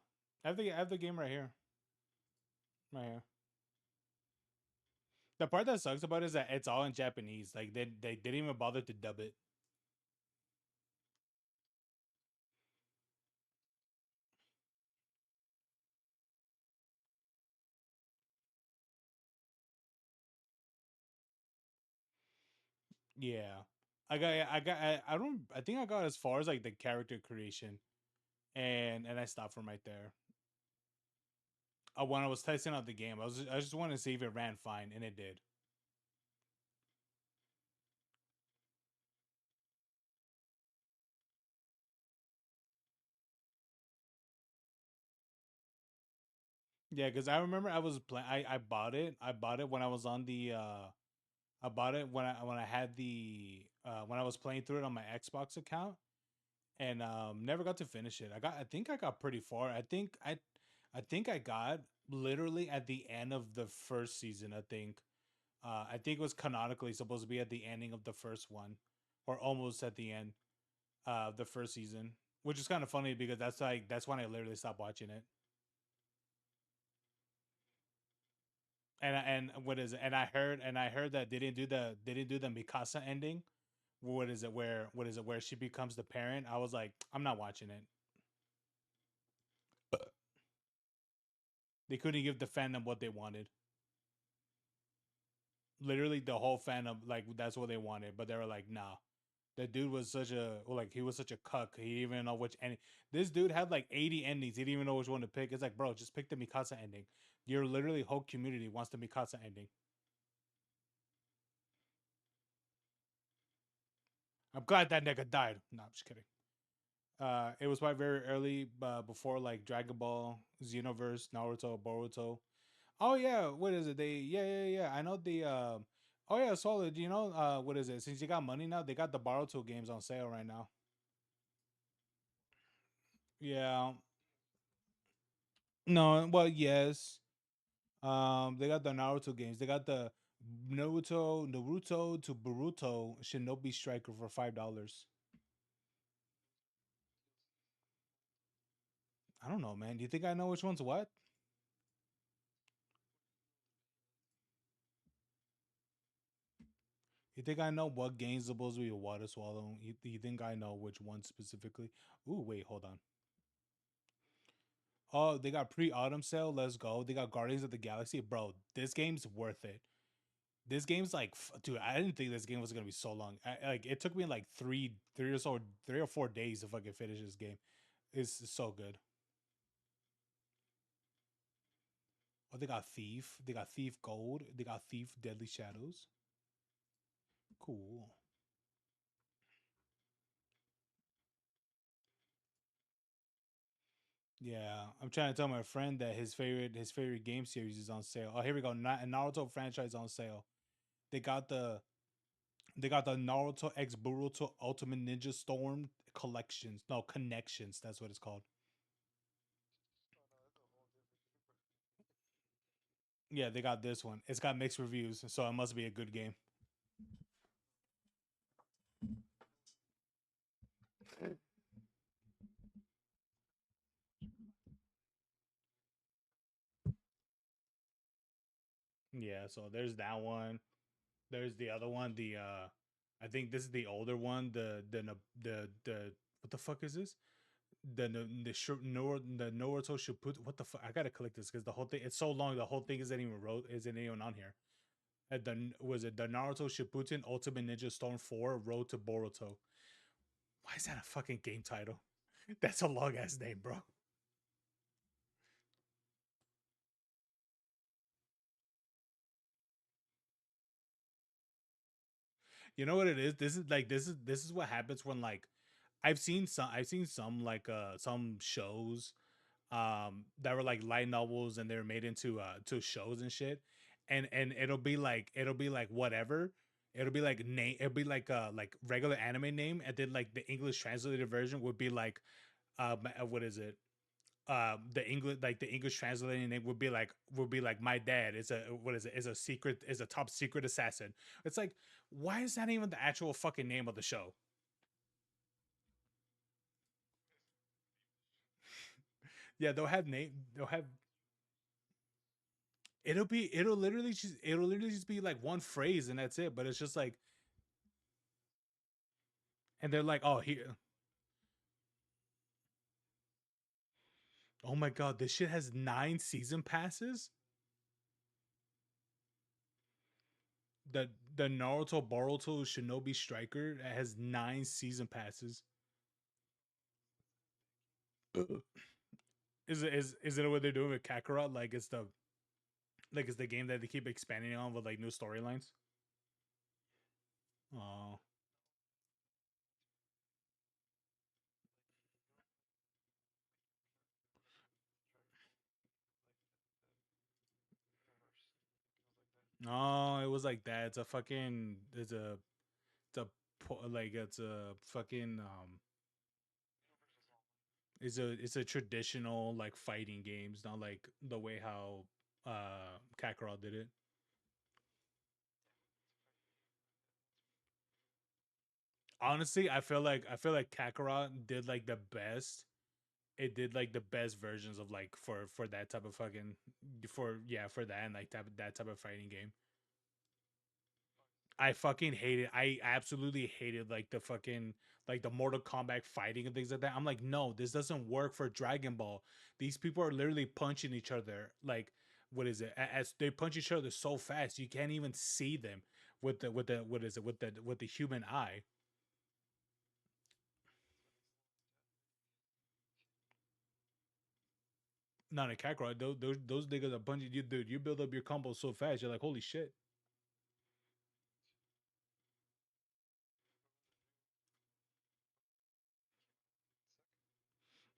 I have the game right here. Right here. The part that sucks about it is that it's all in Japanese. Like they didn't even bother to dub it. Yeah, I don't I think I got as far as like the character creation, and I stopped from right there. When I was testing out the game, I just wanted to see if it ran fine, and it did. Yeah, because I remember I was playing. I bought it. I bought it when I was on the. I bought it when I had the when I was playing through it on my Xbox account, and never got to finish it. I think I got pretty far. I think I got literally at the end of the first season. I think it was canonically supposed to be at the ending of the first one, or almost at the end of the first season, which is kind of funny because that's when I literally stopped watching it. And what is it? And I heard that they didn't do the Mikasa ending. What is it? Where she becomes the parent? I was like, I'm not watching it. They couldn't give the fandom what they wanted. Literally, the whole fandom like that's what they wanted, but they were like, nah. The dude was such a he was such a cuck. He didn't even know which ending. This dude had like 80 endings. He didn't even know which one to pick. It's like, bro, just pick the Mikasa ending. Your literally whole community wants the Mikasa ending. I'm glad that nigga died. No, I'm just kidding. It was my very early, before like Dragon Ball, Xenoverse, Naruto, Boruto. Oh yeah, what is it? Yeah. I know the. Oh yeah, Solid. You know, what is it? Since you got money now, they got the Boruto games on sale right now. Yeah. No, well, yes. They got the Naruto games. They got the Naruto to Boruto Shinobi Striker for $5. I don't know, man. Do you think I know which one's what? You think I know what game's supposed to be a water swallow? You think I know which one specifically? Ooh, wait, hold on. Oh, they got pre-autumn sale. Let's go. They got Guardians of the Galaxy, bro. This game's worth it. This game's like, dude, I didn't think this game was gonna be so long. Like, it took me like three or so, 3 or 4 days to fucking finish this game. It's so good. Oh, they got Thief. They got Thief Gold. They got Thief Deadly Shadows. Cool. Yeah, I'm trying to tell my friend that his favorite game series is on sale. Oh, here we go. Naruto franchise on sale. They got the they got the Naruto X Boruto Ultimate Ninja Storm collections. No, connections. That's what it's called. Yeah, they got this one. It's got mixed reviews, so it must be a good game. Yeah, so there's that one. There's the other one. I think this is the older one. The what the fuck is this? The Naruto Shippuden. What the fuck? I gotta click this because the whole thing. It's so long. The whole thing isn't even on here. Was it the Naruto Shippuden Ultimate Ninja Storm 4 Road to Boruto? Why is that a fucking game title? That's a long ass name, bro. You know what it is? This is what happens when like I've seen some like some shows that were like light novels and they were made into to shows and shit. And it'll be like whatever. It'll be like regular anime name, and then like the English translated version would be like what is it? The English translated name would be like my dad is a what is a top secret assassin. It's like, why is that even the actual fucking name of the show? Yeah, they'll have it'll literally just be like one phrase and that's it, but it's just like, and they're like, oh, here, oh my god, this shit has 9 season passes. The Naruto Boruto Shinobi Striker has 9 season passes. Is it what they're doing with Kakarot? Like it's the game that they keep expanding on with like new storylines. Oh, no, it was like that. It's a fucking it's a traditional like fighting games, not like the way how Kakarot did it. Honestly, I feel like Kakarot did like the best. It did like the best versions of like for that type of fucking for yeah for that and like that type of fighting game. I fucking hated. I absolutely hated like the Mortal Kombat fighting and things like that. I'm like, no, this doesn't work for Dragon Ball. These people are literally punching each other. Like, what is it? As they punch each other so fast, you can't even see them with the what is it with the human eye. Not a Kakarot. Those niggas are punching you, dude. You build up your combo so fast, you're like, holy shit.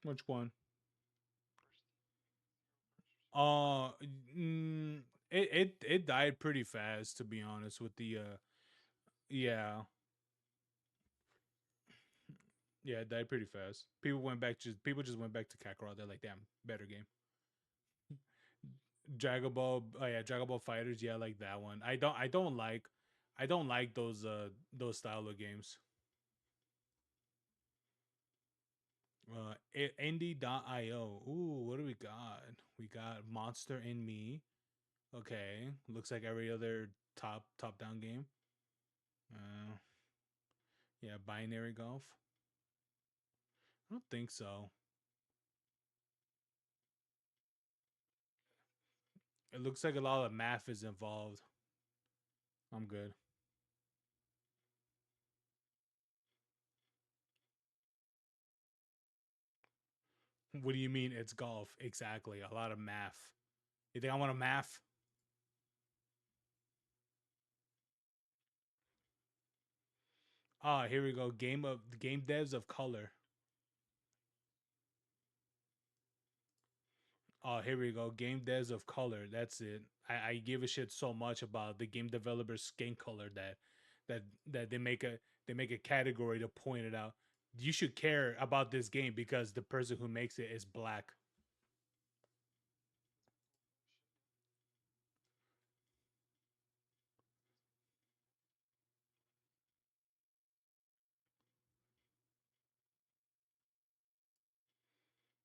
Which one? Uh, it died pretty fast to be honest with the yeah. Yeah, it died pretty fast. People just went back to Kakarot. They're like, damn, better game. Dragon Ball, oh yeah, Dragon Ball Fighters, yeah, like that one. I don't like those style of games. Indie.io. Ooh, what do we got? We got Monster and Me. Okay, looks like every other top down game. Uh, yeah, Binary Golf. I don't think so. It looks like a lot of math is involved. I'm good. What do you mean it's golf? Exactly. A lot of math. You think I want to math? Ah, here we go. Game devs of color. Oh, here we go. Game devs of color. That's it. I give a shit so much about the game developer's skin color that they make a category to point it out. You should care about this game because the person who makes it is black.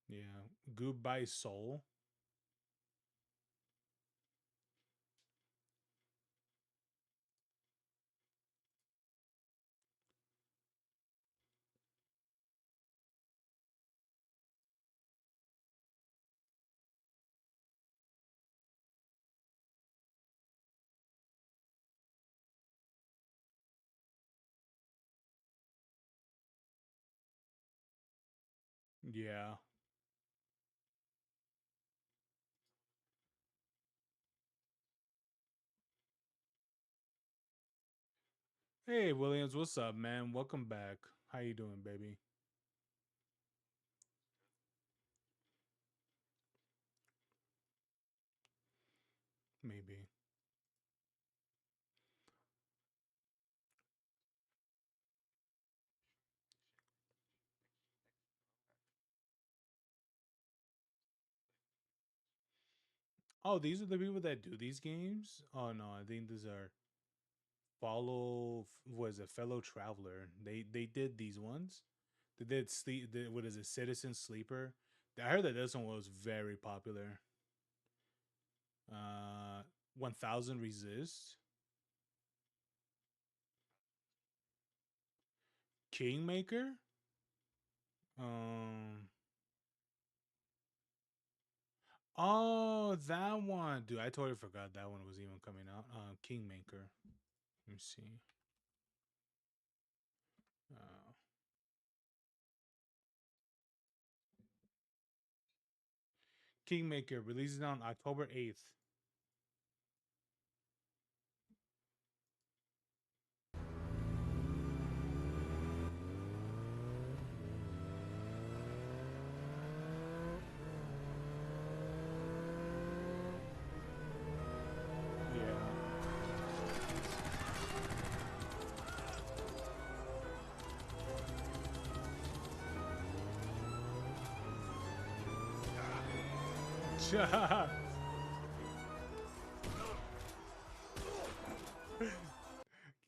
Yeah. Goodbye Soul. Yeah. Hey Williams, what's up, man? Welcome back. How you doing, baby? Maybe. Oh, these are the people that do these games? Oh no, I think these are was a fellow traveler. They did these ones. They did sleep. What is it? Citizen Sleeper. I heard that this one was very popular. 1000 Resist. Kingmaker. Um. Oh, that one, dude. I totally forgot that one was even coming out. Kingmaker. Let me see. Kingmaker releases on October 8th.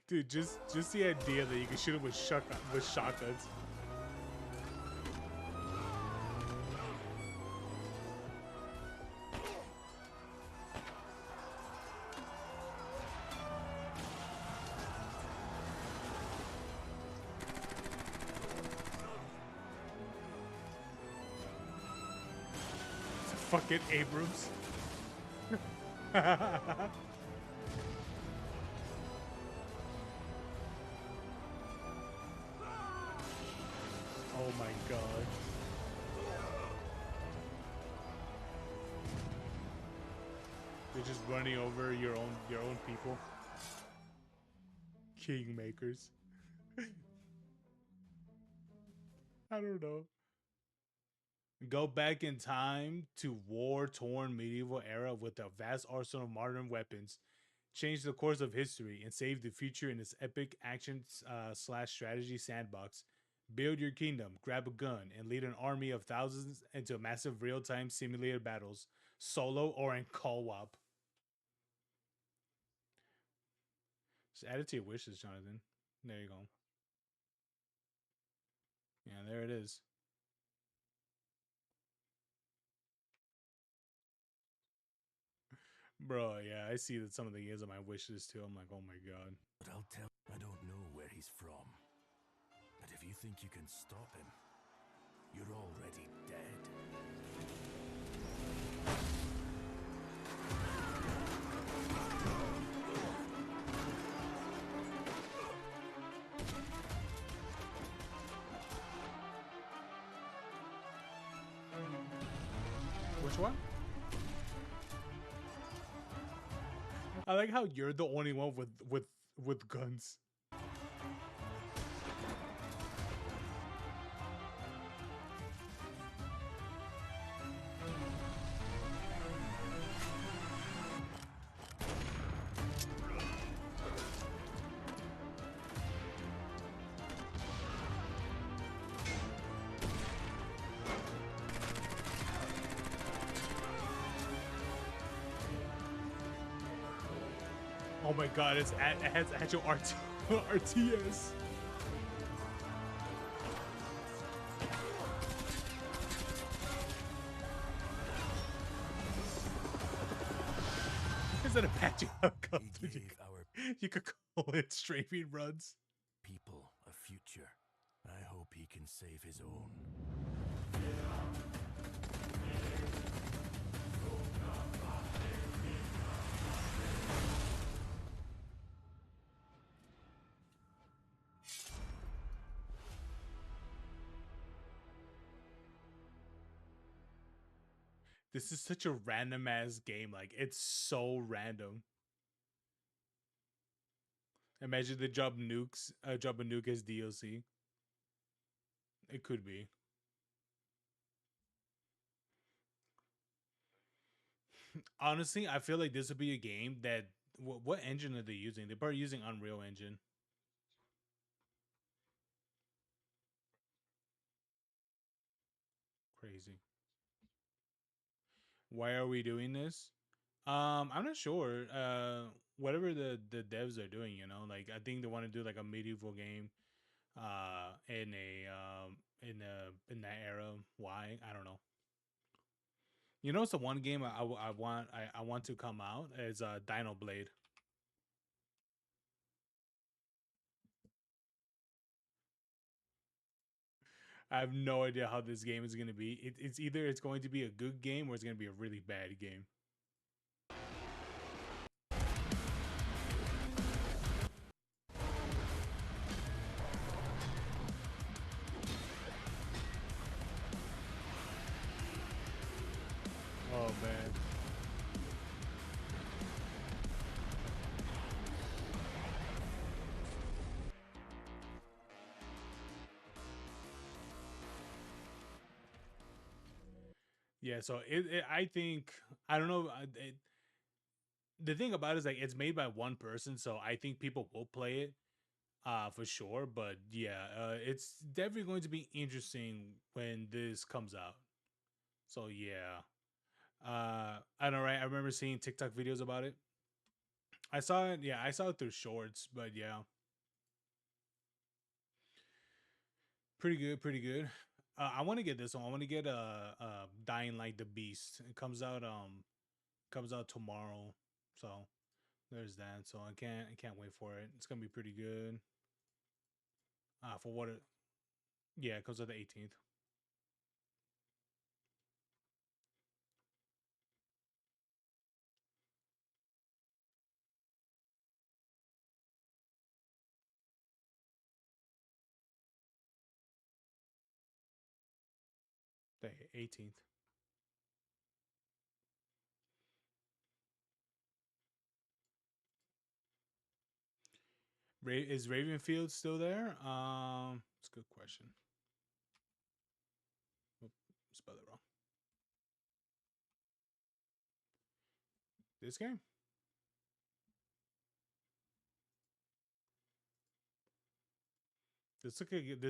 Dude, just the idea that you can shoot him with shotguns. Fucking Abrams. Oh my god. They're just running over your own people. Kingmakers. I don't know. Go back in time to war-torn medieval era with a vast arsenal of modern weapons. Change the course of history and save the future in this epic action slash strategy sandbox. Build your kingdom, grab a gun, and lead an army of thousands into massive real-time simulated battles, solo or in co-op. Just add it to your wishes, Jonathan. There you go. Yeah, there it is. Bro, yeah, I see that some of the games on my wish list too. I'm like, oh my god. But I'll tell I don't know where he's from. But if you think you can stop him, you're already dead. one? I like how you're the only one with guns. Oh my god, it has actual RTS. Is that Apache helicopter? You could call it strafing runs. People a future. I hope he can save his own. This is such a random ass game. Like, it's so random. Imagine they drop nukes, drop a nuke as DLC. It could be. Honestly, I feel like this would be a game that. What engine are they using? They're probably using Unreal Engine. Crazy. Why are we doing this? I'm not sure. Whatever the devs are doing, you know, like I think they want to do like a medieval game, in that era. Why? I don't know. You know, it's the one game I want to come out is Dino Blade. I have no idea how this game is going to be. It's either it's going to be a good game or it's going to be a really bad game. Oh man. Yeah, so I think I don't know. The thing about it is like it's made by one person, so I think people will play it, for sure. But yeah, it's definitely going to be interesting when this comes out. So yeah, I know, right? I remember seeing TikTok videos about it. I saw it. Yeah, I saw it through shorts, but yeah, pretty good, pretty good. I want to get this one. I want to get Dying Like the Beast. It comes out tomorrow, so there's that. So I can't wait for it. It's gonna be pretty good. For what it, yeah, it comes out the 18th. The 18th. Is Ravenfield still there? It's a good question. Oop, spelled it wrong. This game? This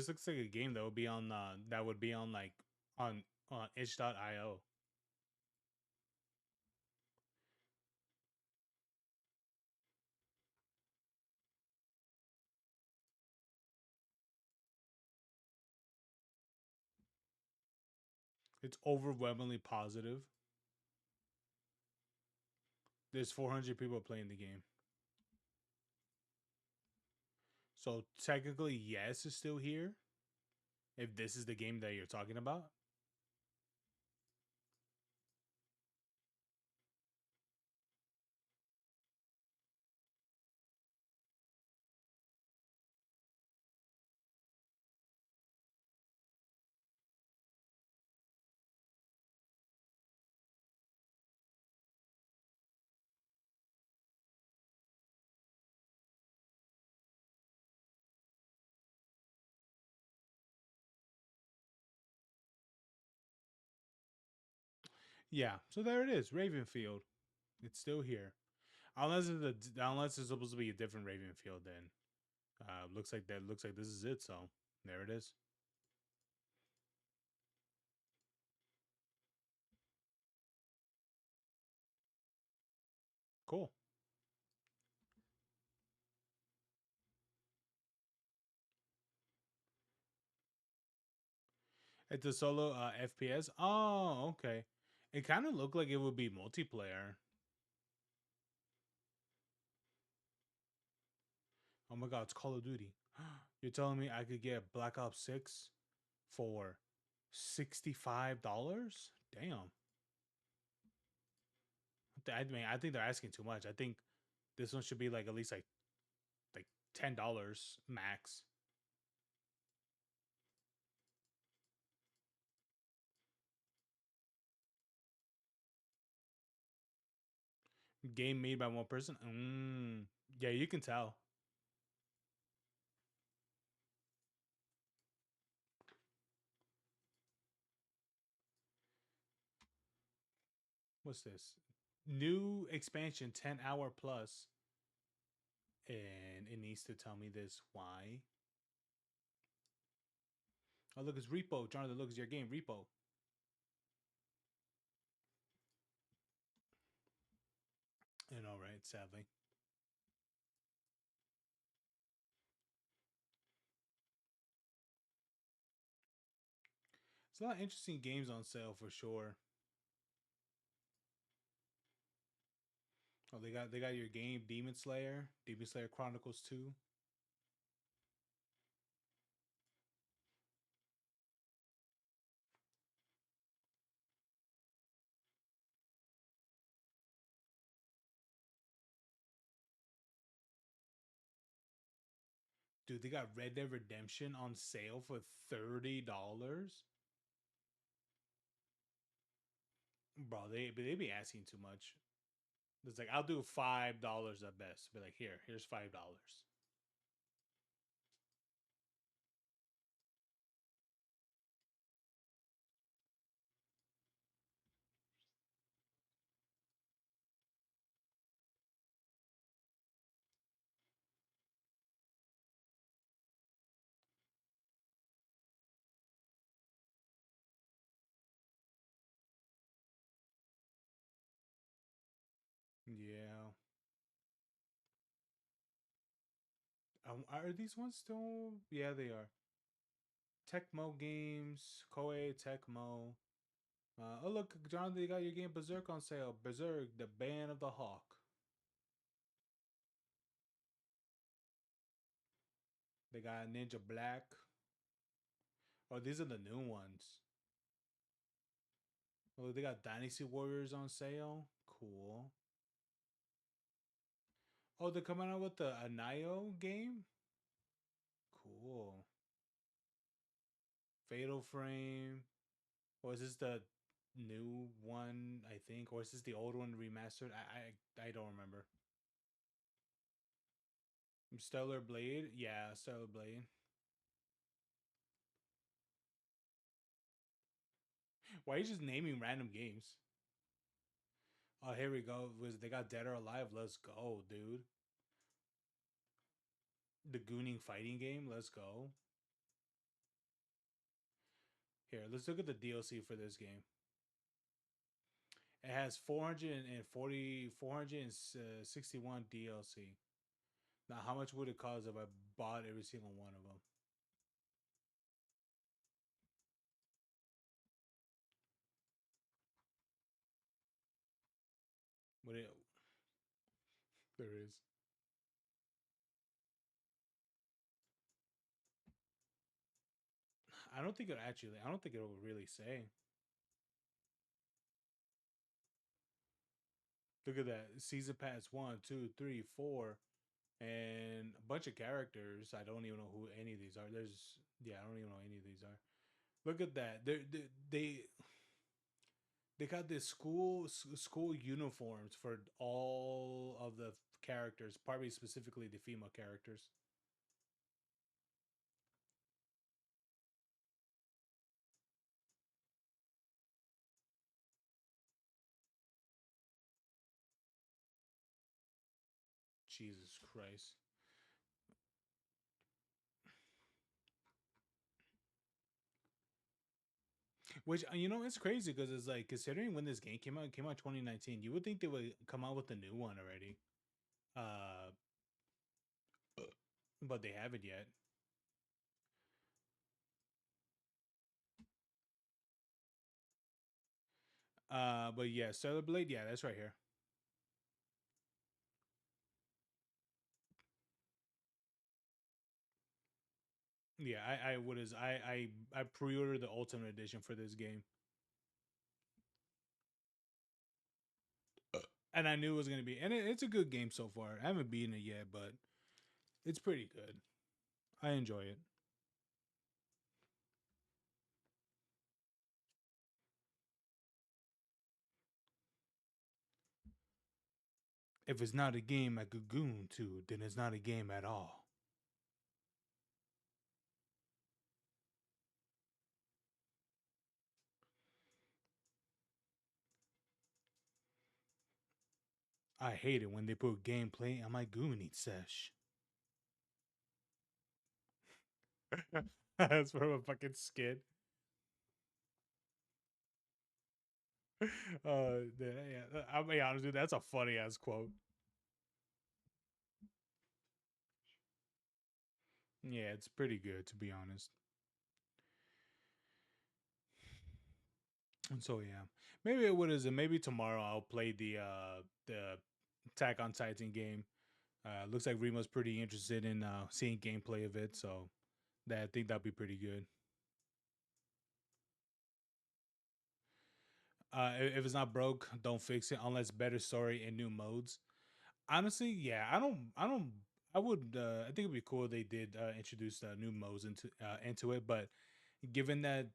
looks like a game that would be on like on itch.io. It's overwhelmingly positive. There's 400 people playing the game. So technically, yes, is still here. If this is the game that you're talking about. Yeah, so there it is, Ravenfield. It's still here, unless it's supposed to be a different Ravenfield. Then looks like that. Looks like this is it. So there it is. Cool. It's a solo FPS. Oh, okay. It kind of looked like it would be multiplayer. Oh my god, it's Call of Duty. You're telling me I could get Black Ops 6 for $65? Damn. I mean, I think they're asking too much. I think this one should be like at least like $10 max. Game made by one person. Yeah, you can tell. What's this? New expansion, 10-hour plus. And it needs to tell me this. Why? Oh, look, it's Repo. Jonathan, look, it's your game, Repo. And all right, sadly. It's a lot of interesting games on sale for sure. Oh, they got your game, Demon Slayer Chronicles 2. Dude, they got Red Dead Redemption on sale for $30. Bro, they be asking too much. It's like I'll do $5 at best. Be like, here's $5. Yeah. Are these ones still? Yeah, they are. Tecmo Games, Koei Tecmo. Oh look, John, they got your game Berserk on sale. Berserk, the Band of the Hawk. They got Ninja Black. Oh, these are the new ones. Oh, they got Dynasty Warriors on sale. Cool. Oh, they're coming out with the Anayo game. Cool. Fatal Frame. Or is this the new one? I think, or is this the old one remastered? I don't remember. Stellar Blade. Yeah, Stellar Blade. Why are you just naming random games? Oh, here we go. They got Dead or Alive? Let's go, dude. The Gooning fighting game? Let's go. Here, let's look at the DLC for this game. It has 461 DLC. Now, how much would it cost if I bought every single one of them? Would it? There is. I don't think it will really say. Look at that. Season Pass 1, 2, 3, 4, and a bunch of characters. I don't even know who any of these are. I don't even know any of these are. Look at that. They got this school uniforms for all of the characters, probably specifically the female characters. Jesus Christ. Which it's crazy because it's like considering when this game came out 2019, you would think they would come out with a new one already. Uh, but they haven't yet. But yeah, Stellar Blade, yeah, that's right here. Yeah, I what is I pre-ordered the Ultimate Edition for this game, and I knew it was gonna be, and it's a good game so far. I haven't beaten it yet, but it's pretty good. I enjoy it. If it's not a game I could goon to, then it's not a game at all. I hate it when they put gameplay on my Goonie sesh. That's from a fucking skit. Yeah, I'll be honest, dude. That's a funny ass quote. Yeah, it's pretty good to be honest. And so yeah, maybe what is it? Maybe tomorrow I'll play the Attack on Titan game. Looks like Remo's pretty interested in seeing gameplay of it, so that I think that'll be pretty good. If it's not broke, don't fix it unless better story and new modes. Honestly, yeah, I would. I think it'd be cool if they did introduce new modes into it, but given that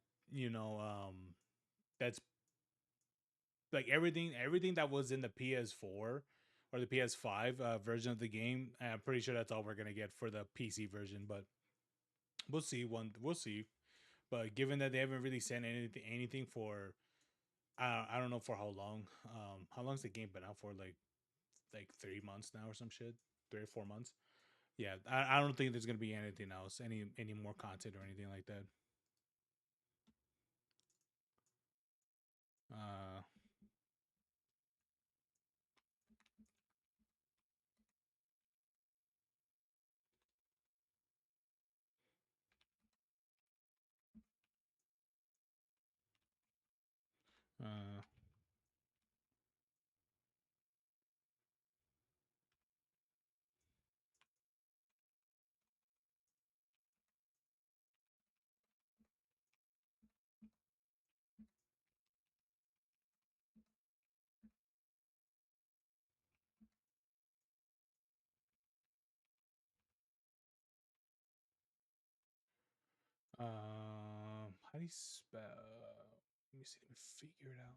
that's like everything that was in the PS4 or the PS5 version of the game. I'm pretty sure that's all we're gonna get for the PC version, but we'll see. But given that they haven't really sent anything for, I don't know for how long. How long's the game been out for? Like 3 months now or some shit. 3 or 4 months. Yeah, I don't think there's gonna be anything else, any more content or anything like that. Uh, uh, how do you spell? Let me see. Let me figure it out.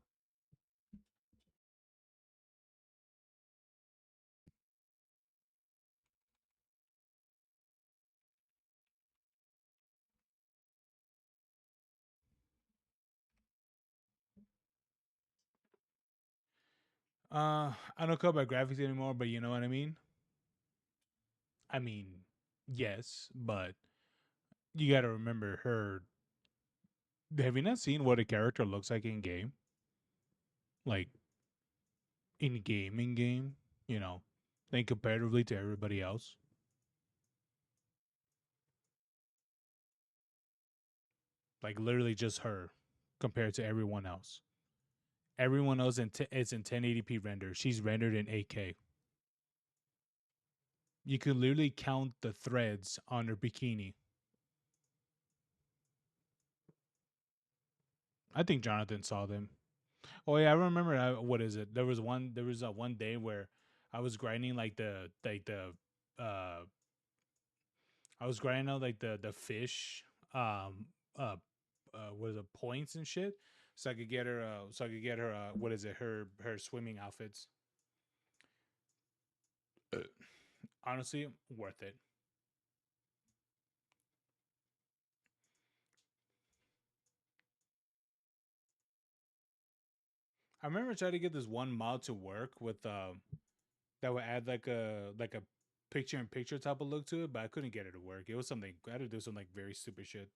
I don't care about graphics anymore, but you know what I mean. I mean, yes, but you got to remember her. Have you not seen what a character looks like in game? Like in game, you know, like comparatively to everybody else. Like literally just her compared to everyone else. Everyone else is in 1080p render. She's rendered in 8K. You could literally count the threads on her bikini. I think Jonathan saw them. Oh yeah, I remember. What is it? There was one. There was one day where I was grinding uh I was grinding out like the fish uh what is it, points and shit, so I could get her what is it, her swimming outfits. Honestly, worth it. I remember trying to get this one mod to work with that would add like a picture-in-picture type of look to it, but I couldn't get it to work. It was something I had to do some like very stupid shit.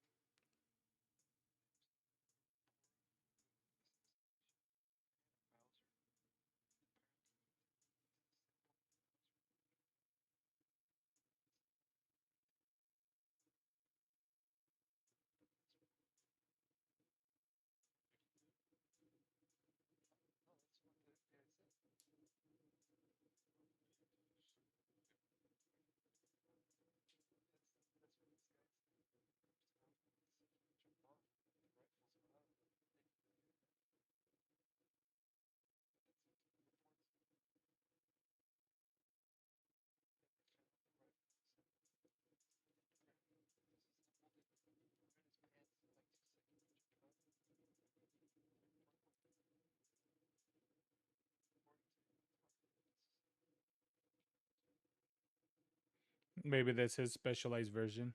Maybe that's his specialized version.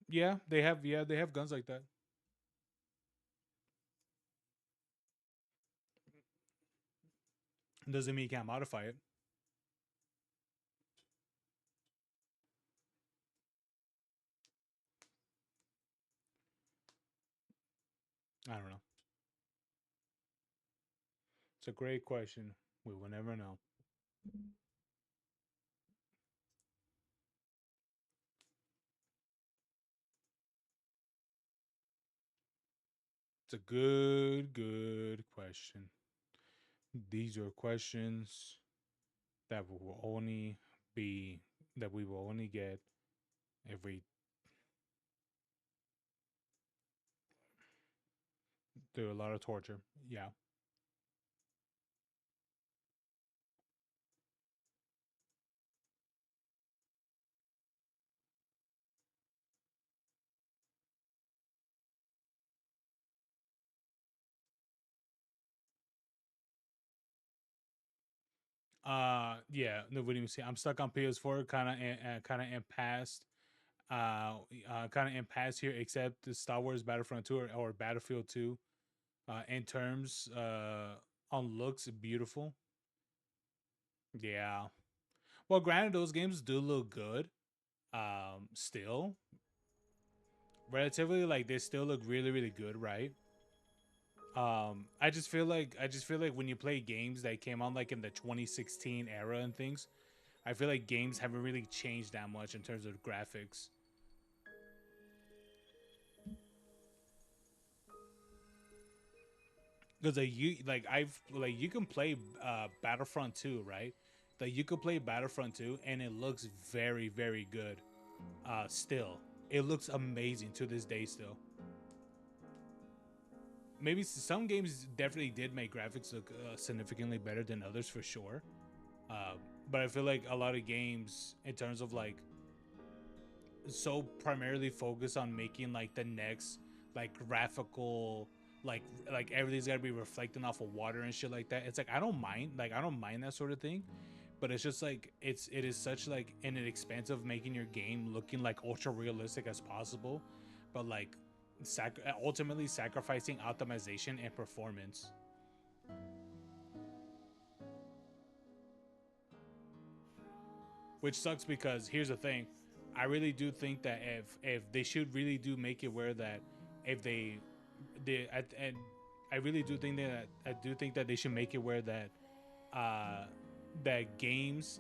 Yeah, they have. Yeah, they have guns like that. Doesn't mean you can't modify it. I don't know. It's a great question. We will never know. It's a good question. These are questions that will only be that we will only get if we do a lot of torture. Yeah. Yeah, no, what do you say? I'm stuck on PS4, kind of impasse. Kind of impasse here, except the Star Wars Battlefront 2 or Battlefield 2. In terms on looks, beautiful. Yeah. Well, granted, those games do look good. Still, relatively, like they still look really good, right? I just feel like when you play games that came out like in the 2016 era and things, I feel like games haven't really changed that much in terms of graphics. Because you can play Battlefront 2, right? Like you could play Battlefront 2 and it looks very good. Still, it looks amazing to this day. Still, maybe some games definitely did make graphics look significantly better than others for sure. But I feel like a lot of games, in terms of like, so primarily focused on making like the next like graphical like everything's gotta be reflecting off of water and shit like that. It's like I don't mind that sort of thing, but it's just like it is such like an expense of making your game looking like ultra realistic as possible, but like ultimately sacrificing optimization and performance. Which sucks because here's the thing, I really do think that if they should really do make it where that if and I really do think that they should make it where that that games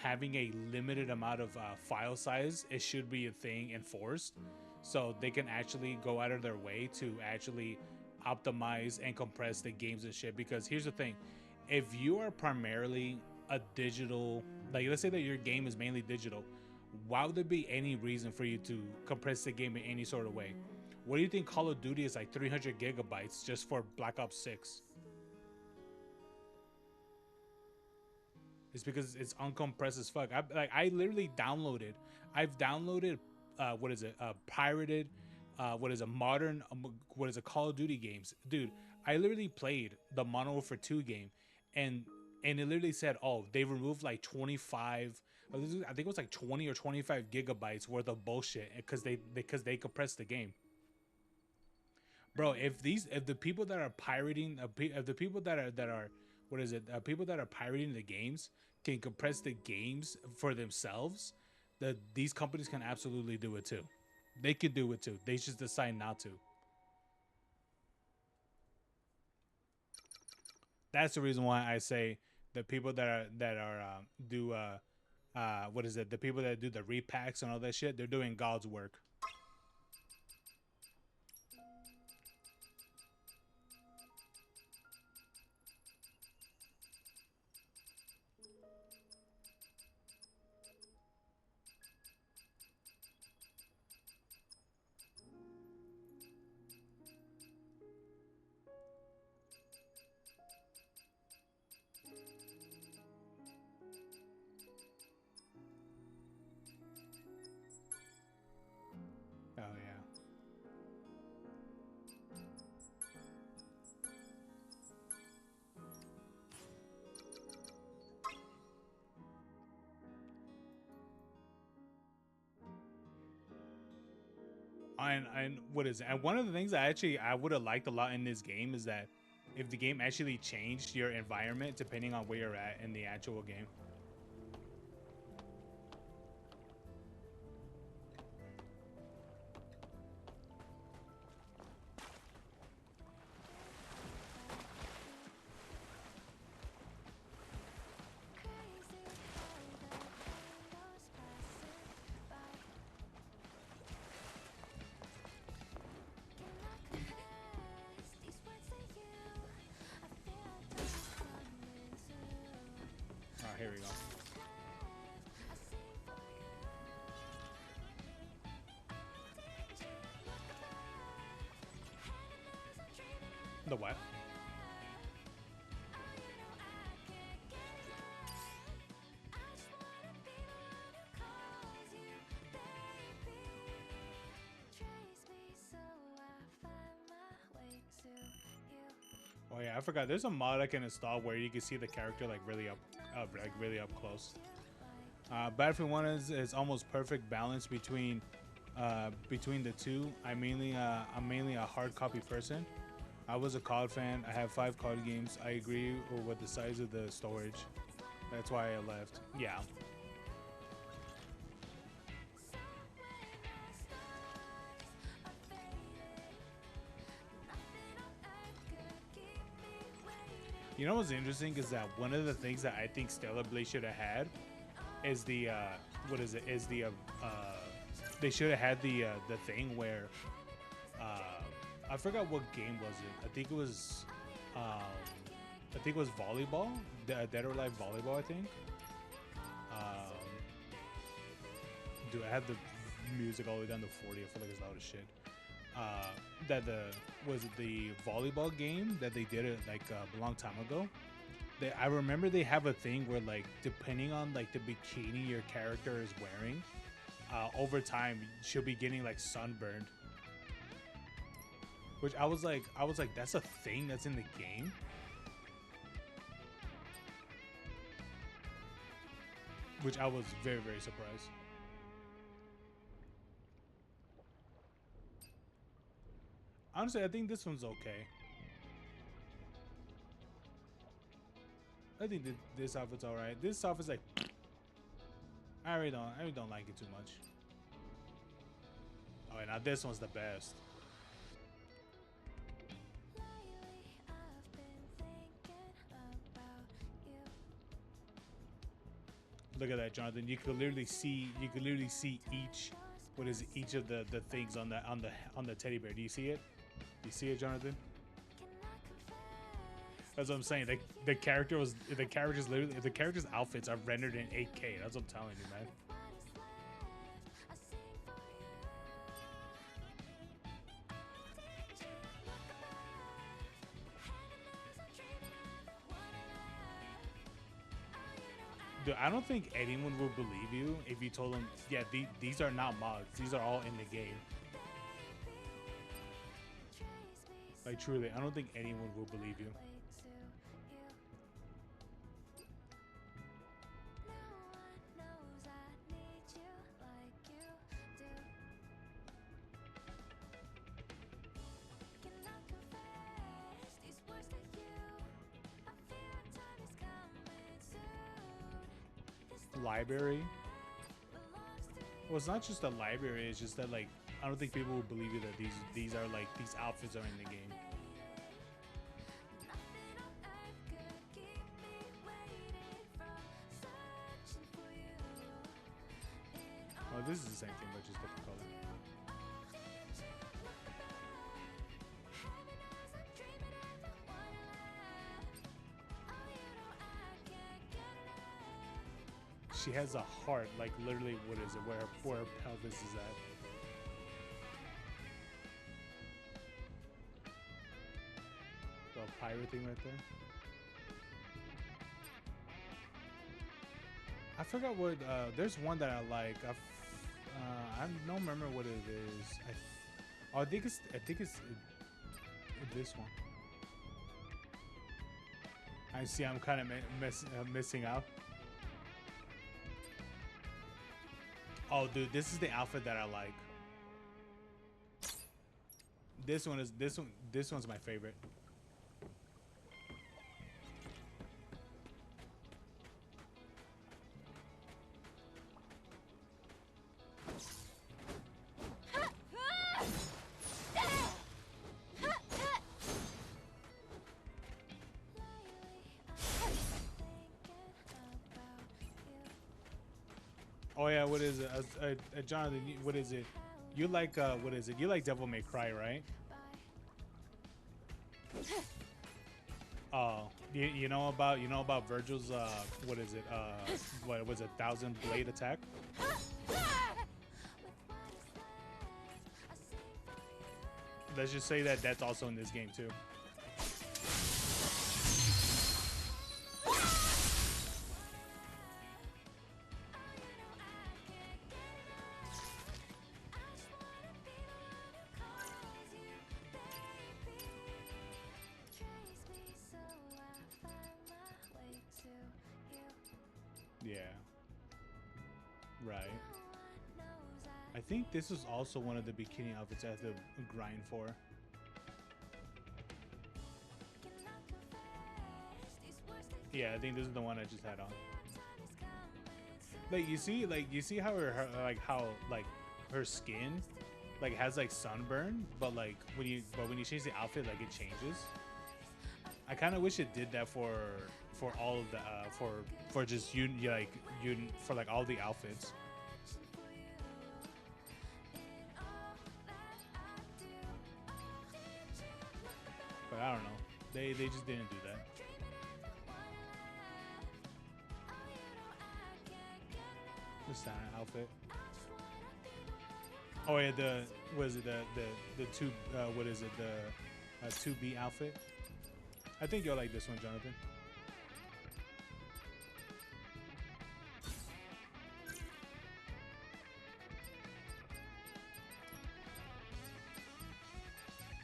having a limited amount of file size, it should be a thing enforced, so they can actually go out of their way to actually optimize and compress the games and shit. Because here's the thing, if you are primarily a digital, like let's say that your game is mainly digital, why would there be any reason for you to compress the game in any sort of way? What do you think Call of Duty is like 300 gigabytes just for Black Ops 6? It's because it's uncompressed as fuck. I literally downloaded. I've downloaded what is it? Pirated what is a modern what is a Call of Duty games. Dude, I literally played the Modern Warfare 2 game, and it literally said, "Oh, they removed like 25, I think it was like 20 or 25 gigabytes worth of bullshit because they compressed the game." Bro, if the people that are pirating, if the people that are what is it? People that are pirating the games can compress the games for themselves. That these companies can absolutely do it too. They could do it too. They just decide not to. That's the reason why I say the people that do what is it? The people that do the repacks and all that shit, they're doing God's work. Oh yeah. And what is it? And one of the things I would have liked a lot in this game is that if the game actually changed your environment depending on where you're at in the actual game. Oh, here we go. The what? Oh yeah, I forgot. There's a mod I can install where you can see the character like really up close. Battlefield 1 is almost perfect balance between the two. I'm mainly a hard copy person. I was a COD fan. I have 5 COD games. I agree with the size of the storage. That's why I left. Yeah. You know what's interesting is that one of the things that I think Stellar Blade should have had is the what is it? Is the they should have had the thing where I forgot what game was it. I think it was volleyball, Dead or Alive volleyball. I think. Dude, I had the music all the way down to 40. I feel like it's loud as shit. That was it the volleyball game that they did it like a long time ago. I remember they have a thing where like depending on like the bikini your character is wearing, over time she'll be getting like sunburned. Which I was like that's a thing that's in the game. Which I was very, very surprised. Honestly, I think this one's okay. I think this outfit's alright. This outfit's like I really don't like it too much. Oh, and now this one's the best. Look at that, Jonathan. You could literally see each of the things on the teddy bear. Do you see it? Do you see it, Jonathan? That's what I'm saying. The character's outfits are rendered in 8K. That's what I'm telling you, man. Dude, I don't think anyone will believe you if you told them, yeah, these are not mods. These are all in the game. Like, truly, I don't think anyone will believe you. library. Well, it's not just a library. It's just that like I don't think people will believe it that these are like these outfits are in the game. Oh, this is the same thing, but just different color. She has a heart, like literally, what is it? Where her pelvis is at. The pirate thing right there. I forgot what. There's one that I like. I don't remember what it is. I think it's this one. I see. I'm kind of missing out. Oh, dude, this is the outfit that I like. This one's my favorite. Oh yeah, what is it? Jonathan, what is it? You like what is it? You like Devil May Cry, right? Oh, you know about Virgil's what is it? What was it? 1,000 blade attack? Let's just say that that's also in this game too. Yeah. Right. I think this was also one of the bikini outfits I had to grind for. Yeah, I think this is the one I just had on. Like you see how her skin like has like sunburn, but like when you change the outfit, like it changes. I kind of wish it did that for all of the for just for like all the outfits. But I don't know. They just didn't do that. The Santa outfit. Oh yeah, what is it? The two what is it? The 2B outfit. I think you'll like this one, Jonathan.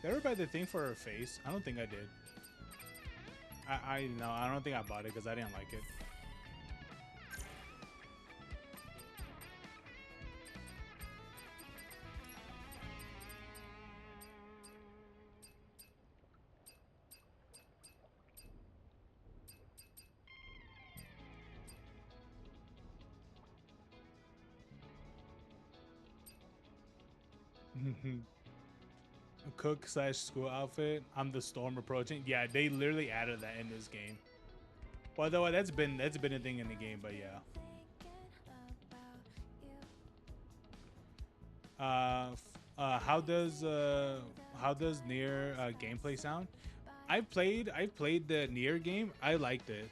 Did I ever buy the thing for her face? I don't think I did. I don't think I bought it because I didn't like it. Cook / school outfit. I'm the storm approaching. Yeah, they literally added that in this game. Well, though that's been a thing in the game, but yeah. How does Nier gameplay sound? I played the Nier game. I liked it.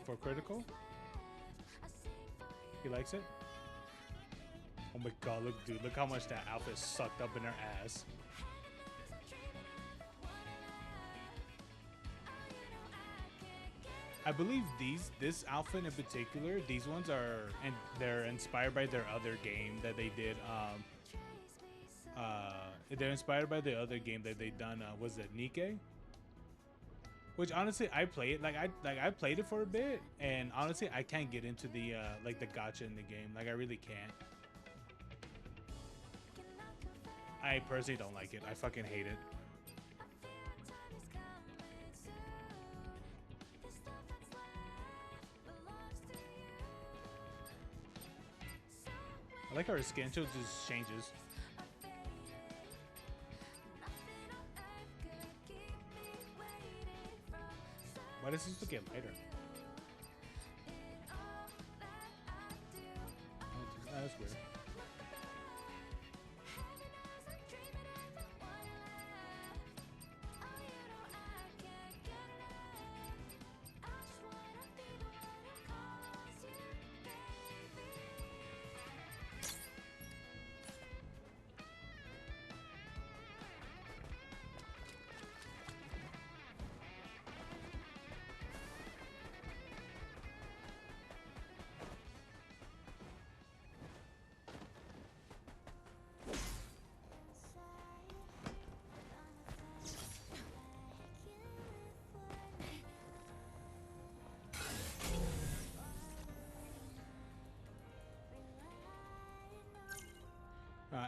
For critical? He likes it? Oh my god, look, dude, look how much that outfit sucked up in her ass. I believe this outfit in particular, these ones are, and they're inspired by their other game that they did. They're inspired by the other game that they done. Was it Nikke? Which honestly, I played I played it for a bit, and honestly, I can't get into the like the gacha in the game. Like I really can't. I personally don't like it. I fucking hate it. I like her skin too, just changes. Why does this get lighter? Oh, that's weird.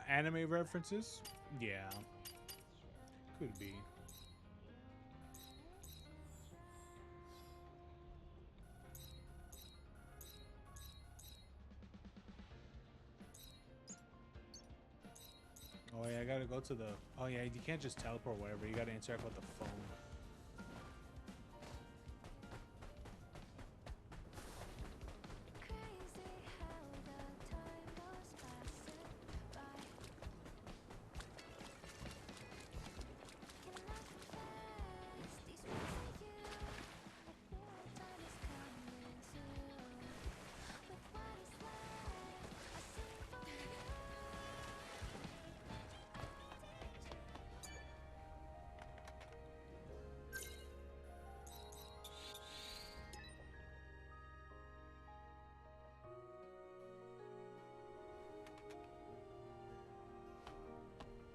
Anime references? Yeah. Could be. Oh yeah, I gotta go to the... Oh yeah, you can't just teleport whatever. You gotta interact with the phone.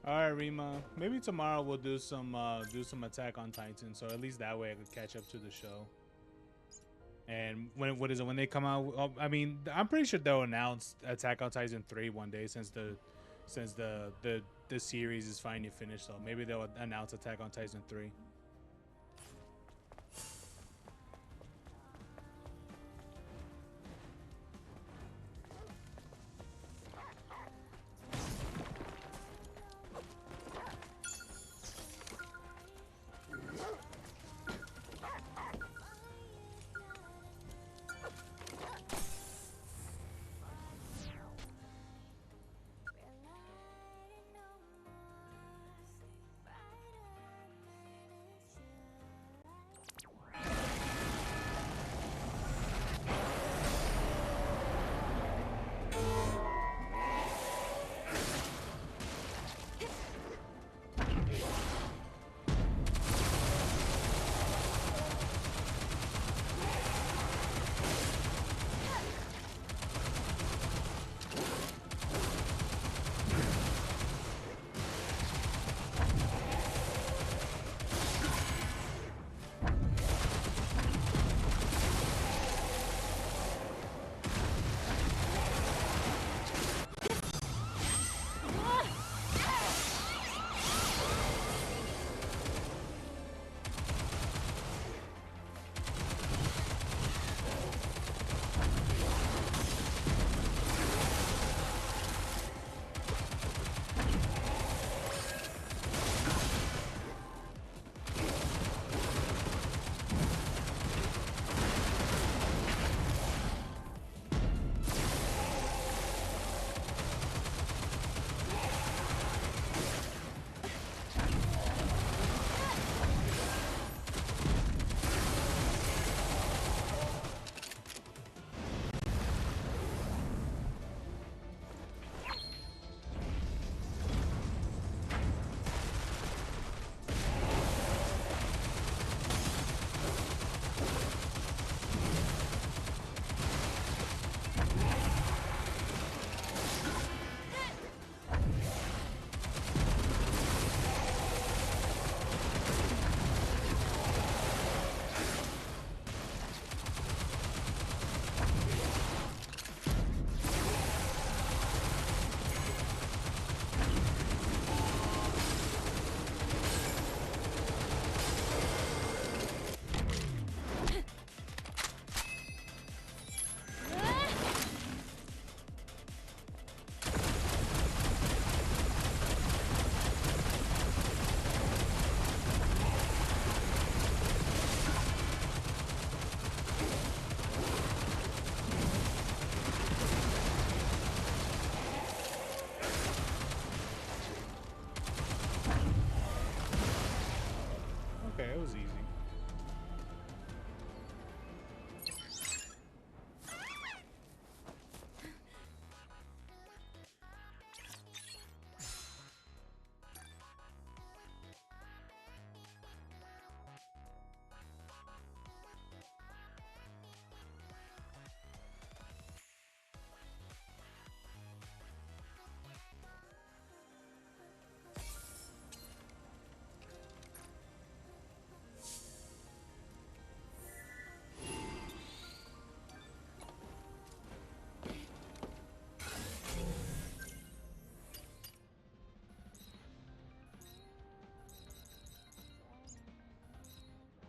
All right, Rima. Maybe tomorrow we'll do some Attack on Titan, so at least that way I could catch up to the show. And when they come out? I mean, I'm pretty sure they'll announce Attack on Titan 3 one day since the series is finally finished. So maybe they'll announce Attack on Titan 3.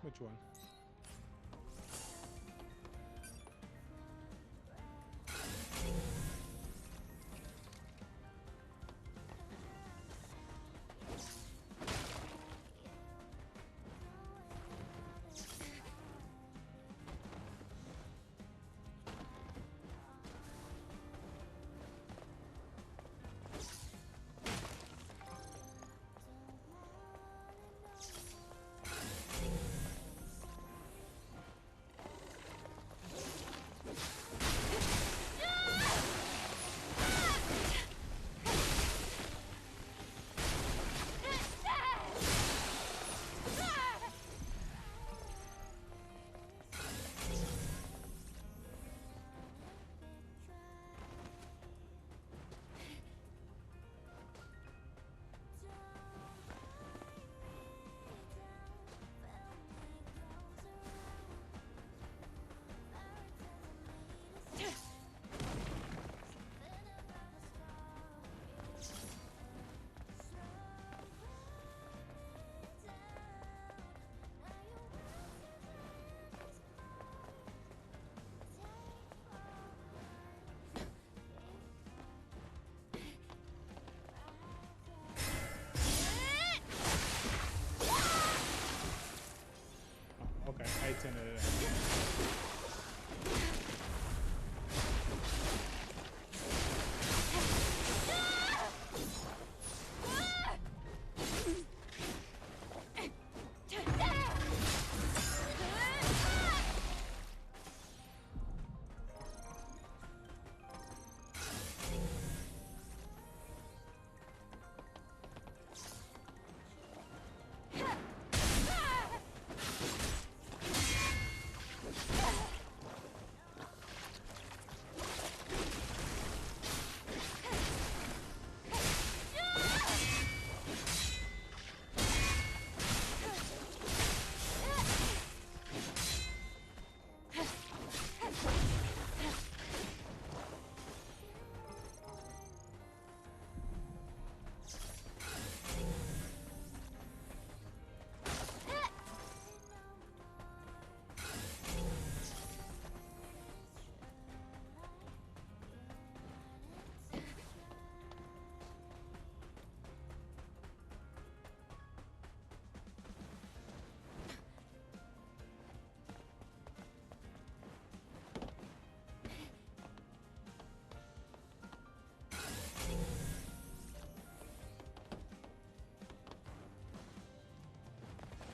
Which one? Okay, I tend to.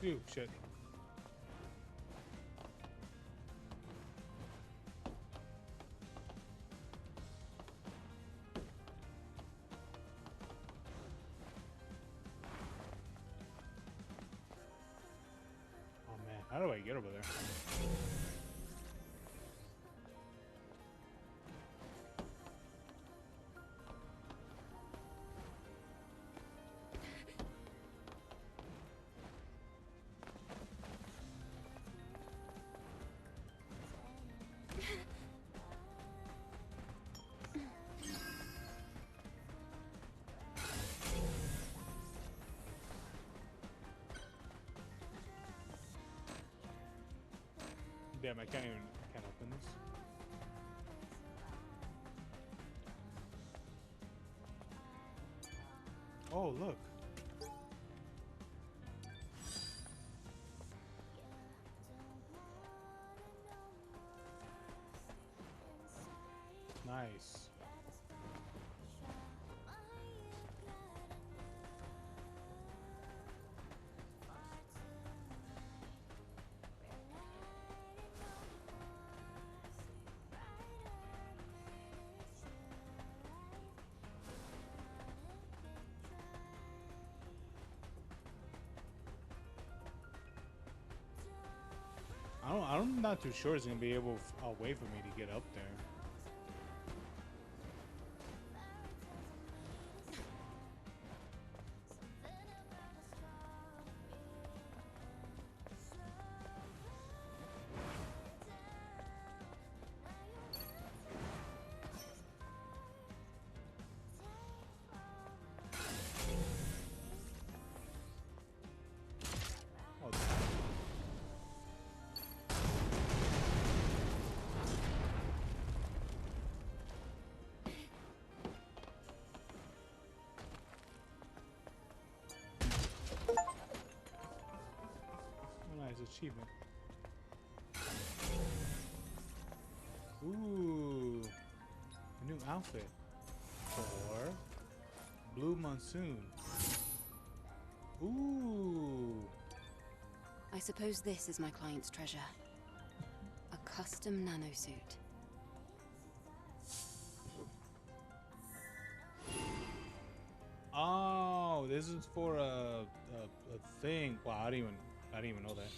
Ooh, shit. Oh man, how do I get over there? Damn, I can't open this. Oh, look. Nice. I'm not too sure it's gonna be able a way for me to get up there. achievement. Ooh, a new outfit for Blue Monsoon. Ooh. I suppose this is my client's treasure. A custom nanosuit. Oh, this is for a thing. Wow, I didn't even know that.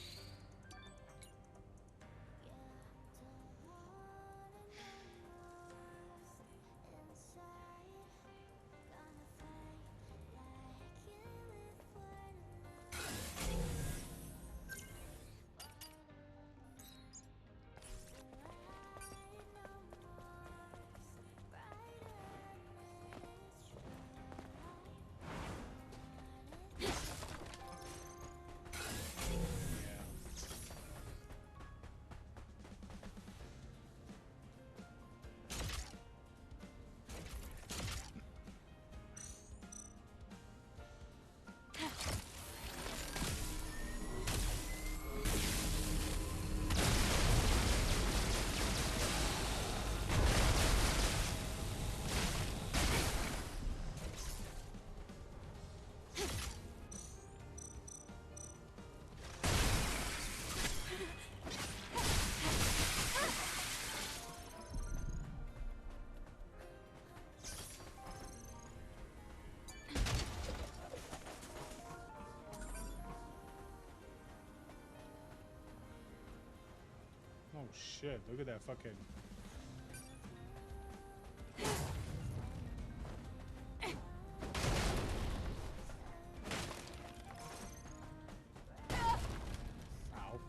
Oh shit, look at that fucking... Ow.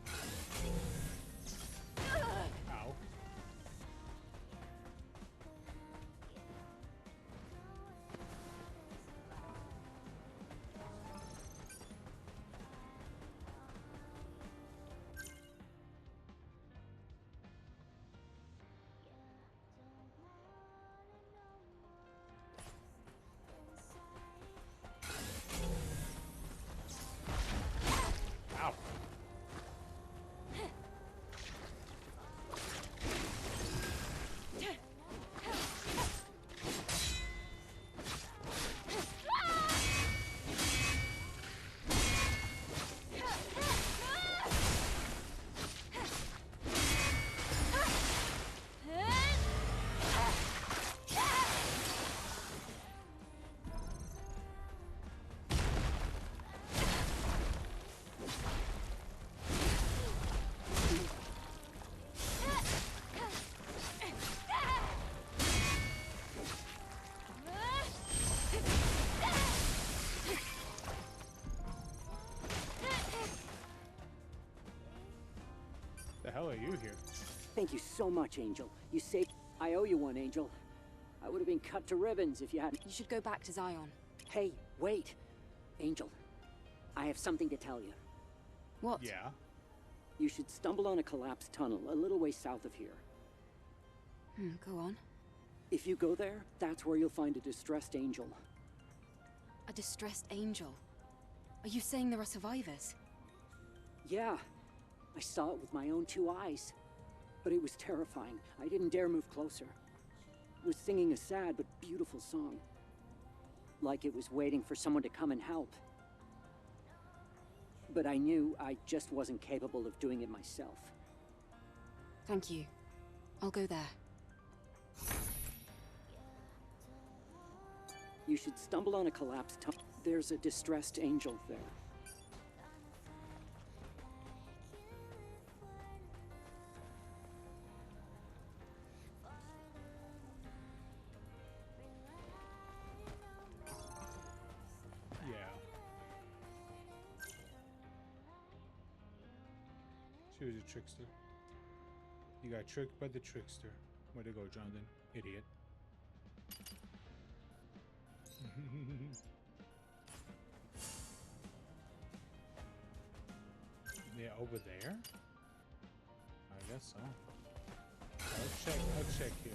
Ow. Ow. The hell are you here? Thank you so much, Angel. You saved... I owe you one, Angel. I would have been cut to ribbons if you hadn't... You should go back to Zion. Hey, wait. Angel, I have something to tell you. What? Yeah. You should stumble on a collapsed tunnel a little way south of here. Go on. If you go there, that's where you'll find a distressed angel. A distressed angel? Are you saying there are survivors? Yeah. I saw it with my own 2 eyes. But it was terrifying. I didn't dare move closer. It was singing a sad but beautiful song. Like it was waiting for someone to come and help. But I knew I just wasn't capable of doing it myself. Thank you. I'll go there. You should stumble on a collapsed tunnel. There's a distressed angel there. Yeah. She was a trickster. You got tricked by the trickster. Way to go, Jonathan. Idiot. Yeah, over there? I guess so. I'll check here.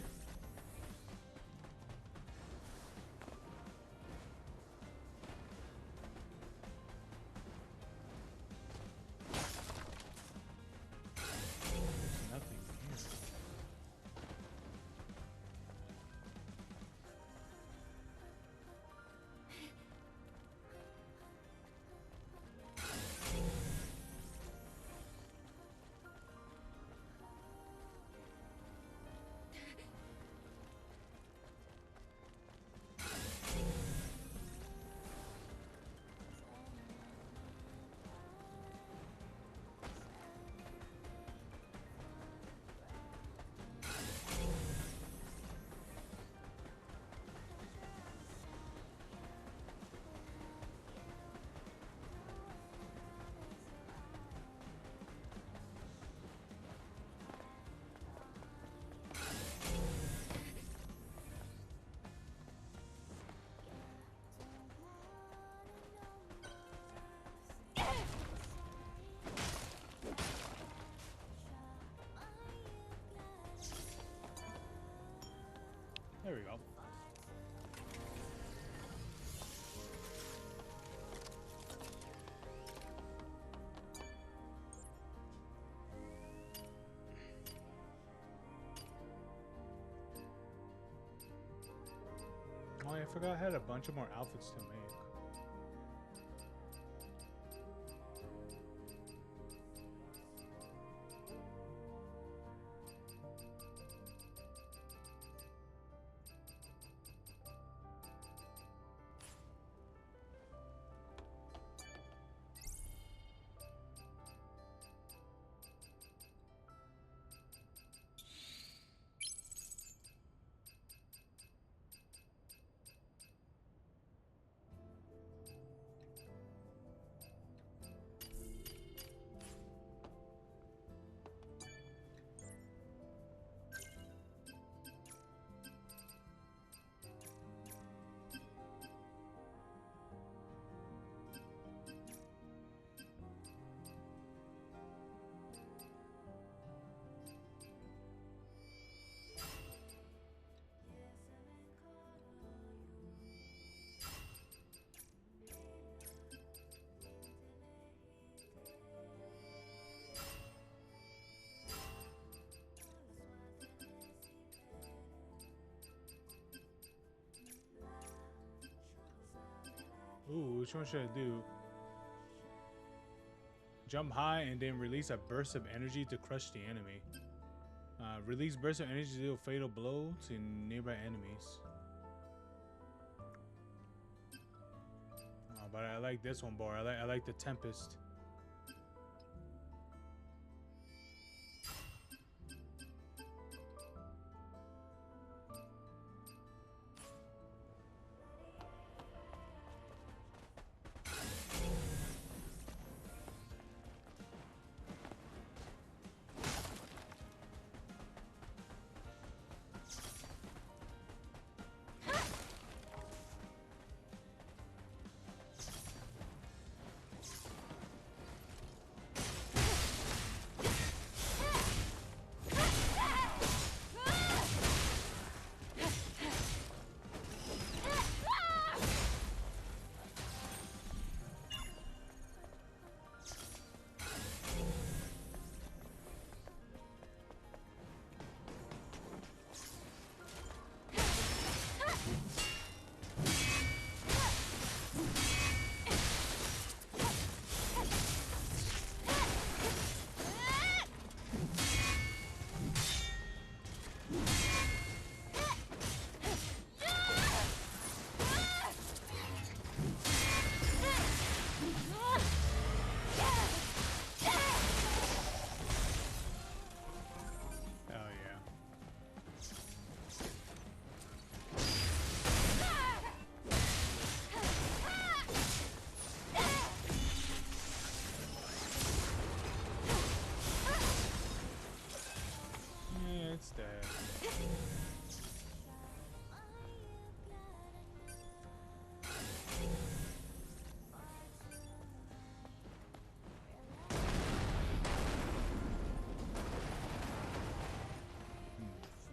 I forgot I had a bunch of more outfits to make. Ooh, which one should I do? Jump high and then release a burst of energy to crush the enemy. Release burst of energy to deal fatal blow to nearby enemies. Oh, but I like this one more. I like the Tempest.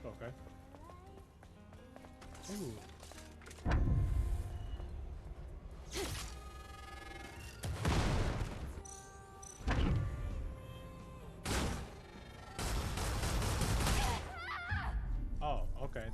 Okay. Ooh. Oh, okay.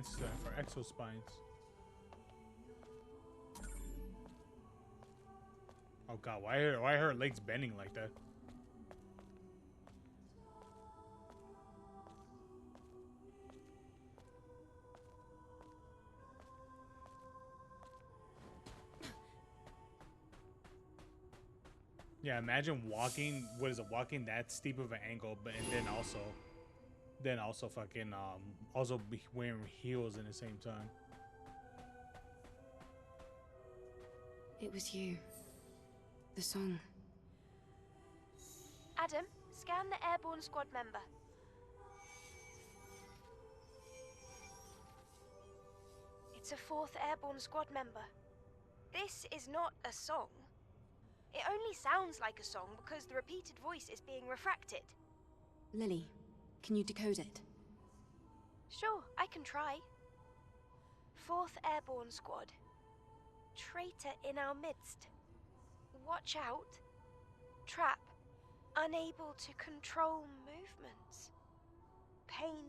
spines for exo spines. Oh god, why are her legs bending like that? Yeah, imagine walking. What is it? Walking that steep of an angle, but and then also fucking also be wearing heels in the same time. It was you. The song. Adam, scan the airborne squad member. It's a 4th Airborne Squad member. This is not a song. It only sounds like a song because the repeated voice is being refracted. Lily, can you decode it? Sure, I can try. 4th Airborne Squad. Traitor in our midst. Watch out. Trap. Unable to control movements. Pain.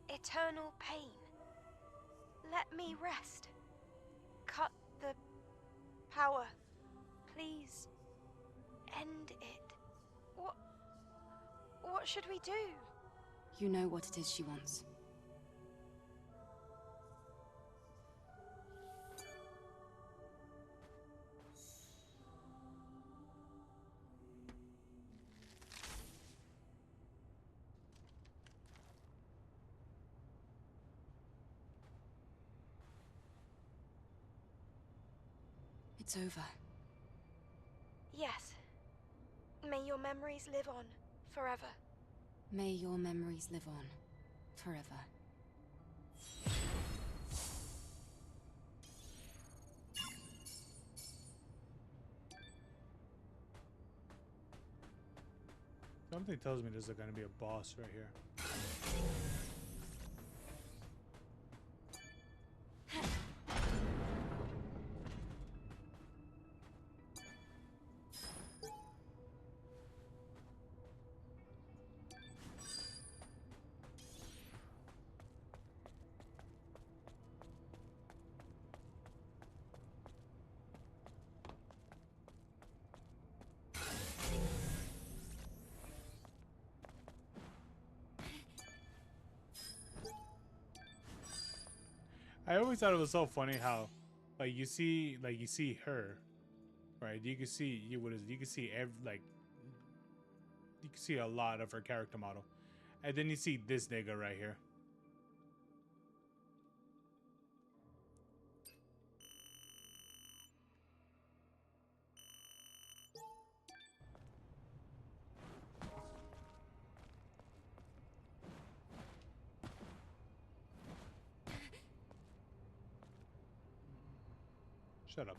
Eternal pain. Let me rest. Cut the power. Please. End it. What should we do? You know what it is she wants. It's over. Yes. May your memories live on forever. May your memories live on forever. Something tells me there's gonna be a boss right here. I always thought it was so funny how, like, you see her, right? You can see you can see you can see a lot of her character model, and then you see this nigga right here. Shut up.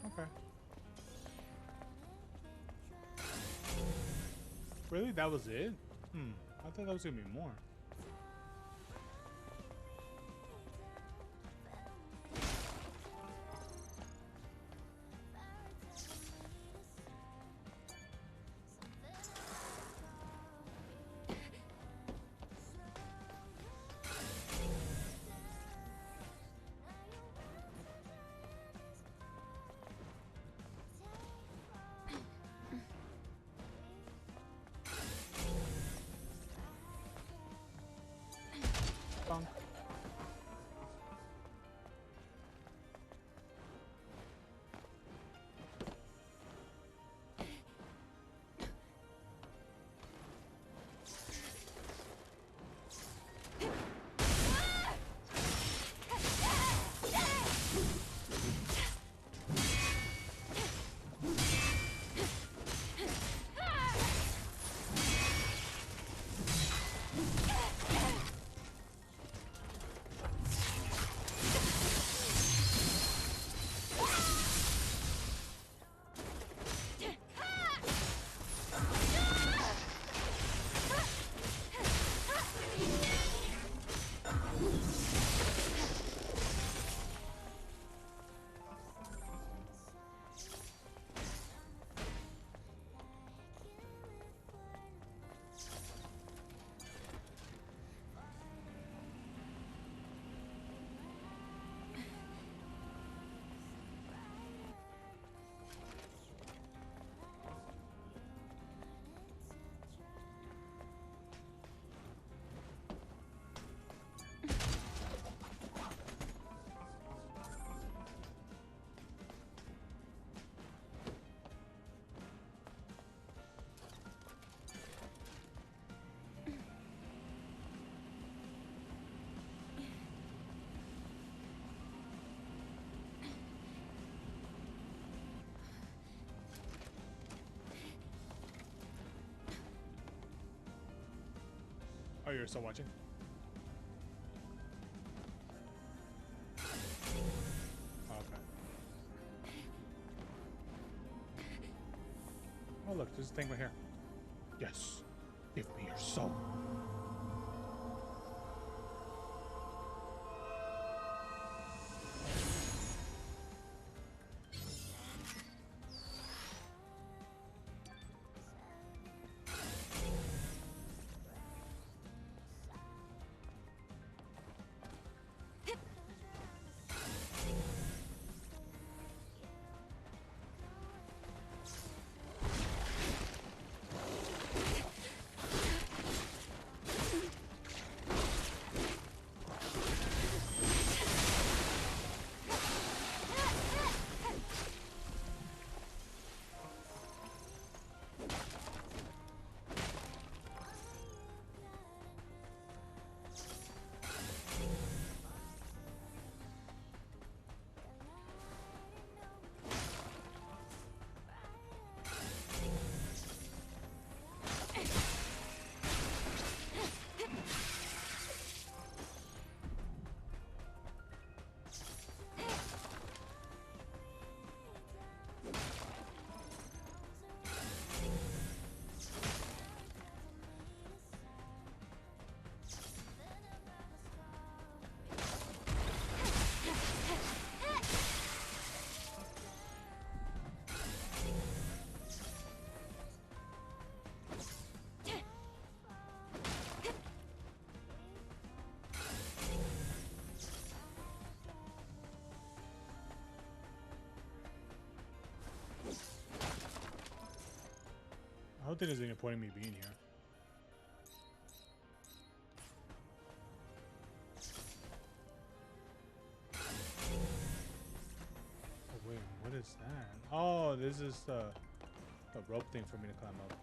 Okay. Really? That was it? I thought that was gonna be more. Oh, you're still watching? Okay. Oh, look, there's a thing right here. Yes. Give me your soul. I don't think there's any point in me being here. Oh wait, what is that? Oh, this is the rope thing for me to climb up.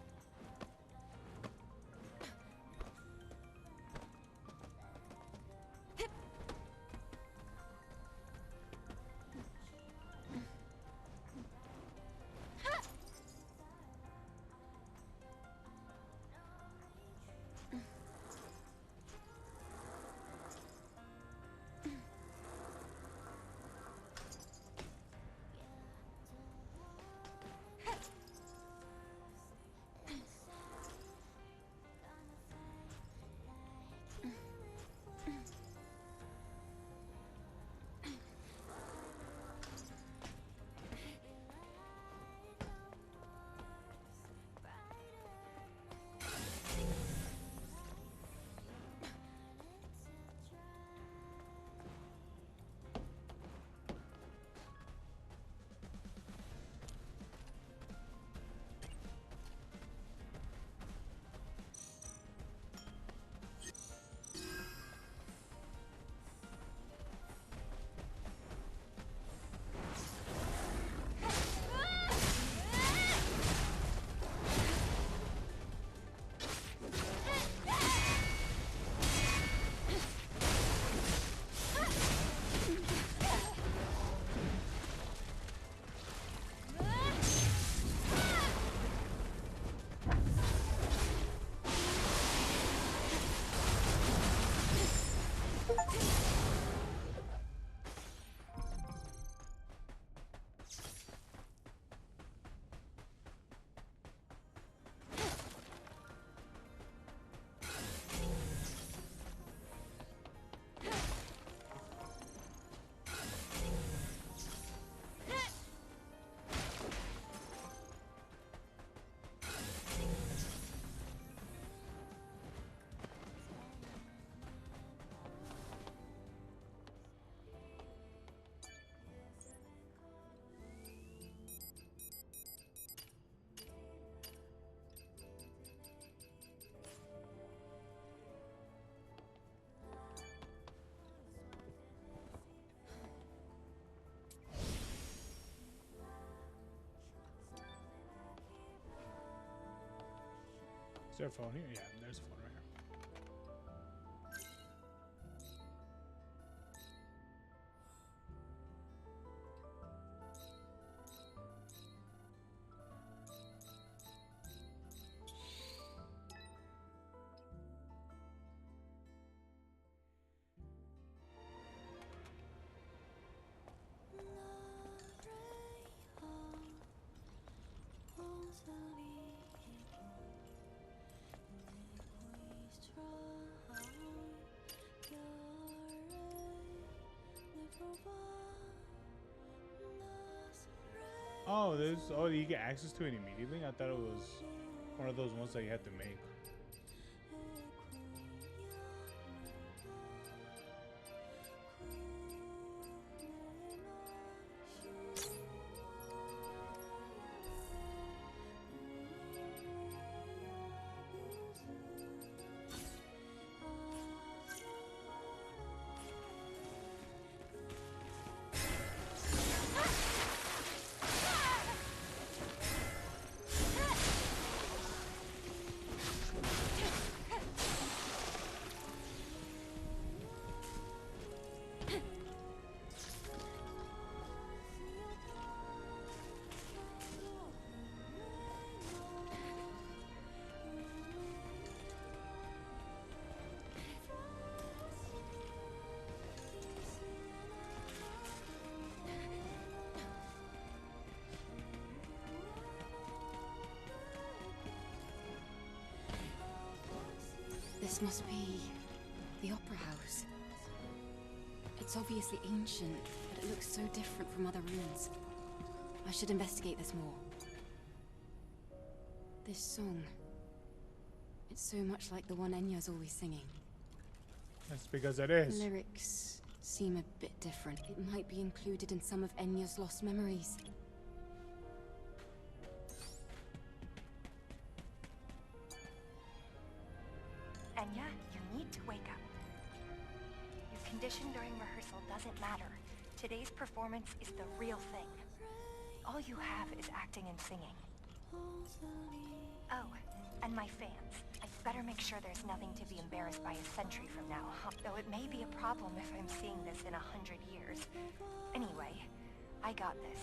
Is there a phone here? Yeah, there's a phone right here. Oh, you get access to it immediately? I thought it was one of those ones that you had to make. This must be the Opera House. It's obviously ancient, but it looks so different from other rooms. I should investigate this more. This song. It's so much like the one Enya's always singing. That's because it is. The lyrics seem a bit different. It might be included in some of Enya's lost memories. Enya, you need to wake up. Your condition during rehearsal doesn't matter. Today's performance is the real thing. All you have is acting and singing. Oh, and my fans. I better make sure there's nothing to be embarrassed by a century from now, though it may be a problem if I'm seeing this in 100 years. Anyway, I got this.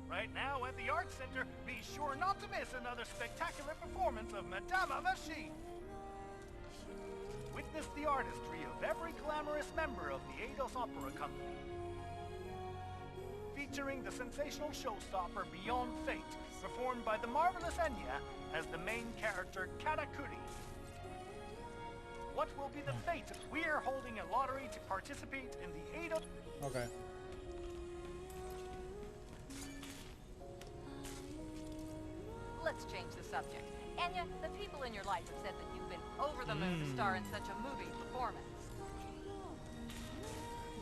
Right now at the Arts Center, be sure not to miss another spectacular performance of Madame Machine. Witness the artistry of every glamorous member of the Eidos Opera Company. Featuring the sensational showstopper Beyond Fate, performed by the marvelous Enya as the main character Karakuri. What will be the fate? We are holding a lottery to participate in the Eidos... Okay. Let's change the subject. Enya, the people in your life have said that you've been over the moon to star in such a moving performance.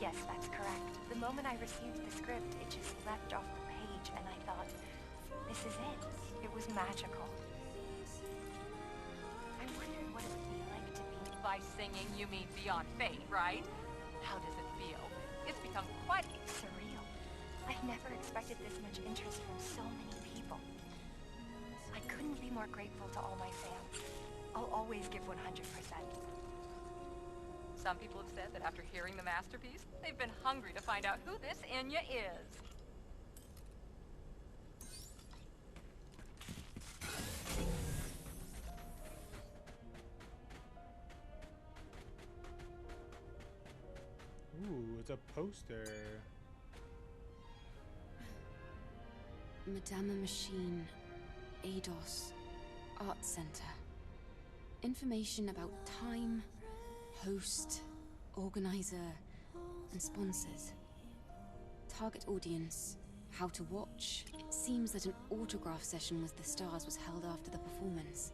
Yes, that's correct. The moment I received the script, it just leapt off the page, and I thought, this is it. It was magical. I wondered what it would be like to be... By singing, you mean Beyond Fate, right? How does it feel? It's become quite surreal. I never expected this much interest from so many people. I couldn't be more grateful to all my fans. I'll always give 100%. Some people have said that after hearing the masterpiece, they've been hungry to find out who this Enya is. Ooh, it's a poster. Madame Machine, Eidos, Art Center. Information about time, host, organizer, and sponsors. Target audience, how to watch. It seems that an autograph session with the stars was held after the performance.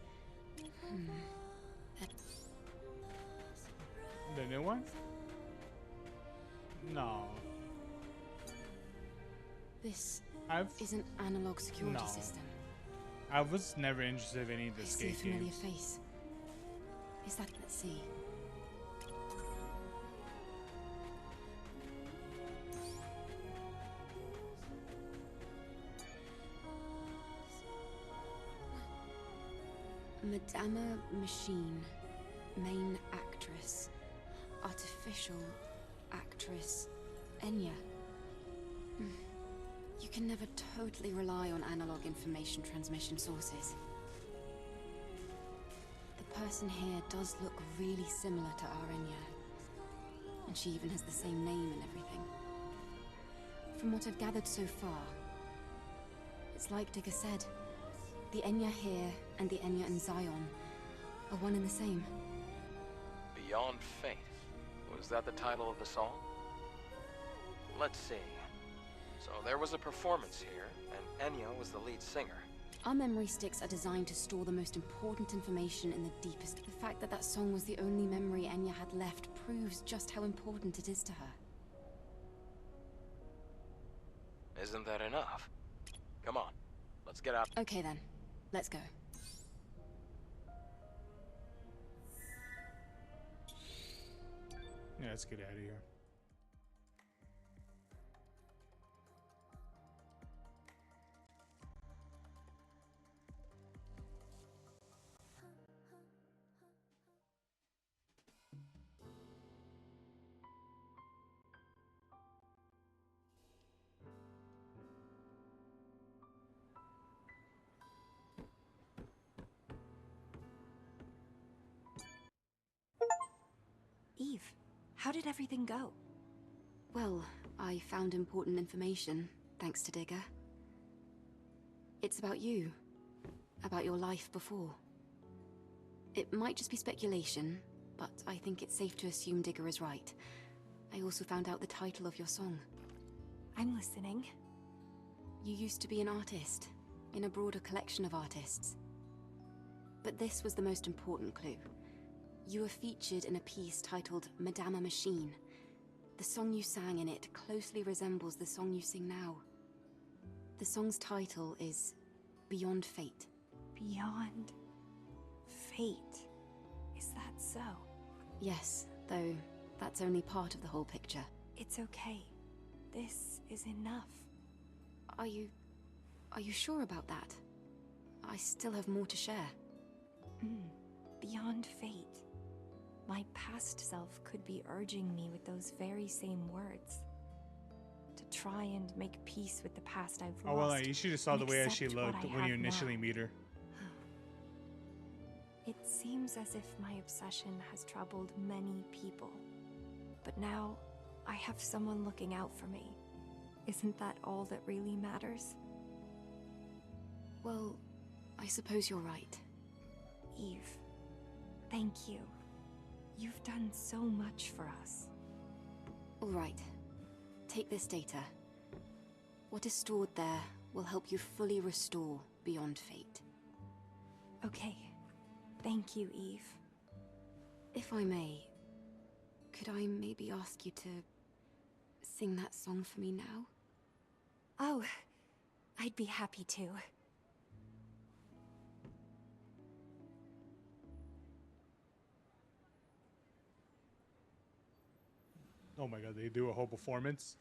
The new one? No. This is an analog security system. I was never interested in any of the I see a skate familiar games. face. Is that... Let's see. Madame Machine, main actress, artificial actress, Enya. You can never totally rely on analog information transmission sources. The person here does look really similar to our Enya, and she even has the same name and everything. From what I've gathered so far, it's like Digger said. The Enya here and the Enya in Zion are one and the same. Beyond Fate. Was that the title of the song? Let's see. So there was a performance here, and Enya was the lead singer. Our memory sticks are designed to store the most important information in the deepest. The fact that that song was the only memory Enya had left proves just how important it is to her. Isn't that enough? Come on, let's get out. Okay then, let's go. Yeah, let's get out of here. Eve, how did everything go? Well, I found important information, thanks to Digger. It's about you. About your life before. It might just be speculation, but I think it's safe to assume Digger is right. I also found out the title of your song. I'm listening. You used to be an artist, in a broader collection of artists. But this was the most important clue. You were featured in a piece titled Madama Machine. The song you sang in it closely resembles the song you sing now. The song's title is Beyond Fate. Beyond Fate? Is that so? Yes, though that's only part of the whole picture. It's okay. This is enough. Are you sure about that? I still have more to share. Beyond Fate. My past self could be urging me with those very same words. To try and make peace with the past I've lost. Oh well, you should have saw the way she looked when you initially now. meet her. It seems as if my obsession has troubled many people. But now, I have someone looking out for me. Isn't that all that really matters? Well, I suppose you're right. Eve, thank you. You've done so much for us. All right. Take this data. What is stored there will help you fully restore Beyond Fate. Okay. Thank you, Eve. If I may, could I maybe ask you to sing that song for me now? Oh, I'd be happy to. Oh my god, they do a whole performance.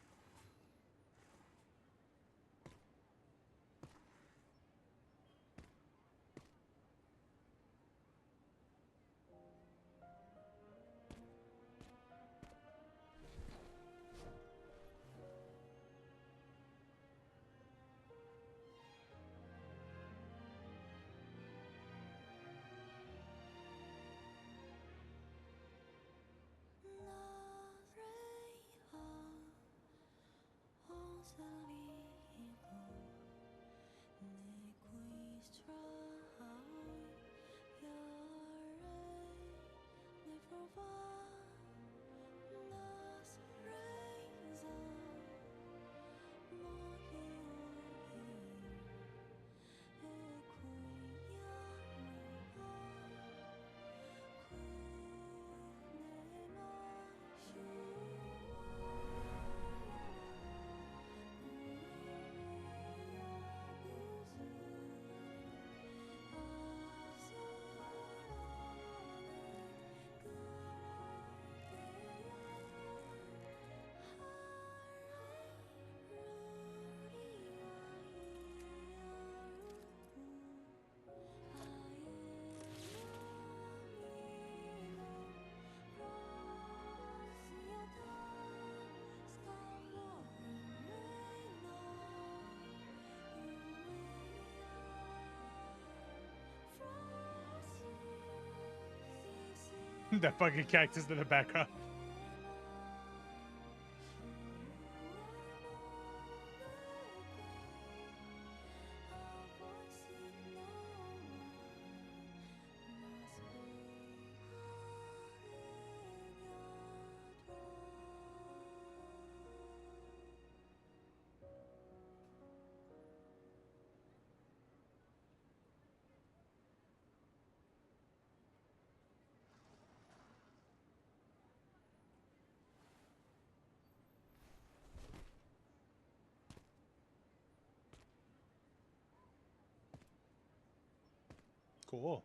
That fucking cactus in the background. Cool.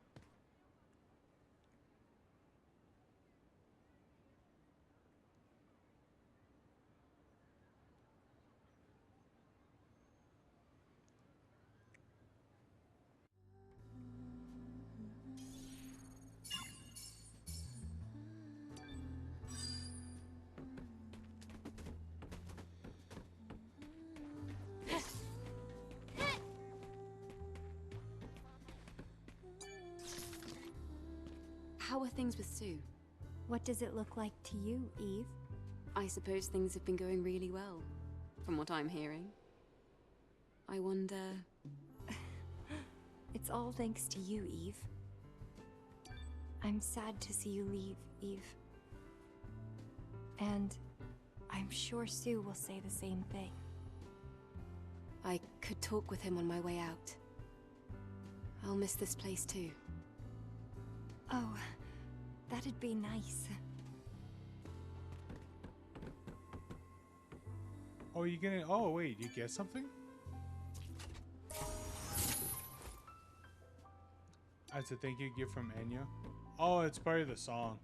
How are things with Sue? What does it look like to you, Eve? I suppose things have been going really well, from what I'm hearing. I wonder... It's all thanks to you, Eve. I'm sad to see you leave, Eve. And I'm sure Sue will say the same thing. I could talk with him on my way out. I'll miss this place too. Oh, that'd be nice. Oh, you getting? Oh, wait, you get something? That's a thank you gift from Enya. Oh, it's part of the song.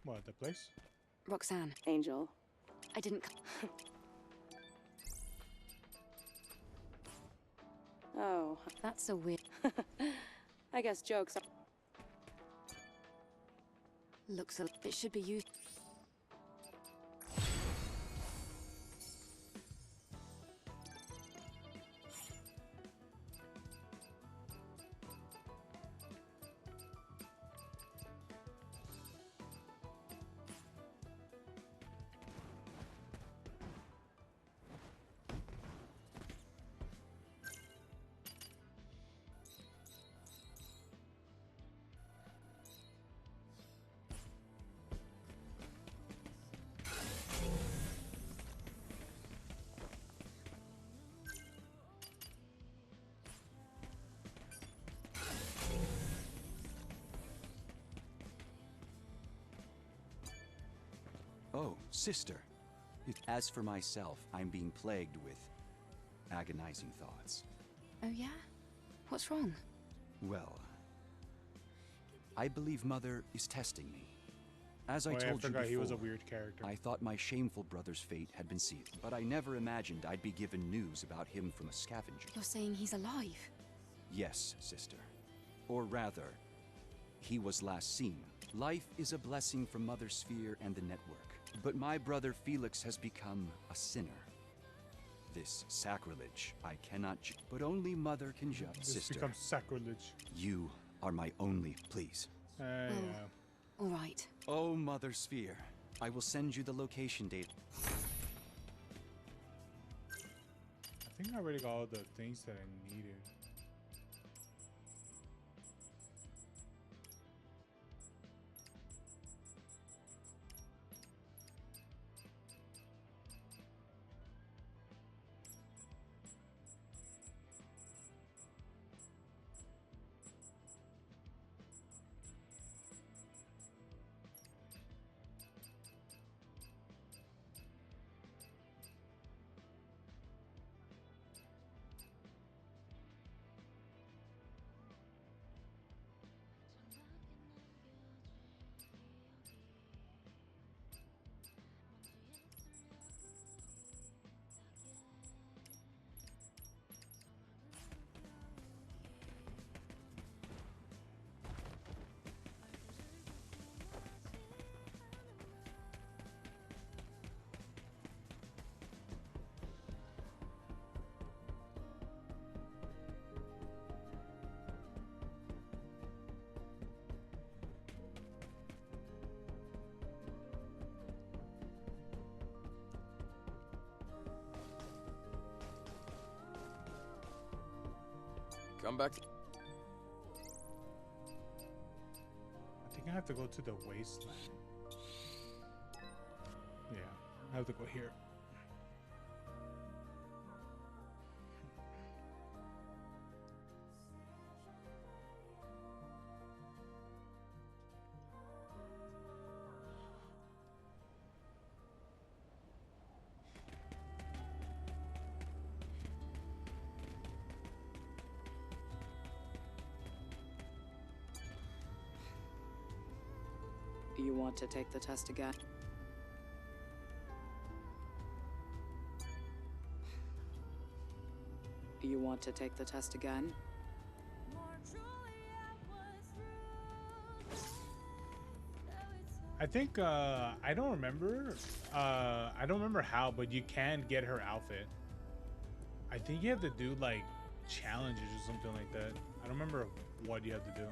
What, the place? Roxanne. Angel. I didn't... Oh. That's so weird. I guess jokes are... Looks a... It should be used... Oh, sister. As for myself, I'm being plagued with agonizing thoughts. Oh yeah? What's wrong? Well, I believe Mother is testing me. As I I told you forgot before, he was a weird character. I thought my shameful brother's fate had been sealed, but I never imagined I'd be given news about him from a scavenger. You're saying he's alive? Yes, sister. Or rather, he was last seen. Life is a blessing from Mother Sphere and the network. But my brother Felix has become a sinner. This sacrilege I cannot but only Mother can judge. This Sister, becomes sacrilege. you are my only, please. Yeah. All right. Oh, Mother Sphere, I will send you the location data. I think I already got all the things that I needed. Come back. I think I have to go to the wasteland. Yeah, I have to go here. You want to take the test again? You want to take the test again? I think I don't remember. I don't remember how, but you can get her outfit. I think you have to do like challenges or something like that. I don't remember what you have to do.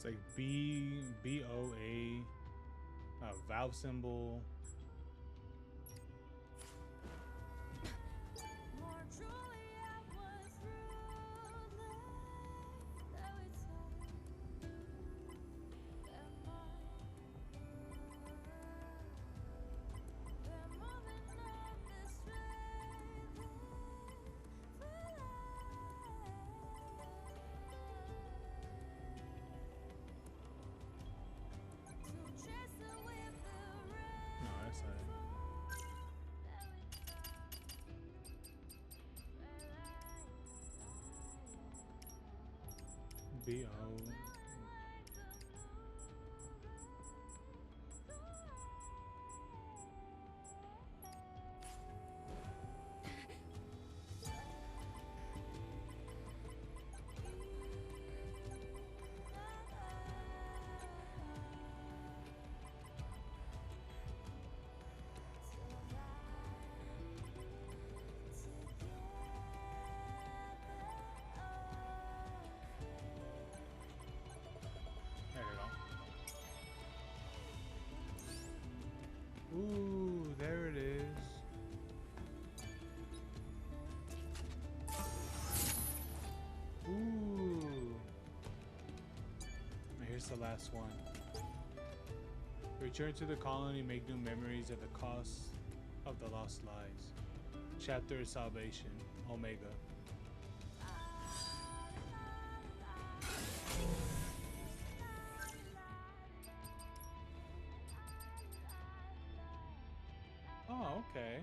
It's like BOA, valve symbol. BO. Ooh, there it is. Ooh. Here's the last one. Return to the colony, make new memories at the cost of the lost lives. Chapter Salvation, Omega. Okay.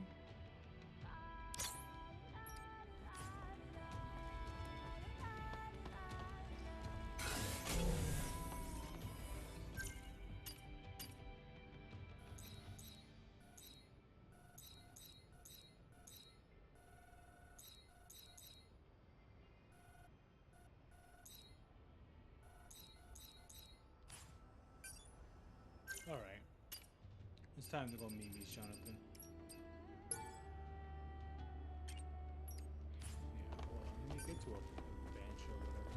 All right. It's time to go meet Miss Jonathan. Yeah, well, let me get to a bench or whatever.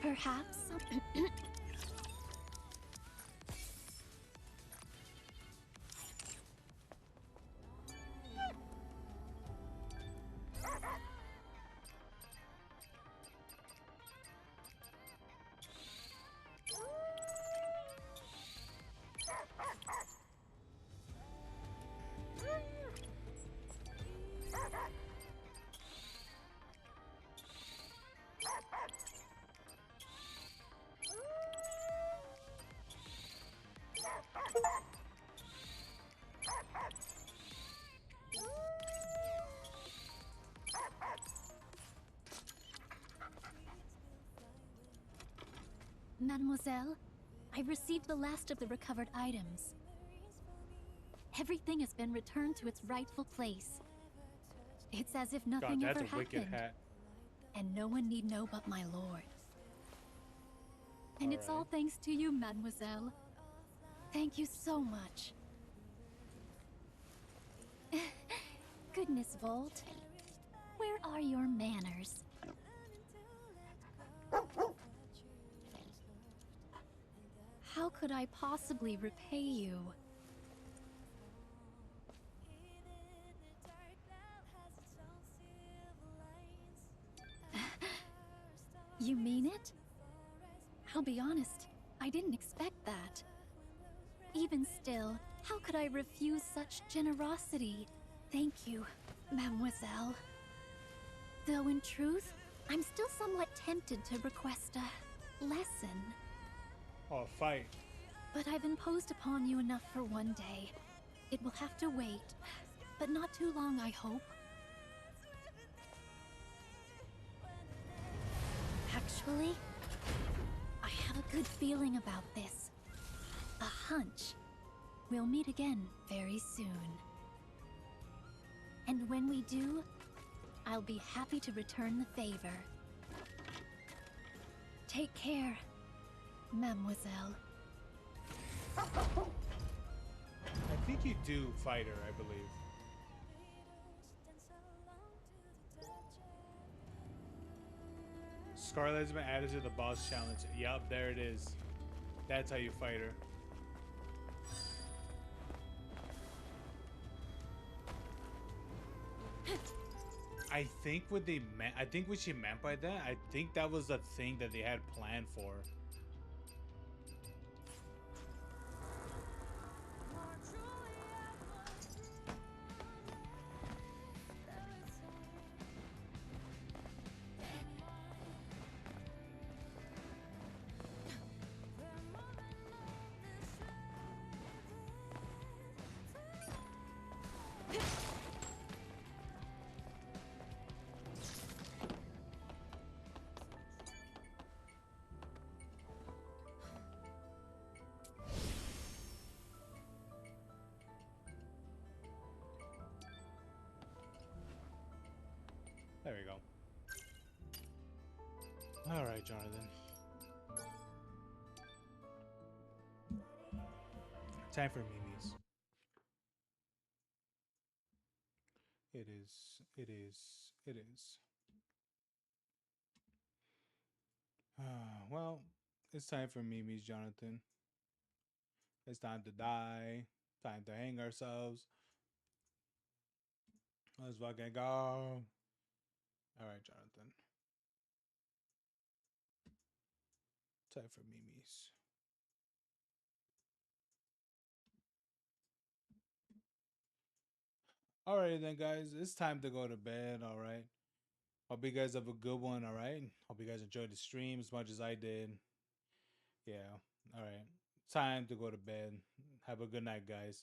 Perhaps. Mademoiselle, I've received the last of the recovered items. Everything has been returned to its rightful place. It's as if nothing God, that's ever a wicked happened. hat. And no one need know but my lord. And it's all thanks to you, Mademoiselle. Thank you so much. Goodness, Volt. Where are your manners? How could I possibly repay you? You mean it? I'll be honest, I didn't expect that. Even still, how could I refuse such generosity? Thank you, Mademoiselle. Though in truth, I'm still somewhat tempted to request a lesson. Oh, fight. But I've imposed upon you enough for one day. It will have to wait, but not too long, I hope. Actually, I have a good feeling about this. A hunch. We'll meet again very soon. And when we do, I'll be happy to return the favor. Take care, Mademoiselle. I think you do fight her, I believe. Scarlet has been added to the boss challenge. Yup, there it is. That's how you fight her. I think what they meant, I think what she meant by that, I think that was the thing that they had planned for. There we go. All right, Jonathan. Time for Mimi's. It is. Well, it's time for Mimi's, Jonathan. It's time to die. Time to hang ourselves. Let's fucking go. All right, Jonathan. Time for Mimi's. Alrighty then, guys. It's time to go to bed. All right. Hope you guys have a good one. All right. Hope you guys enjoyed the stream as much as I did. Yeah. All right. Time to go to bed. Have a good night, guys.